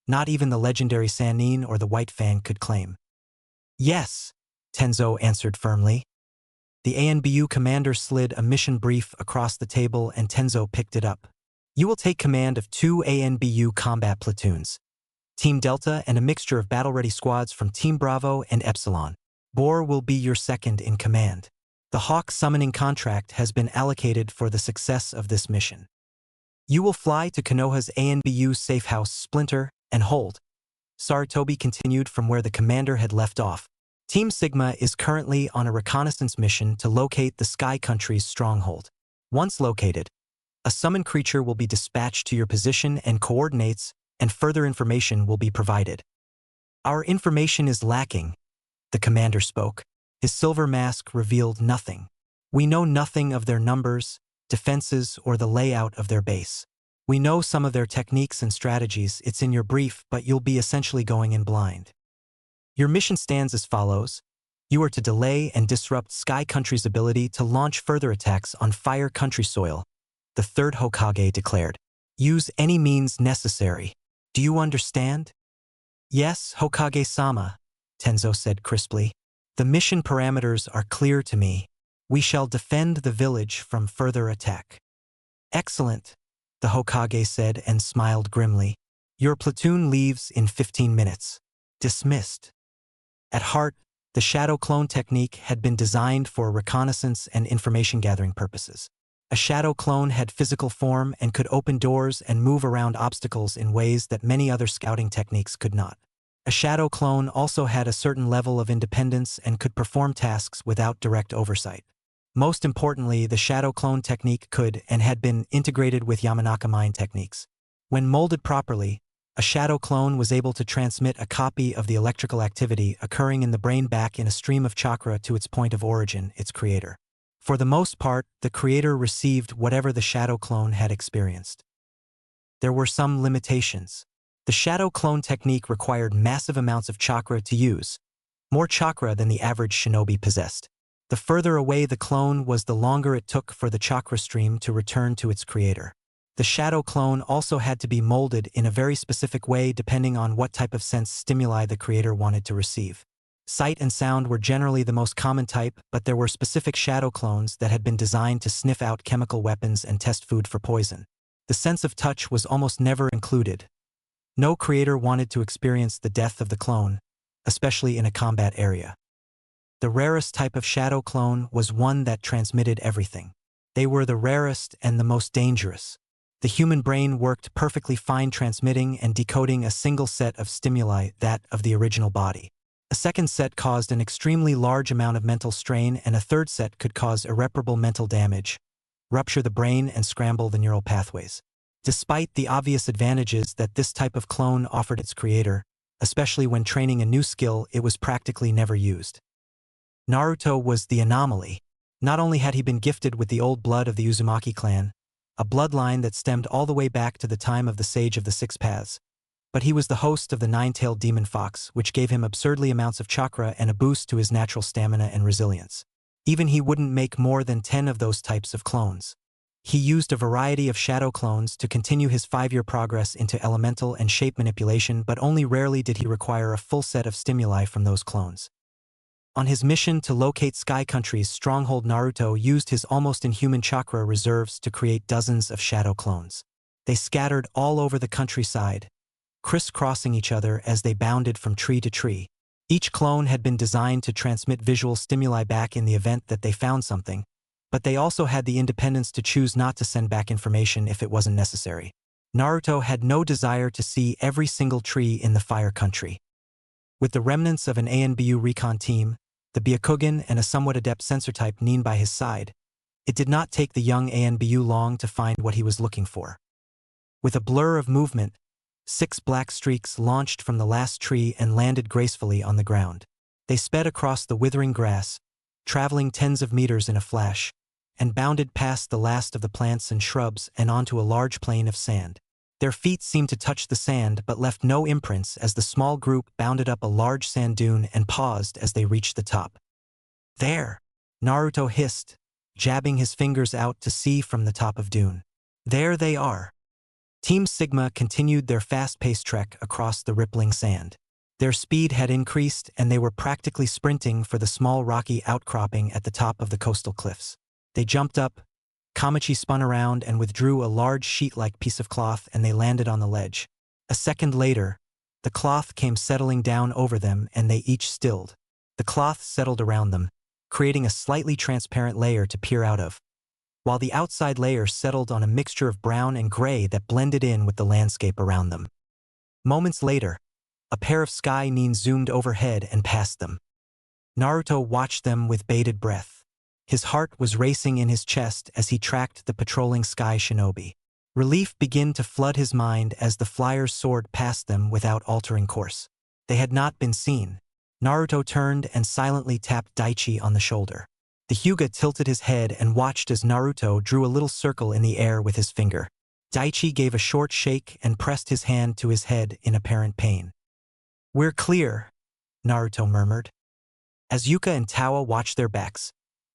not even the legendary Sannin or the White Fang, could claim. Yes, Tenzo answered firmly. The ANBU commander slid a mission brief across the table and Tenzo picked it up. You will take command of 2 ANBU combat platoons, Team Delta and a mixture of battle-ready squads from Team Bravo and Epsilon. Bor will be your second in command. The Hawk summoning contract has been allocated for the success of this mission. You will fly to Konoha's ANBU safe house Splinter and hold. Sarutobi continued from where the commander had left off. Team Sigma is currently on a reconnaissance mission to locate the Sky Country's stronghold. Once located, a summoned creature will be dispatched to your position and coordinates, and further information will be provided. Our information is lacking, the commander spoke. His silver mask revealed nothing. We know nothing of their numbers, defenses, or the layout of their base. We know some of their techniques and strategies. It's in your brief, but you'll be essentially going in blind. Your mission stands as follows. You are to delay and disrupt Sky Country's ability to launch further attacks on Fire Country soil, the third Hokage declared. Use any means necessary. Do you understand? Yes, Hokage-sama, Tenzo said crisply. The mission parameters are clear to me. We shall defend the village from further attack. Excellent, the Hokage said and smiled grimly. Your platoon leaves in 15 minutes. Dismissed. At heart, the shadow clone technique had been designed for reconnaissance and information gathering purposes. A shadow clone had physical form and could open doors and move around obstacles in ways that many other scouting techniques could not. A shadow clone also had a certain level of independence and could perform tasks without direct oversight. Most importantly, the shadow clone technique could and had been integrated with Yamanaka mind techniques. When molded properly, a shadow clone was able to transmit a copy of the electrical activity occurring in the brain back in a stream of chakra to its point of origin, its creator. For the most part, the creator received whatever the shadow clone had experienced. There were some limitations. The shadow clone technique required massive amounts of chakra to use, more chakra than the average shinobi possessed. The further away the clone was, the longer it took for the chakra stream to return to its creator. The shadow clone also had to be molded in a very specific way depending on what type of sense stimuli the creator wanted to receive. Sight and sound were generally the most common type, but there were specific shadow clones that had been designed to sniff out chemical weapons and test food for poison. The sense of touch was almost never included. No creator wanted to experience the death of the clone, especially in a combat area. The rarest type of shadow clone was one that transmitted everything. They were the rarest and the most dangerous. The human brain worked perfectly fine transmitting and decoding a single set of stimuli, that of the original body. A second set caused an extremely large amount of mental strain, and a third set could cause irreparable mental damage, rupture the brain, and scramble the neural pathways. Despite the obvious advantages that this type of clone offered its creator, especially when training a new skill, it was practically never used. Naruto was the anomaly. Not only had he been gifted with the old blood of the Uzumaki clan, a bloodline that stemmed all the way back to the time of the Sage of the Six Paths, but he was the host of the nine-tailed demon fox, which gave him absurdly amounts of chakra and a boost to his natural stamina and resilience. Even he wouldn't make more than 10 of those types of clones. He used a variety of shadow clones to continue his 5-year progress into elemental and shape manipulation, but only rarely did he require a full set of stimuli from those clones. On his mission to locate Sky Country's stronghold, Naruto used his almost inhuman chakra reserves to create dozens of shadow clones. They scattered all over the countryside, crisscrossing each other as they bounded from tree to tree. Each clone had been designed to transmit visual stimuli back in the event that they found something, but they also had the independence to choose not to send back information if it wasn't necessary. Naruto had no desire to see every single tree in the Fire Country. With the remnants of an ANBU recon team, the Byakugan and a somewhat adept sensor type Nin by his side, it did not take the young ANBU long to find what he was looking for. With a blur of movement, 6 black streaks launched from the last tree and landed gracefully on the ground. They sped across the withering grass, traveling tens of meters in a flash, and bounded past the last of the plants and shrubs and onto a large plain of sand. Their feet seemed to touch the sand but left no imprints as the small group bounded up a large sand dune and paused as they reached the top. "There!" Naruto hissed, jabbing his fingers out to see from the top of dune. "There they are." Team Sigma continued their fast-paced trek across the rippling sand. Their speed had increased and they were practically sprinting for the small rocky outcropping at the top of the coastal cliffs. They jumped up, Kamachi spun around and withdrew a large sheet-like piece of cloth, and they landed on the ledge. A second later, the cloth came settling down over them and they each stilled. The cloth settled around them, creating a slightly transparent layer to peer out of, while the outside layer settled on a mixture of brown and gray that blended in with the landscape around them. Moments later, a pair of sky Nins zoomed overhead and past them. Naruto watched them with bated breath. His heart was racing in his chest as he tracked the patrolling sky shinobi. Relief began to flood his mind as the flyers soared past them without altering course. They had not been seen. Naruto turned and silently tapped Daichi on the shoulder. The Hyuga tilted his head and watched as Naruto drew a little circle in the air with his finger. Daichi gave a short shake and pressed his hand to his head in apparent pain. "We're clear," Naruto murmured. As Yuka and Tawa watched their backs,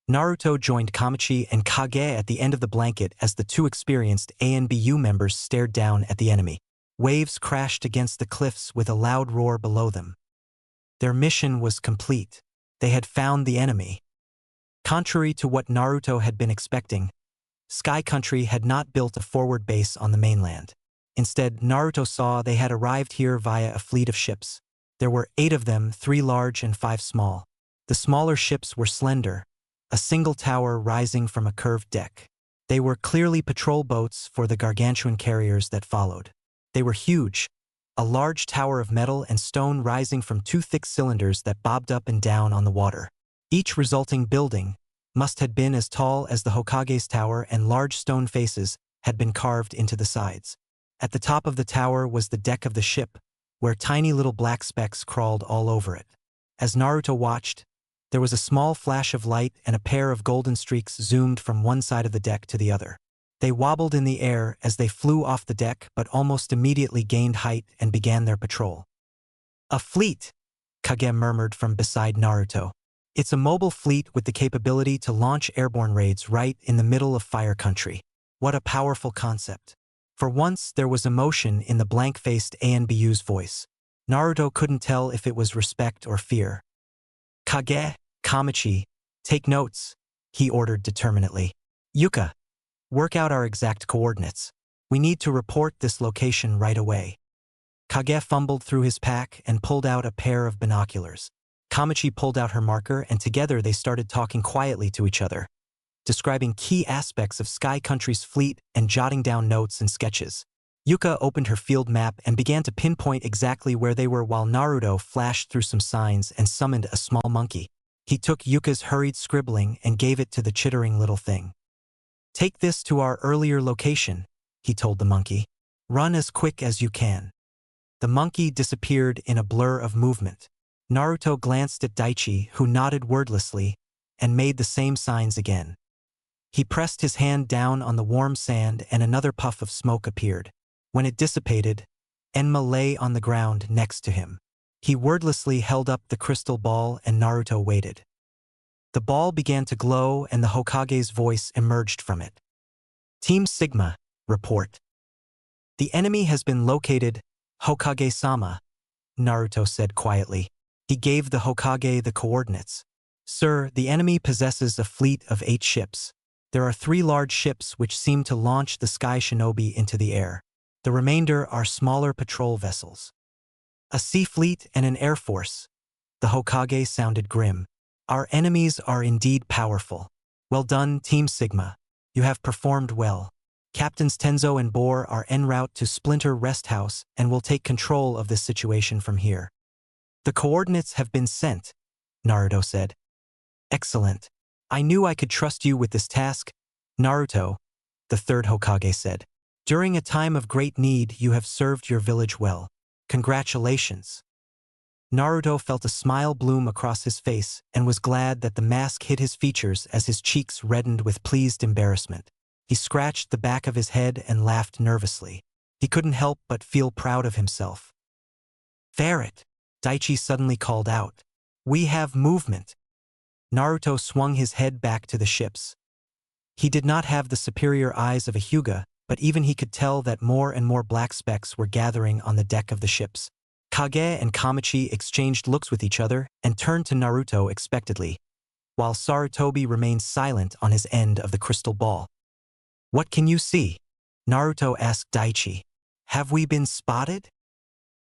Naruto joined Kamachi and Kage at the end of the blanket as the 2 experienced ANBU members stared down at the enemy. Waves crashed against the cliffs with a loud roar below them. Their mission was complete. They had found the enemy. Contrary to what Naruto had been expecting, Sky Country had not built a forward base on the mainland. Instead, Naruto saw they had arrived here via a fleet of ships. There were 8 of them, 3 large and 5 small. The smaller ships were slender, a single tower rising from a curved deck. They were clearly patrol boats for the gargantuan carriers that followed. They were huge, a large tower of metal and stone rising from 2 thick cylinders that bobbed up and down on the water. Each resulting building must have been as tall as the Hokage's tower, and large stone faces had been carved into the sides. At the top of the tower was the deck of the ship, where tiny little black specks crawled all over it. As Naruto watched, there was a small flash of light and a pair of golden streaks zoomed from one side of the deck to the other. They wobbled in the air as they flew off the deck but almost immediately gained height and began their patrol. "A fleet," Kage murmured from beside Naruto. "It's a mobile fleet with the capability to launch airborne raids right in the middle of Fire Country. What a powerful concept." For once, there was emotion in the blank-faced ANBU's voice. Naruto couldn't tell if it was respect or fear. "Kage, Kamachi, take notes," he ordered determinedly. "Yuka, work out our exact coordinates. We need to report this location right away." Kage fumbled through his pack and pulled out a pair of binoculars. Kamachi pulled out her marker, and together they started talking quietly to each other, describing key aspects of Sky Country's fleet and jotting down notes and sketches. Yuka opened her field map and began to pinpoint exactly where they were while Naruto flashed through some signs and summoned a small monkey. He took Yuka's hurried scribbling and gave it to the chittering little thing. "Take this to our earlier location," he told the monkey. "Run as quick as you can." The monkey disappeared in a blur of movement. Naruto glanced at Daichi, who nodded wordlessly, and made the same signs again. He pressed his hand down on the warm sand and another puff of smoke appeared. When it dissipated, Enma lay on the ground next to him. He wordlessly held up the crystal ball and Naruto waited. The ball began to glow and the Hokage's voice emerged from it. Team Sigma, report. The enemy has been located, Hokage-sama, Naruto said quietly. He gave the Hokage the coordinates. Sir, the enemy possesses a fleet of 8 ships. There are 3 large ships which seem to launch the sky shinobi into the air. The remainder are smaller patrol vessels. A sea fleet and an air force. The Hokage sounded grim. Our enemies are indeed powerful. Well done, Team Sigma. You have performed well. Captains Tenzo and Bor are en route to Splinter Rest House and will take control of this situation from here. The coordinates have been sent, Naruto said. Excellent. I knew I could trust you with this task, Naruto, the 3rd Hokage said. During a time of great need, you have served your village well. Congratulations. Naruto felt a smile bloom across his face and was glad that the mask hid his features as his cheeks reddened with pleased embarrassment. He scratched the back of his head and laughed nervously. He couldn't help but feel proud of himself. Ferret, Daichi suddenly called out. We have movement. Naruto swung his head back to the ships. He did not have the superior eyes of a Hyuga, but even he could tell that more and more black specks were gathering on the deck of the ships. Kage and Kamachi exchanged looks with each other and turned to Naruto expectantly, while Sarutobi remained silent on his end of the crystal ball. What can you see? Naruto asked Daichi. Have we been spotted?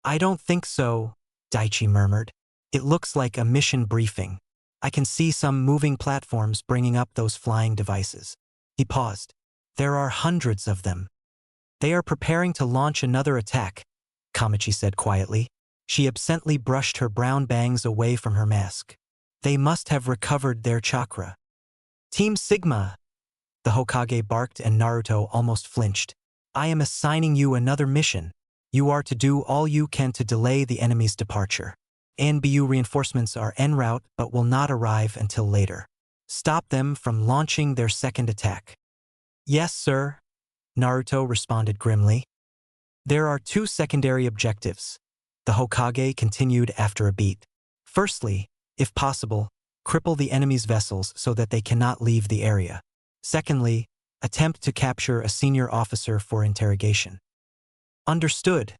I don't think so, Daichi murmured. It looks like a mission briefing. I can see some moving platforms bringing up those flying devices. He paused. There are hundreds of them. They are preparing to launch another attack, Kamachi said quietly. She absently brushed her brown bangs away from her mask. They must have recovered their chakra. Team Sigma, the Hokage barked and Naruto almost flinched. I am assigning you another mission. You are to do all you can to delay the enemy's departure. ANBU reinforcements are en route but will not arrive until later. Stop them from launching their second attack. Yes, sir, Naruto responded grimly. There are 2 secondary objectives, the Hokage continued after a beat. Firstly, if possible, cripple the enemy's vessels so that they cannot leave the area. Secondly, attempt to capture a senior officer for interrogation. Understood,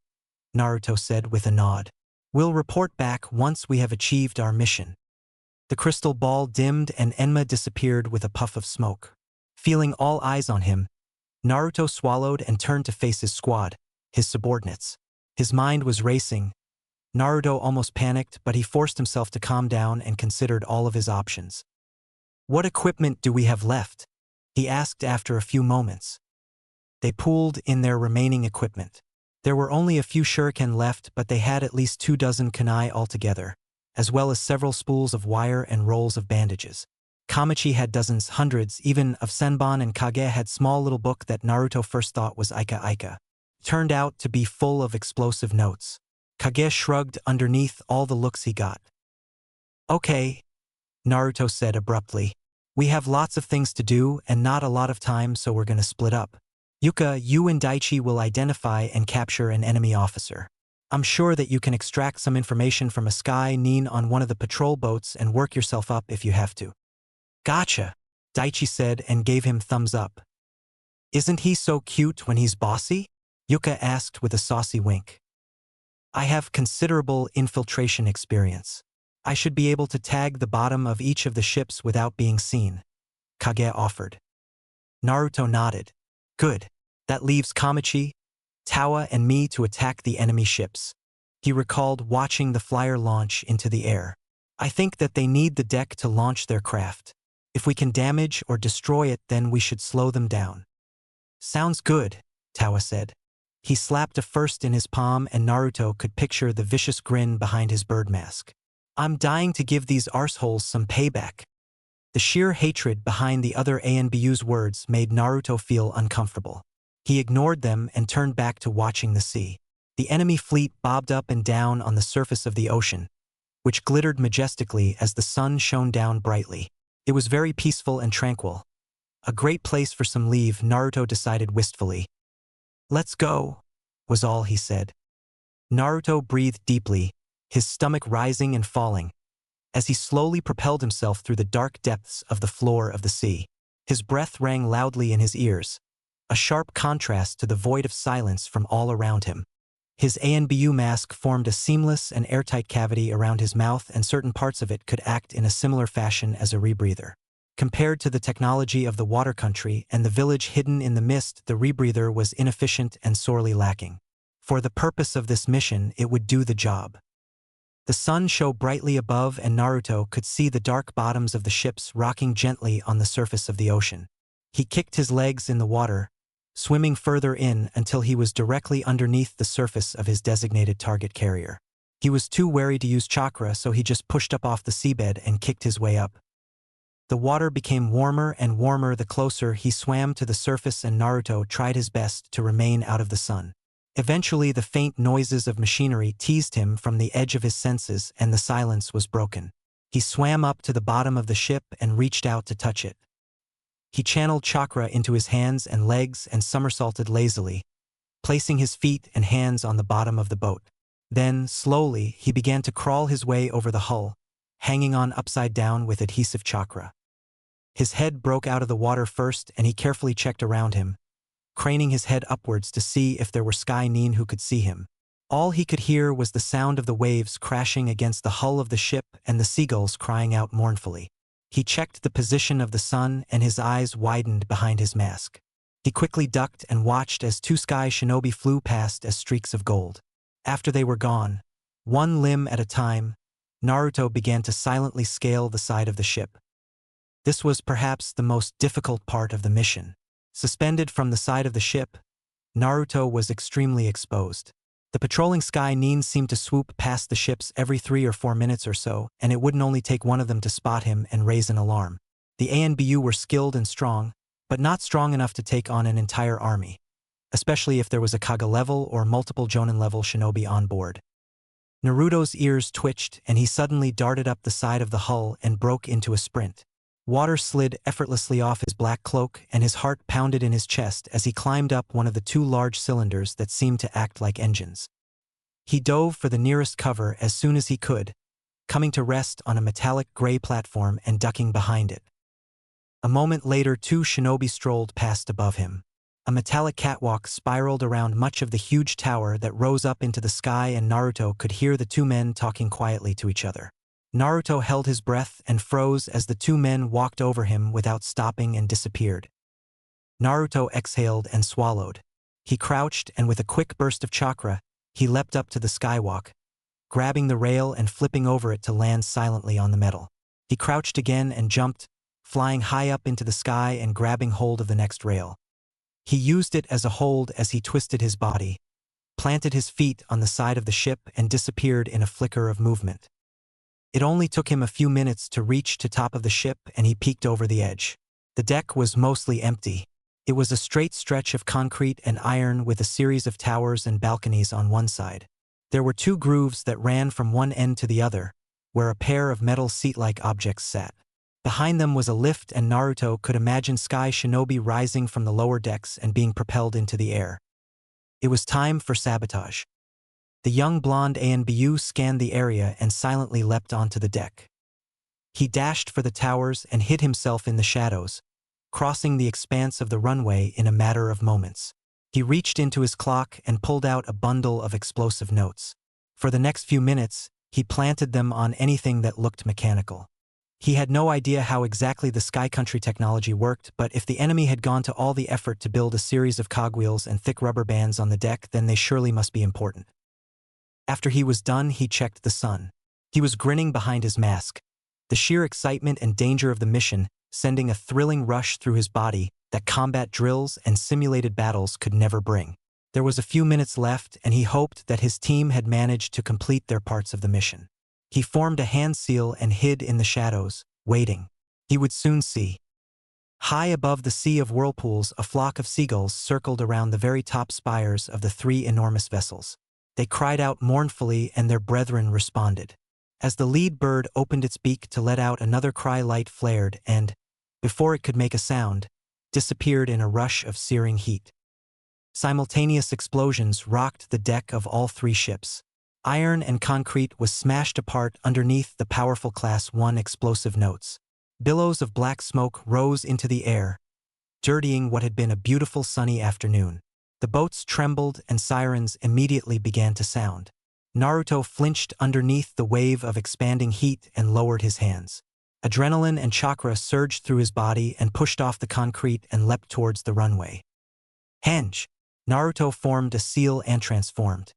Naruto said with a nod. We'll report back once we have achieved our mission. The crystal ball dimmed and Enma disappeared with a puff of smoke. Feeling all eyes on him, Naruto swallowed and turned to face his squad, his subordinates. His mind was racing. Naruto almost panicked, but he forced himself to calm down and considered all of his options. What equipment do we have left? He asked after a few moments. They pooled in their remaining equipment. There were only a few shuriken left, but they had at least 24 kunai altogether, as well as several spools of wire and rolls of bandages. Kamachi had dozens, hundreds, even of Senbon, and Kage had small little book that Naruto first thought was Aika. Turned out to be full of explosive notes. Kage shrugged underneath all the looks he got. Okay, Naruto said abruptly. We have lots of things to do and not a lot of time, so we're gonna split up. Yuka, you and Daichi will identify and capture an enemy officer. I'm sure that you can extract some information from a sky nin on one of the patrol boats and work yourself up if you have to. Gotcha, Daichi said and gave him thumbs up. Isn't he so cute when he's bossy? Yuka asked with a saucy wink. I have considerable infiltration experience. I should be able to tag the bottom of each of the ships without being seen, Kage offered. Naruto nodded. Good. That leaves Kamachi, Tawa, and me to attack the enemy ships. He recalled watching the flyer launch into the air. I think that they need the deck to launch their craft. If we can damage or destroy it, then we should slow them down. Sounds good, Tawa said. He slapped a first in his palm and Naruto could picture the vicious grin behind his bird mask. I'm dying to give these arseholes some payback. The sheer hatred behind the other ANBU's words made Naruto feel uncomfortable. He ignored them and turned back to watching the sea. The enemy fleet bobbed up and down on the surface of the ocean, which glittered majestically as the sun shone down brightly. It was very peaceful and tranquil. A great place for some leave, Naruto decided wistfully. "Let's go," was all he said. Naruto breathed deeply, his stomach rising and falling, as he slowly propelled himself through the dark depths of the floor of the sea. His breath rang loudly in his ears, a sharp contrast to the void of silence from all around him. His ANBU mask formed a seamless and airtight cavity around his mouth, and certain parts of it could act in a similar fashion as a rebreather. Compared to the technology of the water country and the village hidden in the mist, the rebreather was inefficient and sorely lacking. For the purpose of this mission, it would do the job. The sun shone brightly above, and Naruto could see the dark bottoms of the ships rocking gently on the surface of the ocean. He kicked his legs in the water, swimming further in until he was directly underneath the surface of his designated target carrier. He was too wary to use chakra, so he just pushed up off the seabed and kicked his way up. The water became warmer and warmer the closer he swam to the surface, and Naruto tried his best to remain out of the sun. Eventually, the faint noises of machinery teased him from the edge of his senses, and the silence was broken. He swam up to the bottom of the ship and reached out to touch it. He channeled chakra into his hands and legs and somersaulted lazily, placing his feet and hands on the bottom of the boat. Then, slowly, he began to crawl his way over the hull, hanging on upside down with adhesive chakra. His head broke out of the water first, and he carefully checked around him, craning his head upwards to see if there were Sky Nin who could see him. All he could hear was the sound of the waves crashing against the hull of the ship and the seagulls crying out mournfully. He checked the position of the sun, and his eyes widened behind his mask. He quickly ducked and watched as two sky shinobi flew past as streaks of gold. After they were gone, one limb at a time, Naruto began to silently scale the side of the ship. This was perhaps the most difficult part of the mission. Suspended from the side of the ship, Naruto was extremely exposed. The patrolling Sky Nin seemed to swoop past the ships every 3 or 4 minutes or so, and it wouldn't only take one of them to spot him and raise an alarm. The ANBU were skilled and strong, but not strong enough to take on an entire army, especially if there was a Kage-level or multiple Jonin-level shinobi on board. Naruto's ears twitched, and he suddenly darted up the side of the hull and broke into a sprint. Water slid effortlessly off his black cloak, and his heart pounded in his chest as he climbed up one of the 2 large cylinders that seemed to act like engines. He dove for the nearest cover as soon as he could, coming to rest on a metallic gray platform and ducking behind it. A moment later, 2 shinobi strolled past above him. A metallic catwalk spiraled around much of the huge tower that rose up into the sky, and Naruto could hear the 2 men talking quietly to each other. Naruto held his breath and froze as the 2 men walked over him without stopping and disappeared. Naruto exhaled and swallowed. He crouched, and with a quick burst of chakra, he leapt up to the skywalk, grabbing the rail and flipping over it to land silently on the metal. He crouched again and jumped, flying high up into the sky and grabbing hold of the next rail. He used it as a hold as he twisted his body, planted his feet on the side of the ship, and disappeared in a flicker of movement. It only took him a few minutes to reach to top of the ship, and he peeked over the edge. The deck was mostly empty. It was a straight stretch of concrete and iron with a series of towers and balconies on one side. There were 2 grooves that ran from one end to the other, where a pair of metal seat-like objects sat. Behind them was a lift, and Naruto could imagine Sky Shinobi rising from the lower decks and being propelled into the air. It was time for sabotage. The young blonde ANBU scanned the area and silently leapt onto the deck. He dashed for the towers and hid himself in the shadows, crossing the expanse of the runway in a matter of moments. He reached into his clock and pulled out a bundle of explosive notes. For the next few minutes, he planted them on anything that looked mechanical. He had no idea how exactly the Sky Country technology worked, but if the enemy had gone to all the effort to build a series of cogwheels and thick rubber bands on the deck, then they surely must be important. After he was done, he checked the sun. He was grinning behind his mask, the sheer excitement and danger of the mission sending a thrilling rush through his body that combat drills and simulated battles could never bring. There was a few minutes left, and he hoped that his team had managed to complete their parts of the mission. He formed a hand seal and hid in the shadows, waiting. He would soon see. High above the sea of whirlpools, a flock of seagulls circled around the very top spires of the 3 enormous vessels. They cried out mournfully, and their brethren responded. As the lead bird opened its beak to let out another cry, light flared and, before it could make a sound, disappeared in a rush of searing heat. Simultaneous explosions rocked the deck of all three ships. Iron and concrete was smashed apart underneath the powerful Class 1 explosive notes. Billows of black smoke rose into the air, dirtying what had been a beautiful sunny afternoon. The boats trembled and sirens immediately began to sound. Naruto flinched underneath the wave of expanding heat and lowered his hands. Adrenaline and chakra surged through his body and pushed off the concrete and leapt towards the runway. Henge! Naruto formed a seal and transformed.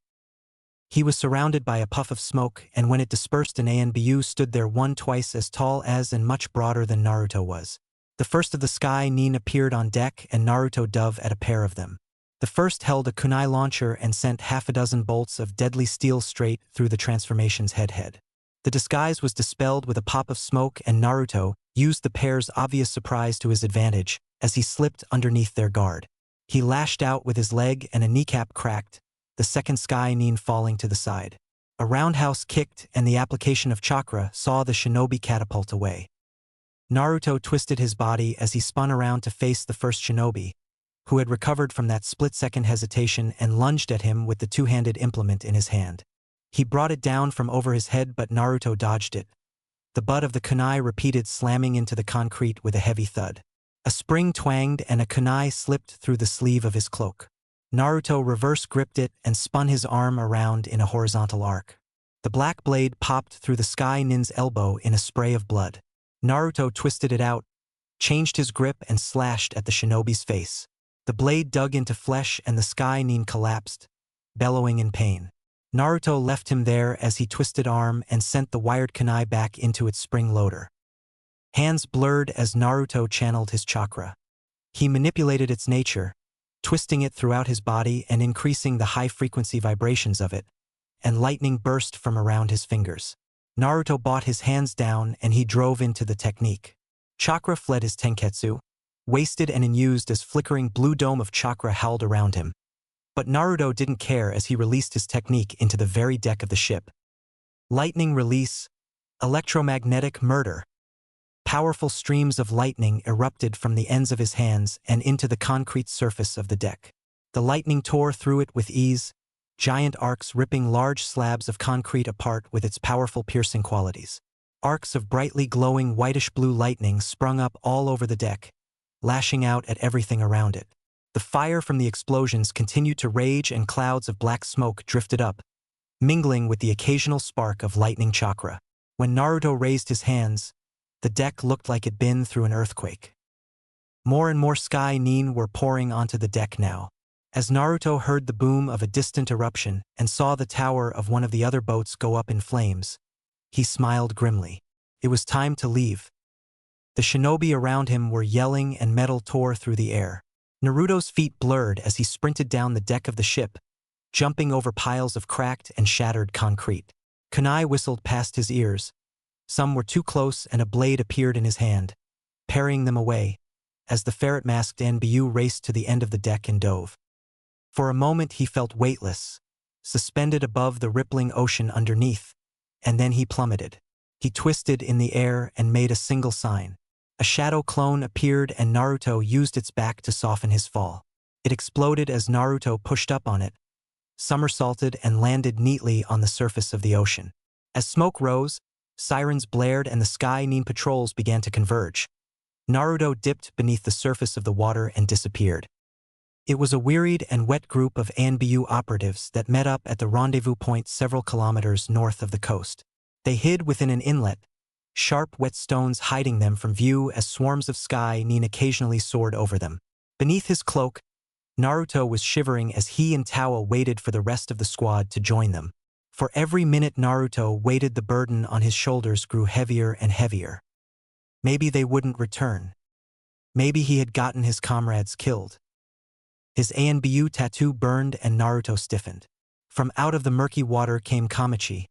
He was surrounded by a puff of smoke, and when it dispersed, an ANBU stood there, one twice as tall as and much broader than Naruto was. The first of the Sky Nin appeared on deck, and Naruto dove at a pair of them. The first held a kunai launcher and sent half a dozen bolts of deadly steel straight through the transformation's head. The disguise was dispelled with a pop of smoke, and Naruto used the pair's obvious surprise to his advantage as he slipped underneath their guard. He lashed out with his leg and a kneecap cracked, the second Sky Nin falling to the side. A roundhouse kicked, and the application of chakra saw the shinobi catapult away. Naruto twisted his body as he spun around to face the first shinobi, who had recovered from that split-second hesitation and lunged at him with the two-handed implement in his hand. He brought it down from over his head, but Naruto dodged it. The butt of the kunai repeated, slamming into the concrete with a heavy thud. A spring twanged and a kunai slipped through the sleeve of his cloak. Naruto reverse-gripped it and spun his arm around in a horizontal arc. The black blade popped through the Sky Nin's elbow in a spray of blood. Naruto twisted it out, changed his grip, and slashed at the shinobi's face. The blade dug into flesh and the Sky Nin collapsed, bellowing in pain. Naruto left him there as he twisted arm and sent the wired kunai back into its spring loader. Hands blurred as Naruto channeled his chakra. He manipulated its nature, twisting it throughout his body and increasing the high-frequency vibrations of it, and lightning burst from around his fingers. Naruto brought his hands down and he drove into the technique. Chakra fled his tenketsu, wasted and unused as flickering blue dome of chakra howled around him. But Naruto didn't care as he released his technique into the very deck of the ship. Lightning release, electromagnetic murder. Powerful streams of lightning erupted from the ends of his hands and into the concrete surface of the deck. The lightning tore through it with ease, giant arcs ripping large slabs of concrete apart with its powerful piercing qualities. Arcs of brightly glowing whitish-blue lightning sprung up all over the deck, lashing out at everything around it. The fire from the explosions continued to rage and clouds of black smoke drifted up, mingling with the occasional spark of lightning chakra. When Naruto raised his hands, the deck looked like it'd been through an earthquake. More and more Sky Nin were pouring onto the deck now. As Naruto heard the boom of a distant eruption and saw the tower of one of the other boats go up in flames, he smiled grimly. It was time to leave. The shinobi around him were yelling and metal tore through the air. Naruto's feet blurred as he sprinted down the deck of the ship, jumping over piles of cracked and shattered concrete. Kunai whistled past his ears. Some were too close and a blade appeared in his hand, parrying them away, as the ferret-masked ANBU raced to the end of the deck and dove. For a moment he felt weightless, suspended above the rippling ocean underneath, and then he plummeted. He twisted in the air and made a single sign. A shadow clone appeared and Naruto used its back to soften his fall. It exploded as Naruto pushed up on it, somersaulted and landed neatly on the surface of the ocean. As smoke rose, sirens blared and the Sky Nin patrols began to converge. Naruto dipped beneath the surface of the water and disappeared. It was a wearied and wet group of ANBU operatives that met up at the rendezvous point several kilometers north of the coast. They hid within an inlet, sharp wet stones hiding them from view as swarms of Sky Nin occasionally soared over them. Beneath his cloak, Naruto was shivering as he and Tawa waited for the rest of the squad to join them. For every minute Naruto waited, the burden on his shoulders grew heavier and heavier. Maybe they wouldn't return. Maybe he had gotten his comrades killed. His ANBU tattoo burned and Naruto stiffened. From out of the murky water came Kamachi,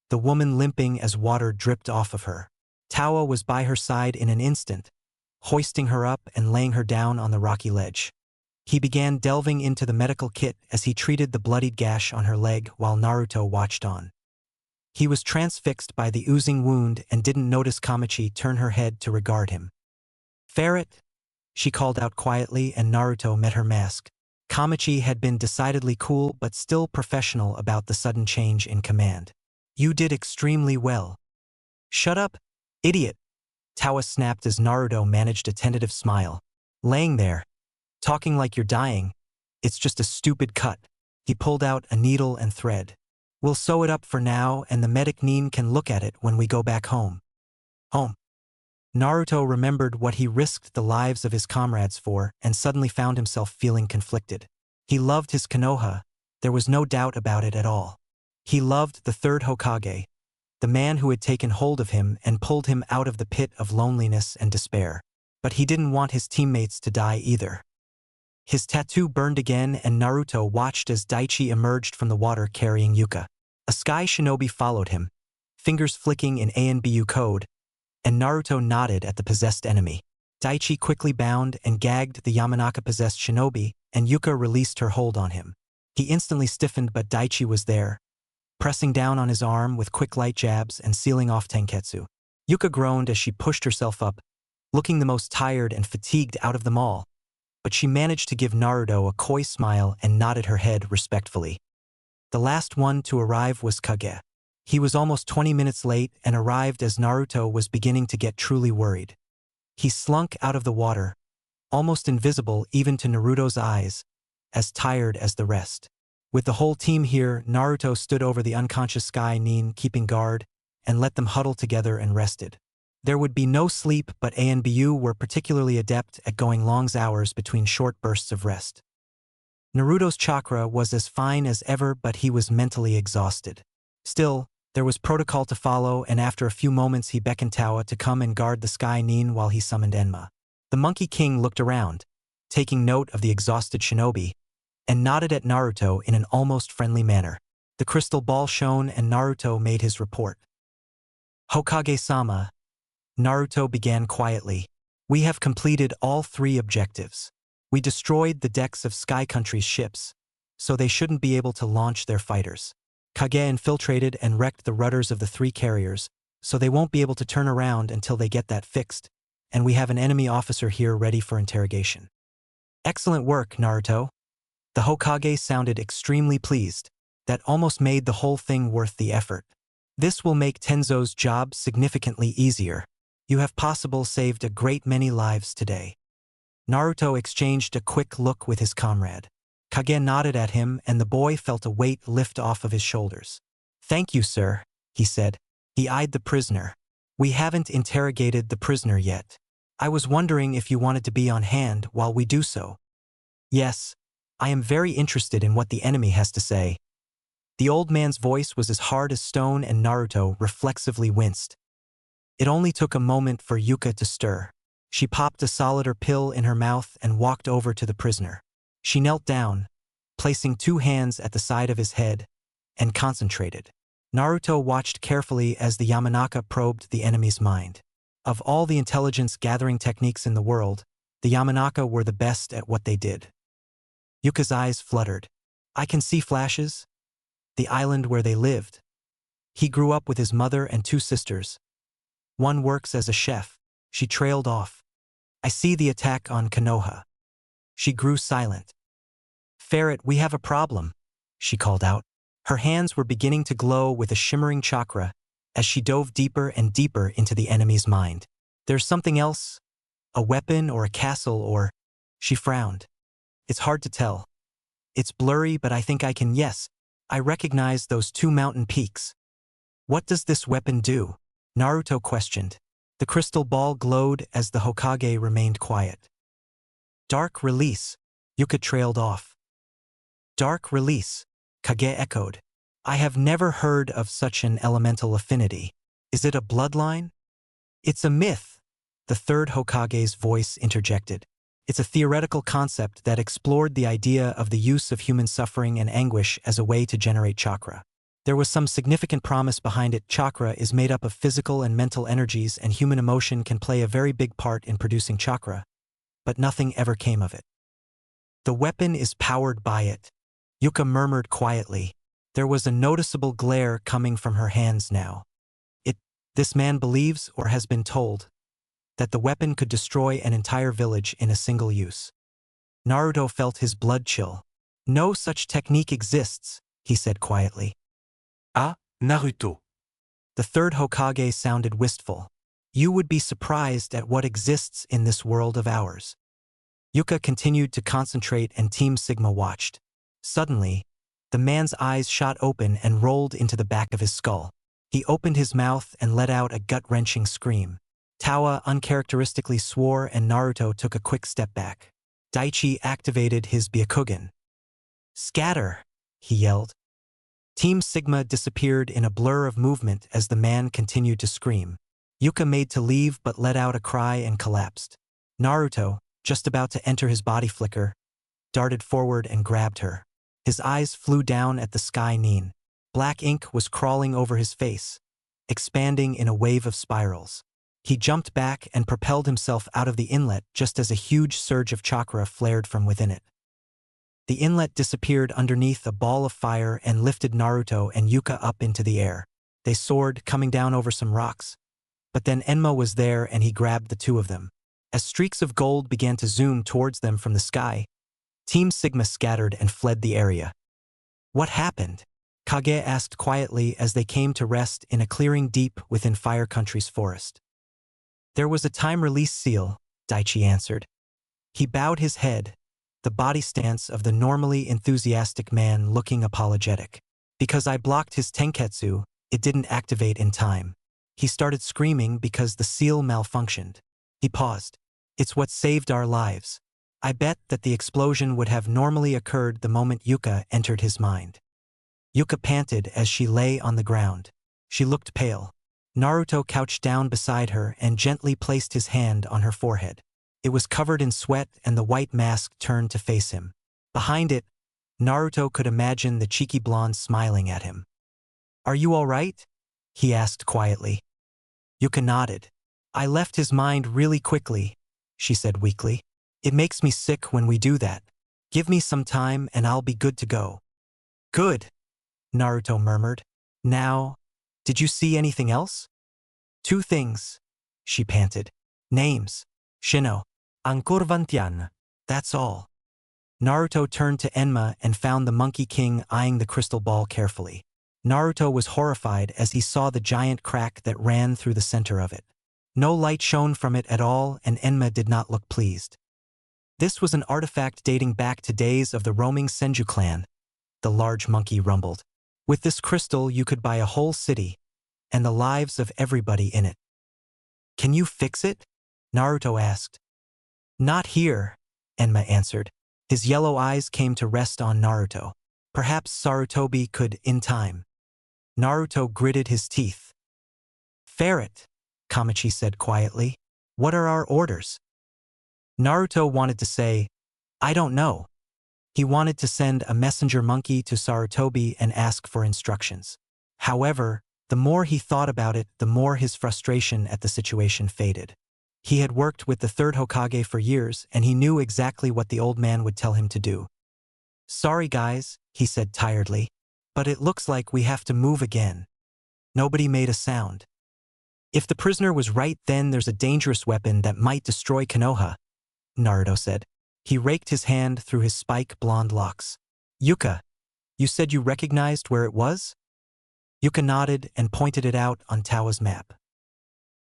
the woman limping as water dripped off of her. Tawa was by her side in an instant, hoisting her up and laying her down on the rocky ledge. He began delving into the medical kit as he treated the bloodied gash on her leg while Naruto watched on. He was transfixed by the oozing wound and didn't notice Kamachi turn her head to regard him. "Ferret," she called out quietly, and Naruto met her mask. Kamachi had been decidedly cool but still professional about the sudden change in command. "You did extremely well." "Shut up, idiot," Tawa snapped as Naruto managed a tentative smile. "Laying there, talking like you're dying. It's just a stupid cut." He pulled out a needle and thread. "We'll sew it up for now, and the medic Nin can look at it when we go back home." Home. Naruto remembered what he risked the lives of his comrades for and suddenly found himself feeling conflicted. He loved his Konoha, there was no doubt about it at all. He loved the third Hokage, the man who had taken hold of him and pulled him out of the pit of loneliness and despair. But he didn't want his teammates to die either. His tattoo burned again, and Naruto watched as Daichi emerged from the water carrying Yuka. A sky shinobi followed him, fingers flicking in ANBU code, and Naruto nodded at the possessed enemy. Daichi quickly bound and gagged the Yamanaka-possessed shinobi, and Yuka released her hold on him. He instantly stiffened, but Daichi was there, pressing down on his arm with quick light jabs and sealing off Tenketsu. Yuka groaned as she pushed herself up, looking the most tired and fatigued out of them all, but she managed to give Naruto a coy smile and nodded her head respectfully. The last one to arrive was Kage. He was almost 20 minutes late and arrived as Naruto was beginning to get truly worried. He slunk out of the water, almost invisible even to Naruto's eyes, as tired as the rest. With the whole team here, Naruto stood over the unconscious Sky Nin, keeping guard, and let them huddle together and rested. There would be no sleep, but ANBU were particularly adept at going long hours between short bursts of rest. Naruto's chakra was as fine as ever, but he was mentally exhausted. Still, there was protocol to follow, and after a few moments he beckoned Tawa to come and guard the Sky Nin while he summoned Enma. The Monkey King looked around, taking note of the exhausted shinobi, and nodded at Naruto in an almost friendly manner. The crystal ball shone and Naruto made his report. "Hokage-sama," Naruto began quietly, "we have completed all 3 objectives. We destroyed the decks of Sky Country's ships, so they shouldn't be able to launch their fighters. Kage infiltrated and wrecked the rudders of the 3 carriers, so they won't be able to turn around until they get that fixed, and we have an enemy officer here ready for interrogation." "Excellent work, Naruto." The Hokage sounded extremely pleased. That almost made the whole thing worth the effort. "This will make Tenzo's job significantly easier. You have possibly saved a great many lives today." Naruto exchanged a quick look with his comrade. Kage nodded at him, and the boy felt a weight lift off of his shoulders. "Thank you, sir," he said. He eyed the prisoner. "We haven't interrogated the prisoner yet. I was wondering if you wanted to be on hand while we do so." "Yes, I am very interested in what the enemy has to say." The old man's voice was as hard as stone, and Naruto reflexively winced. It only took a moment for Yuka to stir. She popped a solider pill in her mouth and walked over to the prisoner. She knelt down, placing 2 hands at the side of his head, and concentrated. Naruto watched carefully as the Yamanaka probed the enemy's mind. Of all the intelligence-gathering techniques in the world, the Yamanaka were the best at what they did. Yuka's eyes fluttered. "I can see flashes. The island where they lived. He grew up with his mother and 2 sisters. One works as a chef." She trailed off. "I see the attack on Konoha." She grew silent. "Ferret, we have a problem," she called out. Her hands were beginning to glow with a shimmering chakra as she dove deeper and deeper into the enemy's mind. "There's something else? A weapon or a castle or—" She frowned. "It's hard to tell. It's blurry, but I think I can— yes, I recognize those 2 mountain peaks." "What does this weapon do?" Naruto questioned. The crystal ball glowed as the Hokage remained quiet. "Dark release," Yuka trailed off. "Dark release," Kage echoed. "I have never heard of such an elemental affinity. Is it a bloodline?" "It's a myth," the third Hokage's voice interjected. "It's a theoretical concept that explored the idea of the use of human suffering and anguish as a way to generate chakra. There was some significant promise behind it. Chakra is made up of physical and mental energies, and human emotion can play a very big part in producing chakra, but nothing ever came of it. The weapon is powered by it," Yuka murmured quietly. There was a noticeable glare coming from her hands now. This man believes, or has been told, that the weapon could destroy an entire village in a single use. Naruto felt his blood chill. No such technique exists, he said quietly. Ah, Naruto. The third Hokage sounded wistful. You would be surprised at what exists in this world of ours. Yuka continued to concentrate and Team Sigma watched. Suddenly, the man's eyes shot open and rolled into the back of his skull. He opened his mouth and let out a gut-wrenching scream. Tawa uncharacteristically swore and Naruto took a quick step back. Daichi activated his Byakugan. Scatter, he yelled. Team Sigma disappeared in a blur of movement as the man continued to scream. Yuka made to leave but let out a cry and collapsed. Naruto, just about to enter his body flicker, darted forward and grabbed her. His eyes flew down at the sky Nin. Black ink was crawling over his face, expanding in a wave of spirals. He jumped back and propelled himself out of the inlet just as a huge surge of chakra flared from within it. The inlet disappeared underneath a ball of fire and lifted Naruto and Yuka up into the air. They soared, coming down over some rocks. But then Enma was there and he grabbed the two of them. As streaks of gold began to zoom towards them from the sky, Team Sigma scattered and fled the area. What happened? Kage asked quietly as they came to rest in a clearing deep within Fire Country's forest. There was a time-release seal, Daichi answered. He bowed his head, the body stance of the normally enthusiastic man looking apologetic. Because I blocked his tenketsu, it didn't activate in time. He started screaming because the seal malfunctioned. He paused. It's what saved our lives. I bet that the explosion would have normally occurred the moment Yuka entered his mind. Yuka panted as she lay on the ground. She looked pale. Naruto couched down beside her and gently placed his hand on her forehead. It was covered in sweat and the white mask turned to face him. Behind it, Naruto could imagine the cheeky blonde smiling at him. Are you all right? He asked quietly. Yuka nodded. I left his mind really quickly, she said weakly. It makes me sick when we do that. Give me some time and I'll be good to go. Good, Naruto murmured. Now, did you see anything else? 2 things, she panted. Names, Shino, Ankorvantian. That's all. Naruto turned to Enma and found the Monkey King eyeing the crystal ball carefully. Naruto was horrified as he saw the giant crack that ran through the center of it. No light shone from it at all and Enma did not look pleased. This was an artifact dating back to days of the roaming Senju clan, the large monkey rumbled. With this crystal you could buy a whole city, and the lives of everybody in it. Can you fix it? Naruto asked. Not here, Enma answered. His yellow eyes came to rest on Naruto. Perhaps Sarutobi could in time. Naruto gritted his teeth. Ferret, Kamachi said quietly. What are our orders? Naruto wanted to say, I don't know. He wanted to send a messenger monkey to Sarutobi and ask for instructions. However, the more he thought about it, the more his frustration at the situation faded. He had worked with the third Hokage for years and he knew exactly what the old man would tell him to do. Sorry guys, he said tiredly, but it looks like we have to move again. Nobody made a sound. If the prisoner was right, then there's a dangerous weapon that might destroy Konoha, Naruto said. He raked his hand through his spike blonde locks. Yuka, you said you recognized where it was? Yuka nodded and pointed it out on Tawa's map.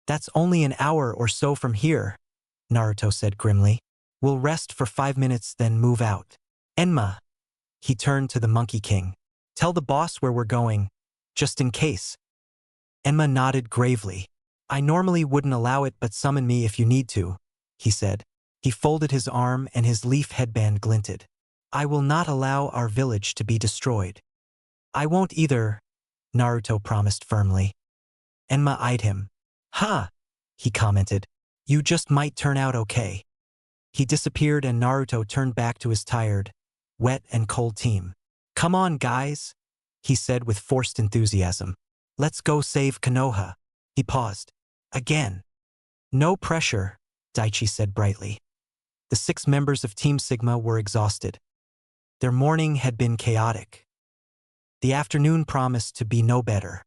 That's only an hour or so from here, Naruto said grimly. We'll rest for 5 minutes then move out. Enma, he turned to the Monkey King. Tell the boss where we're going, just in case. Enma nodded gravely. I normally wouldn't allow it but summon me if you need to, he said. He folded his arm and his leaf headband glinted. I will not allow our village to be destroyed. I won't either, Naruto promised firmly. Enma eyed him. Ha, he commented. You just might turn out okay. He disappeared and Naruto turned back to his tired, wet and cold team. Come on, guys, he said with forced enthusiasm. Let's go save Konoha. He paused. Again. No pressure, Daichi said brightly. The 6 members of Team Sigma were exhausted. Their morning had been chaotic. The afternoon promised to be no better.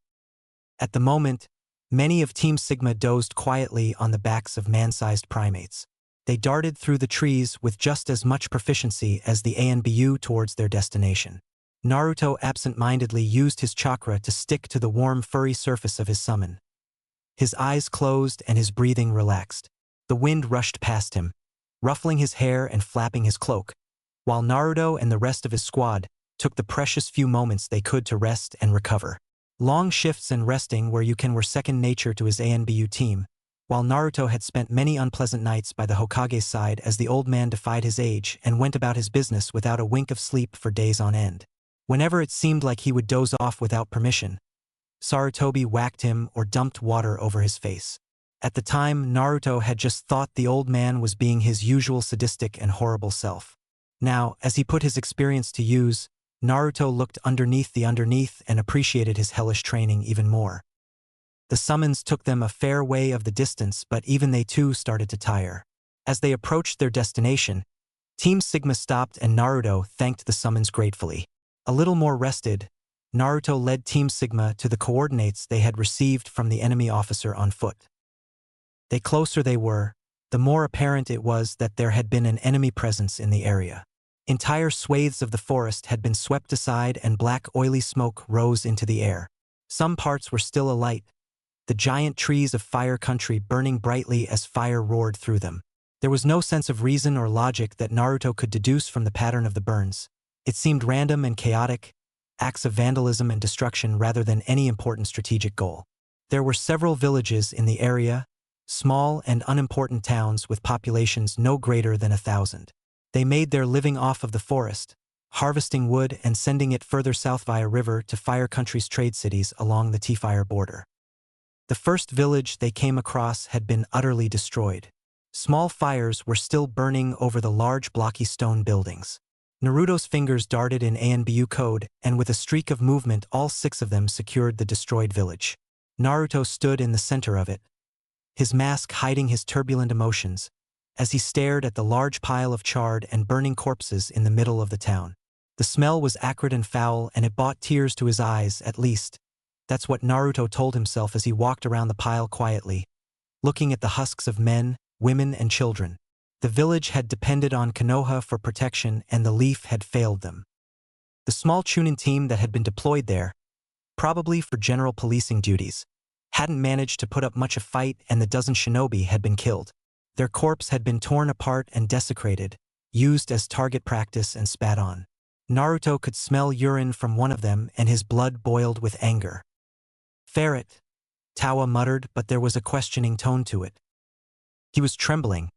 At the moment, many of Team Sigma dozed quietly on the backs of man-sized primates. They darted through the trees with just as much proficiency as the ANBU towards their destination. Naruto absent-mindedly used his chakra to stick to the warm furry surface of his summon. His eyes closed and his breathing relaxed. The wind rushed past him, ruffling his hair and flapping his cloak, while Naruto and the rest of his squad took the precious few moments they could to rest and recover. Long shifts and resting were second nature to his ANBU team, while Naruto had spent many unpleasant nights by the Hokage's side as the old man defied his age and went about his business without a wink of sleep for days on end. Whenever it seemed like he would doze off without permission, Sarutobi whacked him or dumped water over his face. At the time, Naruto had just thought the old man was being his usual sadistic and horrible self. Now, as he put his experience to use, Naruto looked underneath and appreciated his hellish training even more. The summons took them a fair way of the distance, but even they too started to tire. As they approached their destination, Team Sigma stopped and Naruto thanked the summons gratefully. A little more rested, Naruto led Team Sigma to the coordinates they had received from the enemy officer on foot. The closer they were, the more apparent it was that there had been an enemy presence in the area. Entire swathes of the forest had been swept aside and black oily smoke rose into the air. Some parts were still alight, the giant trees of Fire Country burning brightly as fire roared through them. There was no sense of reason or logic that Naruto could deduce from the pattern of the burns. It seemed random and chaotic, acts of vandalism and destruction rather than any important strategic goal. There were several villages in the area, small and unimportant towns with populations no greater than 1,000. They made their living off of the forest, harvesting wood and sending it further south via river to Fire Country's trade cities along the T-Fire border. The first village they came across had been utterly destroyed. Small fires were still burning over the large blocky stone buildings. Naruto's fingers darted in ANBU code, and with a streak of movement all 6 of them secured the destroyed village. Naruto stood in the center of it, his mask hiding his turbulent emotions, as he stared at the large pile of charred and burning corpses in the middle of the town. The smell was acrid and foul, and it brought tears to his eyes, at least. That's what Naruto told himself as he walked around the pile quietly, looking at the husks of men, women, and children. The village had depended on Konoha for protection, and the Leaf had failed them. The small Chunin team that had been deployed there, probably for general policing duties, hadn't managed to put up much of a fight, and the dozen shinobi had been killed. Their corpse had been torn apart and desecrated, used as target practice and spat on. Naruto could smell urine from one of them and his blood boiled with anger. "Ferret," Tawa muttered, but there was a questioning tone to it. He was trembling,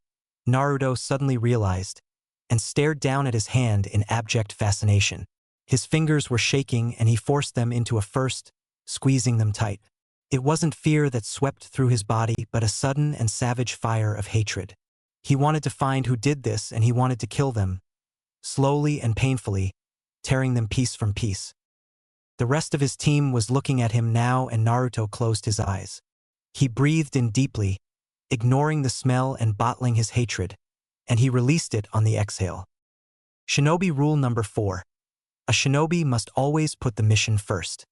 Naruto suddenly realized, and stared down at his hand in abject fascination. His fingers were shaking and he forced them into a first, squeezing them tight. It wasn't fear that swept through his body, but a sudden and savage fire of hatred. He wanted to find who did this, and he wanted to kill them, slowly and painfully, tearing them piece from piece. The rest of his team was looking at him now, and Naruto closed his eyes. He breathed in deeply, ignoring the smell and bottling his hatred, and he released it on the exhale. Shinobi rule number 4. A shinobi must always put the mission first.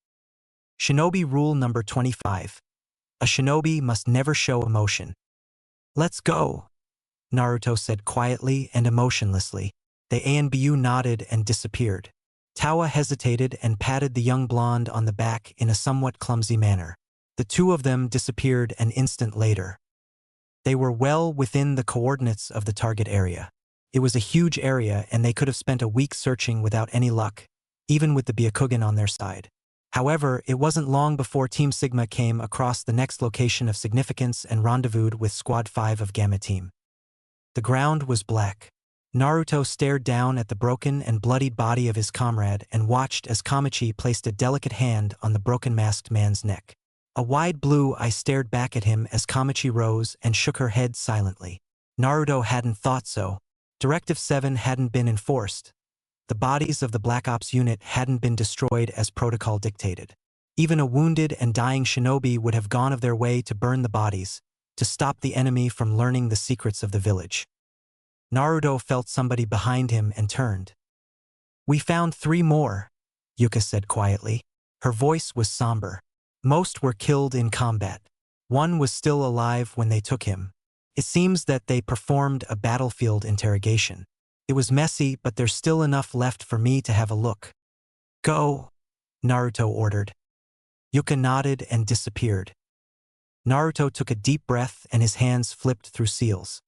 Shinobi rule number 25. A shinobi must never show emotion. "Let's go," Naruto said quietly and emotionlessly. The ANBU nodded and disappeared. Tawa hesitated and patted the young blonde on the back in a somewhat clumsy manner. The 2 of them disappeared an instant later. They were well within the coordinates of the target area. It was a huge area, and they could have spent a week searching without any luck, even with the Byakugan on their side. However, it wasn't long before Team Sigma came across the next location of significance and rendezvoused with Squad 5 of Gamma Team. The ground was black. Naruto stared down at the broken and bloodied body of his comrade and watched as Kamachi placed a delicate hand on the broken masked man's neck. A wide blue eye stared back at him as Kamachi rose and shook her head silently. Naruto hadn't thought so. Directive 7 hadn't been enforced. The bodies of the Black Ops unit hadn't been destroyed as protocol dictated. Even a wounded and dying shinobi would have gone of their way to burn the bodies, to stop the enemy from learning the secrets of the village. Naruto felt somebody behind him and turned. "We found 3 more. Yuka said quietly. Her voice was somber. Most were killed in combat. One was still alive when they took him. It seems that they performed a battlefield interrogation. It was messy, but there's still enough left for me to have a look. Go, Naruto ordered. Yuka nodded and disappeared. Naruto took a deep breath and his hands flipped through seals.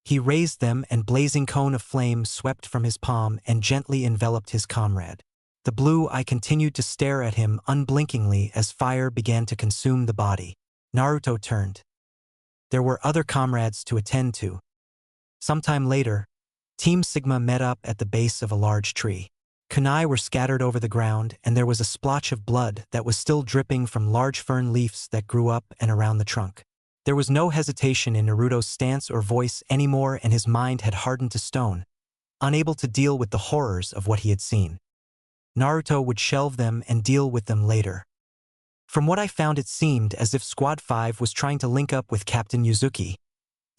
He raised them and blazing cone of flame swept from his palm and gently enveloped his comrade. The blue eye continued to stare at him unblinkingly as fire began to consume the body. Naruto turned. There were other comrades to attend to. Sometime later, Team Sigma met up at the base of a large tree. Kunai were scattered over the ground and there was a splotch of blood that was still dripping from large fern leaves that grew up and around the trunk. There was no hesitation in Naruto's stance or voice anymore and his mind had hardened to stone, unable to deal with the horrors of what he had seen. Naruto would shelve them and deal with them later. From what I found, it seemed as if Squad 5 was trying to link up with Captain Yuzuki,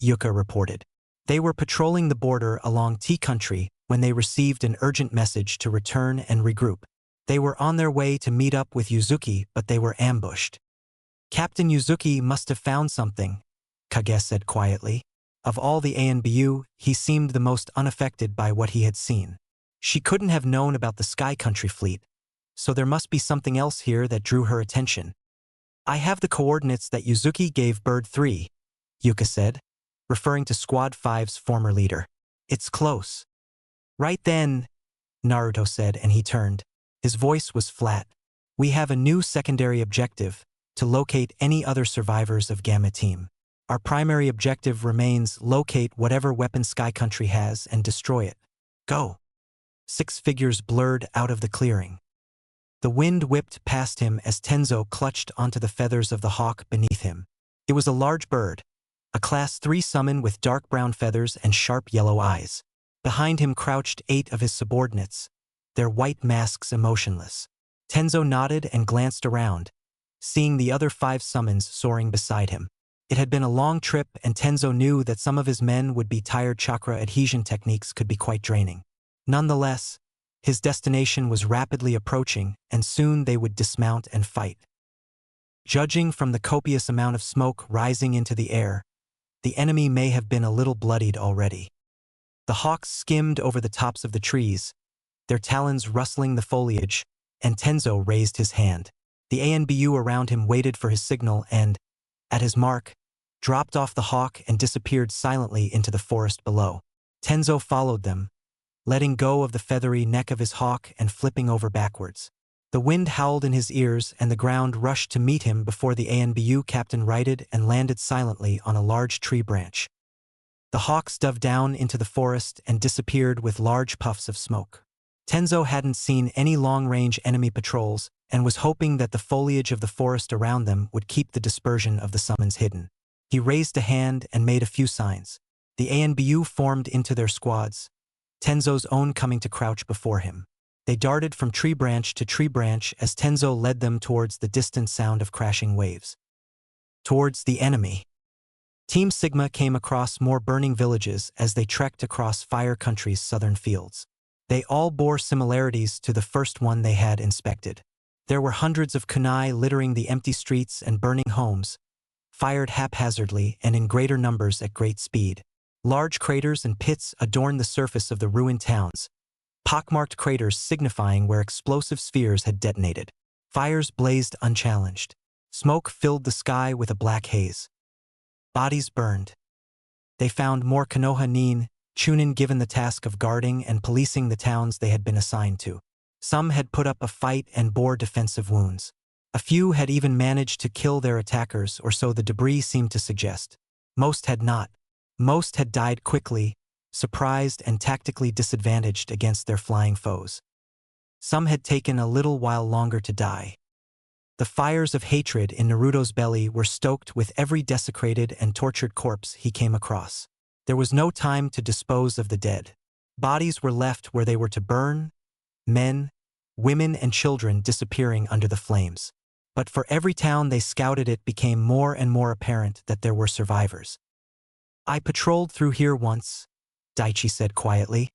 Yuka reported. They were patrolling the border along T Country when they received an urgent message to return and regroup. They were on their way to meet up with Yuzuki, but they were ambushed. Captain Yuzuki must have found something, Kage said quietly. Of all the ANBU, he seemed the most unaffected by what he had seen. She couldn't have known about the Sky Country fleet, so there must be something else here that drew her attention. I have the coordinates that Yuzuki gave Bird 3, Yuka said, referring to Squad 5's former leader. It's close. Right then, Naruto said, and he turned. His voice was flat. We have a new secondary objective, to locate any other survivors of Gamma Team. Our primary objective remains locate whatever weapon Sky Country has and destroy it. Go. 6 figures blurred out of the clearing. The wind whipped past him as Tenzo clutched onto the feathers of the hawk beneath him. It was a large bird, a Class 3 summon with dark brown feathers and sharp yellow eyes. Behind him crouched 8 of his subordinates, their white masks emotionless. Tenzo nodded and glanced around, seeing the other 5 summons soaring beside him. It had been a long trip and Tenzo knew that some of his men would be tired. Chakra adhesion techniques could be quite draining. Nonetheless, his destination was rapidly approaching and soon they would dismount and fight. Judging from the copious amount of smoke rising into the air, the enemy may have been a little bloodied already. The hawks skimmed over the tops of the trees, their talons rustling the foliage, and Tenzo raised his hand. The ANBU around him waited for his signal and, at his mark, dropped off the hawk and disappeared silently into the forest below. Tenzo followed them, letting go of the feathery neck of his hawk and flipping over backwards. The wind howled in his ears and the ground rushed to meet him before the ANBU captain righted and landed silently on a large tree branch. The hawks dove down into the forest and disappeared with large puffs of smoke. Tenzo hadn't seen any long-range enemy patrols and was hoping that the foliage of the forest around them would keep the dispersion of the summons hidden. He raised a hand and made a few signs. The ANBU formed into their squads, Tenzo's own coming to crouch before him. They darted from tree branch to tree branch as Tenzo led them towards the distant sound of crashing waves. Towards the enemy. Team Sigma came across more burning villages as they trekked across Fire Country's southern fields. They all bore similarities to the first one they had inspected. There were hundreds of kunai littering the empty streets and burning homes, fired haphazardly and in greater numbers at great speed. Large craters and pits adorned the surface of the ruined towns, pockmarked craters signifying where explosive spheres had detonated. Fires blazed unchallenged. Smoke filled the sky with a black haze. Bodies burned. They found more Konoha Nin, Chunin given the task of guarding and policing the towns they had been assigned to. Some had put up a fight and bore defensive wounds. A few had even managed to kill their attackers, or so the debris seemed to suggest. Most had not. Most had died quickly, surprised and tactically disadvantaged against their flying foes. Some had taken a little while longer to die. The fires of hatred in Naruto's belly were stoked with every desecrated and tortured corpse he came across. There was no time to dispose of the dead. Bodies were left where they were to burn, men, women and children disappearing under the flames. But for every town they scouted it became more and more apparent that there were survivors. I patrolled through here once, Daichi said quietly.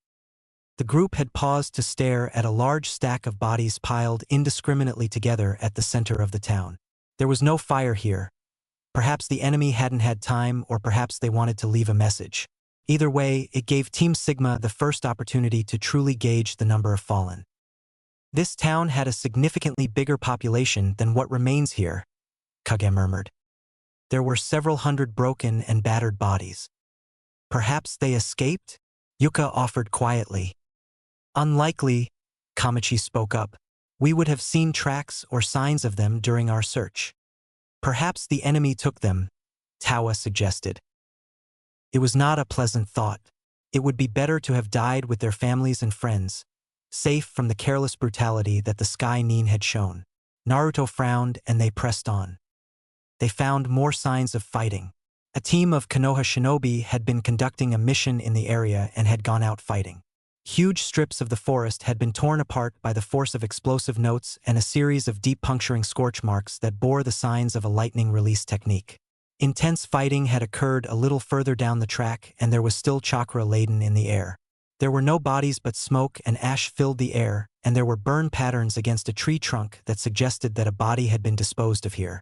The group had paused to stare at a large stack of bodies piled indiscriminately together at the center of the town. There was no fire here. Perhaps the enemy hadn't had time, or perhaps they wanted to leave a message. Either way, it gave Team Sigma the first opportunity to truly gauge the number of fallen. This town had a significantly bigger population than what remains here, Kage murmured. There were several hundred broken and battered bodies. Perhaps they escaped? Yuka offered quietly. Unlikely, Kamachi spoke up. We would have seen tracks or signs of them during our search. Perhaps the enemy took them, Tawa suggested. It was not a pleasant thought. It would be better to have died with their families and friends, safe from the careless brutality that the Sky Nin had shown. Naruto frowned and they pressed on. They found more signs of fighting. A team of Konoha shinobi had been conducting a mission in the area and had gone out fighting. Huge strips of the forest had been torn apart by the force of explosive notes and a series of deep puncturing scorch marks that bore the signs of a lightning release technique. Intense fighting had occurred a little further down the track, and there was still chakra laden in the air. There were no bodies, but smoke and ash filled the air, and there were burn patterns against a tree trunk that suggested that a body had been disposed of here.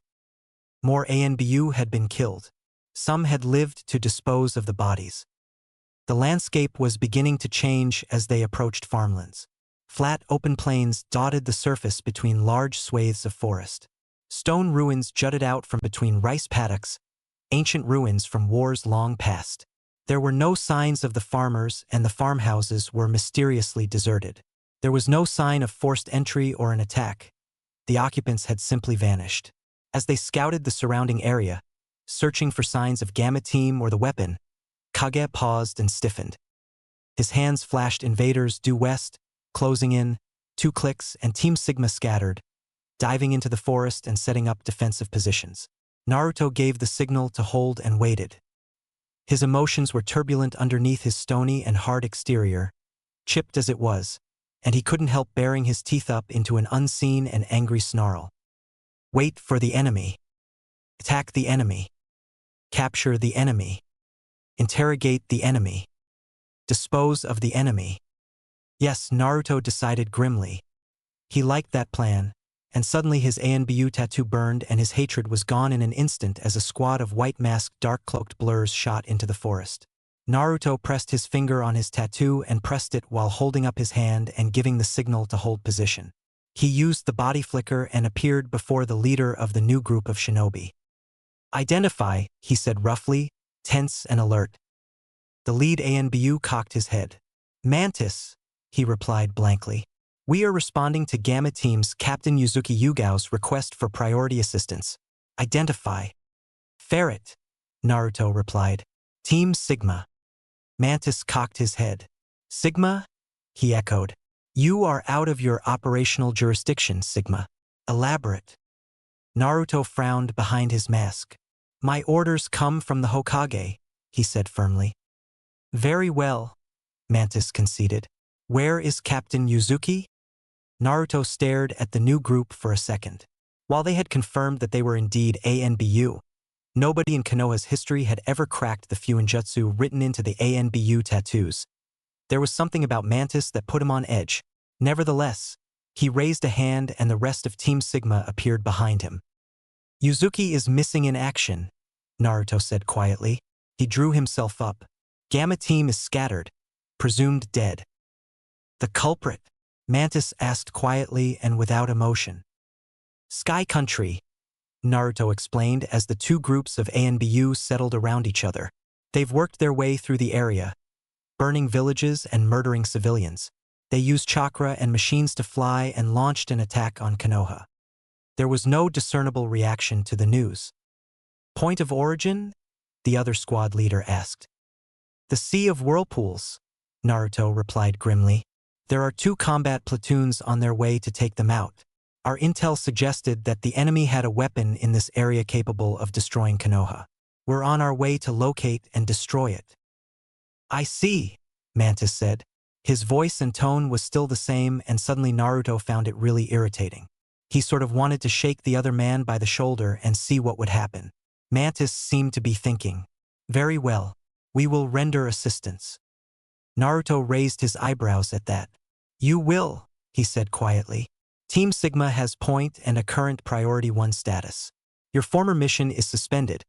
More ANBU had been killed. Some had lived to dispose of the bodies. The landscape was beginning to change as they approached farmlands. Flat, open plains dotted the surface between large swathes of forest. Stone ruins jutted out from between rice paddocks, ancient ruins from wars long past. There were no signs of the farmers, and the farmhouses were mysteriously deserted. There was no sign of forced entry or an attack. The occupants had simply vanished. As they scouted the surrounding area, searching for signs of Gamma Team or the weapon, Kage paused and stiffened. His hands flashed invaders due west, closing in, 2 clicks, and Team Sigma scattered, diving into the forest and setting up defensive positions. Naruto gave the signal to hold and waited. His emotions were turbulent underneath his stony and hard exterior, chipped as it was, and he couldn't help baring his teeth up into an unseen and angry snarl. Wait for the enemy. Attack the enemy. Capture the enemy. Interrogate the enemy. Dispose of the enemy. Yes, Naruto decided grimly. He liked that plan, and suddenly his ANBU tattoo burned and his hatred was gone in an instant as a squad of white-masked, dark-cloaked blurs shot into the forest. Naruto pressed his finger on his tattoo and pressed it while holding up his hand and giving the signal to hold position. He used the body flicker and appeared before the leader of the new group of shinobi. Identify, he said roughly, tense and alert. The lead ANBU cocked his head. Mantis, he replied blankly. We are responding to Gamma Team's Captain Yuzuki Yugao's request for priority assistance. Identify. Ferret, Naruto replied. Team Sigma. Mantis cocked his head. Sigma? He echoed. You are out of your operational jurisdiction, Sigma. Elaborate. Naruto frowned behind his mask. My orders come from the Hokage, he said firmly. Very well, Mantis conceded. Where is Captain Yuzuki? Naruto stared at the new group for a second. While they had confirmed that they were indeed ANBU, nobody in Konoha's history had ever cracked the Fuinjutsu written into the ANBU tattoos. There was something about Mantis that put him on edge. Nevertheless, he raised a hand and the rest of Team Sigma appeared behind him. Yuzuki is missing in action, Naruto said quietly. He drew himself up. Gamma Team is scattered, presumed dead. The culprit? Mantis asked quietly and without emotion. Sky Country, Naruto explained as the two groups of ANBU settled around each other. They've worked their way through the area, burning villages and murdering civilians. They used chakra and machines to fly and launched an attack on Konoha. There was no discernible reaction to the news. Point of origin? The other squad leader asked. The Sea of Whirlpools, Naruto replied grimly. There are 2 combat platoons on their way to take them out. Our intel suggested that the enemy had a weapon in this area capable of destroying Konoha. We're on our way to locate and destroy it. I see, Mantis said. His voice and tone was still the same, and suddenly Naruto found it really irritating. He sort of wanted to shake the other man by the shoulder and see what would happen. Mantis seemed to be thinking. Very well. We will render assistance. Naruto raised his eyebrows at that. You will, he said quietly. Team Sigma has point and a current priority 1 status. Your former mission is suspended.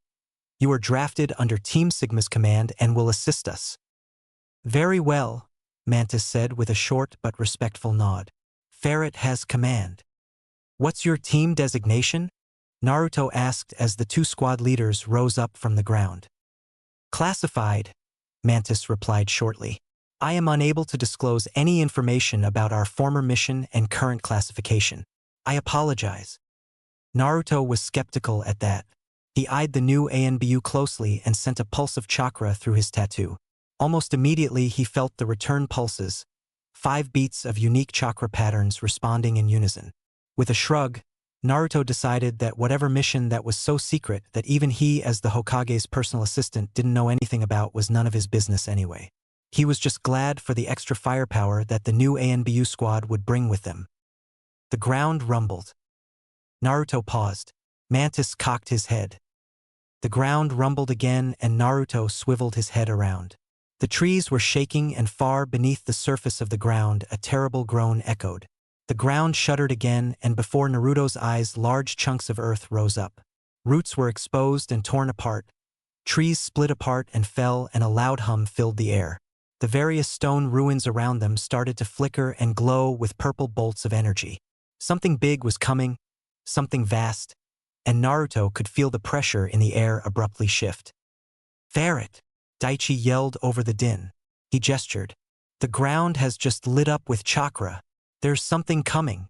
You are drafted under Team Sigma's command and will assist us. Very well, Mantis said with a short but respectful nod. Ferret has command. What's your team designation? Naruto asked as the 2 squad leaders rose up from the ground. Classified, Mantis replied shortly. I am unable to disclose any information about our former mission and current classification. I apologize. Naruto was skeptical at that. He eyed the new ANBU closely and sent a pulse of chakra through his tattoo. Almost immediately he felt the return pulses, 5 beats of unique chakra patterns responding in unison. With a shrug, Naruto decided that whatever mission that was so secret that even he as the Hokage's personal assistant didn't know anything about was none of his business anyway. He was just glad for the extra firepower that the new ANBU squad would bring with them. The ground rumbled. Naruto paused. Mantis cocked his head. The ground rumbled again and Naruto swiveled his head around. The trees were shaking and far beneath the surface of the ground a terrible groan echoed. The ground shuddered again and before Naruto's eyes large chunks of earth rose up. Roots were exposed and torn apart. Trees split apart and fell and a loud hum filled the air. The various stone ruins around them started to flicker and glow with purple bolts of energy. Something big was coming, something vast, and Naruto could feel the pressure in the air abruptly shift. Ferret! Daichi yelled over the din. He gestured. The ground has just lit up with chakra. There's something coming.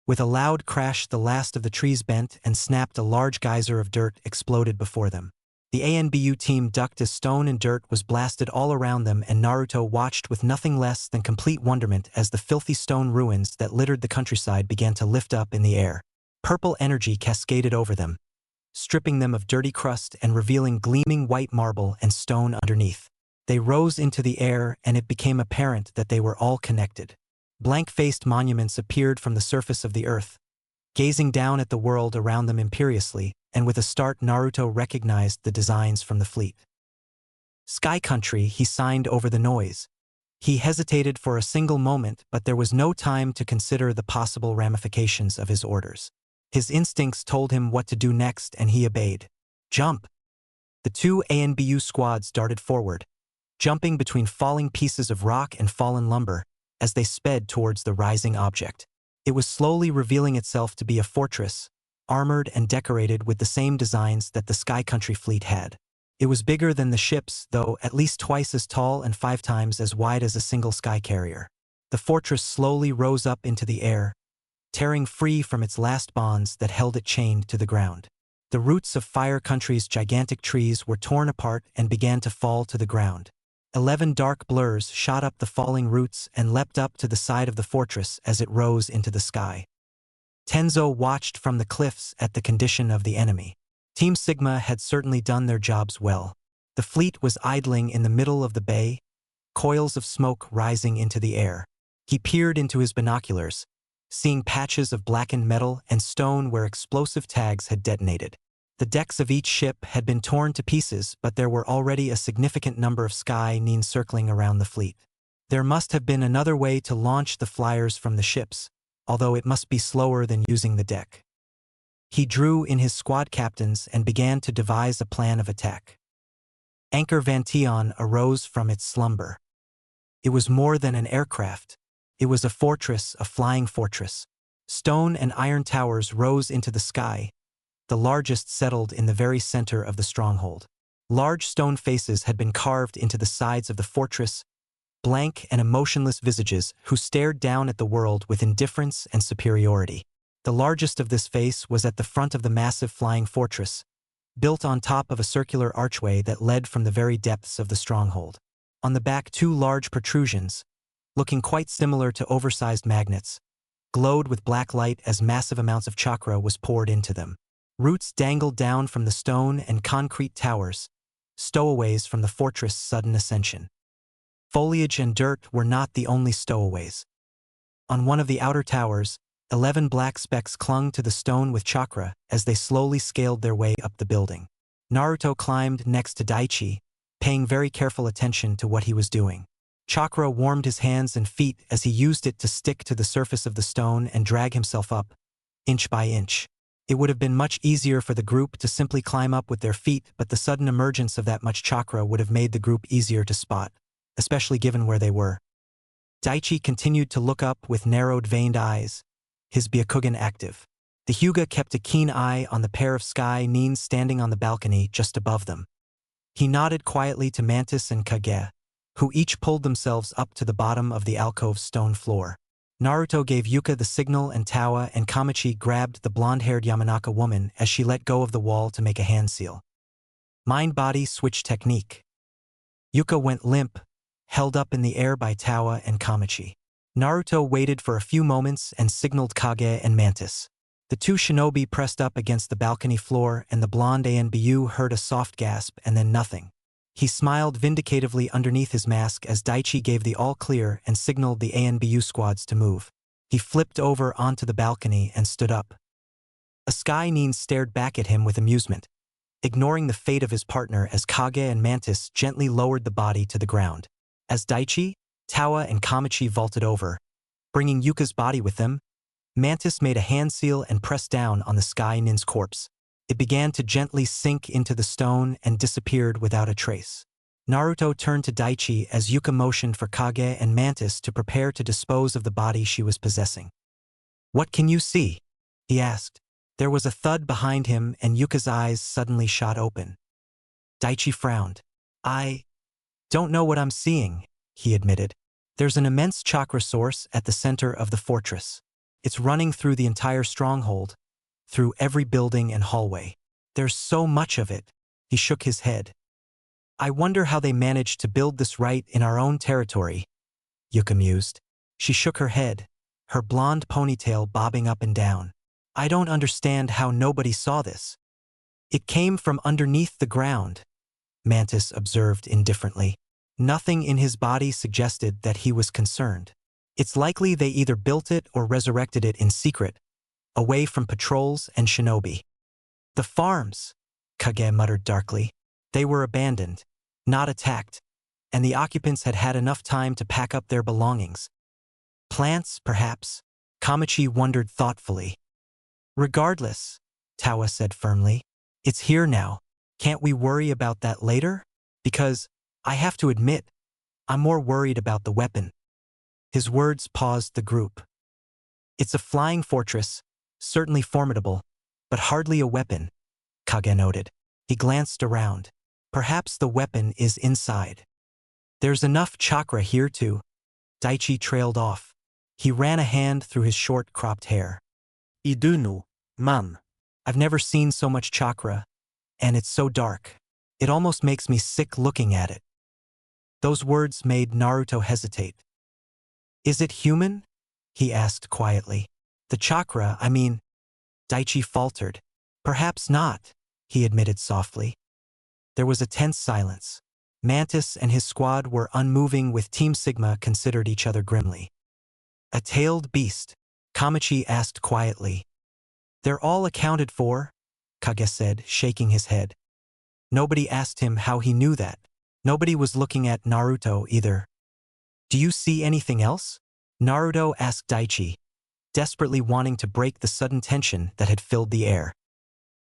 With a loud crash the last of the trees bent and snapped a large geyser of dirt exploded before them. The ANBU team ducked as stone and dirt was blasted all around them and Naruto watched with nothing less than complete wonderment as the filthy stone ruins that littered the countryside began to lift up in the air. Purple energy cascaded over them, stripping them of dirty crust and revealing gleaming white marble and stone underneath. They rose into the air and it became apparent that they were all connected. Blank-faced monuments appeared from the surface of the earth, gazing down at the world around them imperiously, and with a start Naruto recognized the designs from the fleet. Sky Country, he signed over the noise. He hesitated for a single moment, but there was no time to consider the possible ramifications of his orders. His instincts told him what to do next and he obeyed. Jump! The 2 ANBU squads darted forward, jumping between falling pieces of rock and fallen lumber as they sped towards the rising object. It was slowly revealing itself to be a fortress, armored and decorated with the same designs that the Sky Country fleet had. It was bigger than the ships, though at least twice as tall and 5 times as wide as a single sky carrier. The fortress slowly rose up into the air, tearing free from its last bonds that held it chained to the ground. The roots of Fire Country's gigantic trees were torn apart and began to fall to the ground. 11 dark blurs shot up the falling roots and leapt up to the side of the fortress as it rose into the sky. Tenzo watched from the cliffs at the condition of the enemy. Team Sigma had certainly done their jobs well. The fleet was idling in the middle of the bay, coils of smoke rising into the air. He peered into his binoculars, seeing patches of blackened metal and stone where explosive tags had detonated. The decks of each ship had been torn to pieces, but there were already a significant number of sky neens circling around the fleet. There must have been another way to launch the flyers from the ships, although it must be slower than using the deck. He drew in his squad captains and began to devise a plan of attack. Anchor Vantion arose from its slumber. It was more than an aircraft. It was a fortress, a flying fortress. Stone and iron towers rose into the sky. The largest settled in the very center of the stronghold. Large stone faces had been carved into the sides of the fortress, blank and emotionless visages who stared down at the world with indifference and superiority. The largest of this face was at the front of the massive flying fortress, built on top of a circular archway that led from the very depths of the stronghold. On the back 2 large protrusions, looking quite similar to oversized magnets, glowed with black light as massive amounts of chakra was poured into them. Roots dangled down from the stone and concrete towers, stowaways from the fortress' sudden ascension. Foliage and dirt were not the only stowaways. On one of the outer towers, 11 black specks clung to the stone with chakra as they slowly scaled their way up the building. Naruto climbed next to Daichi, paying very careful attention to what he was doing. Chakra warmed his hands and feet as he used it to stick to the surface of the stone and drag himself up, inch by inch. It would have been much easier for the group to simply climb up with their feet, but the sudden emergence of that much chakra would have made the group easier to spot, especially given where they were. Daichi continued to look up with narrowed veined eyes, his Byakugan active. The Hyuga kept a keen eye on the pair of sky nins standing on the balcony just above them. He nodded quietly to Mantis and Kage, who each pulled themselves up to the bottom of the alcove's stone floor. Naruto gave Yuka the signal and Tawa and Kamachi grabbed the blonde-haired Yamanaka woman as she let go of the wall to make a hand seal. Mind-body switch technique. Yuka went limp, held up in the air by Tawa and Kamachi. Naruto waited for a few moments and signaled Kage and Mantis. The two shinobi pressed up against the balcony floor and the blonde ANBU heard a soft gasp and then nothing. He smiled vindicatively underneath his mask as Daichi gave the all-clear and signaled the ANBU squads to move. He flipped over onto the balcony and stood up. A sky nin stared back at him with amusement, ignoring the fate of his partner as Kage and Mantis gently lowered the body to the ground. As Daichi, Tawa and Kamachi vaulted over, bringing Yuka's body with them, Mantis made a hand seal and pressed down on the sky nin's corpse. It began to gently sink into the stone and disappeared without a trace. Naruto turned to Daichi as Yuka motioned for Kage and Mantis to prepare to dispose of the body she was possessing. "What can you see?" he asked. There was a thud behind him and Yuka's eyes suddenly shot open. Daichi frowned. "I don't know what I'm seeing," he admitted. "There's an immense chakra source at the center of the fortress. It's running through the entire stronghold, through every building and hallway. There's so much of it." He shook his head. "I wonder how they managed to build this right in our own territory," Yuka mused. She shook her head, her blonde ponytail bobbing up and down. "I don't understand how nobody saw this." "It came from underneath the ground," Mantis observed indifferently. Nothing in his body suggested that he was concerned. "It's likely they either built it or resurrected it in secret, away from patrols and shinobi." "The farms," Kage muttered darkly. "They were abandoned, not attacked, and the occupants had had enough time to pack up their belongings." "Plants, perhaps," Kamachi wondered thoughtfully. "Regardless," Tawa said firmly, "it's here now. Can't we worry about that later? Because, I have to admit, I'm more worried about the weapon." His words paused the group. "It's a flying fortress, certainly formidable, but hardly a weapon," Kage noted. He glanced around. "Perhaps the weapon is inside." "There's enough chakra here to..." Daichi trailed off. He ran a hand through his short cropped hair. Idunu, man. "I've never seen so much chakra, and it's so dark. It almost makes me sick looking at it." Those words made Naruto hesitate. "Is it human?" he asked quietly. "The chakra, I mean..." Daichi faltered. "Perhaps not," he admitted softly. There was a tense silence. Mantis and his squad were unmoving with Team Sigma considered each other grimly. "A tailed beast?" Kamachi asked quietly. "They're all accounted for," Kage said, shaking his head. Nobody asked him how he knew that. Nobody was looking at Naruto either. "Do you see anything else?" Naruto asked Daichi, desperately wanting to break the sudden tension that had filled the air.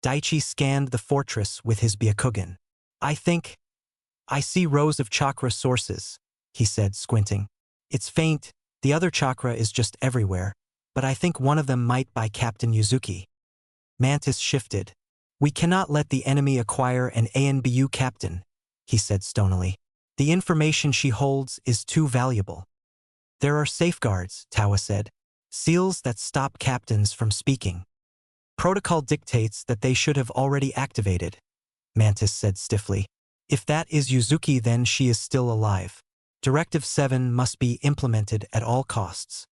Daichi scanned the fortress with his Byakugan. I see rows of chakra sources," he said, squinting. "It's faint, the other chakra is just everywhere, but I think one of them might by Captain Yuzuki." Mantis shifted. "We cannot let the enemy acquire an ANBU captain," he said stonily. "The information she holds is too valuable." "There are safeguards," Tawa said. "Seals that stop captains from speaking." "Protocol dictates that they should have already activated," Mantis said stiffly. "If that is Yuzuki, then she is still alive. Directive 7 must be implemented at all costs."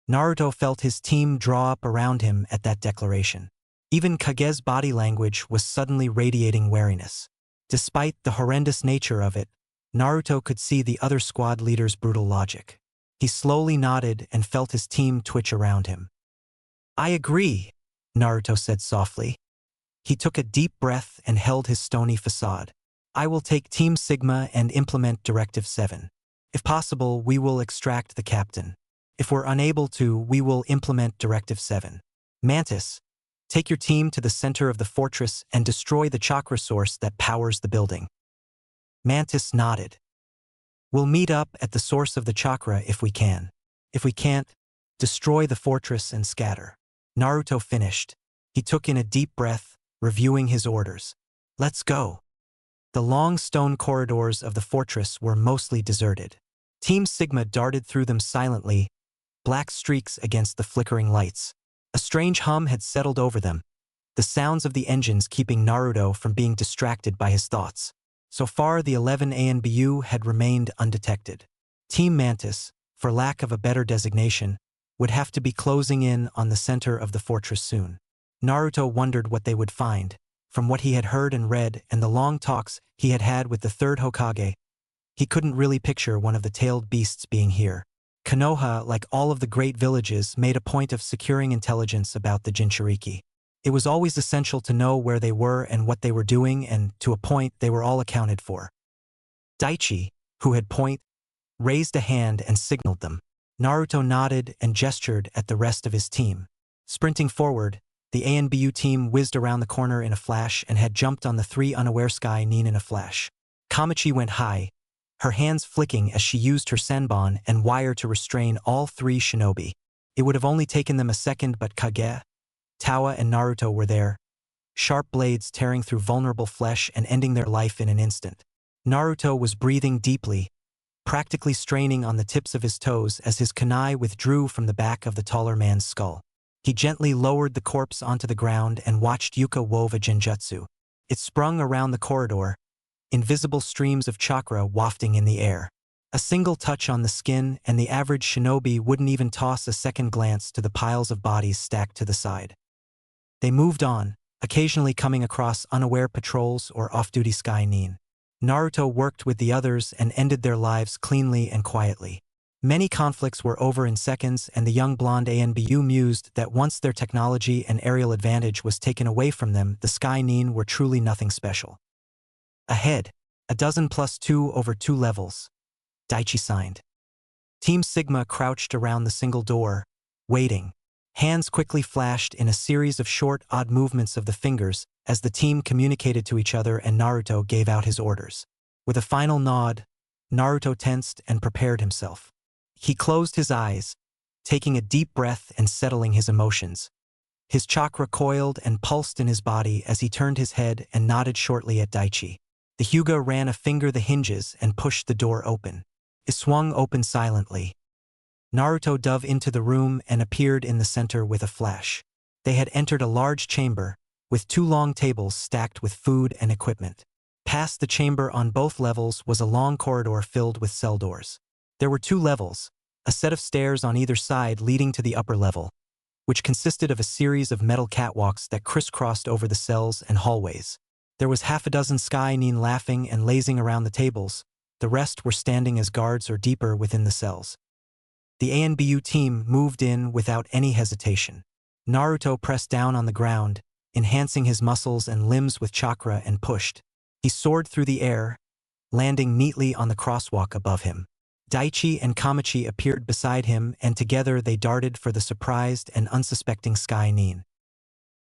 Naruto felt his team draw up around him at that declaration. Even Kage's body language was suddenly radiating wariness. Despite the horrendous nature of it, Naruto could see the other squad leader's brutal logic. He slowly nodded and felt his team twitch around him. "I agree," Naruto said softly. He took a deep breath and held his stony facade. "I will take Team Sigma and implement Directive 7. If possible, we will extract the captain. If we're unable to, we will implement Directive 7. Mantis, take your team to the center of the fortress and destroy the chakra source that powers the building. Mantis nodded. We'll meet up at the source of the chakra if we can. If we can't, destroy the fortress and scatter. Naruto finished. He took in a deep breath, reviewing his orders. Let's go. The long stone corridors of the fortress were mostly deserted. Team Sigma darted through them silently, black streaks against the flickering lights. A strange hum had settled over them, the sounds of the engines keeping Naruto from being distracted by his thoughts. So far, the 11 ANBU had remained undetected. Team Mantis, for lack of a better designation, would have to be closing in on the center of the fortress soon. Naruto wondered what they would find. From what he had heard and read and the long talks he had had with the third Hokage, he couldn't really picture one of the tailed beasts being here. Konoha, like all of the great villages, made a point of securing intelligence about the Jinchuriki. It was always essential to know where they were and what they were doing, and to a point they were all accounted for. Daichi, who had raised a hand and signaled them. Naruto nodded and gestured at the rest of his team. Sprinting forward, the ANBU team whizzed around the corner in a flash and had jumped on the three unaware Sky Nin in a flash. Kamachi went high, her hands flicking as she used her senbon and wire to restrain all three shinobi. It would have only taken them a second, but Kage, Tawa and Naruto were there, sharp blades tearing through vulnerable flesh and ending their life in an instant. Naruto was breathing deeply, practically straining on the tips of his toes as his kunai withdrew from the back of the taller man's skull. He gently lowered the corpse onto the ground and watched Yuka wove a genjutsu. It sprung around the corridor, invisible streams of chakra wafting in the air. A single touch on the skin and the average shinobi wouldn't even toss a second glance to the piles of bodies stacked to the side. They moved on, occasionally coming across unaware patrols or off-duty Sky Nin. Naruto worked with the others and ended their lives cleanly and quietly. Many conflicts were over in seconds, and the young blonde ANBU mused that once their technology and aerial advantage was taken away from them, the Sky Nin were truly nothing special. Ahead, a dozen plus 2 over 2 levels. Daichi signed. Team Sigma crouched around the single door, waiting. Hands quickly flashed in a series of short, odd movements of the fingers as the team communicated to each other and Naruto gave out his orders. With a final nod, Naruto tensed and prepared himself. He closed his eyes, taking a deep breath and settling his emotions. His chakra coiled and pulsed in his body as he turned his head and nodded shortly at Daichi. The Hyuga ran a finger the hinges and pushed the door open. It swung open silently. Naruto dove into the room and appeared in the center with a flash. They had entered a large chamber, with 2 long tables stacked with food and equipment. Past the chamber on both levels was a long corridor filled with cell doors. There were 2 levels, a set of stairs on either side leading to the upper level, which consisted of a series of metal catwalks that crisscrossed over the cells and hallways. There was half a dozen Sky Nin laughing and lazing around the tables. The rest were standing as guards or deeper within the cells. The ANBU team moved in without any hesitation. Naruto pressed down on the ground, enhancing his muscles and limbs with chakra, and pushed. He soared through the air, landing neatly on the crosswalk above him. Daichi and Kamachi appeared beside him, and together they darted for the surprised and unsuspecting Sky Nin.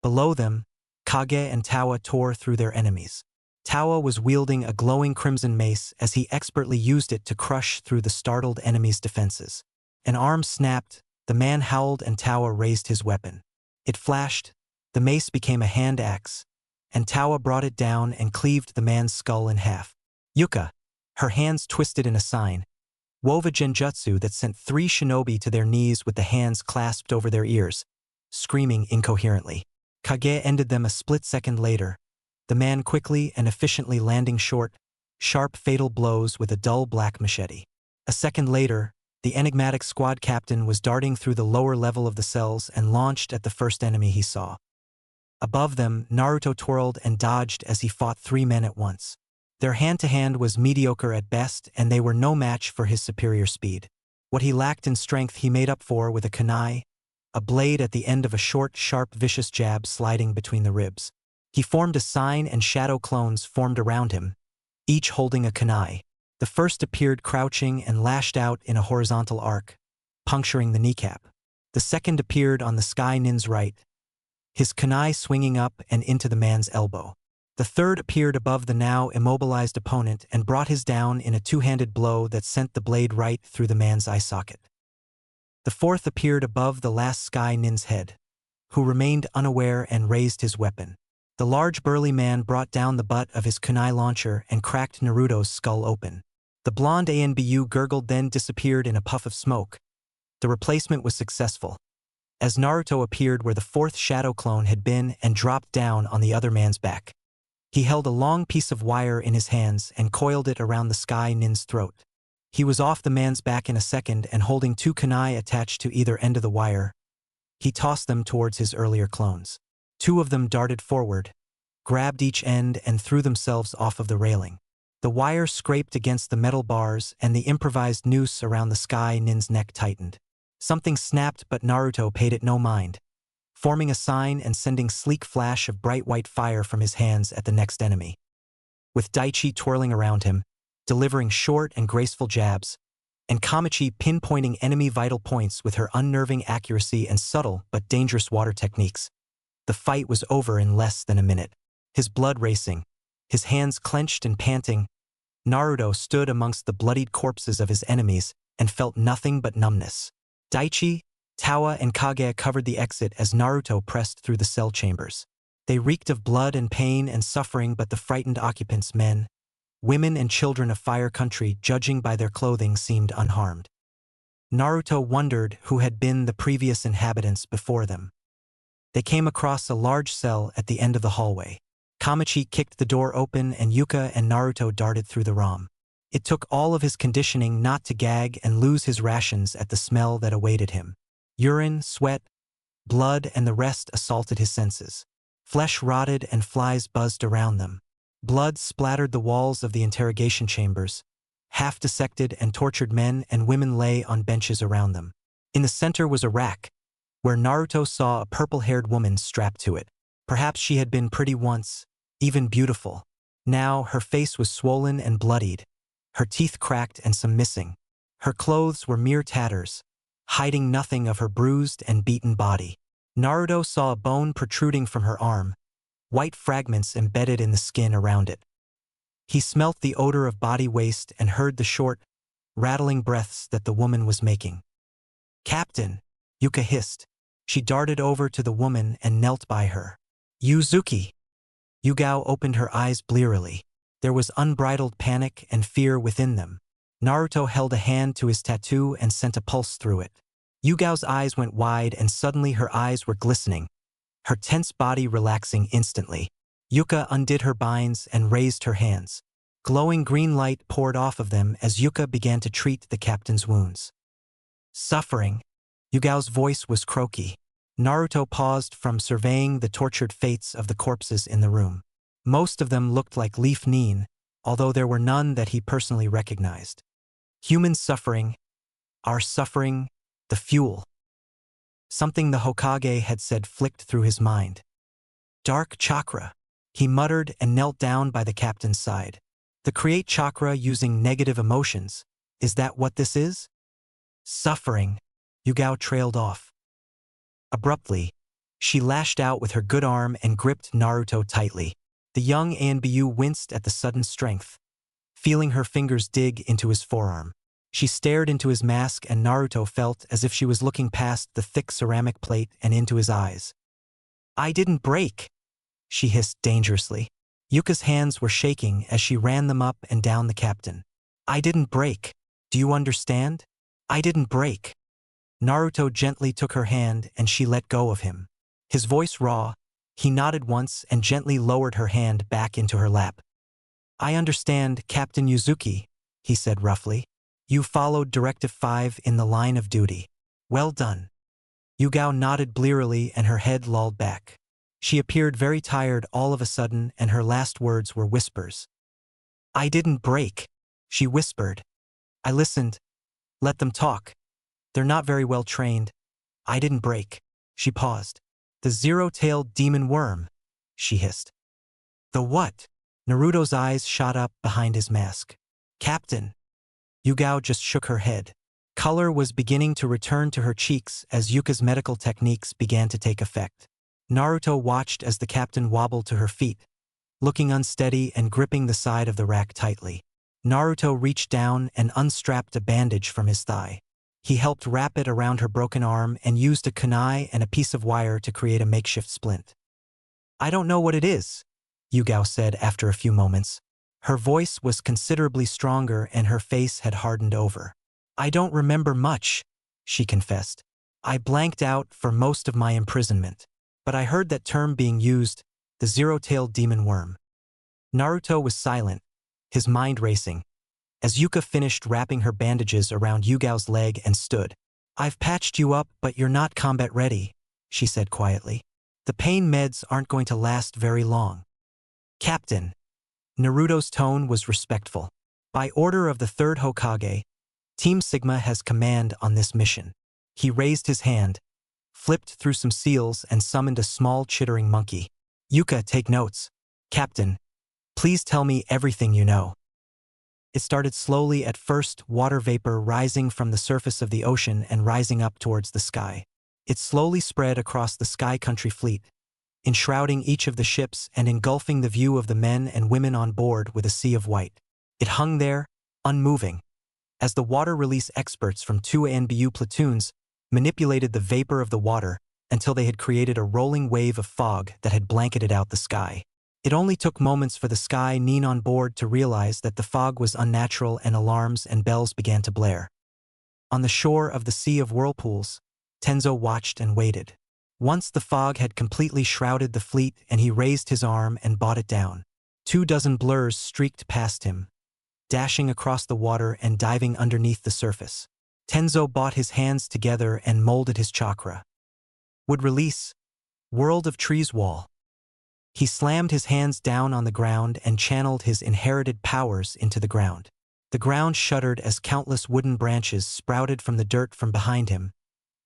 Below them, Kage and Tawa tore through their enemies. Tawa was wielding a glowing crimson mace as he expertly used it to crush through the startled enemy's defenses. An arm snapped, the man howled, and Tawa raised his weapon. It flashed, the mace became a hand axe, and Tawa brought it down and cleaved the man's skull in half. Yuka, her hands twisted in a sign, wove a genjutsu that sent 3 shinobi to their knees with the hands clasped over their ears, screaming incoherently. Kage ended them a split second later, the man quickly and efficiently landing short, sharp fatal blows with a dull black machete. A second later, the enigmatic squad captain was darting through the lower level of the cells and launched at the first enemy he saw. Above them, Naruto twirled and dodged as he fought 3 men at once. Their hand-to-hand was mediocre at best, and they were no match for his superior speed. What he lacked in strength he made up for with a kunai, a blade at the end of a short, sharp, vicious jab sliding between the ribs. He formed a sign, and shadow clones formed around him, each holding a kunai. The first appeared crouching and lashed out in a horizontal arc, puncturing the kneecap. The second appeared on the sky nin's right, his kunai swinging up and into the man's elbow. The third appeared above the now immobilized opponent and brought his down in a two-handed blow that sent the blade right through the man's eye socket. The fourth appeared above the last sky nin's head, who remained unaware and raised his weapon. The large burly man brought down the butt of his kunai launcher and cracked Naruto's skull open. The blonde ANBU gurgled, then disappeared in a puff of smoke. The replacement was successful, as Naruto appeared where the fourth shadow clone had been and dropped down on the other man's back. He held a long piece of wire in his hands and coiled it around the sky nin's throat. He was off the man's back in a second and holding two kunai attached to either end of the wire. He tossed them towards his earlier clones. Two of them darted forward, grabbed each end and threw themselves off of the railing. The wire scraped against the metal bars and the improvised noose around the sky nin's neck tightened. Something snapped, but Naruto paid it no mind, forming a sign and sending sleek flash of bright white fire from his hands at the next enemy. With Daichi twirling around him, delivering short and graceful jabs, and Kamachi pinpointing enemy vital points with her unnerving accuracy and subtle but dangerous water techniques, the fight was over in less than a minute. His blood racing, his hands clenched and panting, Naruto stood amongst the bloodied corpses of his enemies and felt nothing but numbness. Daichi, Tawa, and Kage covered the exit as Naruto pressed through the cell chambers. They reeked of blood and pain and suffering, but the frightened occupants, men, women, and children of Fire Country, judging by their clothing, seemed unharmed. Naruto wondered who had been the previous inhabitants before them. They came across a large cell at the end of the hallway. Kamachi kicked the door open and Yuka and Naruto darted through the room. It took all of his conditioning not to gag and lose his rations at the smell that awaited him. Urine, sweat, blood, and the rest assaulted his senses. Flesh rotted and flies buzzed around them. Blood splattered the walls of the interrogation chambers. Half-dissected and tortured men and women lay on benches around them. In the center was a rack, where Naruto saw a purple-haired woman strapped to it. Perhaps she had been pretty once, even beautiful. Now her face was swollen and bloodied, her teeth cracked and some missing. Her clothes were mere tatters, hiding nothing of her bruised and beaten body. Naruto saw a bone protruding from her arm, white fragments embedded in the skin around it. He smelt the odor of body waste and heard the short, rattling breaths that the woman was making. "Captain," Yuka hissed. She darted over to the woman and knelt by her. "Yuzuki." Yugao opened her eyes blearily. There was unbridled panic and fear within them. Naruto held a hand to his tattoo and sent a pulse through it. Yugao's eyes went wide and suddenly her eyes were glistening, her tense body relaxing instantly. Yuka undid her binds and raised her hands. Glowing green light poured off of them as Yuka began to treat the captain's wounds. "Suffering." Yugao's voice was croaky. Naruto paused from surveying the tortured fates of the corpses in the room. Most of them looked like Leaf Nin, although there were none that he personally recognized. Human suffering, our suffering, the fuel. Something the Hokage had said flicked through his mind. "Dark chakra," he muttered and knelt down by the captain's side. "The create chakra using negative emotions, is that what this is?" "Suffering," Yugao trailed off. Abruptly, she lashed out with her good arm and gripped Naruto tightly. The young ANBU winced at the sudden strength, feeling her fingers dig into his forearm. She stared into his mask and Naruto felt as if she was looking past the thick ceramic plate and into his eyes. "I didn't break," she hissed dangerously. Yuka's hands were shaking as she ran them up and down the captain. "I didn't break. Do you understand? I didn't break." Naruto gently took her hand and she let go of him. His voice raw, he nodded once and gently lowered her hand back into her lap. "I understand, Captain Yuzuki," he said roughly. "You followed Directive 5 in the line of duty. Well done." Yugao nodded blearily and her head lolled back. She appeared very tired all of a sudden and her last words were whispers. "I didn't break," she whispered. "I listened. Let them talk. They're not very well trained. I didn't break." She paused. "The zero-tailed demon worm," she hissed. "The what?" Naruto's eyes shot up behind his mask. Captain. Yugao just shook her head. Color was beginning to return to her cheeks as Yuka's medical techniques began to take effect. Naruto watched as the captain wobbled to her feet, looking unsteady and gripping the side of the rack tightly. Naruto reached down and unstrapped a bandage from his thigh. He helped wrap it around her broken arm and used a kunai and a piece of wire to create a makeshift splint. I don't know what it is, Yugao said after a few moments. Her voice was considerably stronger and her face had hardened over. I don't remember much, she confessed. I blanked out for most of my imprisonment. But I heard that term being used, the zero-tailed demon worm. Naruto was silent, his mind racing, as Yuka finished wrapping her bandages around Yugao's leg and stood. I've patched you up, but you're not combat ready, she said quietly. The pain meds aren't going to last very long. Captain. Naruto's tone was respectful. By order of the third Hokage, Team Sigma has command on this mission. He raised his hand, flipped through some seals and summoned a small chittering monkey. Yuka, take notes. Captain, please tell me everything you know. It started slowly at first, water vapor rising from the surface of the ocean and rising up towards the sky. It slowly spread across the Sky Country fleet, enshrouding each of the ships and engulfing the view of the men and women on board with a sea of white. It hung there, unmoving, as the water release experts from 2 ANBU platoons manipulated the vapor of the water until they had created a rolling wave of fog that had blanketed out the sky. It only took moments for the Sky Nin on board to realize that the fog was unnatural and alarms and bells began to blare. On the shore of the Sea of Whirlpools, Tenzo watched and waited. Once the fog had completely shrouded the fleet and he raised his arm and brought it down. 24 blurs streaked past him, dashing across the water and diving underneath the surface. Tenzo brought his hands together and molded his chakra. Would release. World of Trees wall. He slammed his hands down on the ground and channeled his inherited powers into the ground. The ground shuddered as countless wooden branches sprouted from the dirt from behind him,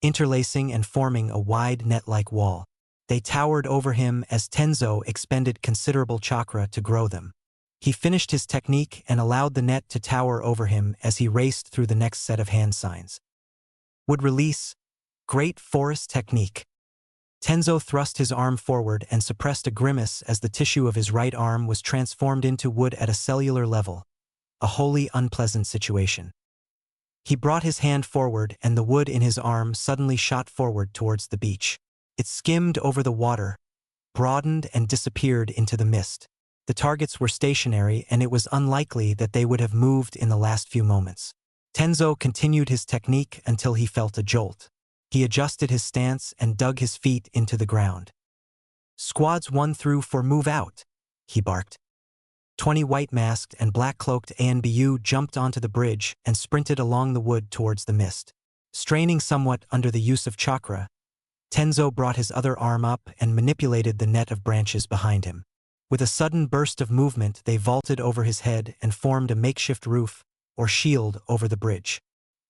interlacing and forming a wide net-like wall. They towered over him as Tenzo expended considerable chakra to grow them. He finished his technique and allowed the net to tower over him as he raced through the next set of hand signs. Would release. Great Forest Technique. Tenzo thrust his arm forward and suppressed a grimace as the tissue of his right arm was transformed into wood at a cellular level, a wholly unpleasant situation. He brought his hand forward and the wood in his arm suddenly shot forward towards the beach. It skimmed over the water, broadened and disappeared into the mist. The targets were stationary and it was unlikely that they would have moved in the last few moments. Tenzo continued his technique until he felt a jolt. He adjusted his stance and dug his feet into the ground. Squads 1 through 4 move out, he barked. 20 white-masked and black-cloaked ANBU jumped onto the bridge and sprinted along the wood towards the mist. Straining somewhat under the use of chakra, Tenzo brought his other arm up and manipulated the net of branches behind him. With a sudden burst of movement, they vaulted over his head and formed a makeshift roof, or shield, over the bridge.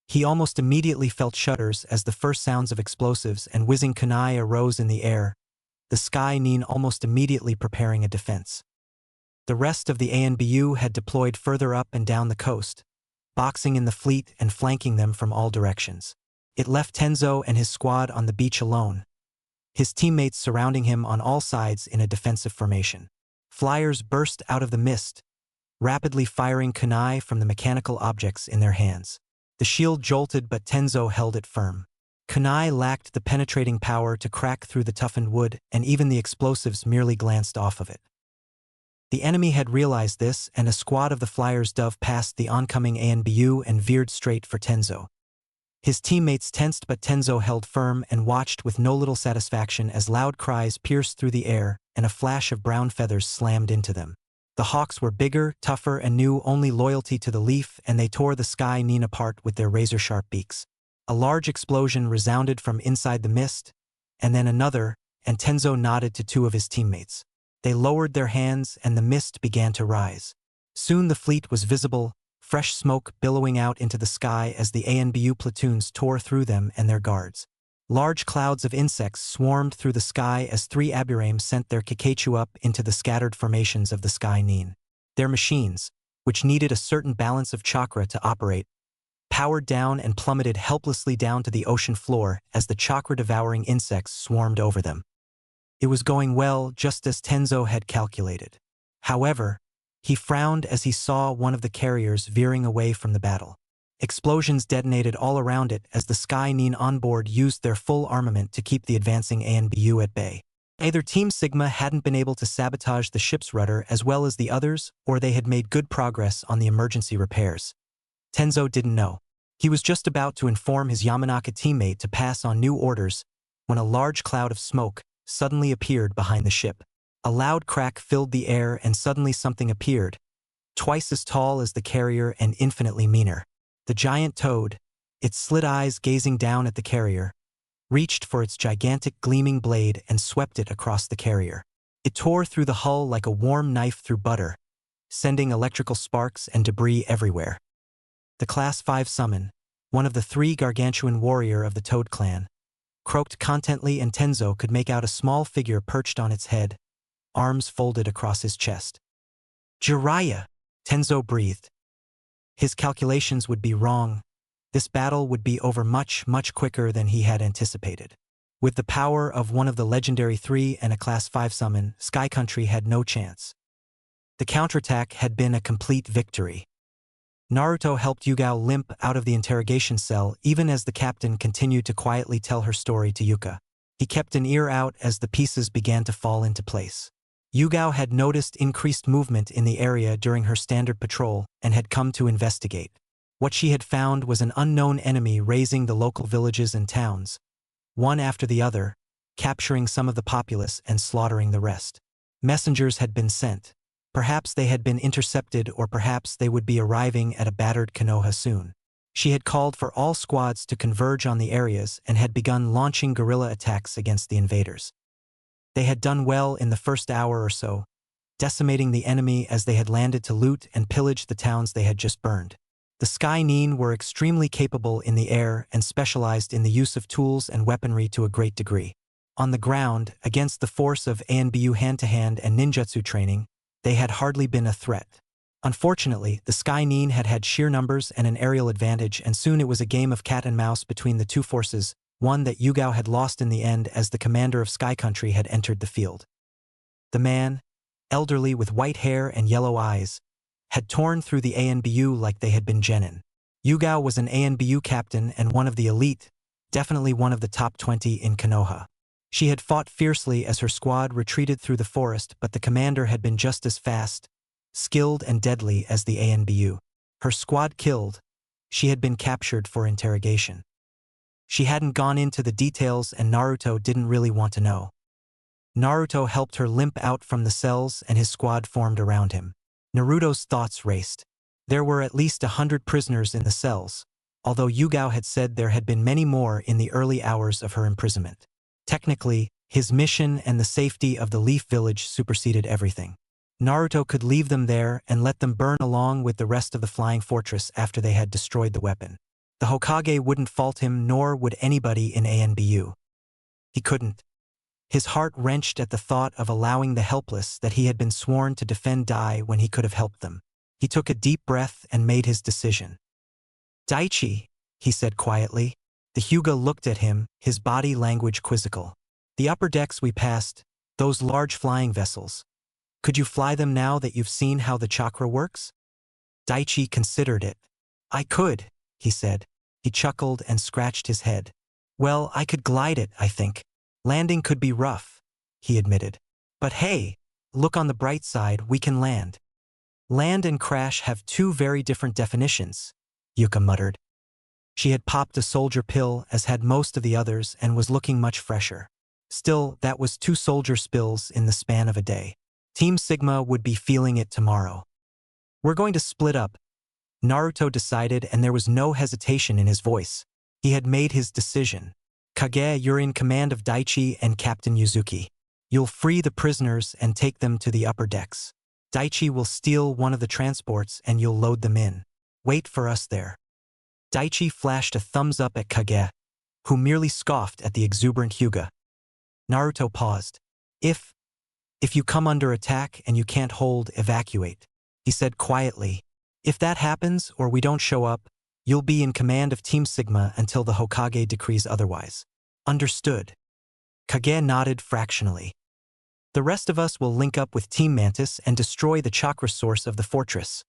He almost immediately felt shudders as the first sounds of explosives and whizzing kunai arose in the air, the Sky Nin almost immediately preparing a defense. The rest of the ANBU had deployed further up and down the coast, boxing in the fleet and flanking them from all directions. It left Tenzo and his squad on the beach alone, his teammates surrounding him on all sides in a defensive formation. Flyers burst out of the mist, rapidly firing kunai from the mechanical objects in their hands. The shield jolted, but Tenzo held it firm. Kunai lacked the penetrating power to crack through the toughened wood, and even the explosives merely glanced off of it. The enemy had realized this, and a squad of the flyers dove past the oncoming ANBU and veered straight for Tenzo. His teammates tensed, but Tenzo held firm and watched with no little satisfaction as loud cries pierced through the air and a flash of brown feathers slammed into them. The hawks were bigger, tougher, and knew only loyalty to the leaf, and they tore the Sky Nin apart with their razor-sharp beaks. A large explosion resounded from inside the mist, and then another, and Tenzo nodded to 2 of his teammates. They lowered their hands and the mist began to rise. Soon the fleet was visible, fresh smoke billowing out into the sky as the ANBU platoons tore through them and their guards. Large clouds of insects swarmed through the sky as 3 Aburaim sent their Kakachu up into the scattered formations of the Sky Nin. Their machines, which needed a certain balance of chakra to operate, powered down and plummeted helplessly down to the ocean floor as the chakra-devouring insects swarmed over them. It was going well, just as Tenzo had calculated. However, he frowned as he saw one of the carriers veering away from the battle. Explosions detonated all around it as the Sky Nine on board used their full armament to keep the advancing ANBU at bay. Either Team Sigma hadn't been able to sabotage the ship's rudder as well as the others, or they had made good progress on the emergency repairs. Tenzo didn't know. He was just about to inform his Yamanaka teammate to pass on new orders when a large cloud of smoke suddenly appeared behind the ship. A loud crack filled the air and suddenly something appeared, twice as tall as the carrier and infinitely meaner. The giant toad, its slit eyes gazing down at the carrier, reached for its gigantic gleaming blade and swept it across the carrier. It tore through the hull like a warm knife through butter, sending electrical sparks and debris everywhere. The Class 5 summon, one of the 3 gargantuan warrior of the Toad clan, croaked contently, and Tenzo could make out a small figure perched on its head, arms folded across his chest. Jiraiya, Tenzo breathed. His calculations would be wrong. This battle would be over much, much quicker than he had anticipated. With the power of one of the legendary 3 and a Class 5 summon, Sky Country had no chance. The counterattack had been a complete victory. Naruto helped Yugao limp out of the interrogation cell even as the captain continued to quietly tell her story to Yuka. He kept an ear out as the pieces began to fall into place. Yugao had noticed increased movement in the area during her standard patrol and had come to investigate. What she had found was an unknown enemy razing the local villages and towns, one after the other, capturing some of the populace and slaughtering the rest. Messengers had been sent. Perhaps they had been intercepted, or perhaps they would be arriving at a battered Konoha soon. She had called for all squads to converge on the areas and had begun launching guerrilla attacks against the invaders. They had done well in the first hour or so, decimating the enemy as they had landed to loot and pillage the towns they had just burned. The Sky Nine were extremely capable in the air and specialized in the use of tools and weaponry to a great degree. On the ground, against the force of ANBU hand-to-hand and ninjutsu training, they had hardly been a threat. Unfortunately, the Sky Nine had had sheer numbers and an aerial advantage, and soon it was a game of cat and mouse between the two forces, one that Yugao had lost in the end as the commander of Sky Country had entered the field. The man, elderly with white hair and yellow eyes, had torn through the ANBU like they had been genin. Yugao was an ANBU captain and one of the elite, definitely one of the top 20 in Konoha. She had fought fiercely as her squad retreated through the forest, but the commander had been just as fast, skilled and deadly as the ANBU. Her squad killed, she had been captured for interrogation. She hadn't gone into the details and Naruto didn't really want to know. Naruto helped her limp out from the cells and his squad formed around him. Naruto's thoughts raced. There were at least 100 prisoners in the cells, although Yugao had said there had been many more in the early hours of her imprisonment. Technically, his mission and the safety of the Leaf Village superseded everything. Naruto could leave them there and let them burn along with the rest of the Flying Fortress after they had destroyed the weapon. The Hokage wouldn't fault him, nor would anybody in ANBU. He couldn't. His heart wrenched at the thought of allowing the helpless that he had been sworn to defend die when he could have helped them. He took a deep breath and made his decision. "Daichi," he said quietly. The Hyuga looked at him, his body language quizzical. "The upper decks we passed, those large flying vessels. Could you fly them now that you've seen how the chakra works?" Daichi considered it. "I could," he said. He chuckled and scratched his head. "Well, I could glide it, I think. Landing could be rough," he admitted. "But hey, look on the bright side, we can land." "Land and crash have two very different definitions," Yuka muttered. She had popped a soldier pill, as had most of the others, and was looking much fresher. Still, that was 2 soldier spills in the span of a day. Team Sigma would be feeling it tomorrow. "We're going to split up," Naruto decided, and there was no hesitation in his voice. He had made his decision. "Kage, you're in command of Daichi and Captain Yuzuki. You'll free the prisoners and take them to the upper decks. Daichi will steal one of the transports and you'll load them in. Wait for us there." Daichi flashed a thumbs up at Kage, who merely scoffed at the exuberant Hyuga. Naruto paused. If you come under attack and you can't hold, evacuate," he said quietly, If that happens or we don't show up, you'll be in command of Team Sigma until the Hokage decrees otherwise. Understood. Kage nodded fractionally. The rest of us will link up with Team Mantis and destroy the chakra source of the fortress.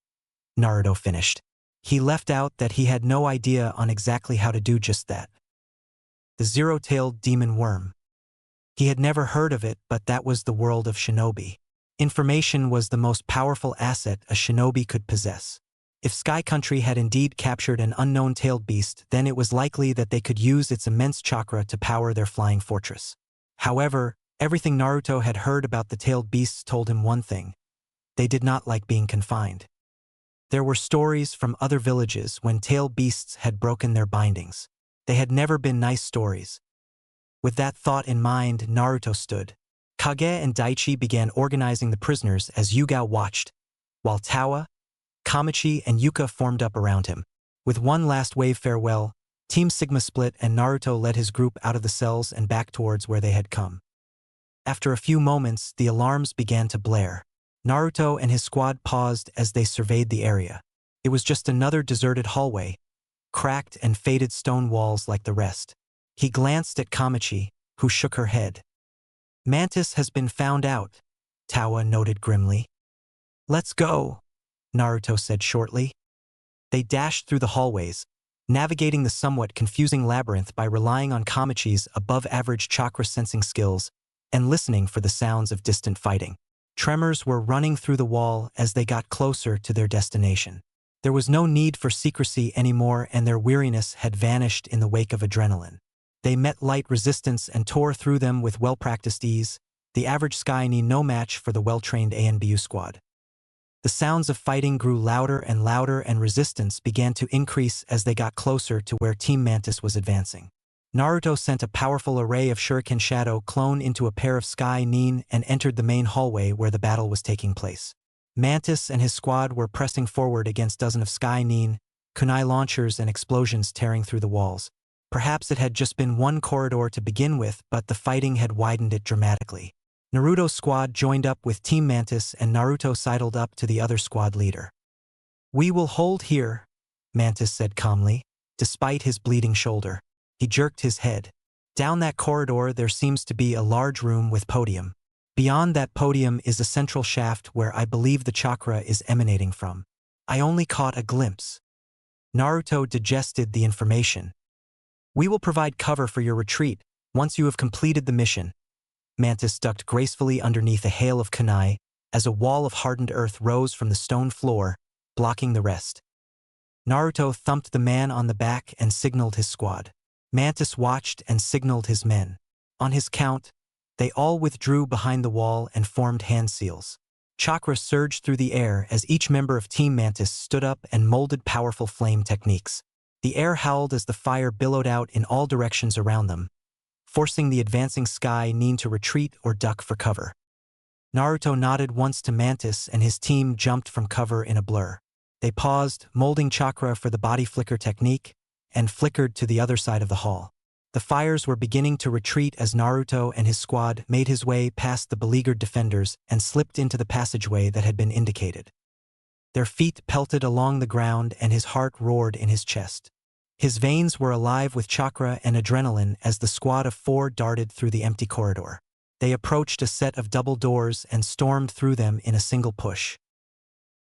Naruto finished. He left out that he had no idea on exactly how to do just that. The zero-tailed demon worm. He had never heard of it, but that was the world of shinobi. Information was the most powerful asset a shinobi could possess. If Sky Country had indeed captured an unknown tailed beast, then it was likely that they could use its immense chakra to power their flying fortress. However, everything Naruto had heard about the tailed beasts told him one thing. They did not like being confined. There were stories from other villages when tailed beasts had broken their bindings. They had never been nice stories. With that thought in mind, Naruto stood. Kage and Daichi began organizing the prisoners as Yugao watched, while Tawa, Kamachi, and Yuka formed up around him. With one last wave farewell, Team Sigma split and Naruto led his group out of the cells and back towards where they had come. After a few moments, the alarms began to blare. Naruto and his squad paused as they surveyed the area. It was just another deserted hallway, cracked and faded stone walls like the rest. He glanced at Kamachi, who shook her head. Mantis has been found out, Tawa noted grimly. Let's go, Naruto said shortly. They dashed through the hallways, navigating the somewhat confusing labyrinth by relying on Kamachi's above-average chakra sensing skills and listening for the sounds of distant fighting. Tremors were running through the wall as they got closer to their destination. There was no need for secrecy anymore, and their weariness had vanished in the wake of adrenaline. They met light resistance and tore through them with well-practiced ease. The average Sky Ni no match for the well-trained ANBU squad. The sounds of fighting grew louder, and resistance began to increase as they got closer to where Team Mantis was advancing. Naruto sent a powerful array of Shuriken Shadow clone into a pair of Sky Nin and entered the main hallway where the battle was taking place. Mantis and his squad were pressing forward against dozens of Sky Nin, kunai launchers and explosions tearing through the walls. Perhaps it had just been one corridor to begin with, but the fighting had widened it dramatically. Naruto's squad joined up with Team Mantis and Naruto sidled up to the other squad leader. "We will hold here," Mantis said calmly, despite his bleeding shoulder. He jerked his head. "Down that corridor there seems to be a large room with podium. Beyond that podium is a central shaft where I believe the chakra is emanating from. I only caught a glimpse." Naruto digested the information. "We will provide cover for your retreat once you have completed the mission." Mantis ducked gracefully underneath a hail of kunai as a wall of hardened earth rose from the stone floor, blocking the rest. Naruto thumped the man on the back and signaled his squad. Mantis watched and signaled his men. On his count, they all withdrew behind the wall and formed hand seals. Chakra surged through the air as each member of Team Mantis stood up and molded powerful flame techniques. The air howled as the fire billowed out in all directions around them, forcing the advancing Sky Nin to retreat or duck for cover. Naruto nodded once to Mantis and his team jumped from cover in a blur. They paused, molding chakra for the body flicker technique, and flickered to the other side of the hall. The fires were beginning to retreat as Naruto and his squad made his way past the beleaguered defenders and slipped into the passageway that had been indicated. Their feet pelted along the ground and his heart roared in his chest. His veins were alive with chakra and adrenaline as the squad of 4 darted through the empty corridor. They approached a set of double doors and stormed through them in a single push.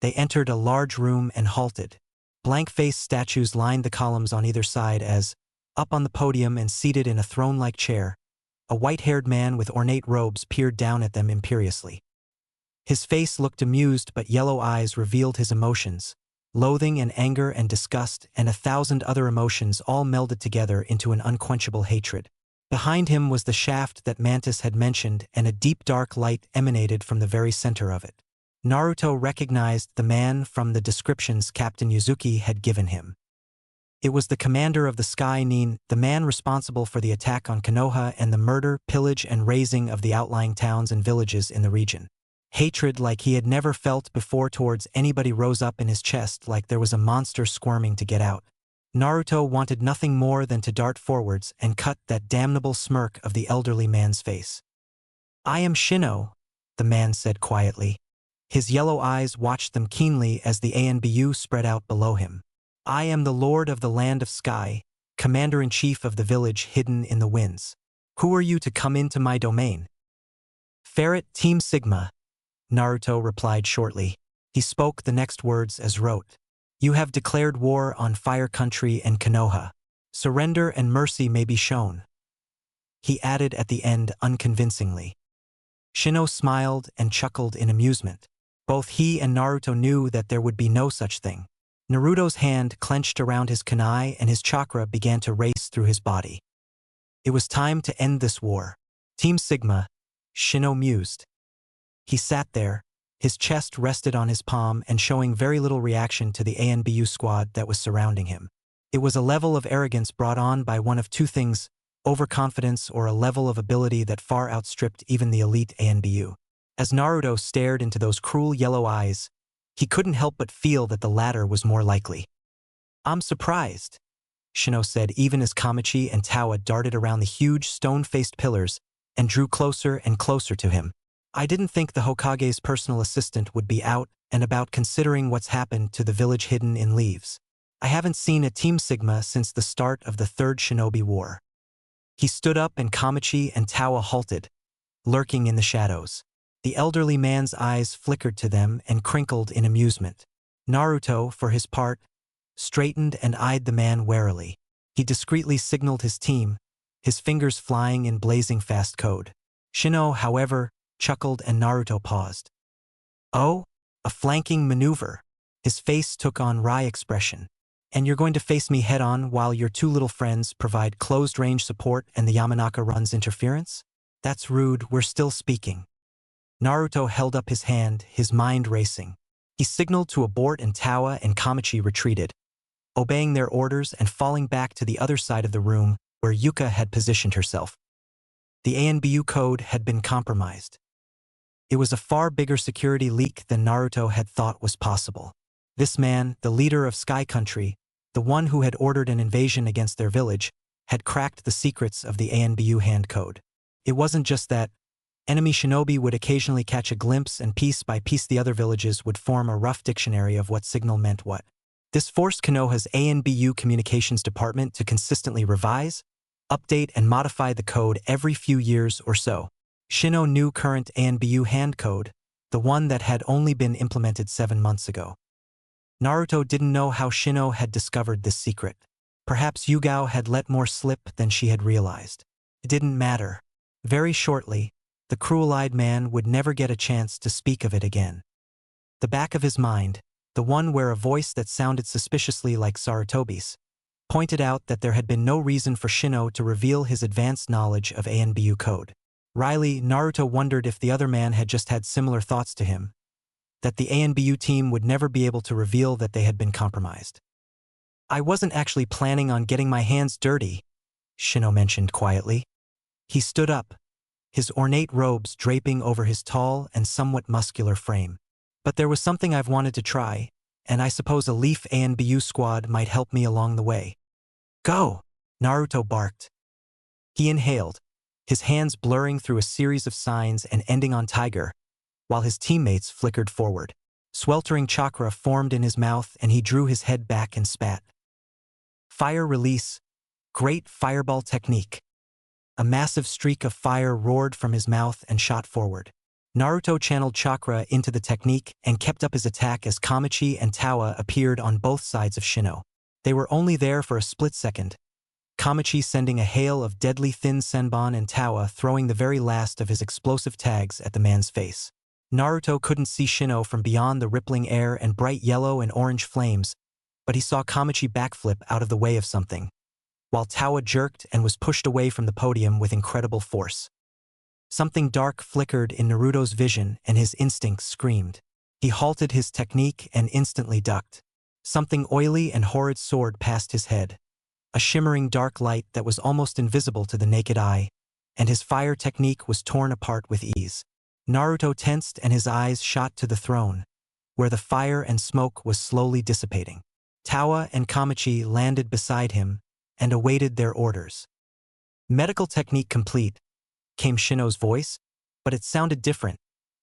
They entered a large room and halted. Blank-faced statues lined the columns on either side as, up on the podium and seated in a throne-like chair, a white-haired man with ornate robes peered down at them imperiously. His face looked amused, but yellow eyes revealed his emotions. Loathing and anger and disgust and 1,000 other emotions all melded together into an unquenchable hatred. Behind him was the shaft that Mantis had mentioned, and a deep dark light emanated from the very center of it. Naruto recognized the man from the descriptions Captain Yuzuki had given him. It was the commander of the Sky Nin, the man responsible for the attack on Konoha and the murder, pillage, and razing of the outlying towns and villages in the region. Hatred like he had never felt before towards anybody rose up in his chest like there was a monster squirming to get out. Naruto wanted nothing more than to dart forwards and cut that damnable smirk of the elderly man's face. "I am Shino," the man said quietly. His yellow eyes watched them keenly as the ANBU spread out below him. I am the Lord of the Land of Sky, Commander-in-Chief of the village hidden in the winds. Who are you to come into my domain? Ferret Team Sigma, Naruto replied shortly. He spoke the next words as wrote. You have declared war on Fire Country and Konoha. Surrender and mercy may be shown. He added at the end unconvincingly. Shino smiled and chuckled in amusement. Both he and Naruto knew that there would be no such thing. Naruto's hand clenched around his kunai and his chakra began to race through his body. It was time to end this war. Team Sigma, Shino mused. He sat there, his chest rested on his palm and showing very little reaction to the ANBU squad that was surrounding him. It was a level of arrogance brought on by one of two things, overconfidence or a level of ability that far outstripped even the elite ANBU. As Naruto stared into those cruel yellow eyes, he couldn't help but feel that the latter was more likely. I'm surprised, Shino said even as Kamachi and Tawa darted around the huge stone-faced pillars and drew closer and closer to him. I didn't think the Hokage's personal assistant would be out and about considering what's happened to the village hidden in leaves. I haven't seen a Team Sigma since the start of the Third Shinobi War. He stood up and Kamachi and Tawa halted, lurking in the shadows. The elderly man's eyes flickered to them and crinkled in amusement. Naruto, for his part, straightened and eyed the man warily. He discreetly signaled his team, his fingers flying in blazing fast code. Shino, however, chuckled and Naruto paused. Oh, a flanking maneuver. His face took on wry expression. And you're going to face me head-on while your two little friends provide closed-range support and the Yamanaka runs interference? That's rude, we're still speaking. Naruto held up his hand, his mind racing. He signaled to abort and Tawa and Kamachi retreated, obeying their orders and falling back to the other side of the room where Yuka had positioned herself. The ANBU code had been compromised. It was a far bigger security leak than Naruto had thought was possible. This man, the leader of Sky Country, the one who had ordered an invasion against their village, had cracked the secrets of the ANBU hand code. It wasn't just that. Enemy shinobi would occasionally catch a glimpse and piece by piece the other villages would form a rough dictionary of what signal meant what. This forced Konoha's ANBU communications department to consistently revise, update and modify the code every few years or so. Shino knew current ANBU hand code, the one that had only been implemented 7 months ago. Naruto didn't know how Shino had discovered this secret. Perhaps Yugao had let more slip than she had realized. It didn't matter. Very shortly, the cruel-eyed man would never get a chance to speak of it again. The back of his mind, the one where a voice that sounded suspiciously like Sarutobi's, pointed out that there had been no reason for Shino to reveal his advanced knowledge of ANBU code. Wryly, Naruto wondered if the other man had just had similar thoughts to him, that the ANBU team would never be able to reveal that they had been compromised. I wasn't actually planning on getting my hands dirty, Shino mentioned quietly. He stood up, his ornate robes draping over his tall and somewhat muscular frame. But there was something I've wanted to try, and I suppose a Leaf ANBU squad might help me along the way. Go! Naruto barked. He inhaled, his hands blurring through a series of signs and ending on tiger, while his teammates flickered forward. Sweltering chakra formed in his mouth and he drew his head back and spat. Fire release. Great fireball technique. A massive streak of fire roared from his mouth and shot forward. Naruto channeled chakra into the technique and kept up his attack as Kamachi and Tawa appeared on both sides of Shino. They were only there for a split second, Kamachi sending a hail of deadly thin senbon and Tawa throwing the very last of his explosive tags at the man's face. Naruto couldn't see Shino from beyond the rippling air and bright yellow and orange flames, but he saw Kamachi backflip out of the way of something, while Tawa jerked and was pushed away from the podium with incredible force. Something dark flickered in Naruto's vision and his instincts screamed. He halted his technique and instantly ducked. Something oily and horrid soared past his head, a shimmering dark light that was almost invisible to the naked eye, and his fire technique was torn apart with ease. Naruto tensed and his eyes shot to the throne, where the fire and smoke was slowly dissipating. Tawa and Kamachi landed beside him and awaited their orders. Medical technique complete, came Shino's voice, but it sounded different,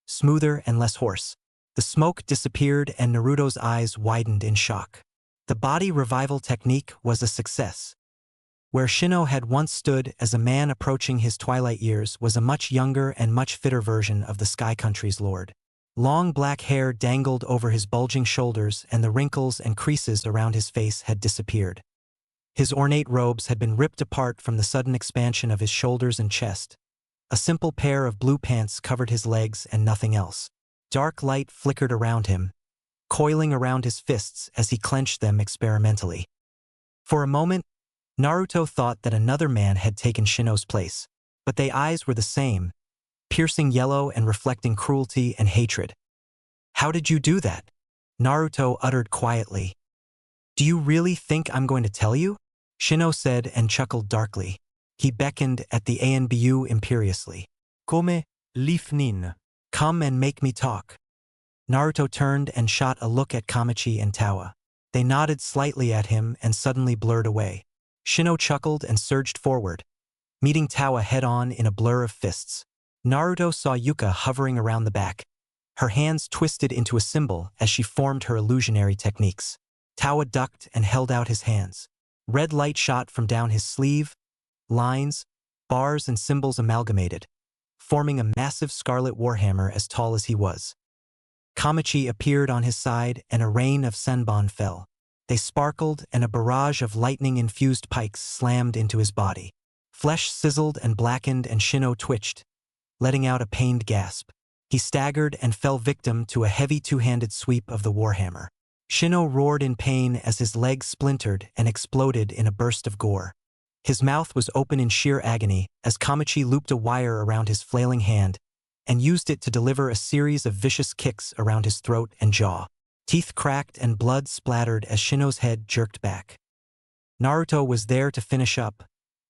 smoother and less hoarse. The smoke disappeared and Naruto's eyes widened in shock. The body revival technique was a success. Where Shino had once stood as a man approaching his twilight years was a much younger and much fitter version of the Sky Country's lord. Long black hair dangled over his bulging shoulders and the wrinkles and creases around his face had disappeared. His ornate robes had been ripped apart from the sudden expansion of his shoulders and chest. A simple pair of blue pants covered his legs and nothing else. Dark light flickered around him, coiling around his fists as he clenched them experimentally. For a moment, Naruto thought that another man had taken Shino's place, but their eyes were the same, piercing yellow and reflecting cruelty and hatred. "How did you do that?" Naruto uttered quietly. "Do you really think I'm going to tell you?" Shino said and chuckled darkly. He beckoned at the ANBU imperiously. Come lifnin. "Come and make me talk." Naruto turned and shot a look at Kamachi and Tawa. They nodded slightly at him and suddenly blurred away. Shino chuckled and surged forward, meeting Tawa head-on in a blur of fists. Naruto saw Yuka hovering around the back, her hands twisted into a symbol as she formed her illusionary techniques. Tawa ducked and held out his hands. Red light shot from down his sleeve, lines, bars and symbols amalgamated, forming a massive scarlet warhammer as tall as he was. Kamachi appeared on his side and a rain of senbon fell. They sparkled and a barrage of lightning-infused pikes slammed into his body. Flesh sizzled and blackened and Shino twitched, letting out a pained gasp. He staggered and fell victim to a heavy two-handed sweep of the warhammer. Shino roared in pain as his legs splintered and exploded in a burst of gore. His mouth was open in sheer agony as Kamachi looped a wire around his flailing hand and used it to deliver a series of vicious kicks around his throat and jaw. Teeth cracked and blood splattered as Shino's head jerked back. Naruto was there to finish up,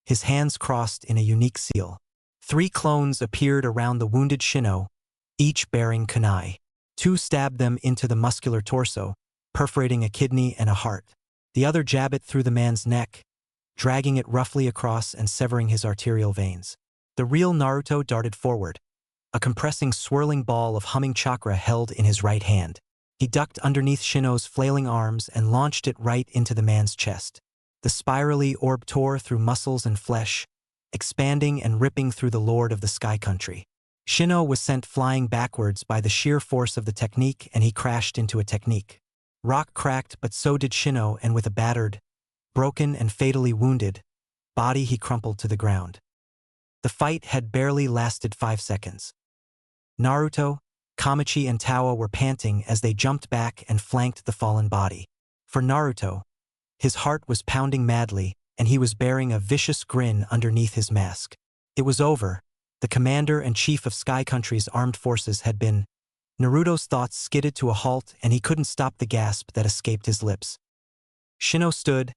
his hands crossed in a unique seal. 3 clones appeared around the wounded Shino, each bearing kunai. 2 stabbed them into the muscular torso, perforating a kidney and a heart. The other jabbed it through the man's neck, dragging it roughly across and severing his arterial veins. The real Naruto darted forward, a compressing swirling ball of humming chakra held in his right hand. He ducked underneath Shino's flailing arms and launched it right into the man's chest. The spirally orb tore through muscles and flesh, expanding and ripping through the lord of the Sky Country. Shino was sent flying backwards by the sheer force of the technique and he crashed into a technique. Rock cracked, but so did Shino, and with a battered, broken and fatally wounded body he crumpled to the ground. The fight had barely lasted 5 seconds. Naruto, Kamachi and Tawa were panting as they jumped back and flanked the fallen body. For Naruto, his heart was pounding madly and he was bearing a vicious grin underneath his mask. It was over. The commander and chief of Sky Country's armed forces had been. Naruto's thoughts skidded to a halt and he couldn't stop the gasp that escaped his lips. Shino stood,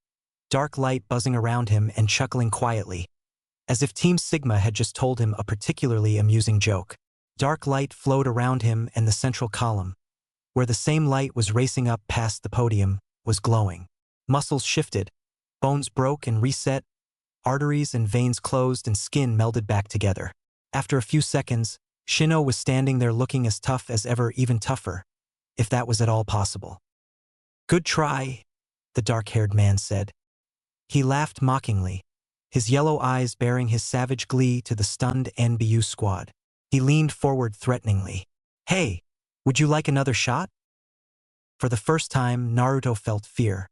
dark light buzzing around him and chuckling quietly, as if Team Sigma had just told him a particularly amusing joke. Dark light flowed around him and the central column, where the same light was racing up past the podium, was glowing. Muscles shifted, bones broke and reset, arteries and veins closed and skin melded back together. After a few seconds, Shino was standing there looking as tough as ever, even tougher, if that was at all possible. "Good try," the dark-haired man said. He laughed mockingly, his yellow eyes bearing his savage glee to the stunned ANBU squad. He leaned forward threateningly. "Hey, would you like another shot?" For the first time, Naruto felt fear.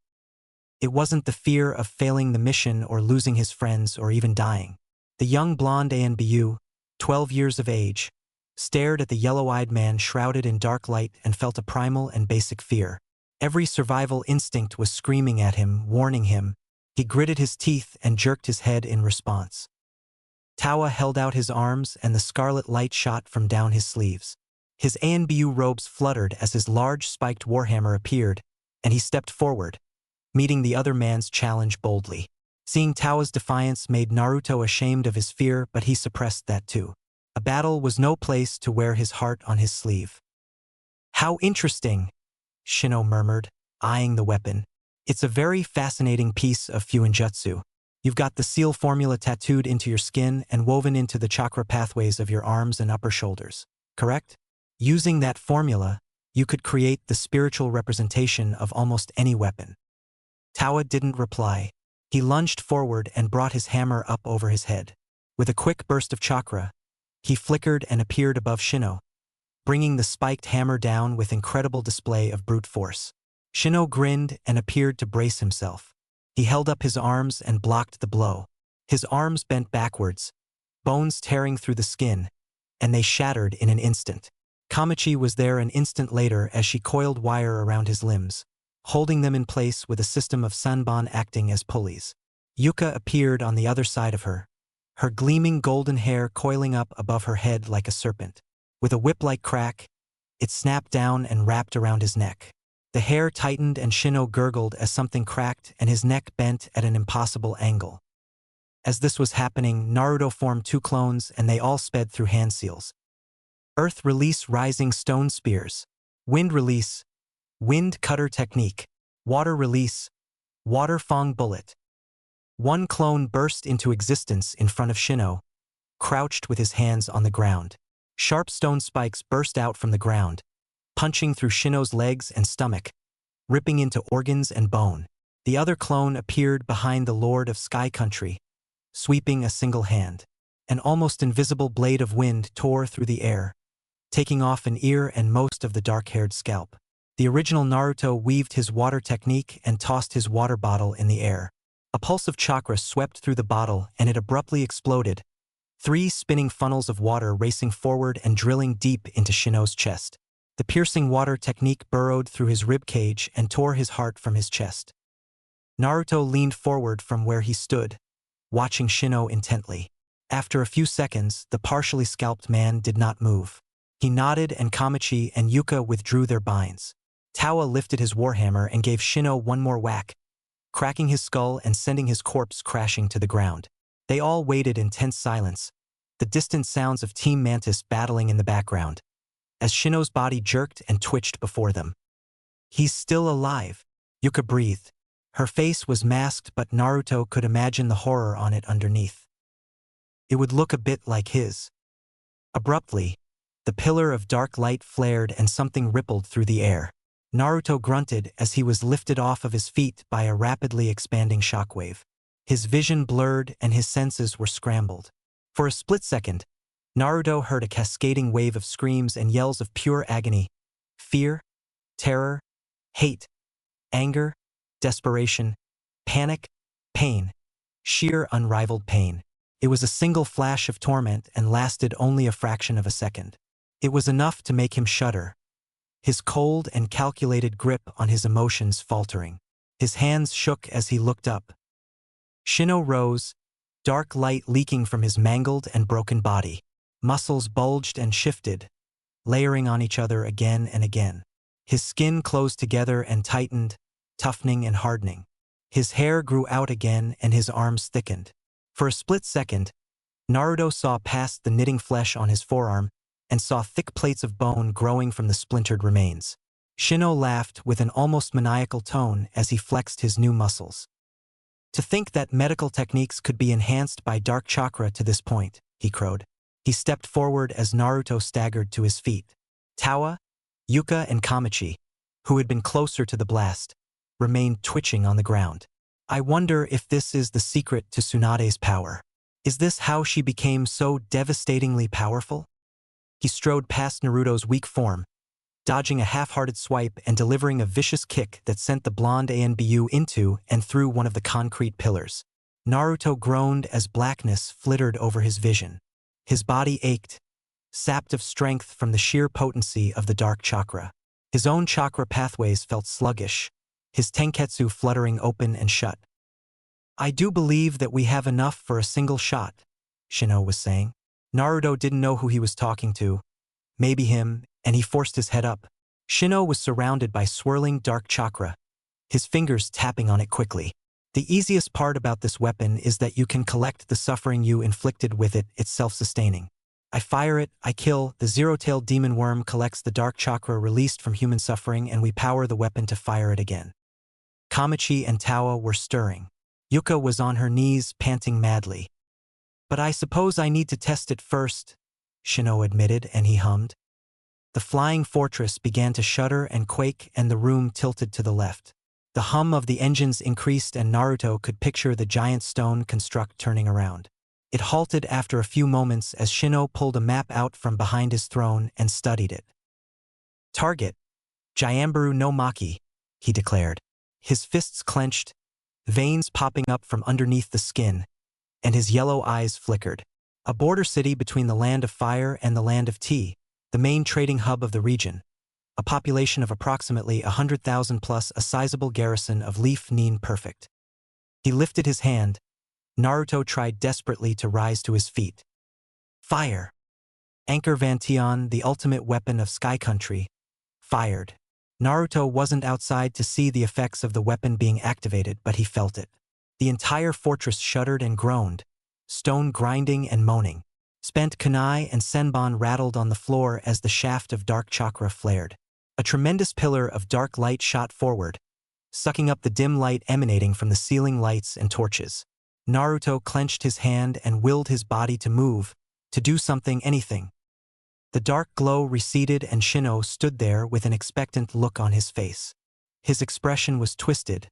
It wasn't the fear of failing the mission or losing his friends or even dying. The young blonde ANBU, 12 years of age, stared at the yellow-eyed man shrouded in dark light and felt a primal and basic fear. Every survival instinct was screaming at him, warning him. He gritted his teeth and jerked his head in response. Tawa held out his arms and the scarlet light shot from down his sleeves. His ANBU robes fluttered as his large spiked warhammer appeared, and he stepped forward, meeting the other man's challenge boldly. Seeing Tawa's defiance made Naruto ashamed of his fear, but he suppressed that too. A battle was no place to wear his heart on his sleeve. "How interesting," Shino murmured, eyeing the weapon. "It's a very fascinating piece of Fuinjutsu. You've got the seal formula tattooed into your skin and woven into the chakra pathways of your arms and upper shoulders, correct? Using that formula, You could create the spiritual representation of almost any weapon. Tawa didn't reply. He lunged forward and brought his hammer up over his head. With a quick burst of chakra, he flickered and appeared above Shino, bringing the spiked hammer down with incredible display of brute force. Shino grinned and appeared to brace himself. He held up his arms and blocked the blow. His arms bent backwards, bones tearing through the skin, and they shattered in an instant. Kamachi was there an instant later as she coiled wire around his limbs, holding them in place with a system of sanban acting as pulleys. Yuka appeared on the other side of her, her gleaming golden hair coiling up above her head like a serpent. With a whip-like crack, it snapped down and wrapped around his neck. The hair tightened and Shino gurgled as something cracked and his neck bent at an impossible angle. As this was happening, Naruto formed 2 clones and they all sped through hand seals. Earth release rising stone spears. Wind release, wind cutter technique. Water release, water fong bullet. One clone burst into existence in front of Shino, crouched with his hands on the ground. Sharp stone spikes burst out from the ground, punching through Shino's legs and stomach, ripping into organs and bone. The other clone appeared behind the Lord of Sky Country, sweeping a single hand. An almost invisible blade of wind tore through the air, taking off an ear and most of the dark-haired scalp. The original Naruto weaved his water technique and tossed his water bottle in the air. A pulse of chakra swept through the bottle and it abruptly exploded, 3 spinning funnels of water racing forward and drilling deep into Shino's chest. The piercing water technique burrowed through his rib cage and tore his heart from his chest. Naruto leaned forward from where he stood, watching Shino intently. After a few seconds, the partially scalped man did not move. He nodded and Kamachi and Yuka withdrew their binds. Tawa lifted his warhammer and gave Shino one more whack, cracking his skull and sending his corpse crashing to the ground. They all waited in tense silence, the distant sounds of Team Mantis battling in the background, as Shino's body jerked and twitched before them. He's still alive, Yuka breathed. Her face was masked but Naruto could imagine the horror on it underneath. It would look a bit like his. Abruptly, the pillar of dark light flared and something rippled through the air. Naruto grunted as he was lifted off of his feet by a rapidly expanding shockwave. His vision blurred and his senses were scrambled. For a split second, Naruto heard a cascading wave of screams and yells of pure agony, fear, terror, hate, anger, desperation, panic, pain, sheer unrivaled pain. It was a single flash of torment and lasted only a fraction of a second. It was enough to make him shudder, his cold and calculated grip on his emotions faltering. His hands shook as he looked up. Shino rose, dark light leaking from his mangled and broken body. Muscles bulged and shifted, layering on each other again and again. His skin closed together and tightened, toughening and hardening. His hair grew out again and his arms thickened. For a split second, Naruto saw past the knitting flesh on his forearm and saw thick plates of bone growing from the splintered remains. Shino laughed with an almost maniacal tone as he flexed his new muscles. To think that medical techniques could be enhanced by dark chakra to this point, he crowed. He stepped forward as Naruto staggered to his feet. Tawa, Yuka and Kamachi, who had been closer to the blast, remained twitching on the ground. I wonder if this is the secret to Tsunade's power. Is this how she became so devastatingly powerful? He strode past Naruto's weak form, dodging a half-hearted swipe and delivering a vicious kick that sent the blonde ANBU into and through one of the concrete pillars. Naruto groaned as blackness flittered over his vision. His body ached, sapped of strength from the sheer potency of the dark chakra. His own chakra pathways felt sluggish, his tenketsu fluttering open and shut. I do believe that we have enough for a single shot, Shino was saying. Naruto didn't know who he was talking to. Maybe him, and he forced his head up. Shino was surrounded by swirling dark chakra, his fingers tapping on it quickly. The easiest part about this weapon is that you can collect the suffering you inflicted with it. It's self-sustaining. I fire it, I kill, the zero-tailed demon worm collects the dark chakra released from human suffering and we power the weapon to fire it again. Kamachi and Tawa were stirring. Yuka was on her knees, panting madly. But I suppose I need to test it first, Shino admitted, and he hummed. The flying fortress began to shudder and quake, and the room tilted to the left. The hum of the engines increased, and Naruto could picture the giant stone construct turning around. It halted after a few moments as Shino pulled a map out from behind his throne and studied it. "Target, Jayambaru no Maki," he declared. His fists clenched, veins popping up from underneath the skin, and his yellow eyes flickered. A border city between the Land of Fire and the Land of Tea, the main trading hub of the region. A population of approximately 100,000 plus a sizable garrison of Leaf Nin perfect. He lifted his hand. Naruto tried desperately to rise to his feet. Fire! Anchor Vantion, the ultimate weapon of Sky Country, fired. Naruto wasn't outside to see the effects of the weapon being activated, but he felt it. The entire fortress shuddered and groaned, stone grinding and moaning. Spent kunai and senbon rattled on the floor as the shaft of dark chakra flared. A tremendous pillar of dark light shot forward, sucking up the dim light emanating from the ceiling lights and torches. Naruto clenched his hand and willed his body to move, to do something, anything. The dark glow receded and Shino stood there with an expectant look on his face. His expression was twisted,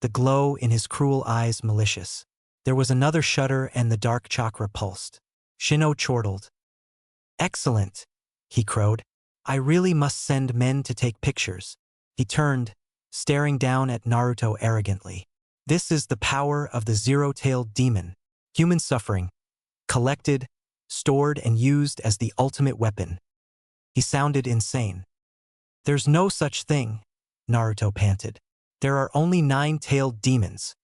the glow in his cruel eyes malicious. There was another shudder and the dark chakra pulsed. Shino chortled. "Excellent," he crowed. "I really must send men to take pictures." He turned, staring down at Naruto arrogantly. "This is the power of the zero-tailed demon. Human suffering, collected, stored and used as the ultimate weapon." He sounded insane. "There's no such thing," Naruto panted. "There are only 9-tailed demons."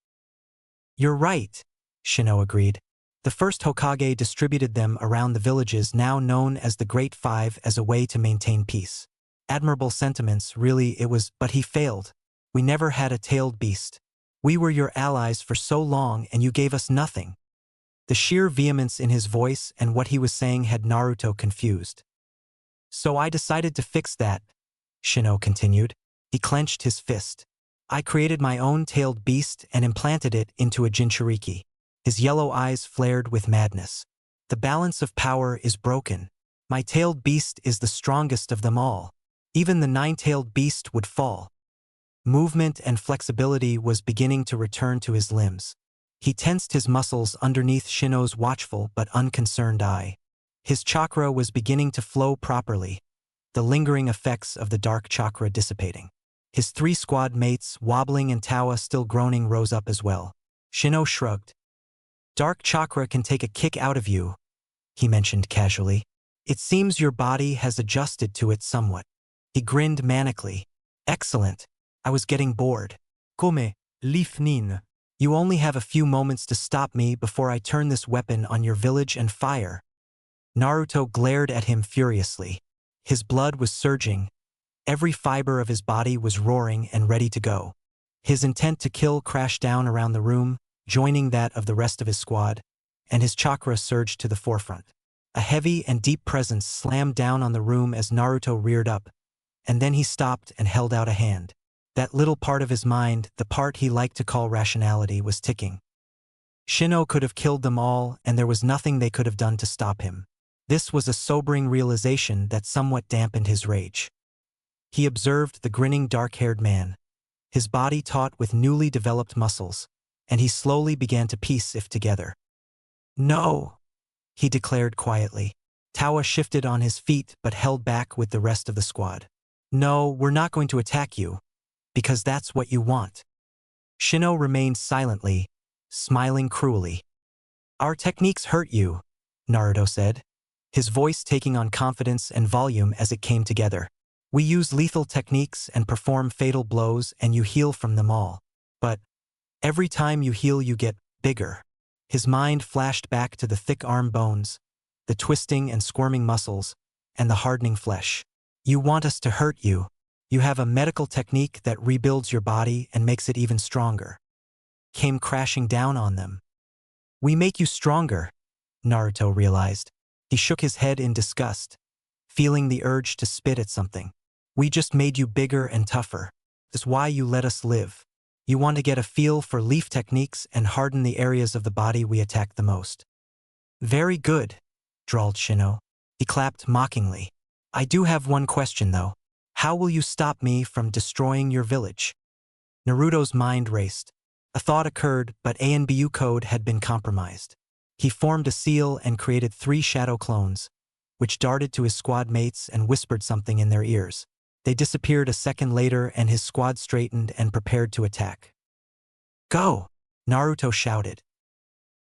"You're right," Shino agreed. "The first Hokage distributed them around the villages now known as the Great Five as a way to maintain peace. Admirable sentiments, really it was, but he failed. We never had a tailed beast. We were your allies for so long and you gave us nothing." The sheer vehemence in his voice and what he was saying had Naruto confused. "So I decided to fix that," Shino continued. He clenched his fist. "I created my own tailed beast and implanted it into a Jinchuriki." His yellow eyes flared with madness. "The balance of power is broken. My tailed beast is the strongest of them all. Even the 9-tailed beast would fall." Movement and flexibility was beginning to return to his limbs. He tensed his muscles underneath Shino's watchful but unconcerned eye. His chakra was beginning to flow properly, the lingering effects of the dark chakra dissipating. His 3 squad mates, wobbling and Tawa still groaning, rose up as well. Shino shrugged. "Dark chakra can take a kick out of you," he mentioned casually. "It seems your body has adjusted to it somewhat." He grinned manically. "Excellent. I was getting bored." Come, Leaf Nin. "You only have a few moments to stop me before I turn this weapon on your village and fire." Naruto glared at him furiously. His blood was surging. Every fiber of his body was roaring and ready to go. His intent to kill crashed down around the room, joining that of the rest of his squad, and his chakra surged to the forefront. A heavy and deep presence slammed down on the room as Naruto reared up, and then he stopped and held out a hand. That little part of his mind, the part he liked to call rationality, was ticking. Shino could have killed them all, and there was nothing they could have done to stop him. This was a sobering realization that somewhat dampened his rage. He observed the grinning dark-haired man, his body taut with newly developed muscles, and he slowly began to piece it together. "No," he declared quietly. Tawa shifted on his feet but held back with the rest of the squad. "No, we're not going to attack you, because that's what you want." Shino remained silently, smiling cruelly. "Our techniques hurt you," Naruto said, his voice taking on confidence and volume as it came together. "We use lethal techniques and perform fatal blows and you heal from them all. But every time you heal you get bigger." His mind flashed back to the thick arm bones, the twisting and squirming muscles, and the hardening flesh. "You want us to hurt you. You have a medical technique that rebuilds your body and makes it even stronger." Came crashing down on them. "We make you stronger," Naruto realized. He shook his head in disgust, feeling the urge to spit at something. "We just made you bigger and tougher. That's why you let us live. You want to get a feel for leaf techniques and harden the areas of the body we attack the most." "Very good," drawled Shino. He clapped mockingly. I do have one question though. How will you stop me from destroying your village? Naruto's mind raced. A thought occurred, but ANBU code had been compromised. He formed a seal and created 3 shadow clones, which darted to his squad mates and whispered something in their ears. They disappeared a second later and his squad straightened and prepared to attack. Go! Naruto shouted.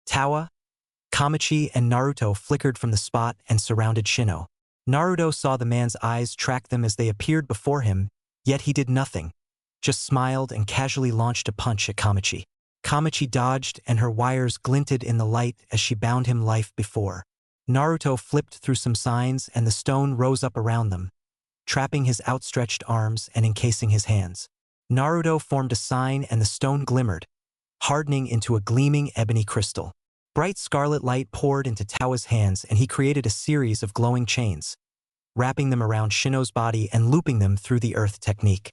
Tawa, Kamachi, and Naruto flickered from the spot and surrounded Shino. Naruto saw the man's eyes track them as they appeared before him, yet he did nothing, just smiled and casually launched a punch at Kamachi. Kamachi dodged and her wires glinted in the light as she bound him life before. Naruto flipped through some signs and the stone rose up around them, trapping his outstretched arms and encasing his hands. Naruto formed a sign and the stone glimmered, hardening into a gleaming ebony crystal. Bright scarlet light poured into Tawa's hands and he created a series of glowing chains, wrapping them around Shino's body and looping them through the earth technique.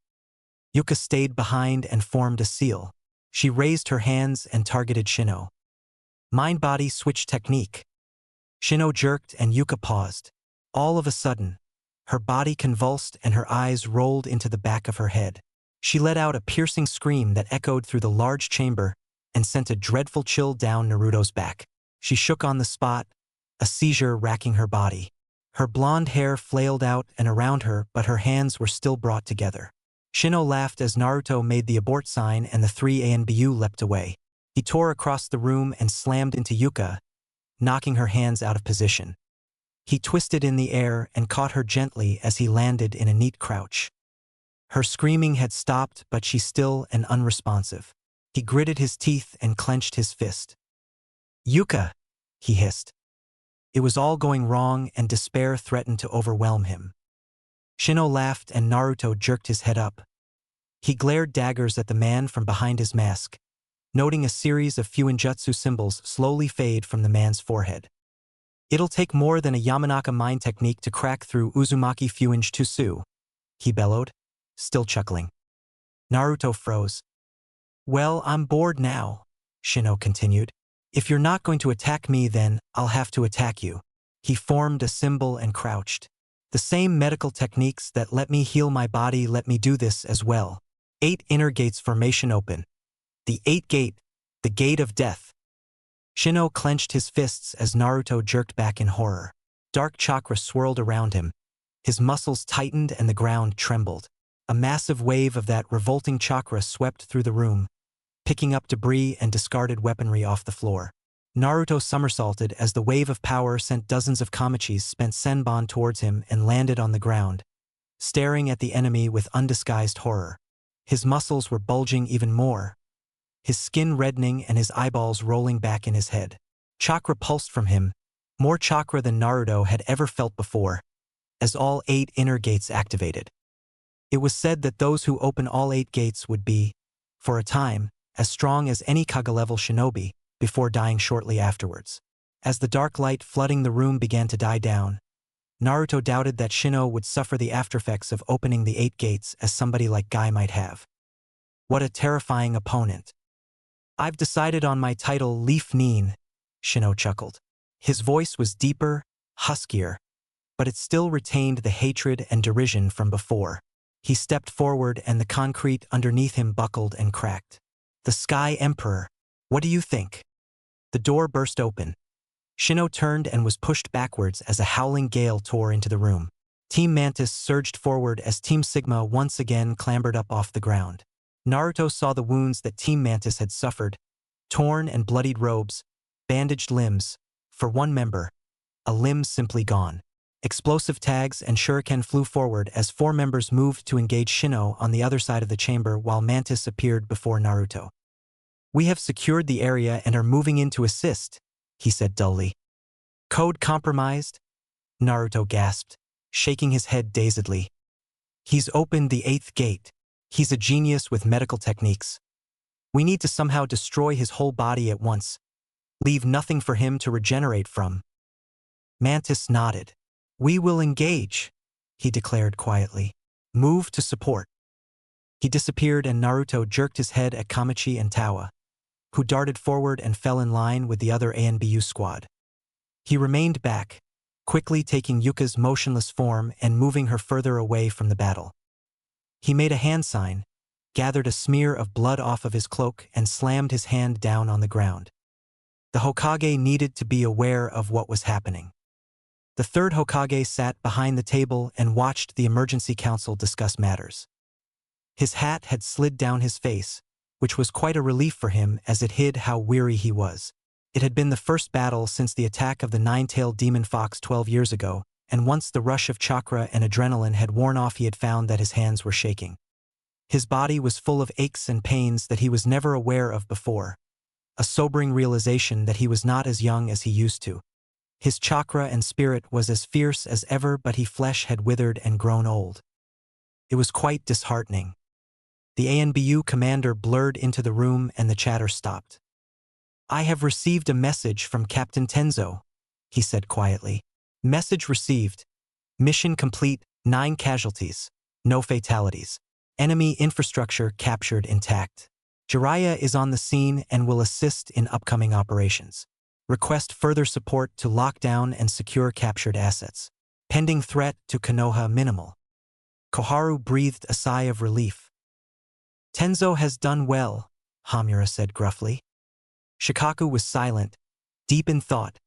Yuka stayed behind and formed a seal. She raised her hands and targeted Shino. Mind-body switch technique. Shino jerked and Yuka paused. All of a sudden, her body convulsed and her eyes rolled into the back of her head. She let out a piercing scream that echoed through the large chamber and sent a dreadful chill down Naruto's back. She shook on the spot, a seizure racking her body. Her blonde hair flailed out and around her, but her hands were still brought together. Shino laughed as Naruto made the abort sign and the 3 ANBU leapt away. He tore across the room and slammed into Yuka, knocking her hands out of position. He twisted in the air and caught her gently as he landed in a neat crouch. Her screaming had stopped, but she's still and unresponsive. He gritted his teeth and clenched his fist. Yuka, he hissed. It was all going wrong and despair threatened to overwhelm him. Shino laughed and Naruto jerked his head up. He glared daggers at the man from behind his mask, noting a series of Fuinjutsu symbols slowly fade from the man's forehead. It'll take more than a Yamanaka mind technique to crack through Uzumaki Fuinjutsu, he bellowed, still chuckling. Naruto froze. Well, I'm bored now, Shino continued. If you're not going to attack me, then I'll have to attack you. He formed a symbol and crouched. The same medical techniques that let me heal my body let me do this as well. 8 inner gates formation open. The 8th gate, the gate of death. Shino clenched his fists as Naruto jerked back in horror. Dark chakra swirled around him. His muscles tightened and the ground trembled. A massive wave of that revolting chakra swept through the room, picking up debris and discarded weaponry off the floor. Naruto somersaulted as the wave of power sent dozens of Kamachis spent senbon towards him and landed on the ground, staring at the enemy with undisguised horror. His muscles were bulging even more, his skin reddening and his eyeballs rolling back in his head. Chakra pulsed from him, more chakra than Naruto had ever felt before, as all 8 inner gates activated. It was said that those who open all 8 gates would be, for a time, as strong as any Kage-level shinobi, before dying shortly afterwards. As the dark light flooding the room began to die down, Naruto doubted that Shino would suffer the aftereffects of opening the 8 gates as somebody like Guy might have. What a terrifying opponent. I've decided on my title, Leaf Nin, Shino chuckled. His voice was deeper, huskier, but it still retained the hatred and derision from before. He stepped forward and the concrete underneath him buckled and cracked. The Sky Emperor, what do you think? The door burst open. Shino turned and was pushed backwards as a howling gale tore into the room. Team Mantis surged forward as Team Sigma once again clambered up off the ground. Naruto saw the wounds that Team Mantis had suffered, torn and bloodied robes, bandaged limbs. For one member, a limb simply gone. Explosive tags and shuriken flew forward as 4 members moved to engage Shino on the other side of the chamber while Mantis appeared before Naruto. We have secured the area and are moving in to assist, he said dully. Code compromised? Naruto gasped, shaking his head dazedly. He's opened the 8th gate. He's a genius with medical techniques. We need to somehow destroy his whole body at once. Leave nothing for him to regenerate from. Mantis nodded. We will engage, he declared quietly. Move to support. He disappeared and Naruto jerked his head at Kamachi and Tawa, who darted forward and fell in line with the other ANBU squad. He remained back, quickly taking Yuka's motionless form and moving her further away from the battle. He made a hand sign, gathered a smear of blood off of his cloak, and slammed his hand down on the ground. The Hokage needed to be aware of what was happening. The third Hokage sat behind the table and watched the emergency council discuss matters. His hat had slid down his face, which was quite a relief for him as it hid how weary he was. It had been the first battle since the attack of the nine-tailed demon fox 12 years ago, and once the rush of chakra and adrenaline had worn off, he had found that his hands were shaking. His body was full of aches and pains that he was never aware of before, a sobering realization that he was not as young as he used to. His chakra and spirit was as fierce as ever, but his flesh had withered and grown old. It was quite disheartening. The ANBU commander blurred into the room and the chatter stopped. "I have received a message from Captain Tenzo," he said quietly. "Message received. Mission complete, 9 casualties, no fatalities. Enemy infrastructure captured intact. Jiraiya is on the scene and will assist in upcoming operations. Request further support to lock down and secure captured assets. Pending threat to Konoha minimal." Koharu breathed a sigh of relief. "Tenzo has done well," Hamura said gruffly. Shikaku was silent, deep in thought,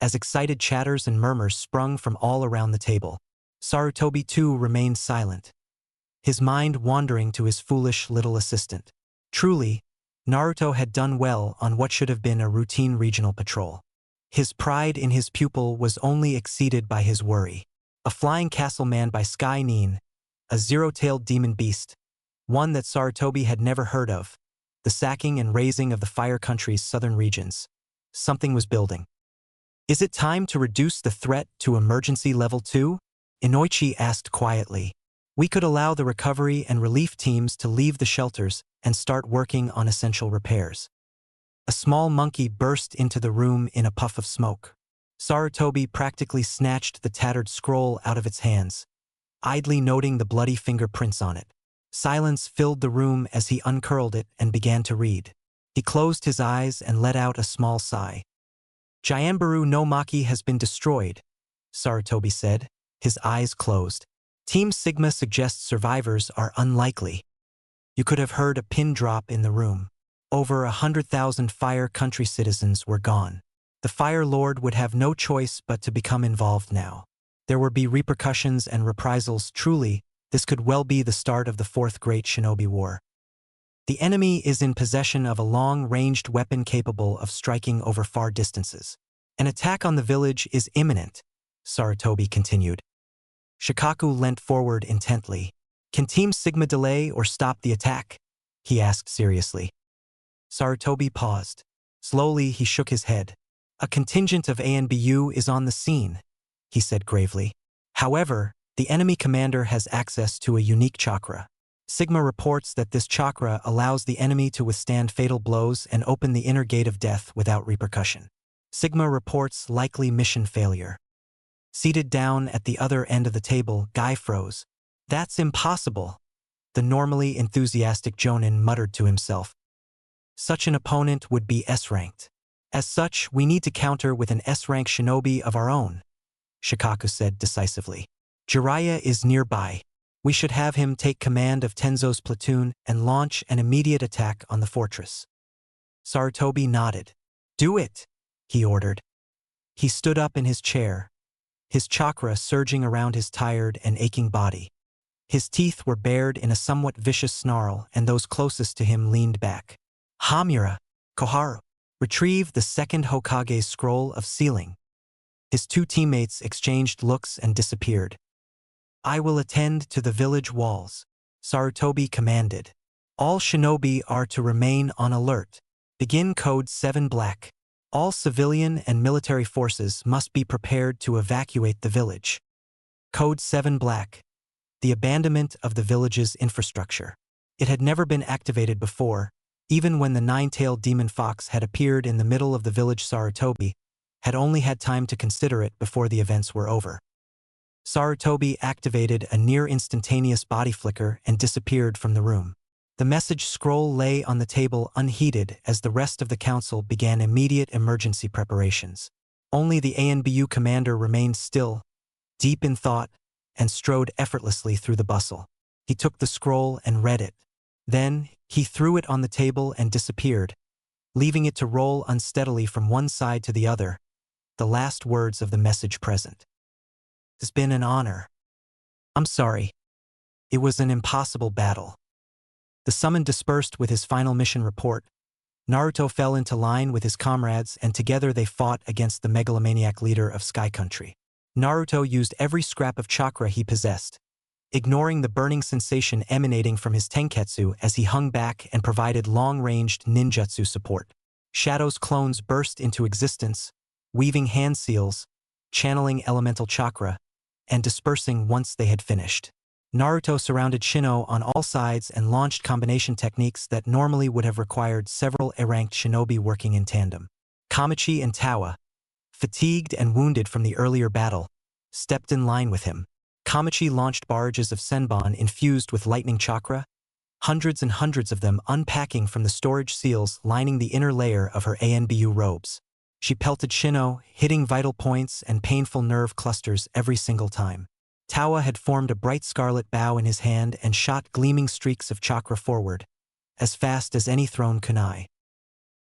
as excited chatters and murmurs sprung from all around the table. Sarutobi too remained silent, his mind wandering to his foolish little assistant. Truly, Naruto had done well on what should have been a routine regional patrol. His pride in his pupil was only exceeded by his worry. A flying castle manned by Sky Nin, a zero-tailed demon beast, one that Sarutobi had never heard of, the sacking and razing of the Fire Country's southern regions. Something was building. "Is it time to reduce the threat to emergency level 2? Inoichi asked quietly. "We could allow the recovery and relief teams to leave the shelters and start working on essential repairs." A small monkey burst into the room in a puff of smoke. Sarutobi practically snatched the tattered scroll out of its hands, idly noting the bloody fingerprints on it. Silence filled the room as he uncurled it and began to read. He closed his eyes and let out a small sigh. "Jianbaru no Maki has been destroyed," Sarutobi said, his eyes closed. "Team Sigma suggests survivors are unlikely." You could have heard a pin drop in the room. Over 100,000 Fire Country citizens were gone. The Fire Lord would have no choice but to become involved now. There would be repercussions and reprisals. Truly, this could well be the start of the Fourth Great Shinobi War. "The enemy is in possession of a long-ranged weapon capable of striking over far distances. An attack on the village is imminent," Sarutobi continued. Shikaku leant forward intently. "Can Team Sigma delay or stop the attack?" he asked seriously. Sarutobi paused. Slowly, he shook his head. "A contingent of ANBU is on the scene," he said gravely. "However, the enemy commander has access to a unique chakra. Sigma reports that this chakra allows the enemy to withstand fatal blows and open the inner gate of death without repercussion. Sigma reports likely mission failure." Seated down at the other end of the table, Guy froze. "That's impossible," the normally enthusiastic Jonin muttered to himself. "Such an opponent would be S-ranked. As such, we need to counter with an S-rank shinobi of our own," Shikaku said decisively. "Jiraiya is nearby. We should have him take command of Tenzo's platoon and launch an immediate attack on the fortress." Sarutobi nodded. "Do it," he ordered. He stood up in his chair, his chakra surging around his tired and aching body. His teeth were bared in a somewhat vicious snarl, and those closest to him leaned back. "Hamura, Koharu, retrieve the second Hokage's scroll of sealing." His two teammates exchanged looks and disappeared. "I will attend to the village walls," Sarutobi commanded. "All shinobi are to remain on alert. Begin Code 7 Black. All civilian and military forces must be prepared to evacuate the village." Code 7 Black. The abandonment of the village's infrastructure. It had never been activated before, even when the nine-tailed demon fox had appeared in the middle of the village. Sarutobi had only had time to consider it before the events were over. Sarutobi activated a near-instantaneous body flicker and disappeared from the room. The message scroll lay on the table unheeded as the rest of the council began immediate emergency preparations. Only the ANBU commander remained still, deep in thought, and strode effortlessly through the bustle. He took the scroll and read it. Then, he threw it on the table and disappeared, leaving it to roll unsteadily from one side to the other, the last words of the message present. "It's been an honor. I'm sorry. It was an impossible battle." The summon dispersed with his final mission report. Naruto fell into line with his comrades and together they fought against the megalomaniac leader of Sky Country. Naruto used every scrap of chakra he possessed, ignoring the burning sensation emanating from his tenketsu as he hung back and provided long-ranged ninjutsu support. Shadow's clones burst into existence, weaving hand seals, channeling elemental chakra, and dispersing once they had finished. Naruto surrounded Shino on all sides and launched combination techniques that normally would have required several A-ranked shinobi working in tandem. Kamachi and Tawa, fatigued and wounded from the earlier battle, stepped in line with him. Kamachi launched barrages of senbon infused with lightning chakra, hundreds and hundreds of them unpacking from the storage seals lining the inner layer of her ANBU robes. She pelted Shino, hitting vital points and painful nerve clusters every single time. Tawa had formed a bright scarlet bow in his hand and shot gleaming streaks of chakra forward, as fast as any thrown kunai.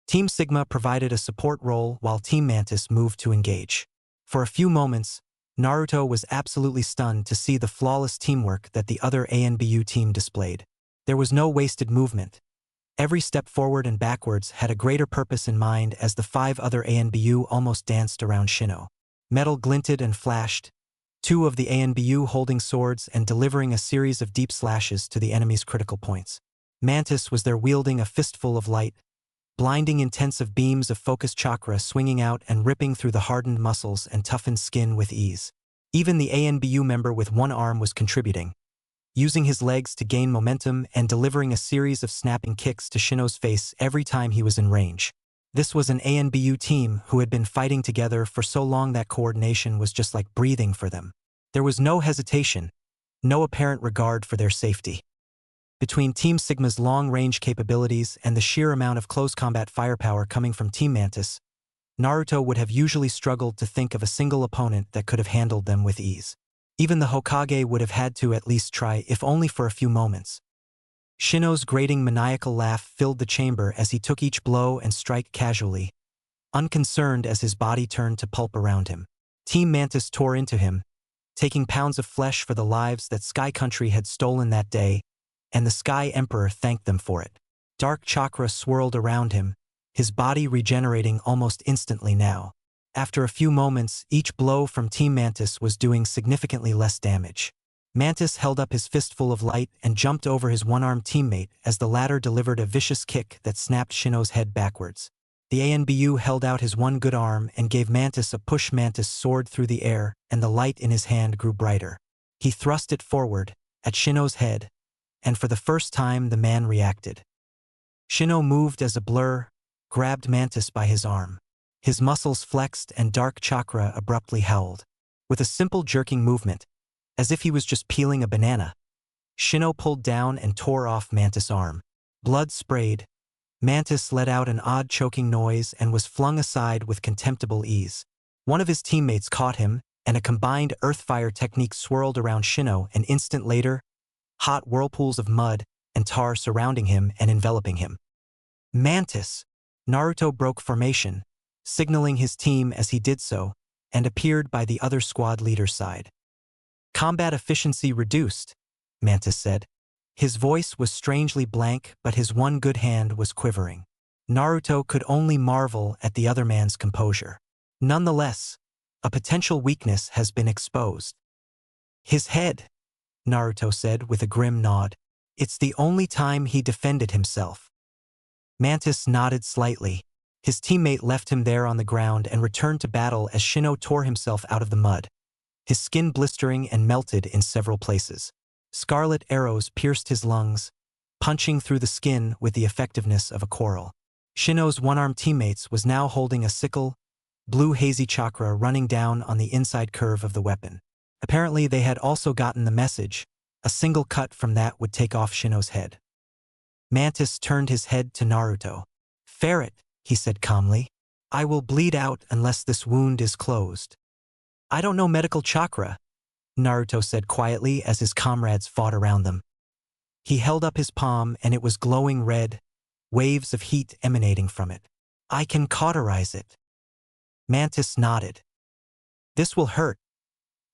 Team Sigma provided a support role while Team Mantis moved to engage. For a few moments, Naruto was absolutely stunned to see the flawless teamwork that the other ANBU team displayed. There was no wasted movement. Every step forward and backwards had a greater purpose in mind as the 5 other ANBU almost danced around Shino. Metal glinted and flashed, 2 of the ANBU holding swords and delivering a series of deep slashes to the enemy's critical points. Mantis was there wielding a fistful of light, blinding intensive beams of focused chakra swinging out and ripping through the hardened muscles and toughened skin with ease. Even the ANBU member with one arm was contributing, using his legs to gain momentum and delivering a series of snapping kicks to Shino's face every time he was in range. This was an ANBU team who had been fighting together for so long that coordination was just like breathing for them. There was no hesitation, no apparent regard for their safety. Between Team Sigma's long-range capabilities and the sheer amount of close combat firepower coming from Team Mantis, Naruto would have usually struggled to think of a single opponent that could have handled them with ease. Even the Hokage would have had to at least try, if only for a few moments. Shino's grating maniacal laugh filled the chamber as he took each blow and strike casually, unconcerned as his body turned to pulp around him. Team Mantis tore into him, taking pounds of flesh for the lives that Sky Country had stolen that day, and the Sky Emperor thanked them for it. Dark chakra swirled around him, his body regenerating almost instantly now. After a few moments, each blow from Team Mantis was doing significantly less damage. Mantis held up his fistful of light and jumped over his one-armed teammate as the latter delivered a vicious kick that snapped Shino's head backwards. The ANBU held out his one good arm and gave Mantis a push. Mantis soared through the air, and the light in his hand grew brighter. He thrust it forward, at Shino's head, and for the first time the man reacted. Shino moved as a blur, grabbed Mantis by his arm. His muscles flexed and dark chakra abruptly howled. With a simple jerking movement, as if he was just peeling a banana, Shino pulled down and tore off Mantis' arm. Blood sprayed. Mantis let out an odd choking noise and was flung aside with contemptible ease. One of his teammates caught him, and a combined earth-fire technique swirled around Shino an instant later, hot whirlpools of mud and tar surrounding him and enveloping him. Mantis! Naruto broke formation, signaling his team as he did so, and appeared by the other squad leader's side. "Combat efficiency reduced," Mantis said. His voice was strangely blank, but his one good hand was quivering. Naruto could only marvel at the other man's composure. Nonetheless, a potential weakness has been exposed. "His head," Naruto said with a grim nod. "It's the only time he defended himself." Mantis nodded slightly. His teammate left him there on the ground and returned to battle as Shino tore himself out of the mud, his skin blistering and melted in several places. Scarlet arrows pierced his lungs, punching through the skin with the effectiveness of a quarrel. Shino's one-armed teammates was now holding a sickle, blue hazy chakra running down on the inside curve of the weapon. Apparently they had also gotten the message. A single cut from that would take off Shino's head. Mantis turned his head to Naruto. "Ferret," he said calmly. I will bleed out unless this wound is closed. I don't know medical chakra, Naruto said quietly as his comrades fought around them. He held up his palm and it was glowing red, waves of heat emanating from it. I can cauterize it. Mantis nodded. This will hurt,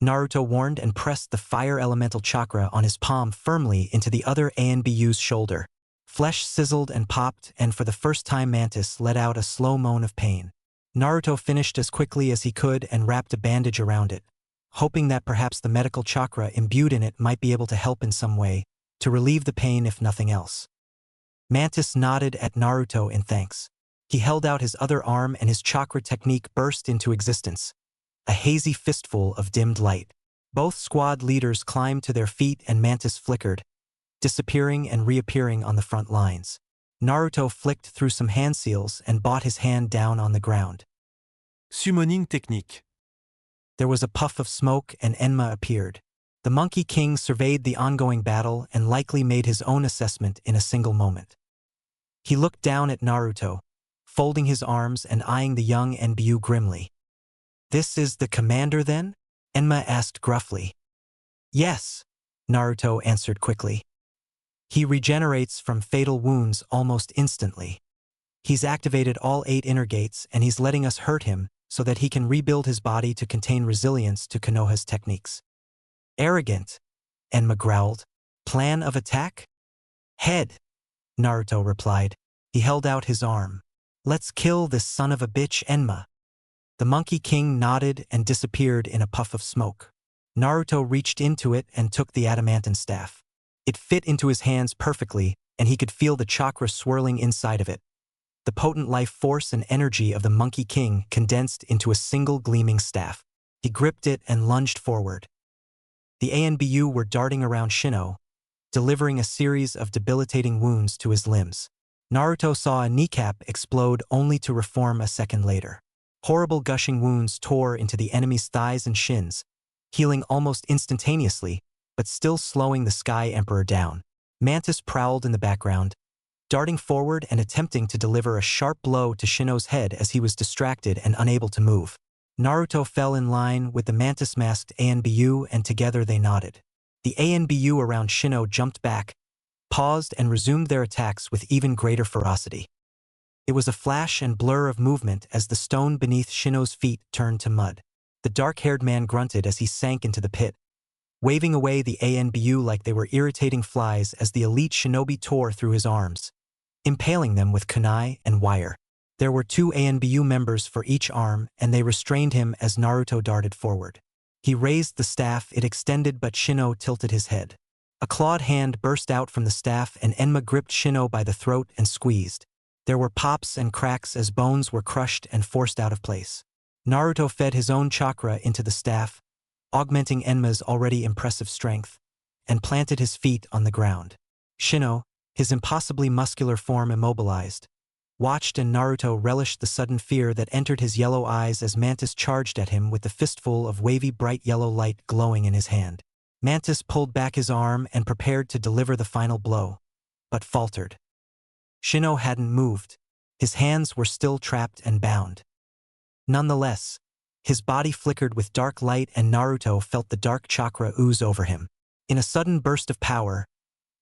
Naruto warned and pressed the fire elemental chakra on his palm firmly into the other ANBU's shoulder. Flesh sizzled and popped, and for the first time Mantis let out a slow moan of pain. Naruto finished as quickly as he could and wrapped a bandage around it, hoping that perhaps the medical chakra imbued in it might be able to help in some way, to relieve the pain if nothing else. Mantis nodded at Naruto in thanks. He held out his other arm and his chakra technique burst into existence, a hazy fistful of dimmed light. Both squad leaders climbed to their feet and Mantis flickered, disappearing and reappearing on the front lines. Naruto flicked through some hand seals and brought his hand down on the ground. Summoning technique. There was a puff of smoke and Enma appeared. The Monkey King surveyed the ongoing battle and likely made his own assessment in a single moment. He looked down at Naruto, folding his arms and eyeing the young ANBU grimly. This is the commander then? Enma asked gruffly. Yes, Naruto answered quickly. He regenerates from fatal wounds almost instantly. He's activated all 8 inner gates and he's letting us hurt him so that he can rebuild his body to contain resilience to Konoha's techniques. Arrogant, Enma growled. Plan of attack? Head, Naruto replied. He held out his arm. Let's kill this son of a bitch, Enma. The Monkey King nodded and disappeared in a puff of smoke. Naruto reached into it and took the adamantine staff. It fit into his hands perfectly, and he could feel the chakra swirling inside of it. The potent life force and energy of the Monkey King condensed into a single gleaming staff. He gripped it and lunged forward. The ANBU were darting around Shino, delivering a series of debilitating wounds to his limbs. Naruto saw a kneecap explode only to reform a second later. Horrible gushing wounds tore into the enemy's thighs and shins, healing almost instantaneously, but still slowing the Sky Emperor down. Mantis prowled in the background, darting forward and attempting to deliver a sharp blow to Shino's head as he was distracted and unable to move. Naruto fell in line with the mantis-masked ANBU and together they nodded. The ANBU around Shino jumped back, paused and resumed their attacks with even greater ferocity. It was a flash and blur of movement as the stone beneath Shino's feet turned to mud. The dark-haired man grunted as he sank into the pit, waving away the ANBU like they were irritating flies as the elite shinobi tore through his arms, impaling them with kunai and wire. There were 2 ANBU members for each arm, and they restrained him as Naruto darted forward. He raised the staff, it extended, but Shino tilted his head. A clawed hand burst out from the staff and Enma gripped Shino by the throat and squeezed. There were pops and cracks as bones were crushed and forced out of place. Naruto fed his own chakra into the staff, augmenting Enma's already impressive strength, and planted his feet on the ground. Shino, his impossibly muscular form immobilized, watched, and Naruto relished the sudden fear that entered his yellow eyes as Mantis charged at him with the fistful of wavy bright yellow light glowing in his hand. Mantis pulled back his arm and prepared to deliver the final blow, but faltered. Shino hadn't moved. His hands were still trapped and bound. Nonetheless, his body flickered with dark light and Naruto felt the dark chakra ooze over him. In a sudden burst of power,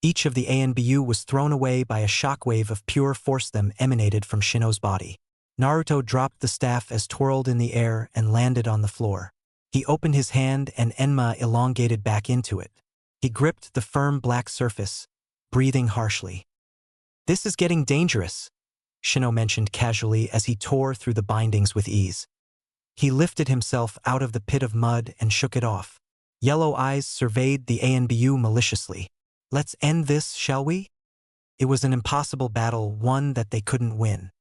each of the ANBU was thrown away by a shockwave of pure force that emanated from Shino's body. Naruto dropped the staff as twirled in the air and landed on the floor. He opened his hand and Enma elongated back into it. He gripped the firm black surface, breathing harshly. This is getting dangerous, Shino mentioned casually as he tore through the bindings with ease. He lifted himself out of the pit of mud and shook it off. Yellow eyes surveyed the ANBU maliciously. Let's end this, shall we? It was an impossible battle, one that they couldn't win.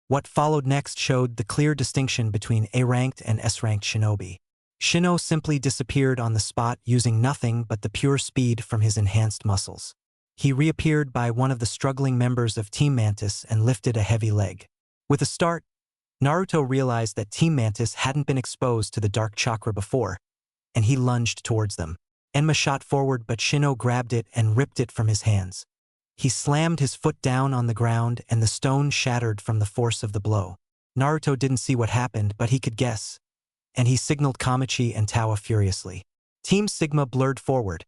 What followed next showed the clear distinction between A-ranked and S-ranked shinobi. Shino simply disappeared on the spot using nothing but the pure speed from his enhanced muscles. He reappeared by one of the struggling members of Team Mantis and lifted a heavy leg. With a start, Naruto realized that Team Mantis hadn't been exposed to the dark chakra before, and he lunged towards them. Enma shot forward, but Shino grabbed it and ripped it from his hands. He slammed his foot down on the ground and the stone shattered from the force of the blow. Naruto didn't see what happened, but he could guess, and he signaled Kamachi and Tawa furiously. Team Sigma blurred forward,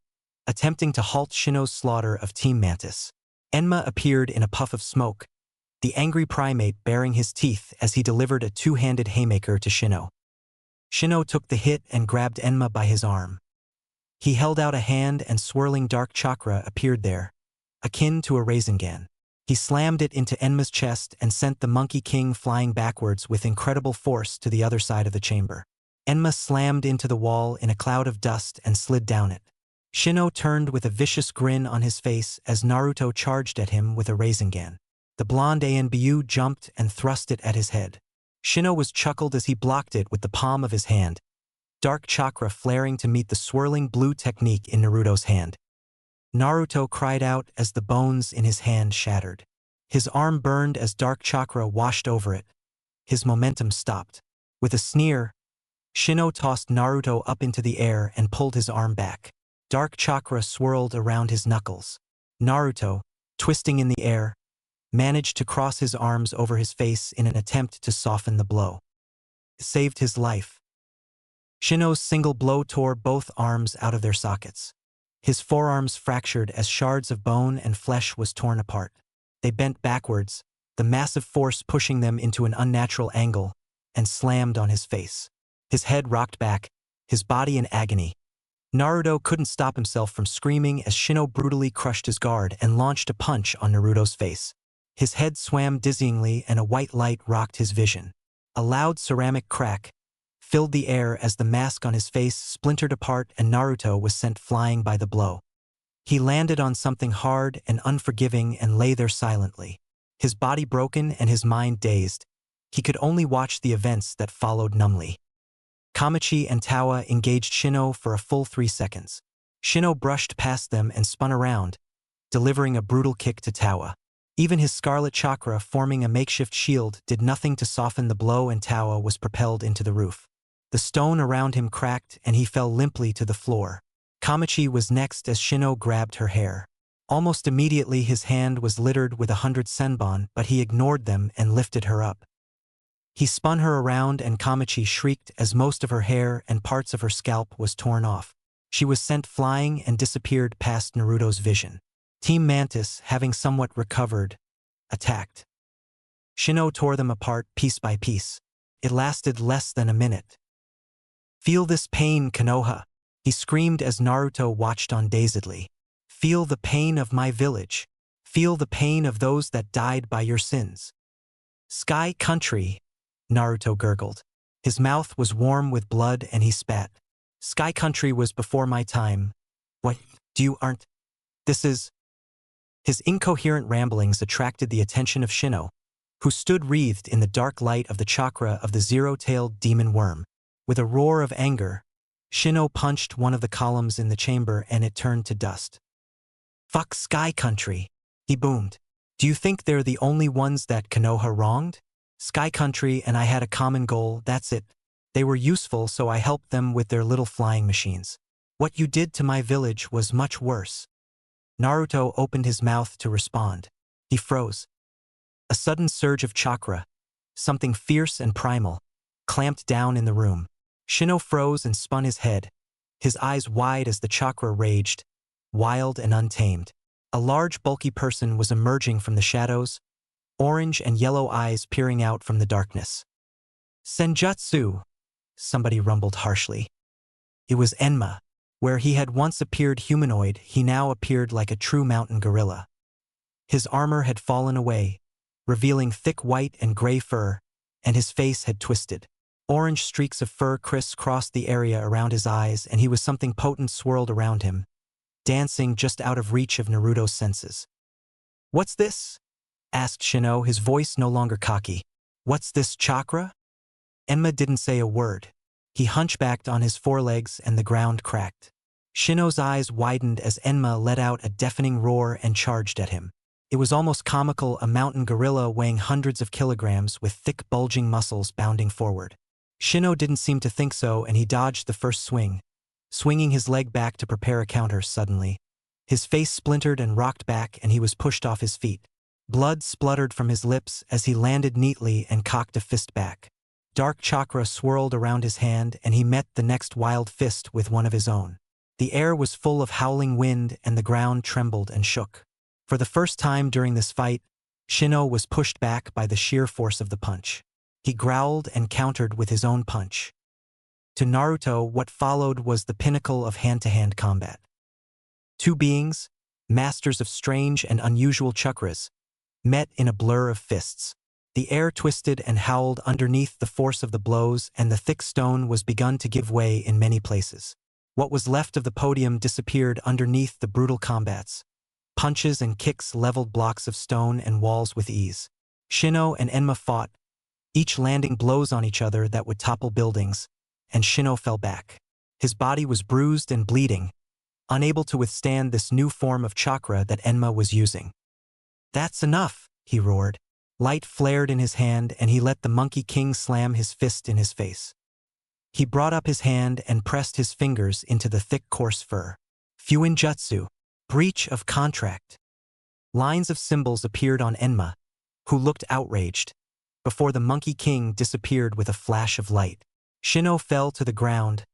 attempting to halt Shino's slaughter of Team Mantis. Enma appeared in a puff of smoke, the angry primate baring his teeth as he delivered a two-handed haymaker to Shino. Shino took the hit and grabbed Enma by his arm. He held out a hand and swirling dark chakra appeared there, akin to a Rasengan. He slammed it into Enma's chest and sent the Monkey King flying backwards with incredible force to the other side of the chamber. Enma slammed into the wall in a cloud of dust and slid down it. Shino turned with a vicious grin on his face as Naruto charged at him with a Rasengan. The blonde ANBU jumped and thrust it at his head. Shino was chuckled as he blocked it with the palm of his hand, dark chakra flaring to meet the swirling blue technique in Naruto's hand. Naruto cried out as the bones in his hand shattered. His arm burned as dark chakra washed over it. His momentum stopped. With a sneer, Shino tossed Naruto up into the air and pulled his arm back. Dark chakra swirled around his knuckles. Naruto, twisting in the air, managed to cross his arms over his face in an attempt to soften the blow. It saved his life. Shino's single blow tore both arms out of their sockets. His forearms fractured as shards of bone and flesh was torn apart. They bent backwards, the massive force pushing them into an unnatural angle, and slammed on his face. His head rocked back, his body in agony. Naruto couldn't stop himself from screaming as Shino brutally crushed his guard and launched a punch on Naruto's face. His head swam dizzyingly and a white light rocked his vision. A loud ceramic crack filled the air as the mask on his face splintered apart and Naruto was sent flying by the blow. He landed on something hard and unforgiving and lay there silently. His body broken and his mind dazed. He could only watch the events that followed numbly. Kamachi and Tawa engaged Shino for a full 3 seconds. Shino brushed past them and spun around, delivering a brutal kick to Tawa. Even his scarlet chakra forming a makeshift shield did nothing to soften the blow and Tawa was propelled into the roof. The stone around him cracked and he fell limply to the floor. Kamachi was next as Shino grabbed her hair. Almost immediately his hand was littered with 100 senbon, but he ignored them and lifted her up. He spun her around and Kamachi shrieked as most of her hair and parts of her scalp was torn off. She was sent flying and disappeared past Naruto's vision. Team Mantis, having somewhat recovered, attacked. Shino tore them apart piece by piece. It lasted less than a minute. "Feel this pain, Konoha," he screamed as Naruto watched on dazedly. "Feel the pain of my village. Feel the pain of those that died by your sins." "Sky Country," Naruto gurgled. His mouth was warm with blood and he spat. "Sky Country was before my time. What, you aren't? This is..." His incoherent ramblings attracted the attention of Shino, who stood wreathed in the dark light of the chakra of the zero-tailed demon worm. With a roar of anger, Shino punched one of the columns in the chamber and it turned to dust. "Fuck Sky Country," he boomed. "Do you think they're the only ones that Konoha wronged? Sky Country and I had a common goal, that's it. They were useful, so I helped them with their little flying machines. What you did to my village was much worse." Naruto opened his mouth to respond. He froze. A sudden surge of chakra, something fierce and primal, clamped down in the room. Shino froze and spun his head, his eyes wide as the chakra raged, wild and untamed. A large bulky person was emerging from the shadows, orange and yellow eyes peering out from the darkness. "Senjutsu," somebody rumbled harshly. It was Enma. Where he had once appeared humanoid, he now appeared like a true mountain gorilla. His armor had fallen away, revealing thick white and gray fur, and his face had twisted. Orange streaks of fur crisscrossed the area around his eyes, and he was something potent swirled around him, dancing just out of reach of Naruto's senses. "What's this?" asked Shino, his voice no longer cocky. "What's this chakra?" Enma didn't say a word. He hunchbacked on his forelegs and the ground cracked. Shino's eyes widened as Enma let out a deafening roar and charged at him. It was almost comical, a mountain gorilla weighing hundreds of kilograms with thick bulging muscles bounding forward. Shino didn't seem to think so and he dodged the first swing, swinging his leg back to prepare a counter. Suddenly, his face splintered and rocked back and he was pushed off his feet. Blood spluttered from his lips as he landed neatly and cocked a fist back. Dark chakra swirled around his hand and he met the next wild fist with one of his own. The air was full of howling wind and the ground trembled and shook. For the first time during this fight, Shino was pushed back by the sheer force of the punch. He growled and countered with his own punch. To Naruto, what followed was the pinnacle of hand-to-hand combat. Two beings, masters of strange and unusual chakras, met in a blur of fists. The air twisted and howled underneath the force of the blows, and the thick stone was begun to give way in many places. What was left of the podium disappeared underneath the brutal combats. Punches and kicks leveled blocks of stone and walls with ease. Shino and Enma fought, each landing blows on each other that would topple buildings, and Shino fell back. His body was bruised and bleeding, unable to withstand this new form of chakra that Enma was using. "That's enough," he roared. Light flared in his hand and he let the Monkey King slam his fist in his face. He brought up his hand and pressed his fingers into the thick coarse fur. Fuinjutsu, breach of contract. Lines of symbols appeared on Enma, who looked outraged, before the Monkey King disappeared with a flash of light. Shino fell to the ground,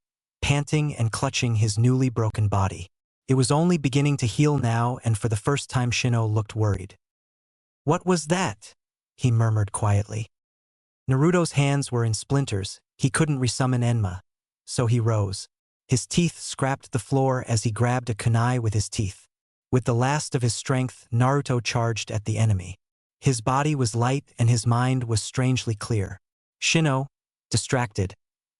panting and clutching his newly broken body. It was only beginning to heal now, and for the first time Shino looked worried. "What was that?" he murmured quietly. Naruto's hands were in splinters. He couldn't resummon Enma, so he rose. His teeth scraped the floor as he grabbed a kunai with his teeth. With the last of his strength, Naruto charged at the enemy. His body was light and his mind was strangely clear. Shino, distracted,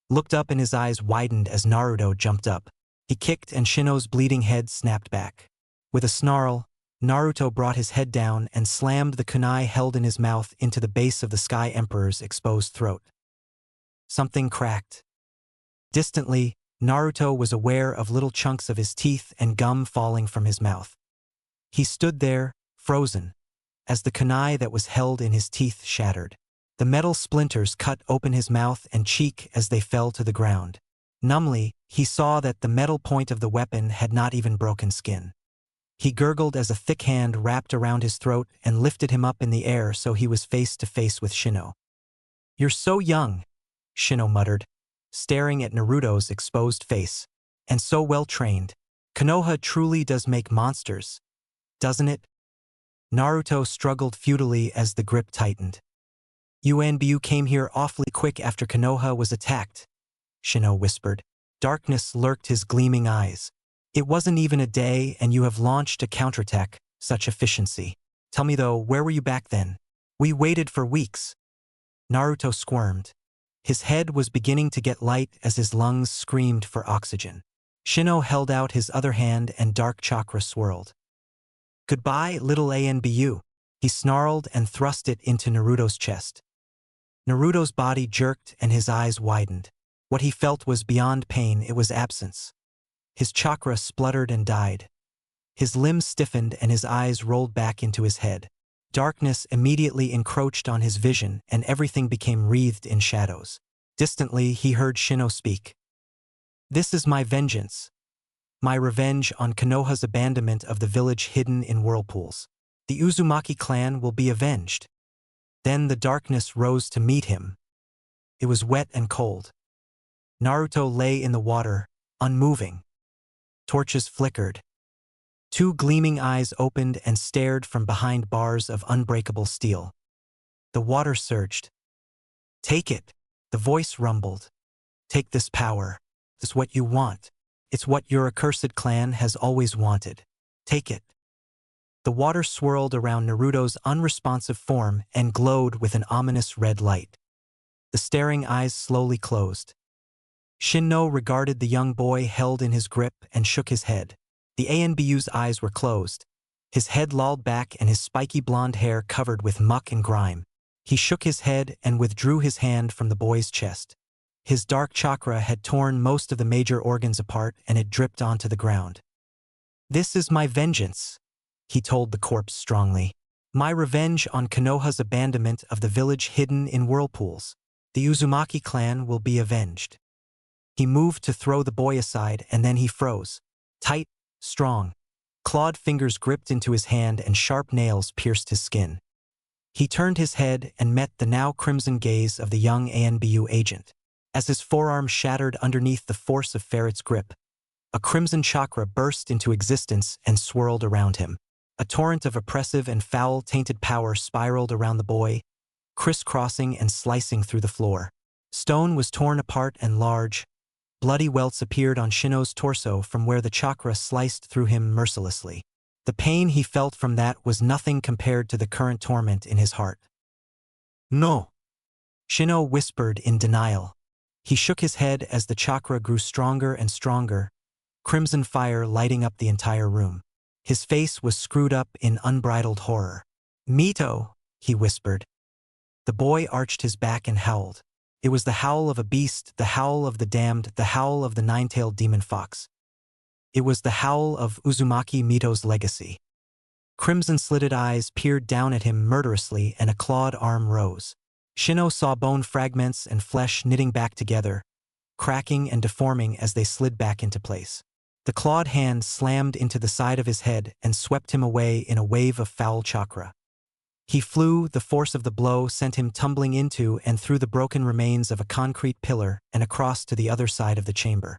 looked up and his eyes widened as Naruto jumped up. He kicked and Shino's bleeding head snapped back. With a snarl, Naruto brought his head down and slammed the kunai held in his mouth into the base of the Sky Emperor's exposed throat. Something cracked. Distantly, Naruto was aware of little chunks of his teeth and gum falling from his mouth. He stood there, frozen, as the kunai that was held in his teeth shattered. The metal splinters cut open his mouth and cheek as they fell to the ground. Numbly, he saw that the metal point of the weapon had not even broken skin. He gurgled as a thick hand wrapped around his throat and lifted him up in the air so he was face to face with Shino. "You're so young," Shino muttered, staring at Naruto's exposed face. "And so well trained. Konoha truly does make monsters, doesn't it?" Naruto struggled futilely as the grip tightened. "ANBU came here awfully quick after Konoha was attacked," Shino whispered. Darkness lurked his gleaming eyes. "It wasn't even a day and you have launched a counterattack, such efficiency. Tell me though, where were you back then?" "We waited for weeks." Naruto squirmed. His head was beginning to get light as his lungs screamed for oxygen. Shino held out his other hand and dark chakra swirled. "Goodbye, little ANBU," he snarled and thrust it into Naruto's chest. Naruto's body jerked and his eyes widened. What he felt was beyond pain, it was absence. His chakra spluttered and died. His limbs stiffened and his eyes rolled back into his head. Darkness immediately encroached on his vision and everything became wreathed in shadows. Distantly, he heard Shino speak. "This is my vengeance. My revenge on Konoha's abandonment of the village hidden in whirlpools. The Uzumaki clan will be avenged." Then the darkness rose to meet him. It was wet and cold. Naruto lay in the water, unmoving. Torches flickered. Two gleaming eyes opened and stared from behind bars of unbreakable steel. The water surged. "Take it," the voice rumbled. "Take this power. This is what you want. It's what your accursed clan has always wanted. Take it." The water swirled around Naruto's unresponsive form and glowed with an ominous red light. The staring eyes slowly closed. Shino regarded the young boy held in his grip and shook his head. The ANBU's eyes were closed. His head lolled back and his spiky blonde hair covered with muck and grime. He shook his head and withdrew his hand from the boy's chest. His dark chakra had torn most of the major organs apart and it dripped onto the ground. "This is my vengeance," he told the corpse strongly. "My revenge on Konoha's abandonment of the village hidden in whirlpools. The Uzumaki clan will be avenged." He moved to throw the boy aside and then he froze. Tight, strong. Clawed fingers gripped into his hand and sharp nails pierced his skin. He turned his head and met the now crimson gaze of the young ANBU agent. As his forearm shattered underneath the force of Ferret's grip, a crimson chakra burst into existence and swirled around him. A torrent of oppressive and foul-tainted power spiraled around the boy, crisscrossing and slicing through the floor. Stone was torn apart and large. Bloody welts appeared on Shino's torso from where the chakra sliced through him mercilessly. The pain he felt from that was nothing compared to the current torment in his heart. No. Shino whispered in denial. He shook his head as the chakra grew stronger and stronger, crimson fire lighting up the entire room. His face was screwed up in unbridled horror. Mito, he whispered. The boy arched his back and howled. It was the howl of a beast, the howl of the damned, the howl of the nine-tailed demon fox. It was the howl of Uzumaki Mito's legacy. Crimson-slitted eyes peered down at him murderously and a clawed arm rose. Shino saw bone fragments and flesh knitting back together, cracking and deforming as they slid back into place. The clawed hand slammed into the side of his head and swept him away in a wave of foul chakra. He flew, the force of the blow sent him tumbling into and through the broken remains of a concrete pillar and across to the other side of the chamber.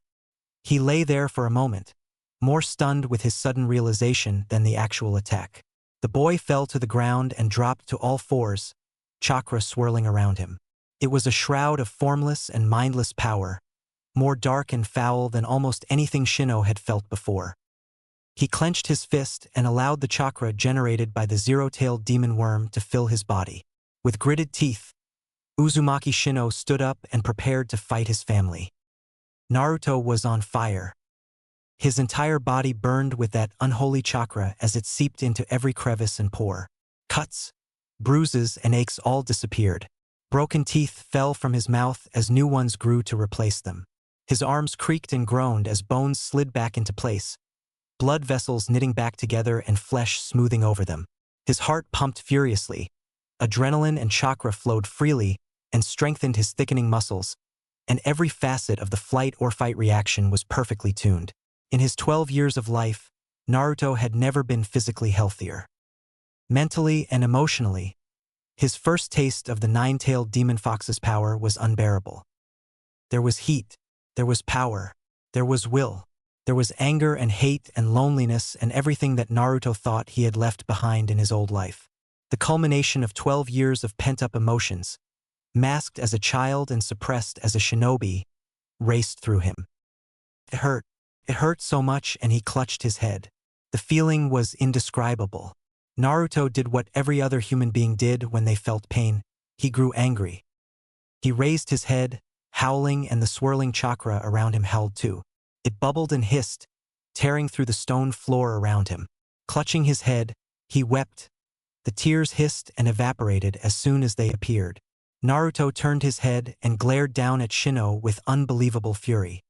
He lay there for a moment, more stunned with his sudden realization than the actual attack. The boy fell to the ground and dropped to all fours, chakra swirling around him. It was a shroud of formless and mindless power, more dark and foul than almost anything Shino had felt before. He clenched his fist and allowed the chakra generated by the zero-tailed demon worm to fill his body. With gritted teeth, Uzumaki Shino stood up and prepared to fight his family. Naruto was on fire. His entire body burned with that unholy chakra as it seeped into every crevice and pore. Cuts, bruises, and aches all disappeared. Broken teeth fell from his mouth as new ones grew to replace them. His arms creaked and groaned as bones slid back into place, blood vessels knitting back together and flesh smoothing over them. His heart pumped furiously. Adrenaline and chakra flowed freely and strengthened his thickening muscles, and every facet of the flight or fight reaction was perfectly tuned. In his 12 years of life, Naruto had never been physically healthier. Mentally and emotionally, his first taste of the nine-tailed demon fox's power was unbearable. There was heat, there was power, there was will. There was anger and hate and loneliness and everything that Naruto thought he had left behind in his old life. The culmination of 12 years of pent-up emotions, masked as a child and suppressed as a shinobi, raced through him. It hurt. It hurt so much, and he clutched his head. The feeling was indescribable. Naruto did what every other human being did when they felt pain. He grew angry. He raised his head, howling, and the swirling chakra around him howled too. It bubbled and hissed, tearing through the stone floor around him. Clutching his head, he wept. The tears hissed and evaporated as soon as they appeared. Naruto turned his head and glared down at Shino with unbelievable fury.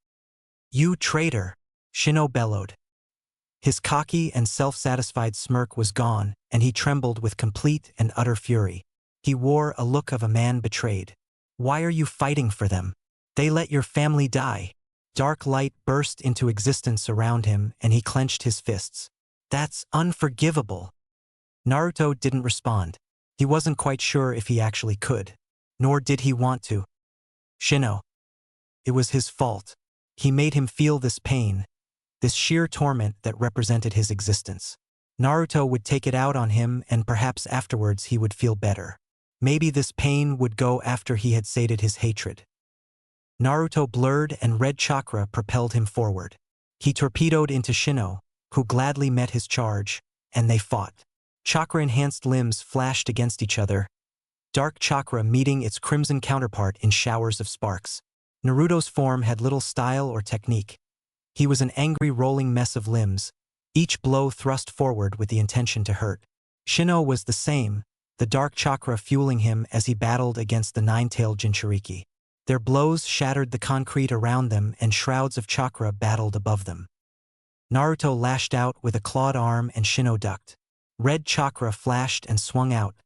"You traitor!" Shino bellowed. His cocky and self-satisfied smirk was gone, and he trembled with complete and utter fury. He wore a look of a man betrayed. "Why are you fighting for them? They let your family die." Dark light burst into existence around him, and he clenched his fists. "That's unforgivable." Naruto didn't respond. He wasn't quite sure if he actually could, nor did he want to. Shino. It was his fault. He made him feel this pain, this sheer torment that represented his existence. Naruto would take it out on him, and perhaps afterwards he would feel better. Maybe this pain would go after he had sated his hatred. Naruto blurred, and red chakra propelled him forward. He torpedoed into Shino, who gladly met his charge, and they fought. Chakra-enhanced limbs flashed against each other, dark chakra meeting its crimson counterpart in showers of sparks. Naruto's form had little style or technique. He was an angry rolling mess of limbs, each blow thrust forward with the intention to hurt. Shino was the same, the dark chakra fueling him as he battled against the nine-tailed Jinchuriki. Their blows shattered the concrete around them, and shrouds of chakra battled above them. Naruto lashed out with a clawed arm, and Shino ducked. Red chakra flashed and swung out,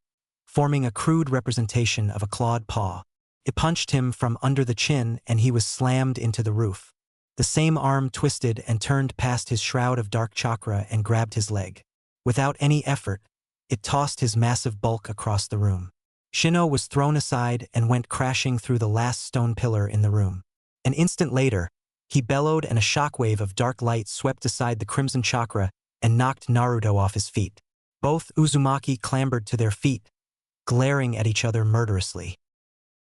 forming a crude representation of a clawed paw. It punched him from under the chin, and he was slammed into the roof. The same arm twisted and turned past his shroud of dark chakra and grabbed his leg. Without any effort, it tossed his massive bulk across the room. Shino was thrown aside and went crashing through the last stone pillar in the room. An instant later, he bellowed and a shockwave of dark light swept aside the crimson chakra and knocked Naruto off his feet. Both Uzumaki clambered to their feet, glaring at each other murderously.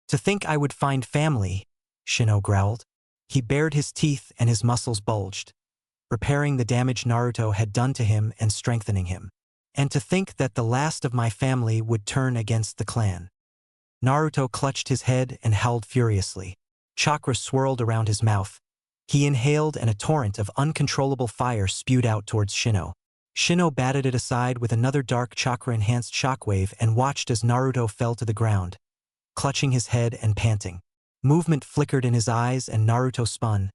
"To think I would find family," Shino growled. He bared his teeth and his muscles bulged, repairing the damage Naruto had done to him and strengthening him. "And to think that the last of my family would turn against the clan." Naruto clutched his head and howled furiously. Chakra swirled around his mouth. He inhaled and a torrent of uncontrollable fire spewed out towards Shino. Shino batted it aside with another dark chakra-enhanced shockwave and watched as Naruto fell to the ground, clutching his head and panting. Movement flickered in his eyes and Naruto spun,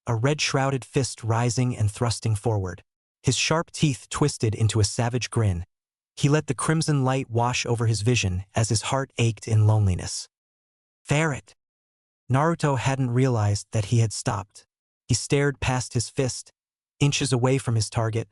a red-shrouded fist rising and thrusting forward. His sharp teeth twisted into a savage grin. He let the crimson light wash over his vision as his heart ached in loneliness. "Ferret!" Naruto hadn't realized that he had stopped. He stared past his fist, inches away from his target,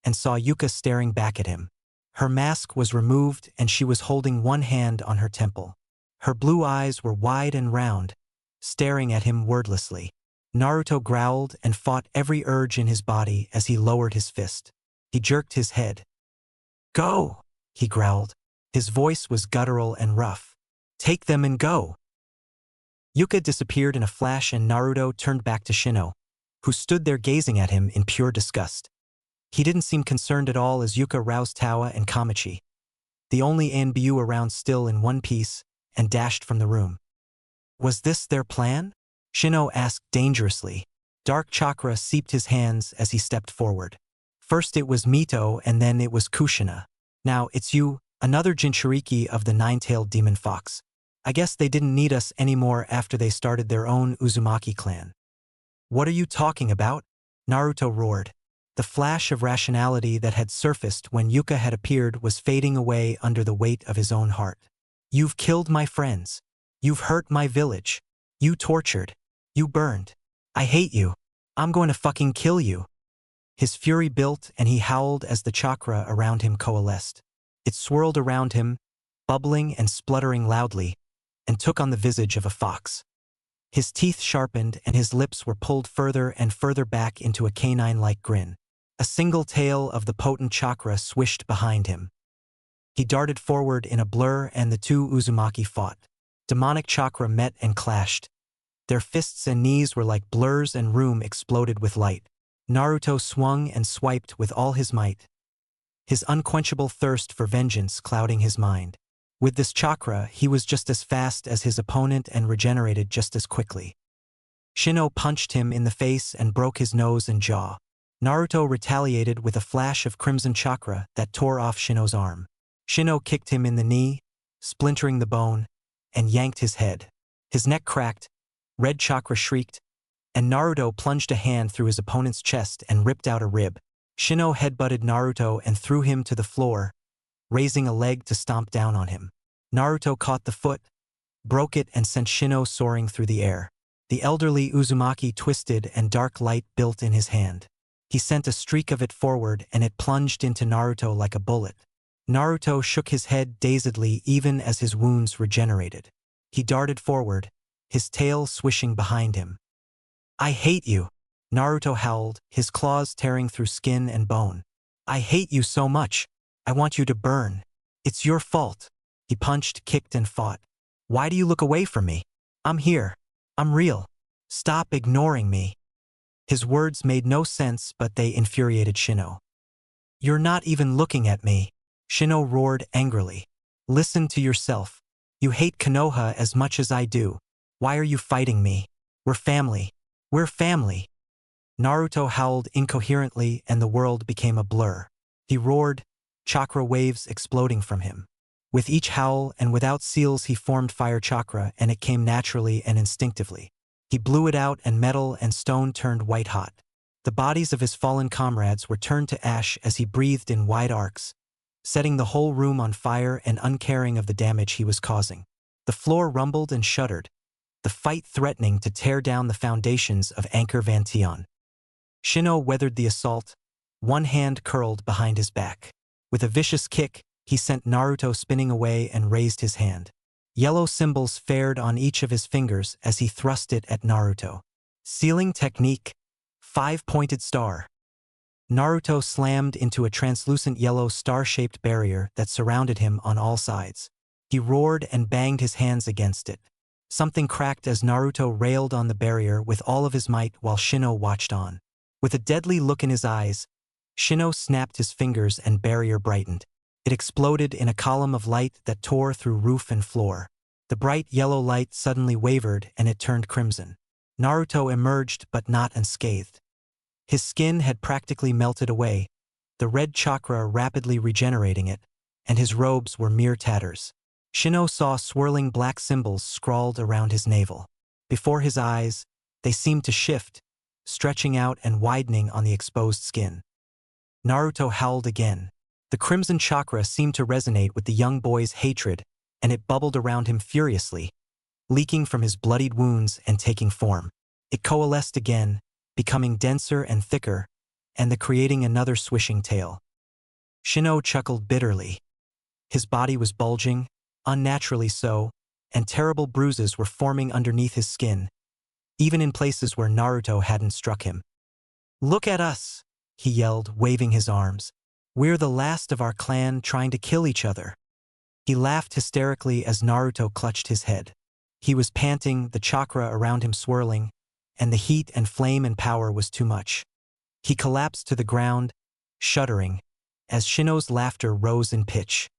and saw Yuka staring back at him. Her mask was removed and she was holding one hand on her temple. Her blue eyes were wide and round, staring at him wordlessly. Naruto growled and fought every urge in his body as he lowered his fist. He jerked his head. "Go!" he growled. His voice was guttural and rough. "Take them and go!" Yuka disappeared in a flash and Naruto turned back to Shino, who stood there gazing at him in pure disgust. He didn't seem concerned at all as Yuka roused Tawa and Kamachi, the only ANBU around still in one piece, and dashed from the room. Was this their plan? Shino asked dangerously. Dark chakra seeped his hands as he stepped forward. First it was Mito and then it was Kushina. Now it's you, another Jinchuriki of the nine-tailed demon fox. I guess they didn't need us anymore after they started their own Uzumaki clan. What are you talking about? Naruto roared. The flash of rationality that had surfaced when Yuka had appeared was fading away under the weight of his own heart. You've killed my friends. You've hurt my village. You tortured. You burned. I hate you. I'm going to fucking kill you. His fury built and he howled as the chakra around him coalesced. It swirled around him, bubbling and spluttering loudly, and took on the visage of a fox. His teeth sharpened and his lips were pulled further and further back into a canine-like grin. A single tail of the potent chakra swished behind him. He darted forward in a blur and the two Uzumaki fought. Demonic chakra met and clashed. Their fists and knees were like blurs and room exploded with light. Naruto swung and swiped with all his might, his unquenchable thirst for vengeance clouding his mind. With this chakra, he was just as fast as his opponent and regenerated just as quickly. Shino punched him in the face and broke his nose and jaw. Naruto retaliated with a flash of crimson chakra that tore off Shino's arm. Shino kicked him in the knee, splintering the bone, and yanked his head. His neck cracked, red chakra shrieked, and Naruto plunged a hand through his opponent's chest and ripped out a rib. Shino headbutted Naruto and threw him to the floor, raising a leg to stomp down on him. Naruto caught the foot, broke it and sent Shino soaring through the air. The elderly Uzumaki twisted and dark light built in his hand. He sent a streak of it forward and it plunged into Naruto like a bullet. Naruto shook his head dazedly even as his wounds regenerated. He darted forward, his tail swishing behind him. I hate you, Naruto howled, his claws tearing through skin and bone. I hate you so much. I want you to burn. It's your fault. He punched, kicked, and fought. Why do you look away from me? I'm here. I'm real. Stop ignoring me. His words made no sense, but they infuriated Shino. You're not even looking at me, Shino roared angrily. Listen to yourself. You hate Konoha as much as I do. Why are you fighting me? We're family. We're family. Naruto howled incoherently and the world became a blur. He roared, chakra waves exploding from him. With each howl and without seals he formed fire chakra and it came naturally and instinctively. He blew it out and metal and stone turned white hot. The bodies of his fallen comrades were turned to ash as he breathed in wide arcs, setting the whole room on fire and uncaring of the damage he was causing. The floor rumbled and shuddered. the fight threatening to tear down the foundations of Anchor Vantion. Shino weathered the assault, one hand curled behind his back. With a vicious kick, he sent Naruto spinning away and raised his hand. Yellow symbols fared on each of his fingers as he thrust it at Naruto. Sealing technique, 5-pointed star. Naruto slammed into a translucent yellow star-shaped barrier that surrounded him on all sides. He roared and banged his hands against it. Something cracked as Naruto railed on the barrier with all of his might while Shino watched on. With a deadly look in his eyes, Shino snapped his fingers and barrier brightened. It exploded in a column of light that tore through roof and floor. The bright yellow light suddenly wavered and it turned crimson. Naruto emerged but not unscathed. His skin had practically melted away, the red chakra rapidly regenerating it, and his robes were mere tatters. Shino saw swirling black symbols scrawled around his navel. Before his eyes, they seemed to shift, stretching out and widening on the exposed skin. Naruto howled again. The crimson chakra seemed to resonate with the young boy's hatred, and it bubbled around him furiously, leaking from his bloodied wounds and taking form. It coalesced again, becoming denser and thicker, and creating another swishing tail. Shino chuckled bitterly. His body was bulging, unnaturally so, and terrible bruises were forming underneath his skin, even in places where Naruto hadn't struck him. "Look at us!" he yelled, waving his arms. "We're the last of our clan trying to kill each other." He laughed hysterically as Naruto clutched his head. He was panting, the chakra around him swirling, and the heat and flame and power was too much. He collapsed to the ground, shuddering, as Shino's laughter rose in pitch.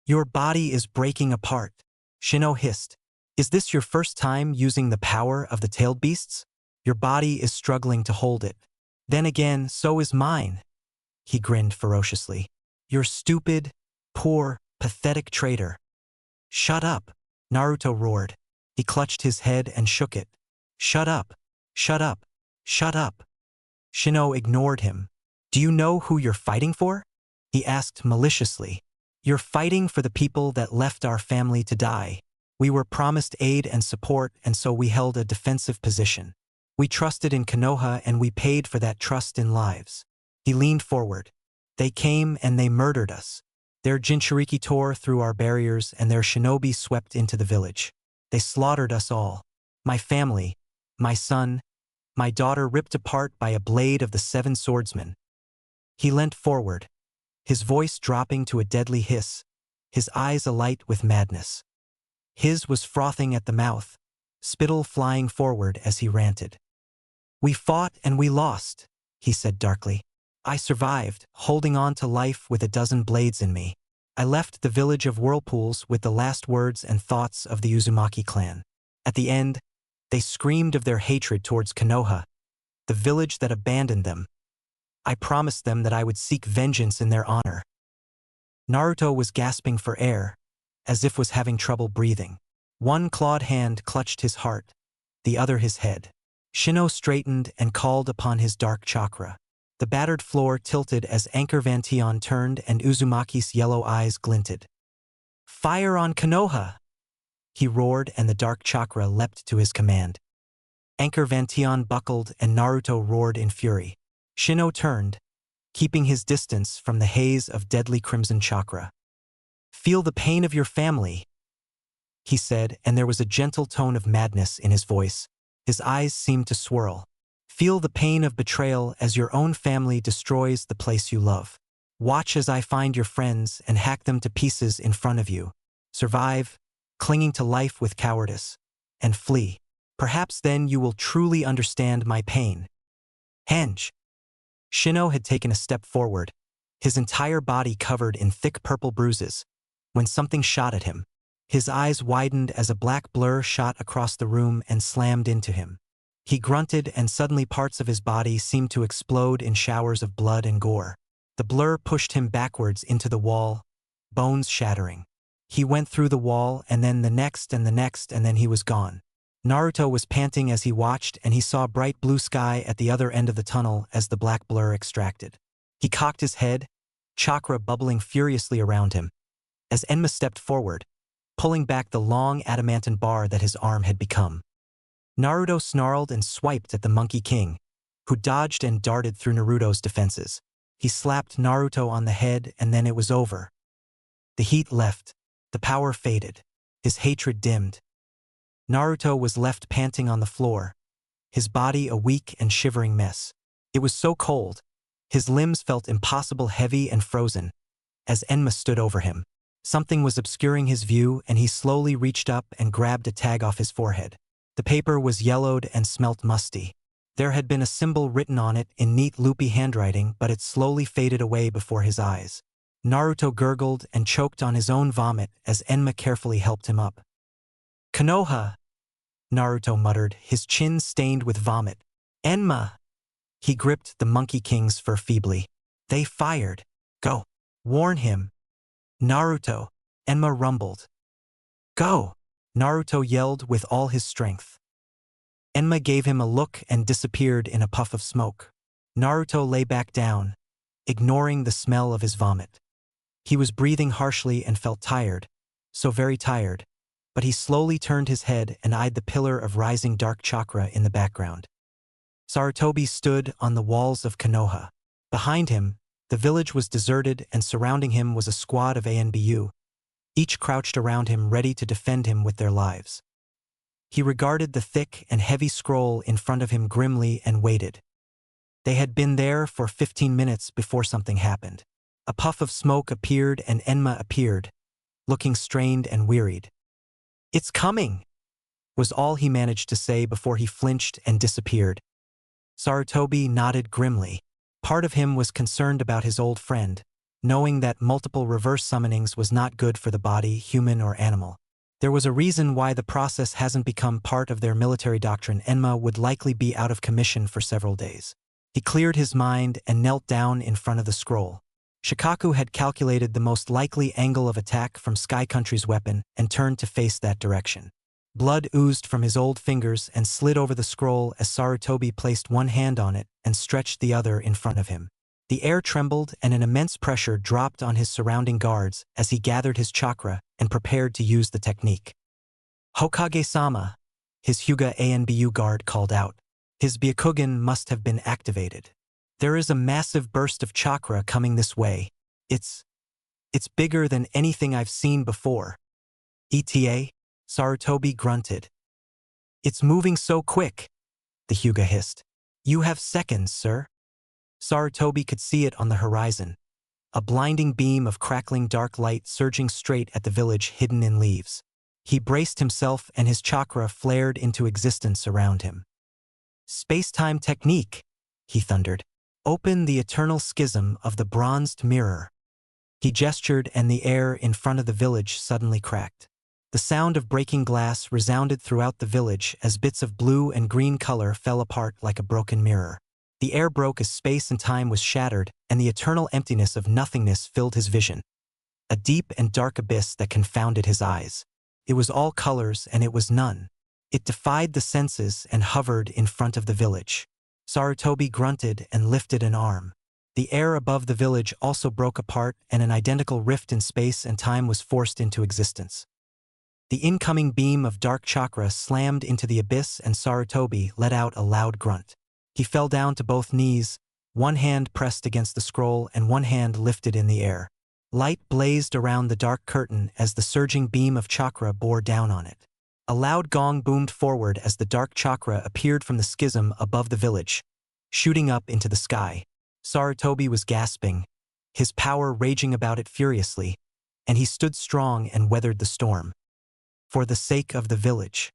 "Your body is breaking apart," Shino hissed. "Is this your first time using the power of the tailed beasts? Your body is struggling to hold it. Then again, so is mine." He grinned ferociously. "You're stupid, poor, pathetic traitor." "Shut up," Naruto roared. He clutched his head and shook it. "Shut up, shut up, shut up." Shino ignored him. "Do you know who you're fighting for?" he asked maliciously. "You're fighting for the people that left our family to die. We were promised aid and support, and so we held a defensive position. We trusted in Konoha and we paid for that trust in lives." He leaned forward. "They came and they murdered us. Their Jinchuriki tore through our barriers and their shinobi swept into the village. They slaughtered us all. My family, my son, my daughter ripped apart by a blade of the 7 swordsmen." He leant forward, his voice dropping to a deadly hiss, his eyes alight with madness. His was frothing at the mouth, spittle flying forward as he ranted. "We fought and we lost," he said darkly. "I survived, holding on to life with a dozen blades in me. I left the village of whirlpools with the last words and thoughts of the Uzumaki clan. At the end, they screamed of their hatred towards Konoha, the village that abandoned them. I promised them that I would seek vengeance in their honor." Naruto was gasping for air, as if was having trouble breathing. One clawed hand clutched his heart, the other his head. Shino straightened and called upon his dark chakra. The battered floor tilted as Anchor Vantion turned and Uzumaki's yellow eyes glinted. "Fire on Konoha!" he roared, and the dark chakra leapt to his command. Anchor Vantion buckled and Naruto roared in fury. Shino turned, keeping his distance from the haze of deadly crimson chakra. "Feel the pain of your family," he said, and there was a gentle tone of madness in his voice. His eyes seemed to swirl. "Feel the pain of betrayal as your own family destroys the place you love. Watch as I find your friends and hack them to pieces in front of you. Survive, clinging to life with cowardice, and flee. Perhaps then you will truly understand my pain." "Henge!" Shino had taken a step forward, his entire body covered in thick purple bruises, when something shot at him. His eyes widened as a black blur shot across the room and slammed into him. He grunted, and suddenly parts of his body seemed to explode in showers of blood and gore. The blur pushed him backwards into the wall, bones shattering. He went through the wall, and then the next, and then he was gone. Naruto was panting as he watched, and he saw bright blue sky at the other end of the tunnel as the black blur extracted. He cocked his head, chakra bubbling furiously around him, as Enma stepped forward, pulling back the long adamantine bar that his arm had become. Naruto snarled and swiped at the Monkey King, who dodged and darted through Naruto's defenses. He slapped Naruto on the head and then it was over. The heat left. The power faded. His hatred dimmed. Naruto was left panting on the floor, his body a weak and shivering mess. It was so cold. His limbs felt impossible heavy and frozen. As Enma stood over him, something was obscuring his view and he slowly reached up and grabbed a tag off his forehead. The paper was yellowed and smelt musty. There had been a symbol written on it in neat loopy handwriting, but it slowly faded away before his eyes. Naruto gurgled and choked on his own vomit as Enma carefully helped him up. "Konoha," Naruto muttered, his chin stained with vomit. "Enma." He gripped the Monkey King's fur feebly. "They fired. Go. Warn him." "Naruto," Enma rumbled. "Go," Naruto yelled with all his strength. Enma gave him a look and disappeared in a puff of smoke. Naruto lay back down, ignoring the smell of his vomit. He was breathing harshly and felt tired, so very tired, but he slowly turned his head and eyed the pillar of rising dark chakra in the background. Sarutobi stood on the walls of Konoha. Behind him, the village was deserted and surrounding him was a squad of ANBU, each crouched around him ready to defend him with their lives. He regarded the thick and heavy scroll in front of him grimly and waited. They had been there for 15 minutes before something happened. A puff of smoke appeared and Enma appeared, looking strained and wearied. "It's coming," was all he managed to say before he flinched and disappeared. Sarutobi nodded grimly. Part of him was concerned about his old friend, knowing that multiple reverse summonings was not good for the body, human or animal. There was a reason why the process hasn't become part of their military doctrine. Enma would likely be out of commission for several days. He cleared his mind and knelt down in front of the scroll. Shikaku had calculated the most likely angle of attack from Sky Country's weapon and turned to face that direction. Blood oozed from his old fingers and slid over the scroll as Sarutobi placed one hand on it and stretched the other in front of him. The air trembled and an immense pressure dropped on his surrounding guards as he gathered his chakra and prepared to use the technique. "Hokage-sama," his Hyuga ANBU guard called out. His Byakugan must have been activated. "There is a massive burst of chakra coming this way. It's bigger than anything I've seen before." "ETA?" Sarutobi grunted. "It's moving so quick," the Hyuga hissed. "You have seconds, sir." Sarutobi could see it on the horizon, a blinding beam of crackling dark light surging straight at the village hidden in leaves. He braced himself and his chakra flared into existence around him. "Space-time technique," he thundered. "Open the eternal schism of the bronzed mirror." He gestured and the air in front of the village suddenly cracked. The sound of breaking glass resounded throughout the village as bits of blue and green color fell apart like a broken mirror. The air broke as space and time was shattered and the eternal emptiness of nothingness filled his vision. A deep and dark abyss that confounded his eyes. It was all colors and it was none. It defied the senses and hovered in front of the village. Sarutobi grunted and lifted an arm. The air above the village also broke apart and an identical rift in space and time was forced into existence. The incoming beam of dark chakra slammed into the abyss and Sarutobi let out a loud grunt. He fell down to both knees, one hand pressed against the scroll and one hand lifted in the air. Light blazed around the dark curtain as the surging beam of chakra bore down on it. A loud gong boomed forward as the dark chakra appeared from the schism above the village, shooting up into the sky. Sarutobi was gasping, his power raging about it furiously, and he stood strong and weathered the storm. For the sake of the village.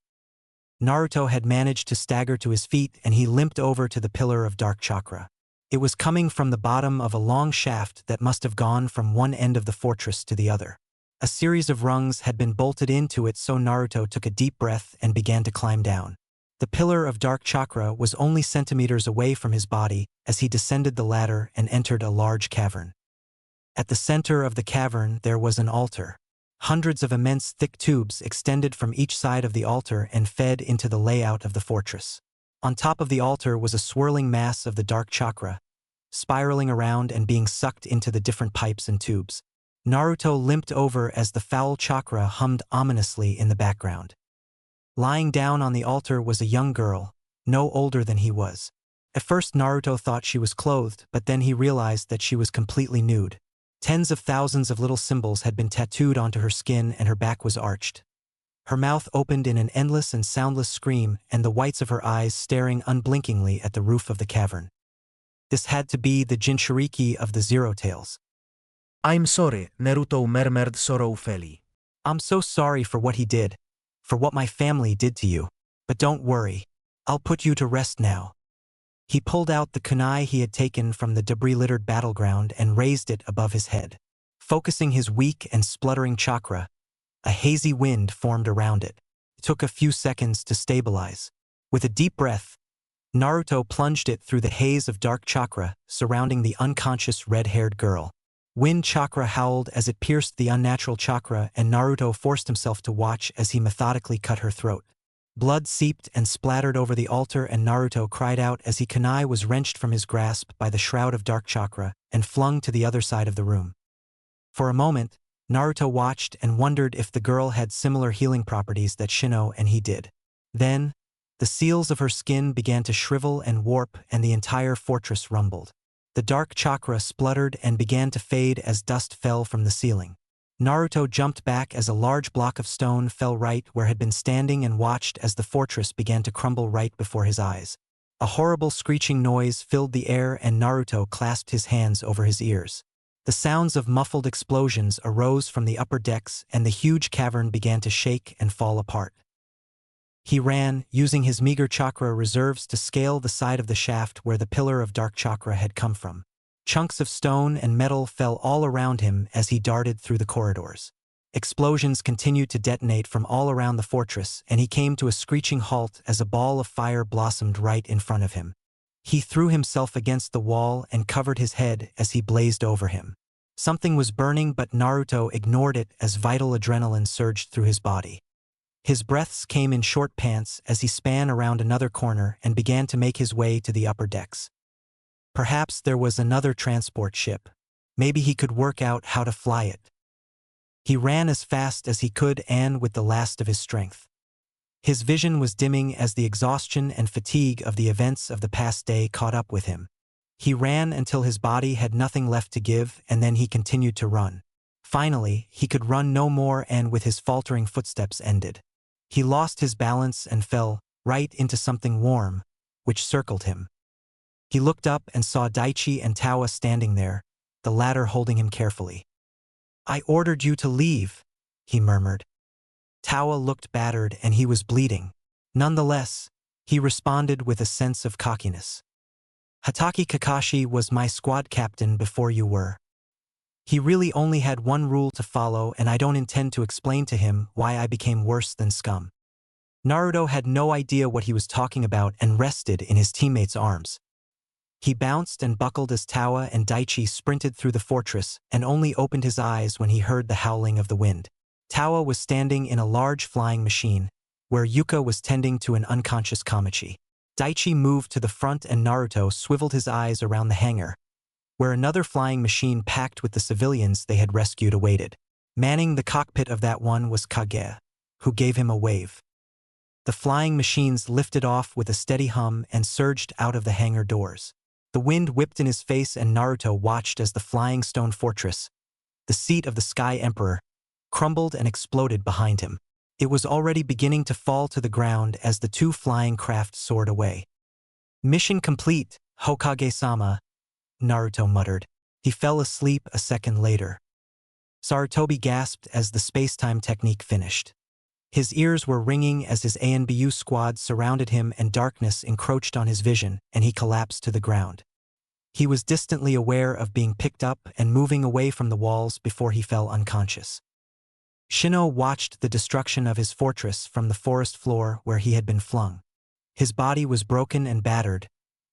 Naruto had managed to stagger to his feet and he limped over to the pillar of dark chakra. It was coming from the bottom of a long shaft that must have gone from one end of the fortress to the other. A series of rungs had been bolted into it, so Naruto took a deep breath and began to climb down. The pillar of dark chakra was only centimeters away from his body as he descended the ladder and entered a large cavern. At the center of the cavern there was an altar. Hundreds of immense thick tubes extended from each side of the altar and fed into the layout of the fortress. On top of the altar was a swirling mass of the dark chakra, spiraling around and being sucked into the different pipes and tubes. Naruto limped over as the foul chakra hummed ominously in the background. Lying down on the altar was a young girl, no older than he was. At first Naruto thought she was clothed, but then he realized that she was completely nude. Tens of thousands of little symbols had been tattooed onto her skin and her back was arched. Her mouth opened in an endless and soundless scream and the whites of her eyes staring unblinkingly at the roof of the cavern. This had to be the Jinchuriki of the Zero Tails. I'm sorry, Naruto murmured sorrowfully. I'm so sorry for what he did, for what my family did to you. But don't worry, I'll put you to rest now. He pulled out the kunai he had taken from the debris-littered battleground and raised it above his head. Focusing his weak and spluttering chakra, a hazy wind formed around it. It took a few seconds to stabilize. With a deep breath, Naruto plunged it through the haze of dark chakra surrounding the unconscious red-haired girl. Wind chakra howled as it pierced the unnatural chakra, and Naruto forced himself to watch as he methodically cut her throat. Blood seeped and splattered over the altar, and Naruto cried out as his kunai was wrenched from his grasp by the shroud of dark chakra and flung to the other side of the room. For a moment, Naruto watched and wondered if the girl had similar healing properties that Shino and he did. Then, the seals of her skin began to shrivel and warp, and the entire fortress rumbled. The dark chakra spluttered and began to fade as dust fell from the ceiling. Naruto jumped back as a large block of stone fell right where had been standing and watched as the fortress began to crumble right before his eyes. A horrible screeching noise filled the air, and Naruto clasped his hands over his ears. The sounds of muffled explosions arose from the upper decks, and the huge cavern began to shake and fall apart. He ran, using his meager chakra reserves to scale the side of the shaft where the pillar of dark chakra had come from. Chunks of stone and metal fell all around him as he darted through the corridors. Explosions continued to detonate from all around the fortress, and he came to a screeching halt as a ball of fire blossomed right in front of him. He threw himself against the wall and covered his head as he blazed over him. Something was burning, but Naruto ignored it as vital adrenaline surged through his body. His breaths came in short pants as he span around another corner and began to make his way to the upper decks. Perhaps there was another transport ship. Maybe he could work out how to fly it. He ran as fast as he could and with the last of his strength. His vision was dimming as the exhaustion and fatigue of the events of the past day caught up with him. He ran until his body had nothing left to give, and then he continued to run. Finally, he could run no more, and with his faltering footsteps ended. He lost his balance and fell right into something warm, which circled him. He looked up and saw Daichi and Tawa standing there, the latter holding him carefully. "I ordered you to leave," he murmured. Tawa looked battered and he was bleeding. Nonetheless, he responded with a sense of cockiness. "Hatake Kakashi was my squad captain before you were. He really only had one rule to follow, and I don't intend to explain to him why I became worse than scum." Naruto had no idea what he was talking about and rested in his teammate's arms. He bounced and buckled as Tawa and Daichi sprinted through the fortress and only opened his eyes when he heard the howling of the wind. Tawa was standing in a large flying machine, where Yuka was tending to an unconscious Kamachi. Daichi moved to the front and Naruto swiveled his eyes around the hangar, where another flying machine packed with the civilians they had rescued awaited. Manning the cockpit of that one was Kage, who gave him a wave. The flying machines lifted off with a steady hum and surged out of the hangar doors. The wind whipped in his face, and Naruto watched as the flying stone fortress, the seat of the Sky Emperor, crumbled and exploded behind him. It was already beginning to fall to the ground as the two flying craft soared away. "Mission complete, Hokage-sama," Naruto muttered. He fell asleep a second later. Sarutobi gasped as the space-time technique finished. His ears were ringing as his ANBU squad surrounded him and darkness encroached on his vision, and he collapsed to the ground. He was distantly aware of being picked up and moving away from the walls before he fell unconscious. Shino watched the destruction of his fortress from the forest floor where he had been flung. His body was broken and battered,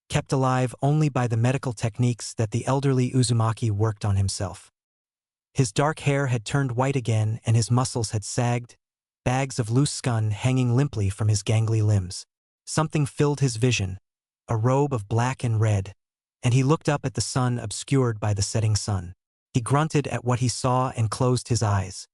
kept alive only by the medical techniques that the elderly Uzumaki worked on himself. His dark hair had turned white again and his muscles had sagged, bags of loose skin hanging limply from his gangly limbs. Something filled his vision, a robe of black and red, and he looked up at the sun obscured by the setting sun. He grunted at what he saw and closed his eyes.